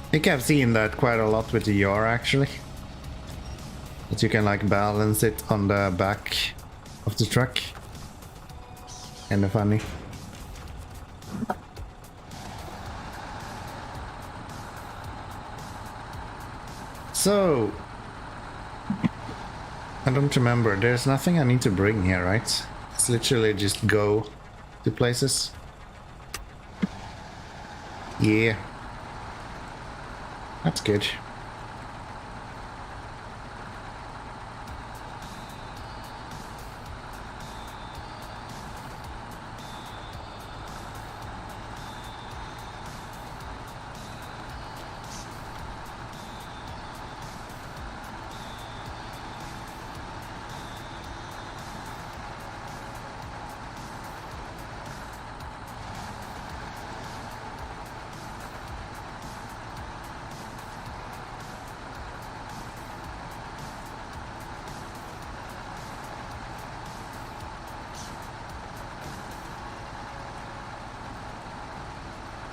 I think I've seen that quite a lot with the Yar, actually. That you can like balance it on the back of the truck. Kinda funny. So, I don't remember. There's nothing I need to bring here, right? It's literally just go to places. Yeah. That's good.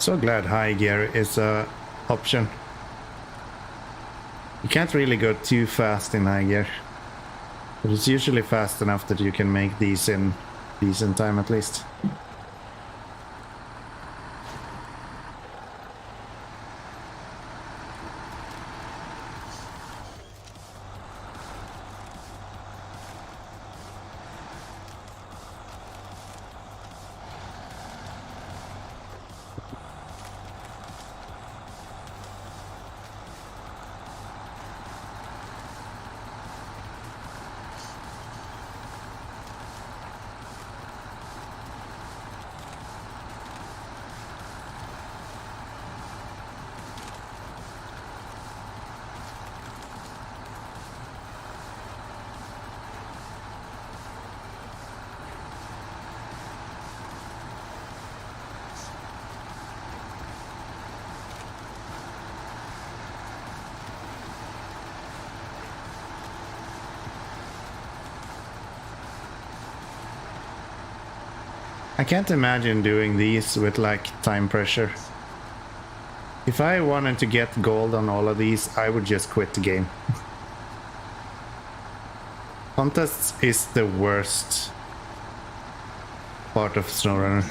So glad high gear is a option. You can't really go too fast in high gear, but it's usually fast enough that you can make these in decent time at least. I can't imagine doing these with like time pressure. If I wanted to get gold on all of these, I would just quit the game. Contests is the worst part of SnowRunner,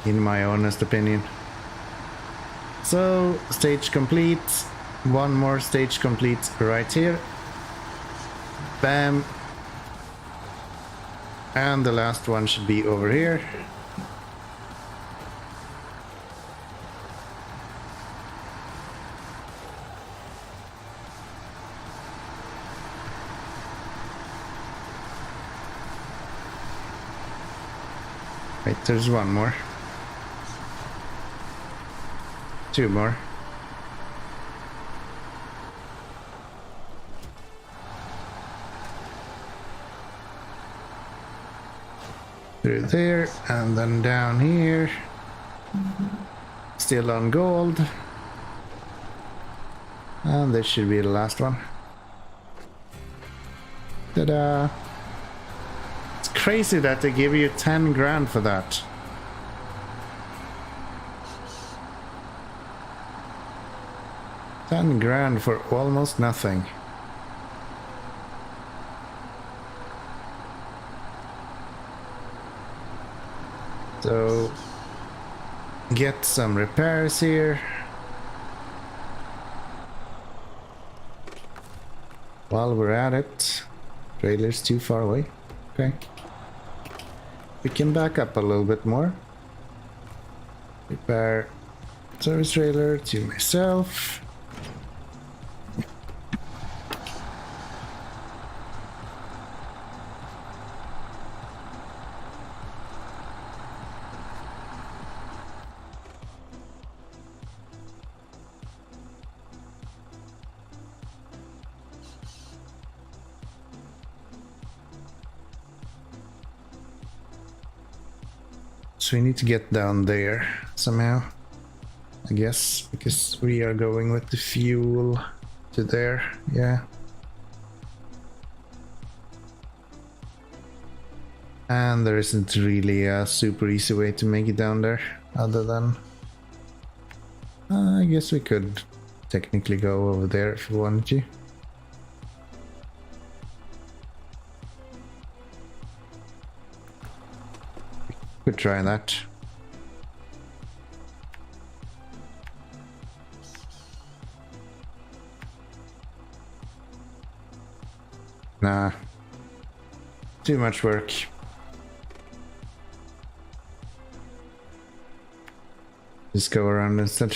in my honest opinion. So, stage complete. One more stage complete right here. Bam. And the last one should be over here. Wait, there's one more. Two more. Through there, and then down here. Still on gold. And this should be the last one. Ta-da! It's crazy that they give you 10 grand for that. $10 for almost nothing. So, get some repairs here. While we're at it, trailer's too far away. Okay. We can back up a little bit more. Repair service trailer to myself. So we need to get down there somehow, I guess, because we are going with the fuel to there, yeah. And there isn't really a super easy way to make it down there, other than... I guess we could technically go over there if we wanted to. Could try that. Nah. Too much work. Just go around instead.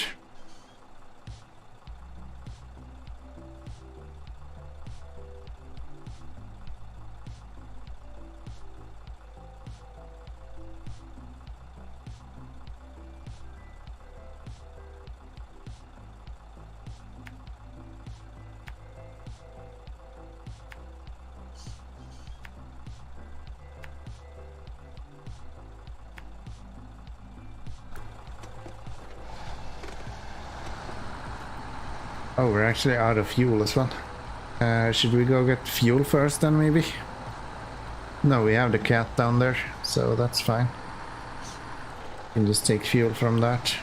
Oh, we're actually out of fuel as well. Should we go get fuel first then, maybe? No, we have the cat down there, so that's fine. Can just take fuel from that.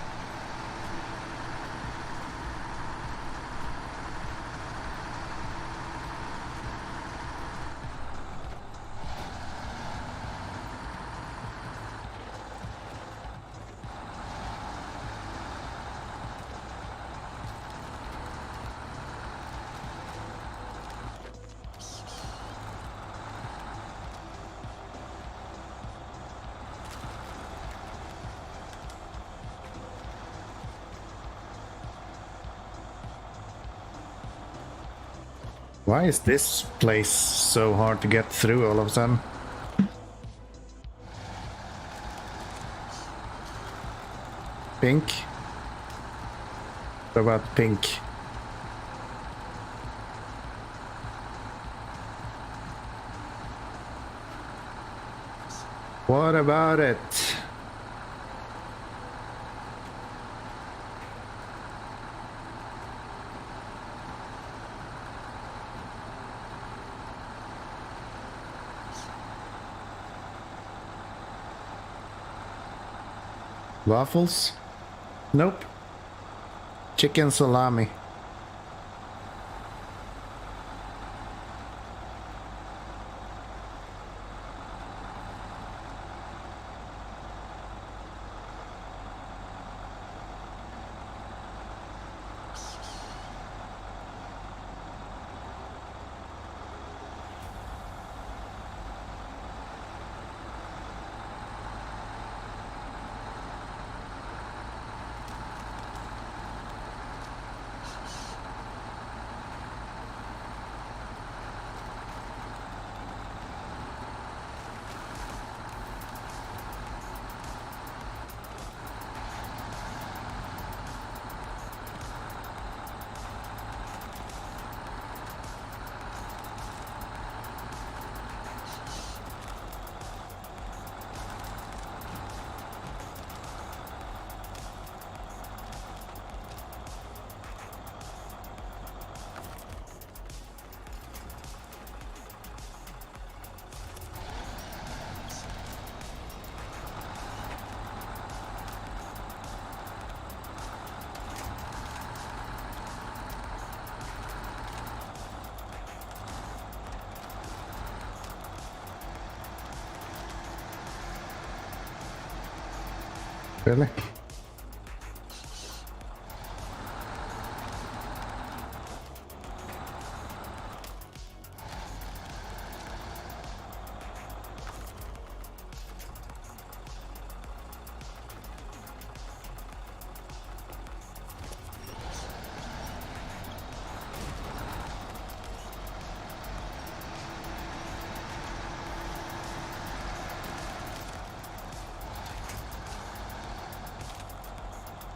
Why is this place so hard to get through all of a sudden? Pink? What about pink? What about it? Waffles? Nope. Chicken salami. Really?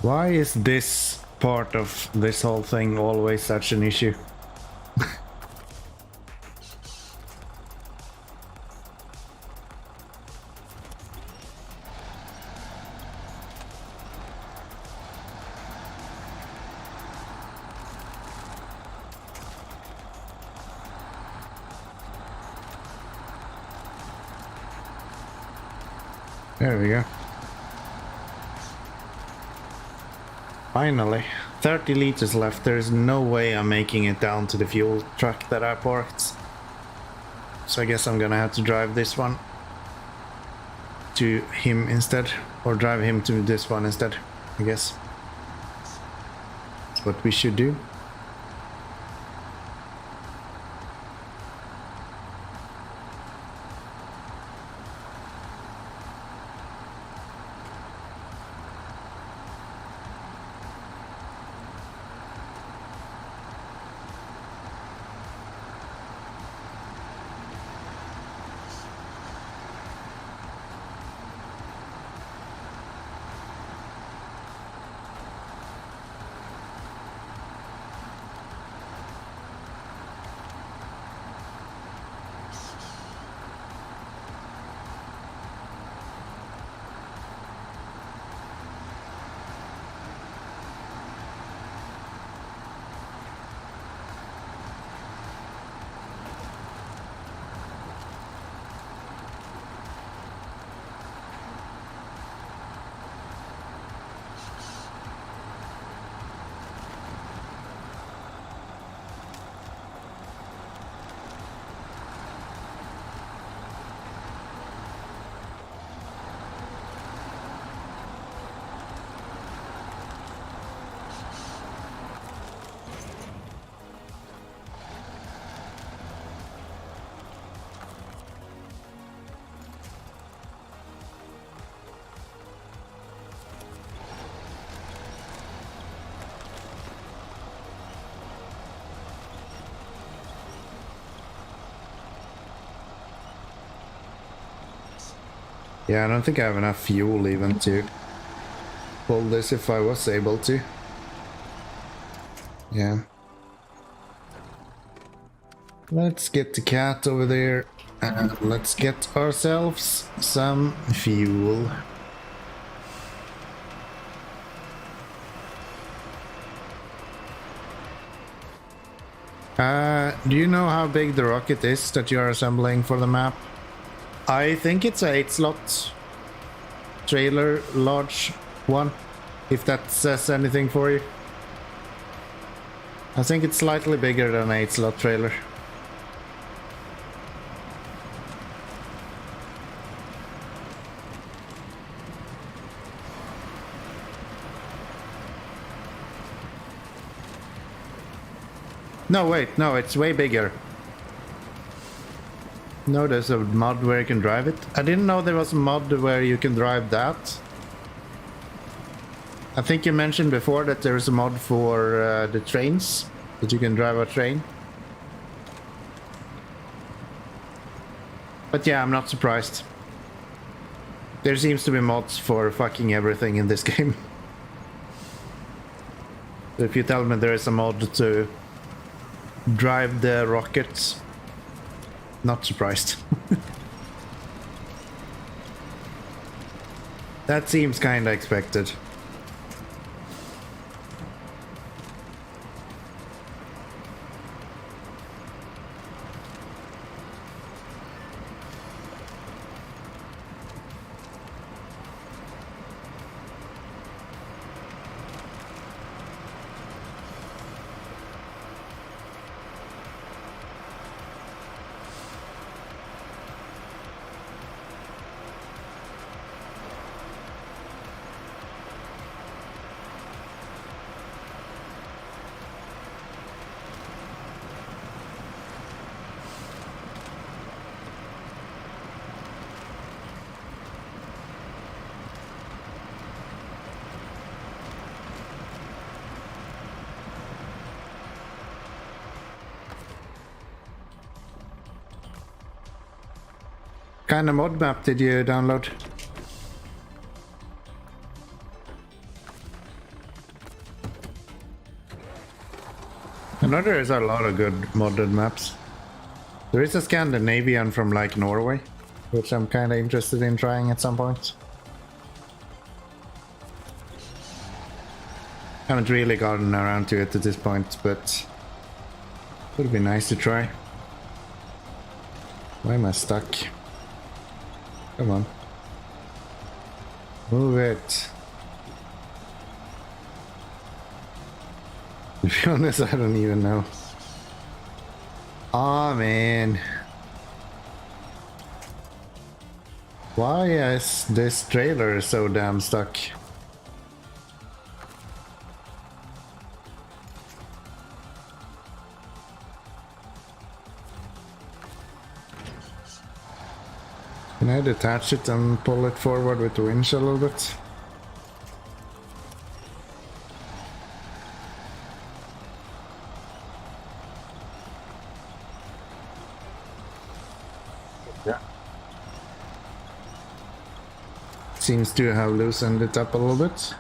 Why is this part of this whole thing always such an issue? There we go. Finally, 30 liters left. There's no way I'm making it down to the fuel truck that I parked. So I guess I'm gonna have to drive this one to him instead. Or drive him to this one instead, I guess. That's what we should do. Yeah, I don't think I have enough fuel even to pull this if I was able to. Yeah. Let's get the cat over there and let's get ourselves some fuel. Do you know how big the rocket is that you are assembling for the map? I think it's a 8-slot trailer, large one, if that says anything for you. I think it's slightly bigger than an 8-slot trailer. No, wait, no, it's way bigger. No, there's a mod where you can drive it. I didn't know there was a mod where you can drive that. I think you mentioned before that there is a mod for the trains, that you can drive a train. But yeah, I'm not surprised. There seems to be mods for fucking everything in this game. So if you tell me there is a mod to drive the rockets, not surprised. That seems kinda expected. What kind of mod map did you download? I know there is a lot of good modded maps. There is a Scandinavian from like Norway, which I'm kind of interested in trying at some point. Haven't really gotten around to it at this point, but it would be nice to try. Why am I stuck? Come on. Move it. To be honest, I don't even know. Aw, man. Why is this trailer so damn stuck? Can I detach it and pull it forward with the winch a little bit? Yeah. Seems to have loosened it up a little bit.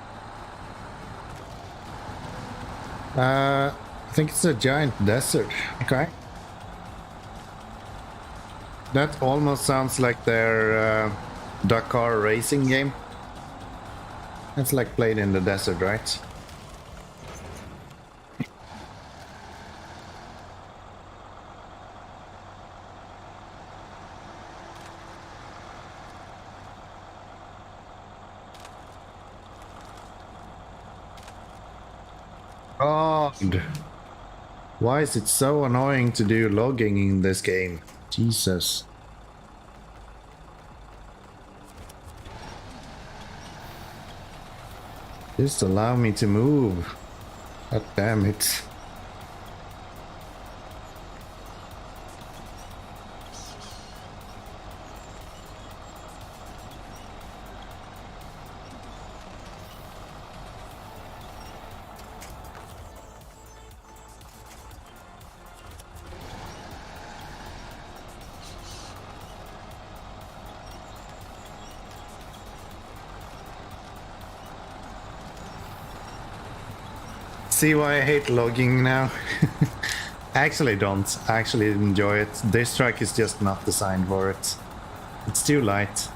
I think it's a giant desert. Okay. That almost sounds like their Dakar racing game. It's like played in the desert, right? God. Why is it so annoying to do logging in this game? Jesus. Just allow me to move. God damn it. See why I hate logging now? I actually don't. I actually enjoy it. This truck is just not designed for it. It's too light.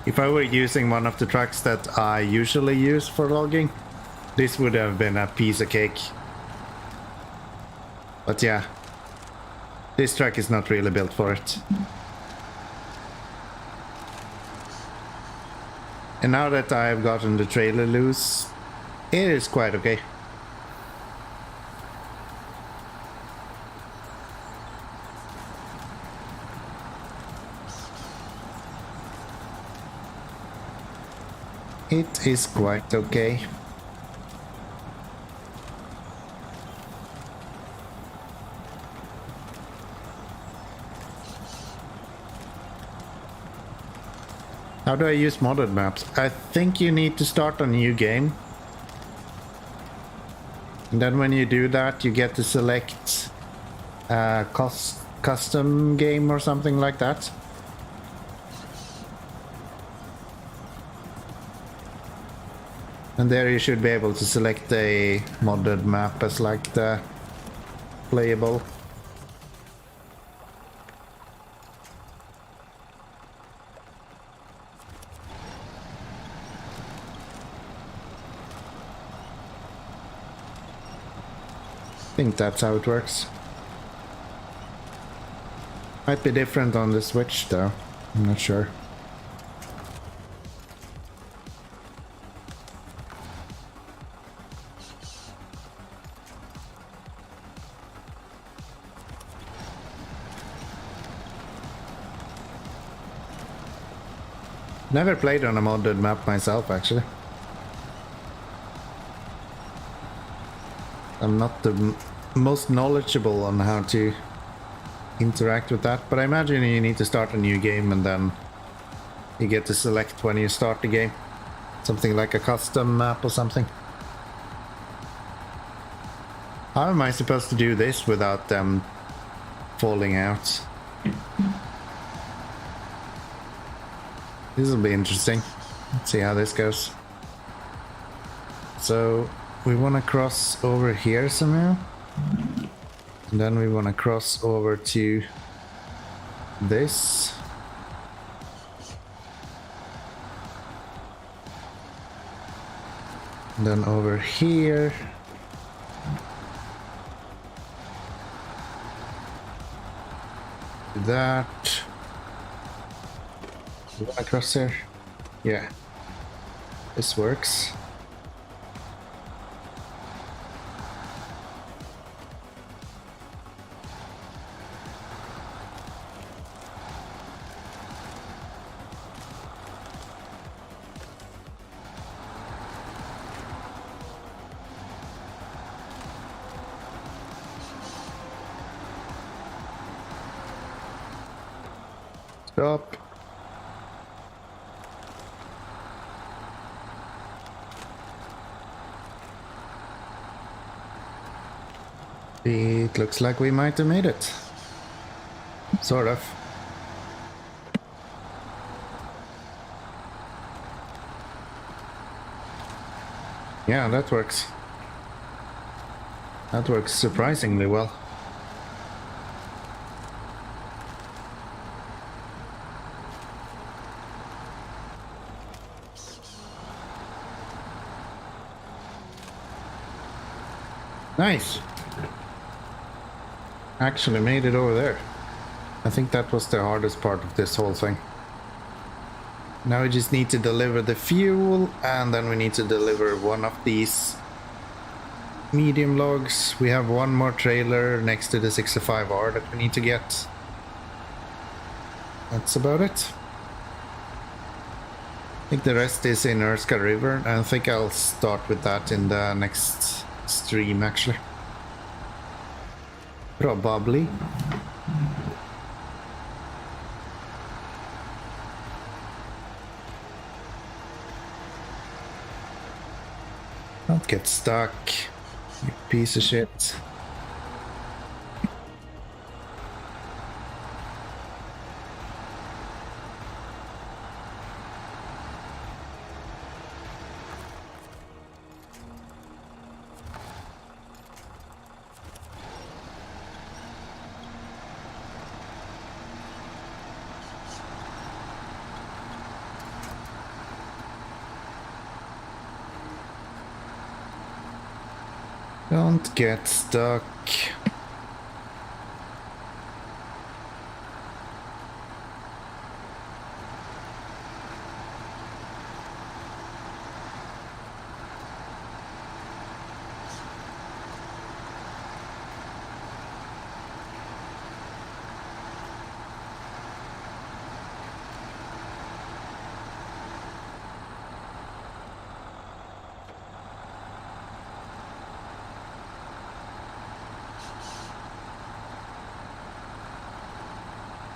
If I were using one of the trucks that I usually use for logging, this would have been a piece of cake. But yeah, this truck is not really built for it. And now that I've gotten the trailer loose, it is quite okay. It is quite okay. How do I use modded maps? I think you need to start a new game. And then when you do that, you get to select a custom game or something like that. And there you should be able to select a modded map as like the playable. I think that's how it works. Might be different on the Switch though, I'm not sure. Never played on a modded map myself, actually. I'm not the most knowledgeable on how to interact with that, but I imagine you need to start a new game and then you get to select when you start the game. Something like a custom map or something. How am I supposed to do this without them falling out? This will be interesting. Let's see how this goes. So we want to cross over here somehow. And then we want to cross over to this. And then over here. That. Across there? Yeah. This works. Stop. It looks like we might have made it. Sort of. Yeah, that works. That works surprisingly well. Nice. Actually made it over there. I think that was the hardest part of this whole thing. Now we just need to deliver the fuel, and then we need to deliver one of these medium logs. We have one more trailer next to the 65R that we need to get. That's about it. I think the rest is in Erska River, and I think I'll start with that in the next stream actually. Probably. Don't get stuck, you piece of shit. Don't get stuck.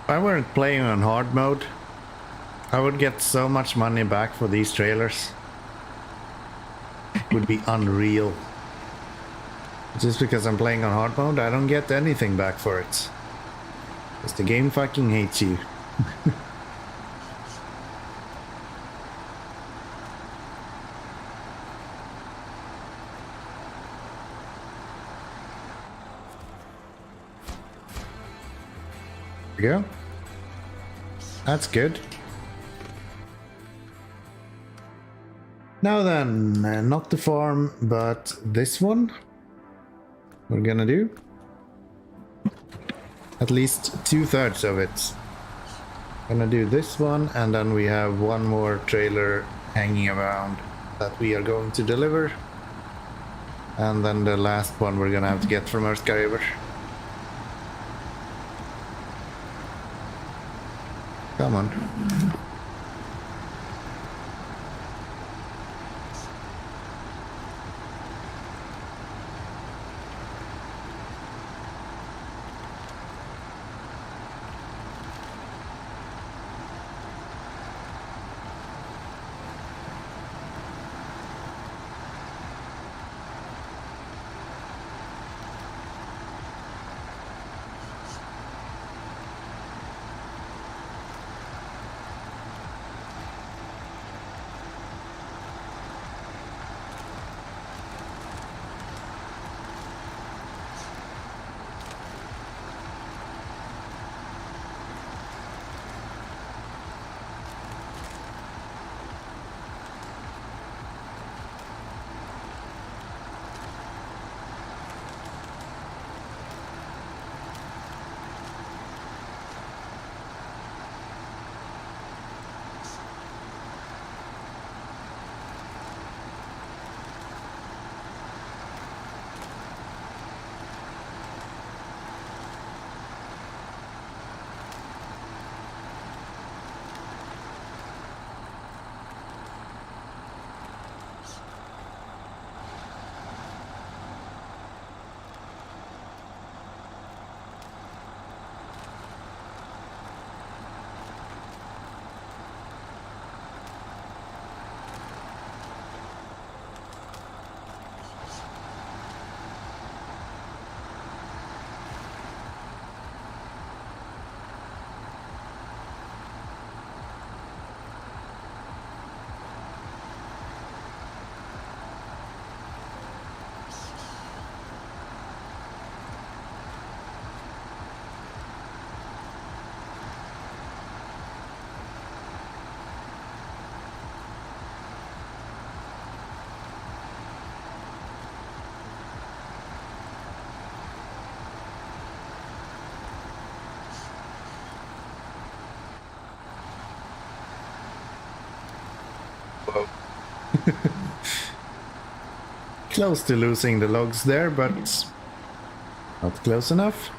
If I weren't playing on hard mode, I would get so much money back for these trailers. It would be unreal. Just because I'm playing on hard mode, I don't get anything back for it. Because the game fucking hates you. There we go. That's good. Now then, not the farm, but this one. We're gonna do at least 2/3 of it. Gonna do this one, and then we have one more trailer hanging around that we are going to deliver. And then the last one we're gonna have to get from Earthcarrier. Come on. Whoa. Close to losing the logs there, but not close enough.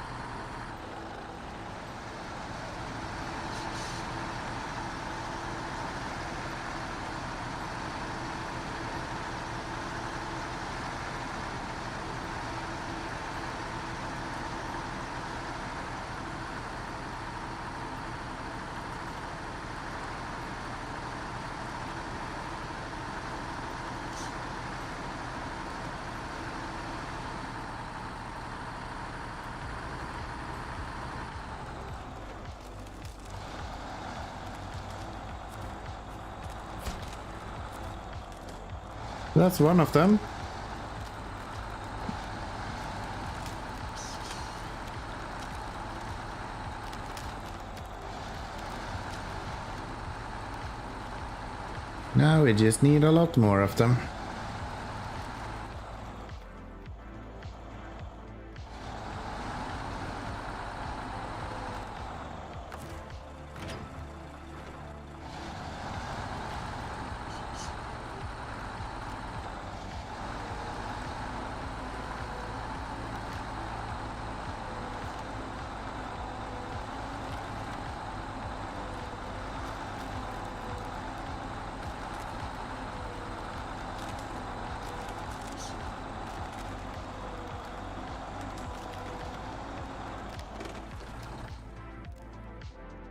That's one of them. Now we just need a lot more of them.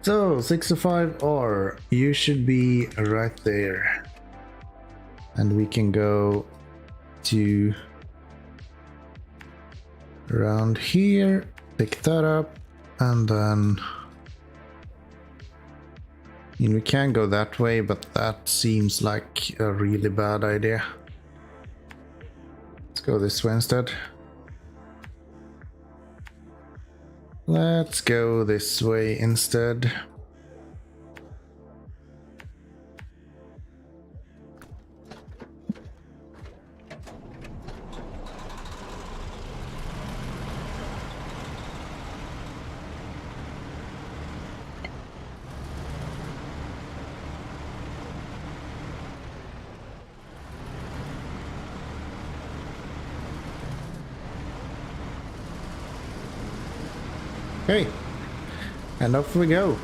So 605R, you should be right there. And we can go to around here, pick that up, and then we can go that way, but that seems like a really bad idea. Let's go this way instead. Let's go this way instead. Okay, and off we go.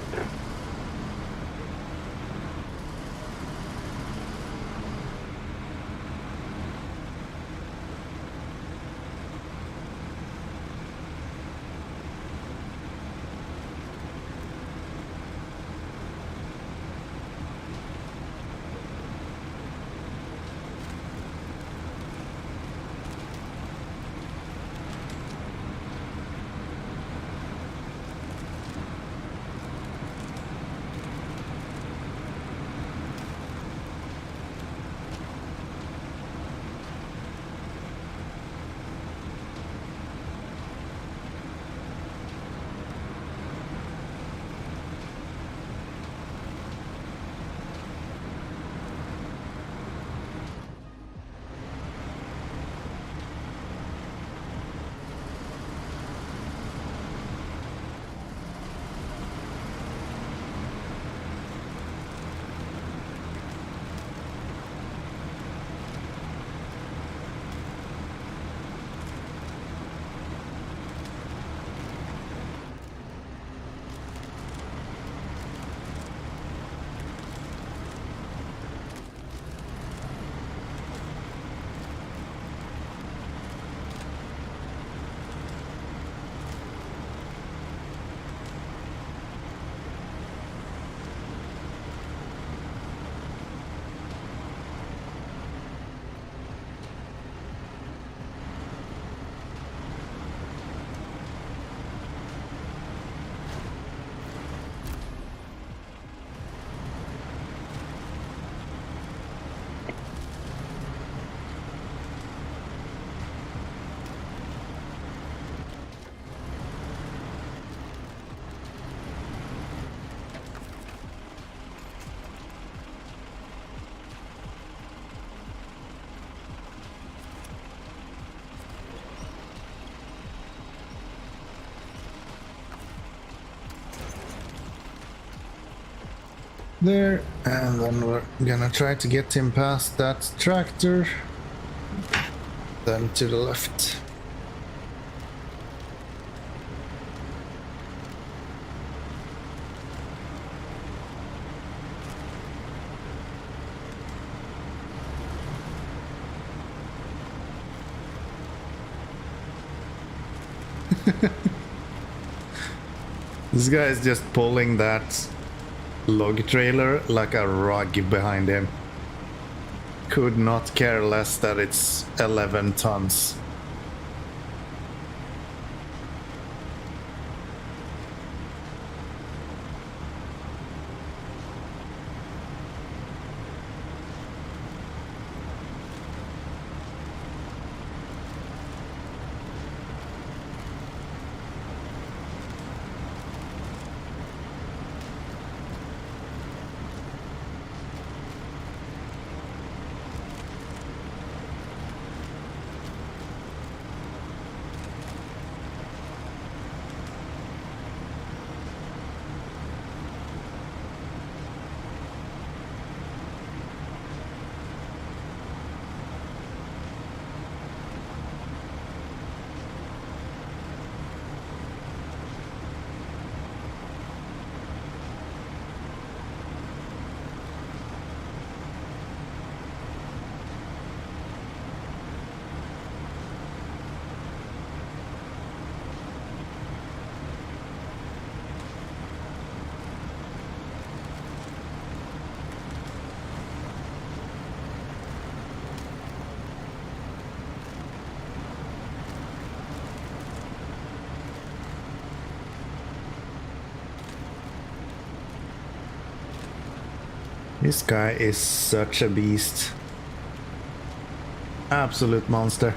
There, and then we're gonna try to get him past that tractor, then to the left. This guy is just pulling that log trailer like a rug behind him. Could not care less that it's 11 tons. This guy is such a beast. Absolute monster.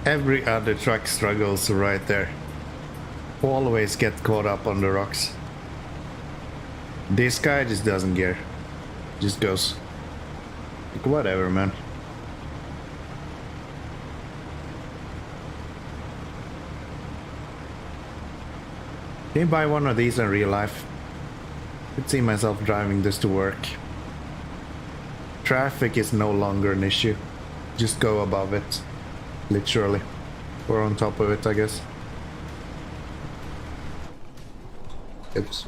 Every other truck struggles right there. Always get caught up on the rocks. This guy just doesn't care. Just goes. Like, whatever, man. Can you buy one of these in real life? Could see myself driving this to work. Traffic is no longer an issue. Just go above it. Literally. Or on top of it, I guess. Oops.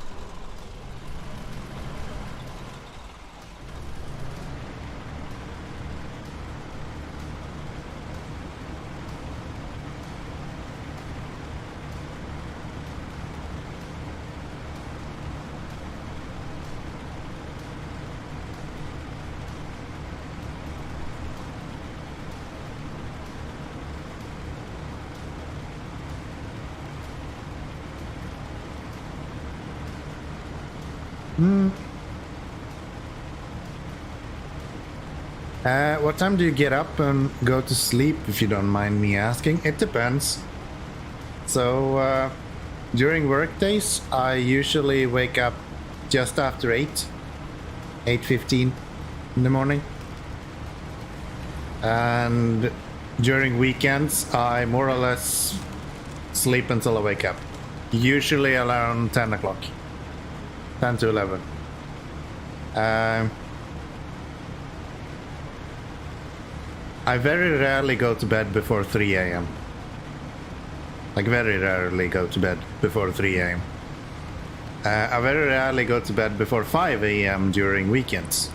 What time do you get up and go to sleep, if you don't mind me asking? It depends. So, during work days, I usually wake up just after 8:15 in the morning. And during weekends, I more or less sleep until I wake up. Usually around 10 o'clock. 10 to 11. I very rarely go to bed before 3 a.m. Like, very rarely go to bed before 3 a.m. I very rarely go to bed before 5 a.m. during weekends.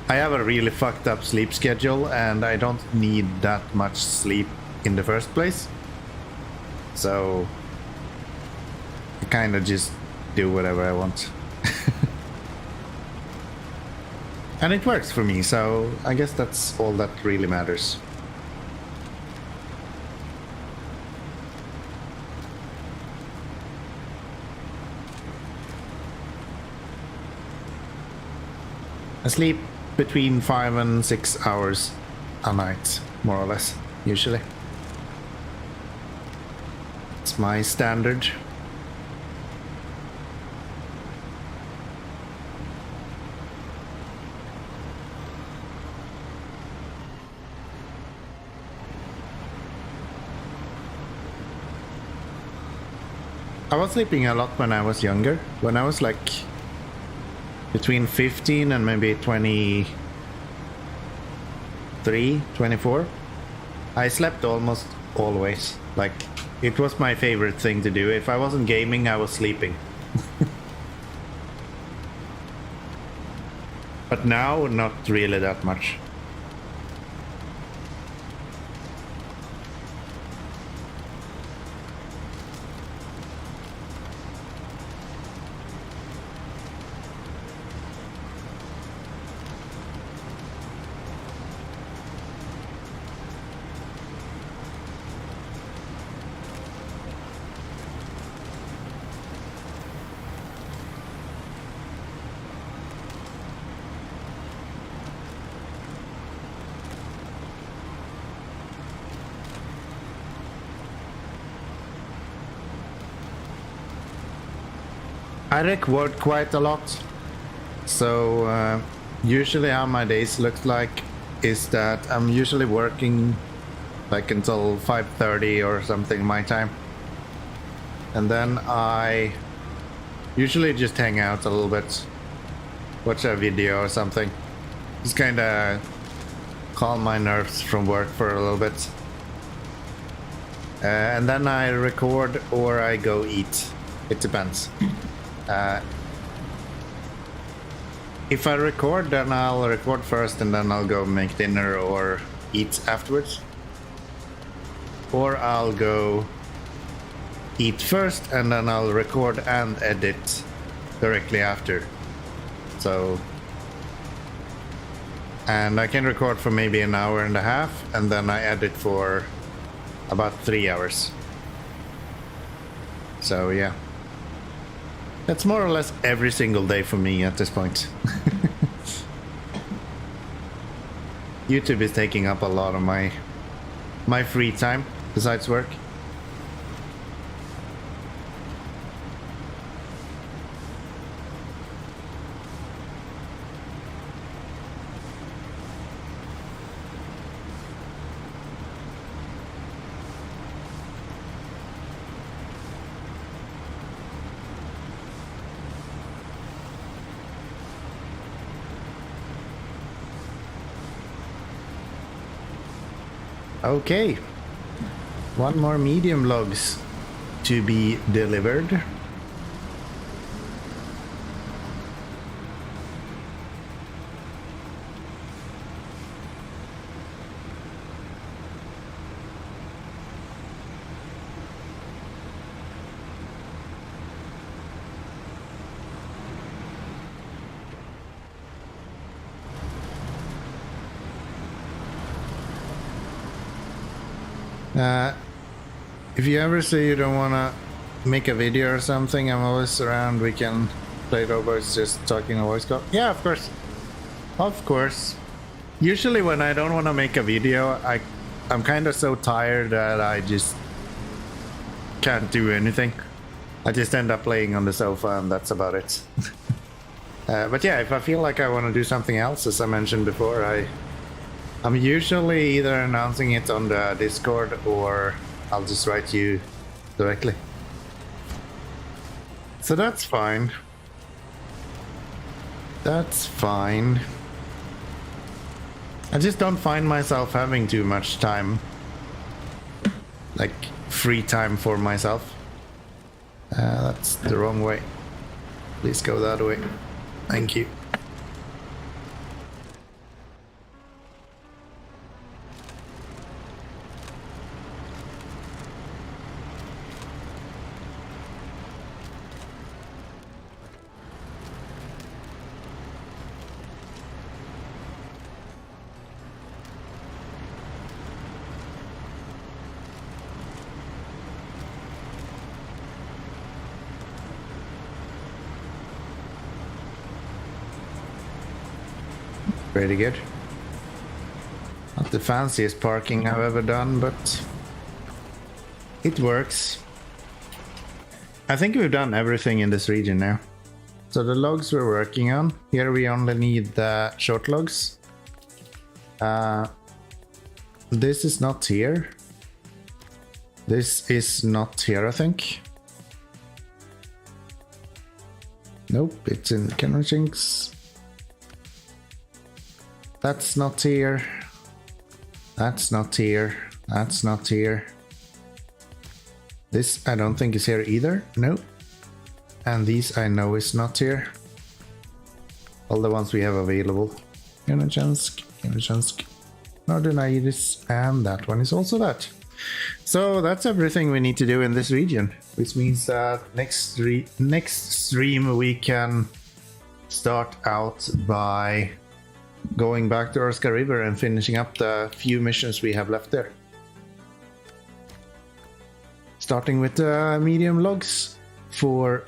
I have a really fucked up sleep schedule and I don't need that much sleep in the first place. So I kind of just do whatever I want. And it works for me, so I guess that's all that really matters. I sleep between 5 and 6 hours a night, more or less, usually. It's my standard. I was sleeping a lot when I was younger. When I was like between 15 and maybe 23, 24, I slept almost always. Like, it was my favorite thing to do. If I wasn't gaming, I was sleeping. But now, not really that much. I record quite a lot. So usually how my days look like is that I'm usually working like until 5:30 or something my time. And then I usually just hang out a little bit, watch a video or something. Just kind of calm my nerves from work for a little bit. And then I record or I go eat. It depends. If I record, then I'll record first and then I'll go make dinner or eat afterwards. Or I'll go eat first and then I'll record and edit directly after. So, and I can record for maybe an hour and a half and then I edit for about 3 hours. So yeah, that's more or less every single day for me at this point. YouTube is taking up a lot of my free time besides work. Okay, one more medium logs to be delivered. If you ever say you don't want to make a video or something, I'm always around. We can play robots just talking a voice call. Yeah, of course. Of course. Usually when I don't want to make a video, I'm kind of so tired that I just can't do anything. I just end up playing on the sofa and that's about it. But yeah, if I feel like I want to do something else, as I mentioned before, I'm usually either announcing it on the Discord or I'll just write you directly. So that's fine. That's fine. I just don't find myself having too much time. Like, free time for myself. That's the wrong way. Please go that way. Thank you. Pretty good. Not the fanciest parking I've ever done, but it works. I think we've done everything in this region now. So the logs we're working on, here we only need the short logs. This is not here. This is not here, I think. Nope, it's in Winches. That's not here. That's not here. That's not here. This I don't think is here either. Nope. And these I know is not here. All the ones we have available. Winches, Northern Iris, and that one is also that. So that's everything we need to do in this region, which means that next stream we can start out by going back to Orska River and finishing up the few missions we have left there. Starting with the medium logs for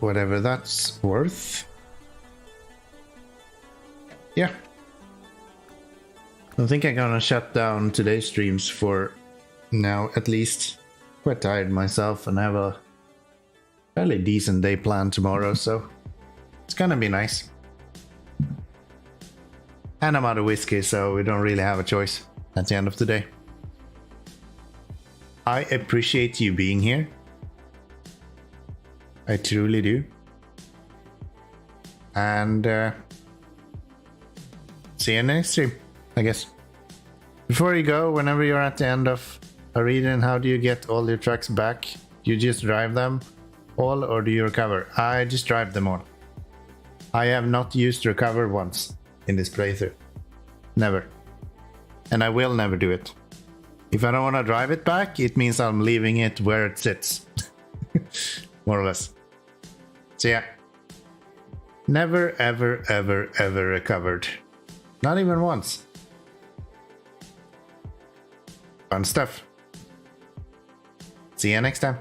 whatever that's worth. Yeah. I think I'm gonna shut down today's streams for now, at least. Quite tired myself and have fairly decent day planned tomorrow, so it's gonna be nice. And I'm out of whiskey, so we don't really have a choice at the end of the day. I appreciate you being here. I truly do. And see you next stream, I guess. Before you go, whenever you're at the end of a reading, how do you get all your trucks back? Do you just drive them all, or do you recover? I just drive them all. I have not used recover once in this playthrough. Never. And I will never do it. If I don't want to drive it back, it means I'm leaving it where it sits. More or less. So yeah. Never, ever, ever, ever recovered. Not even once. Fun stuff. See you next time.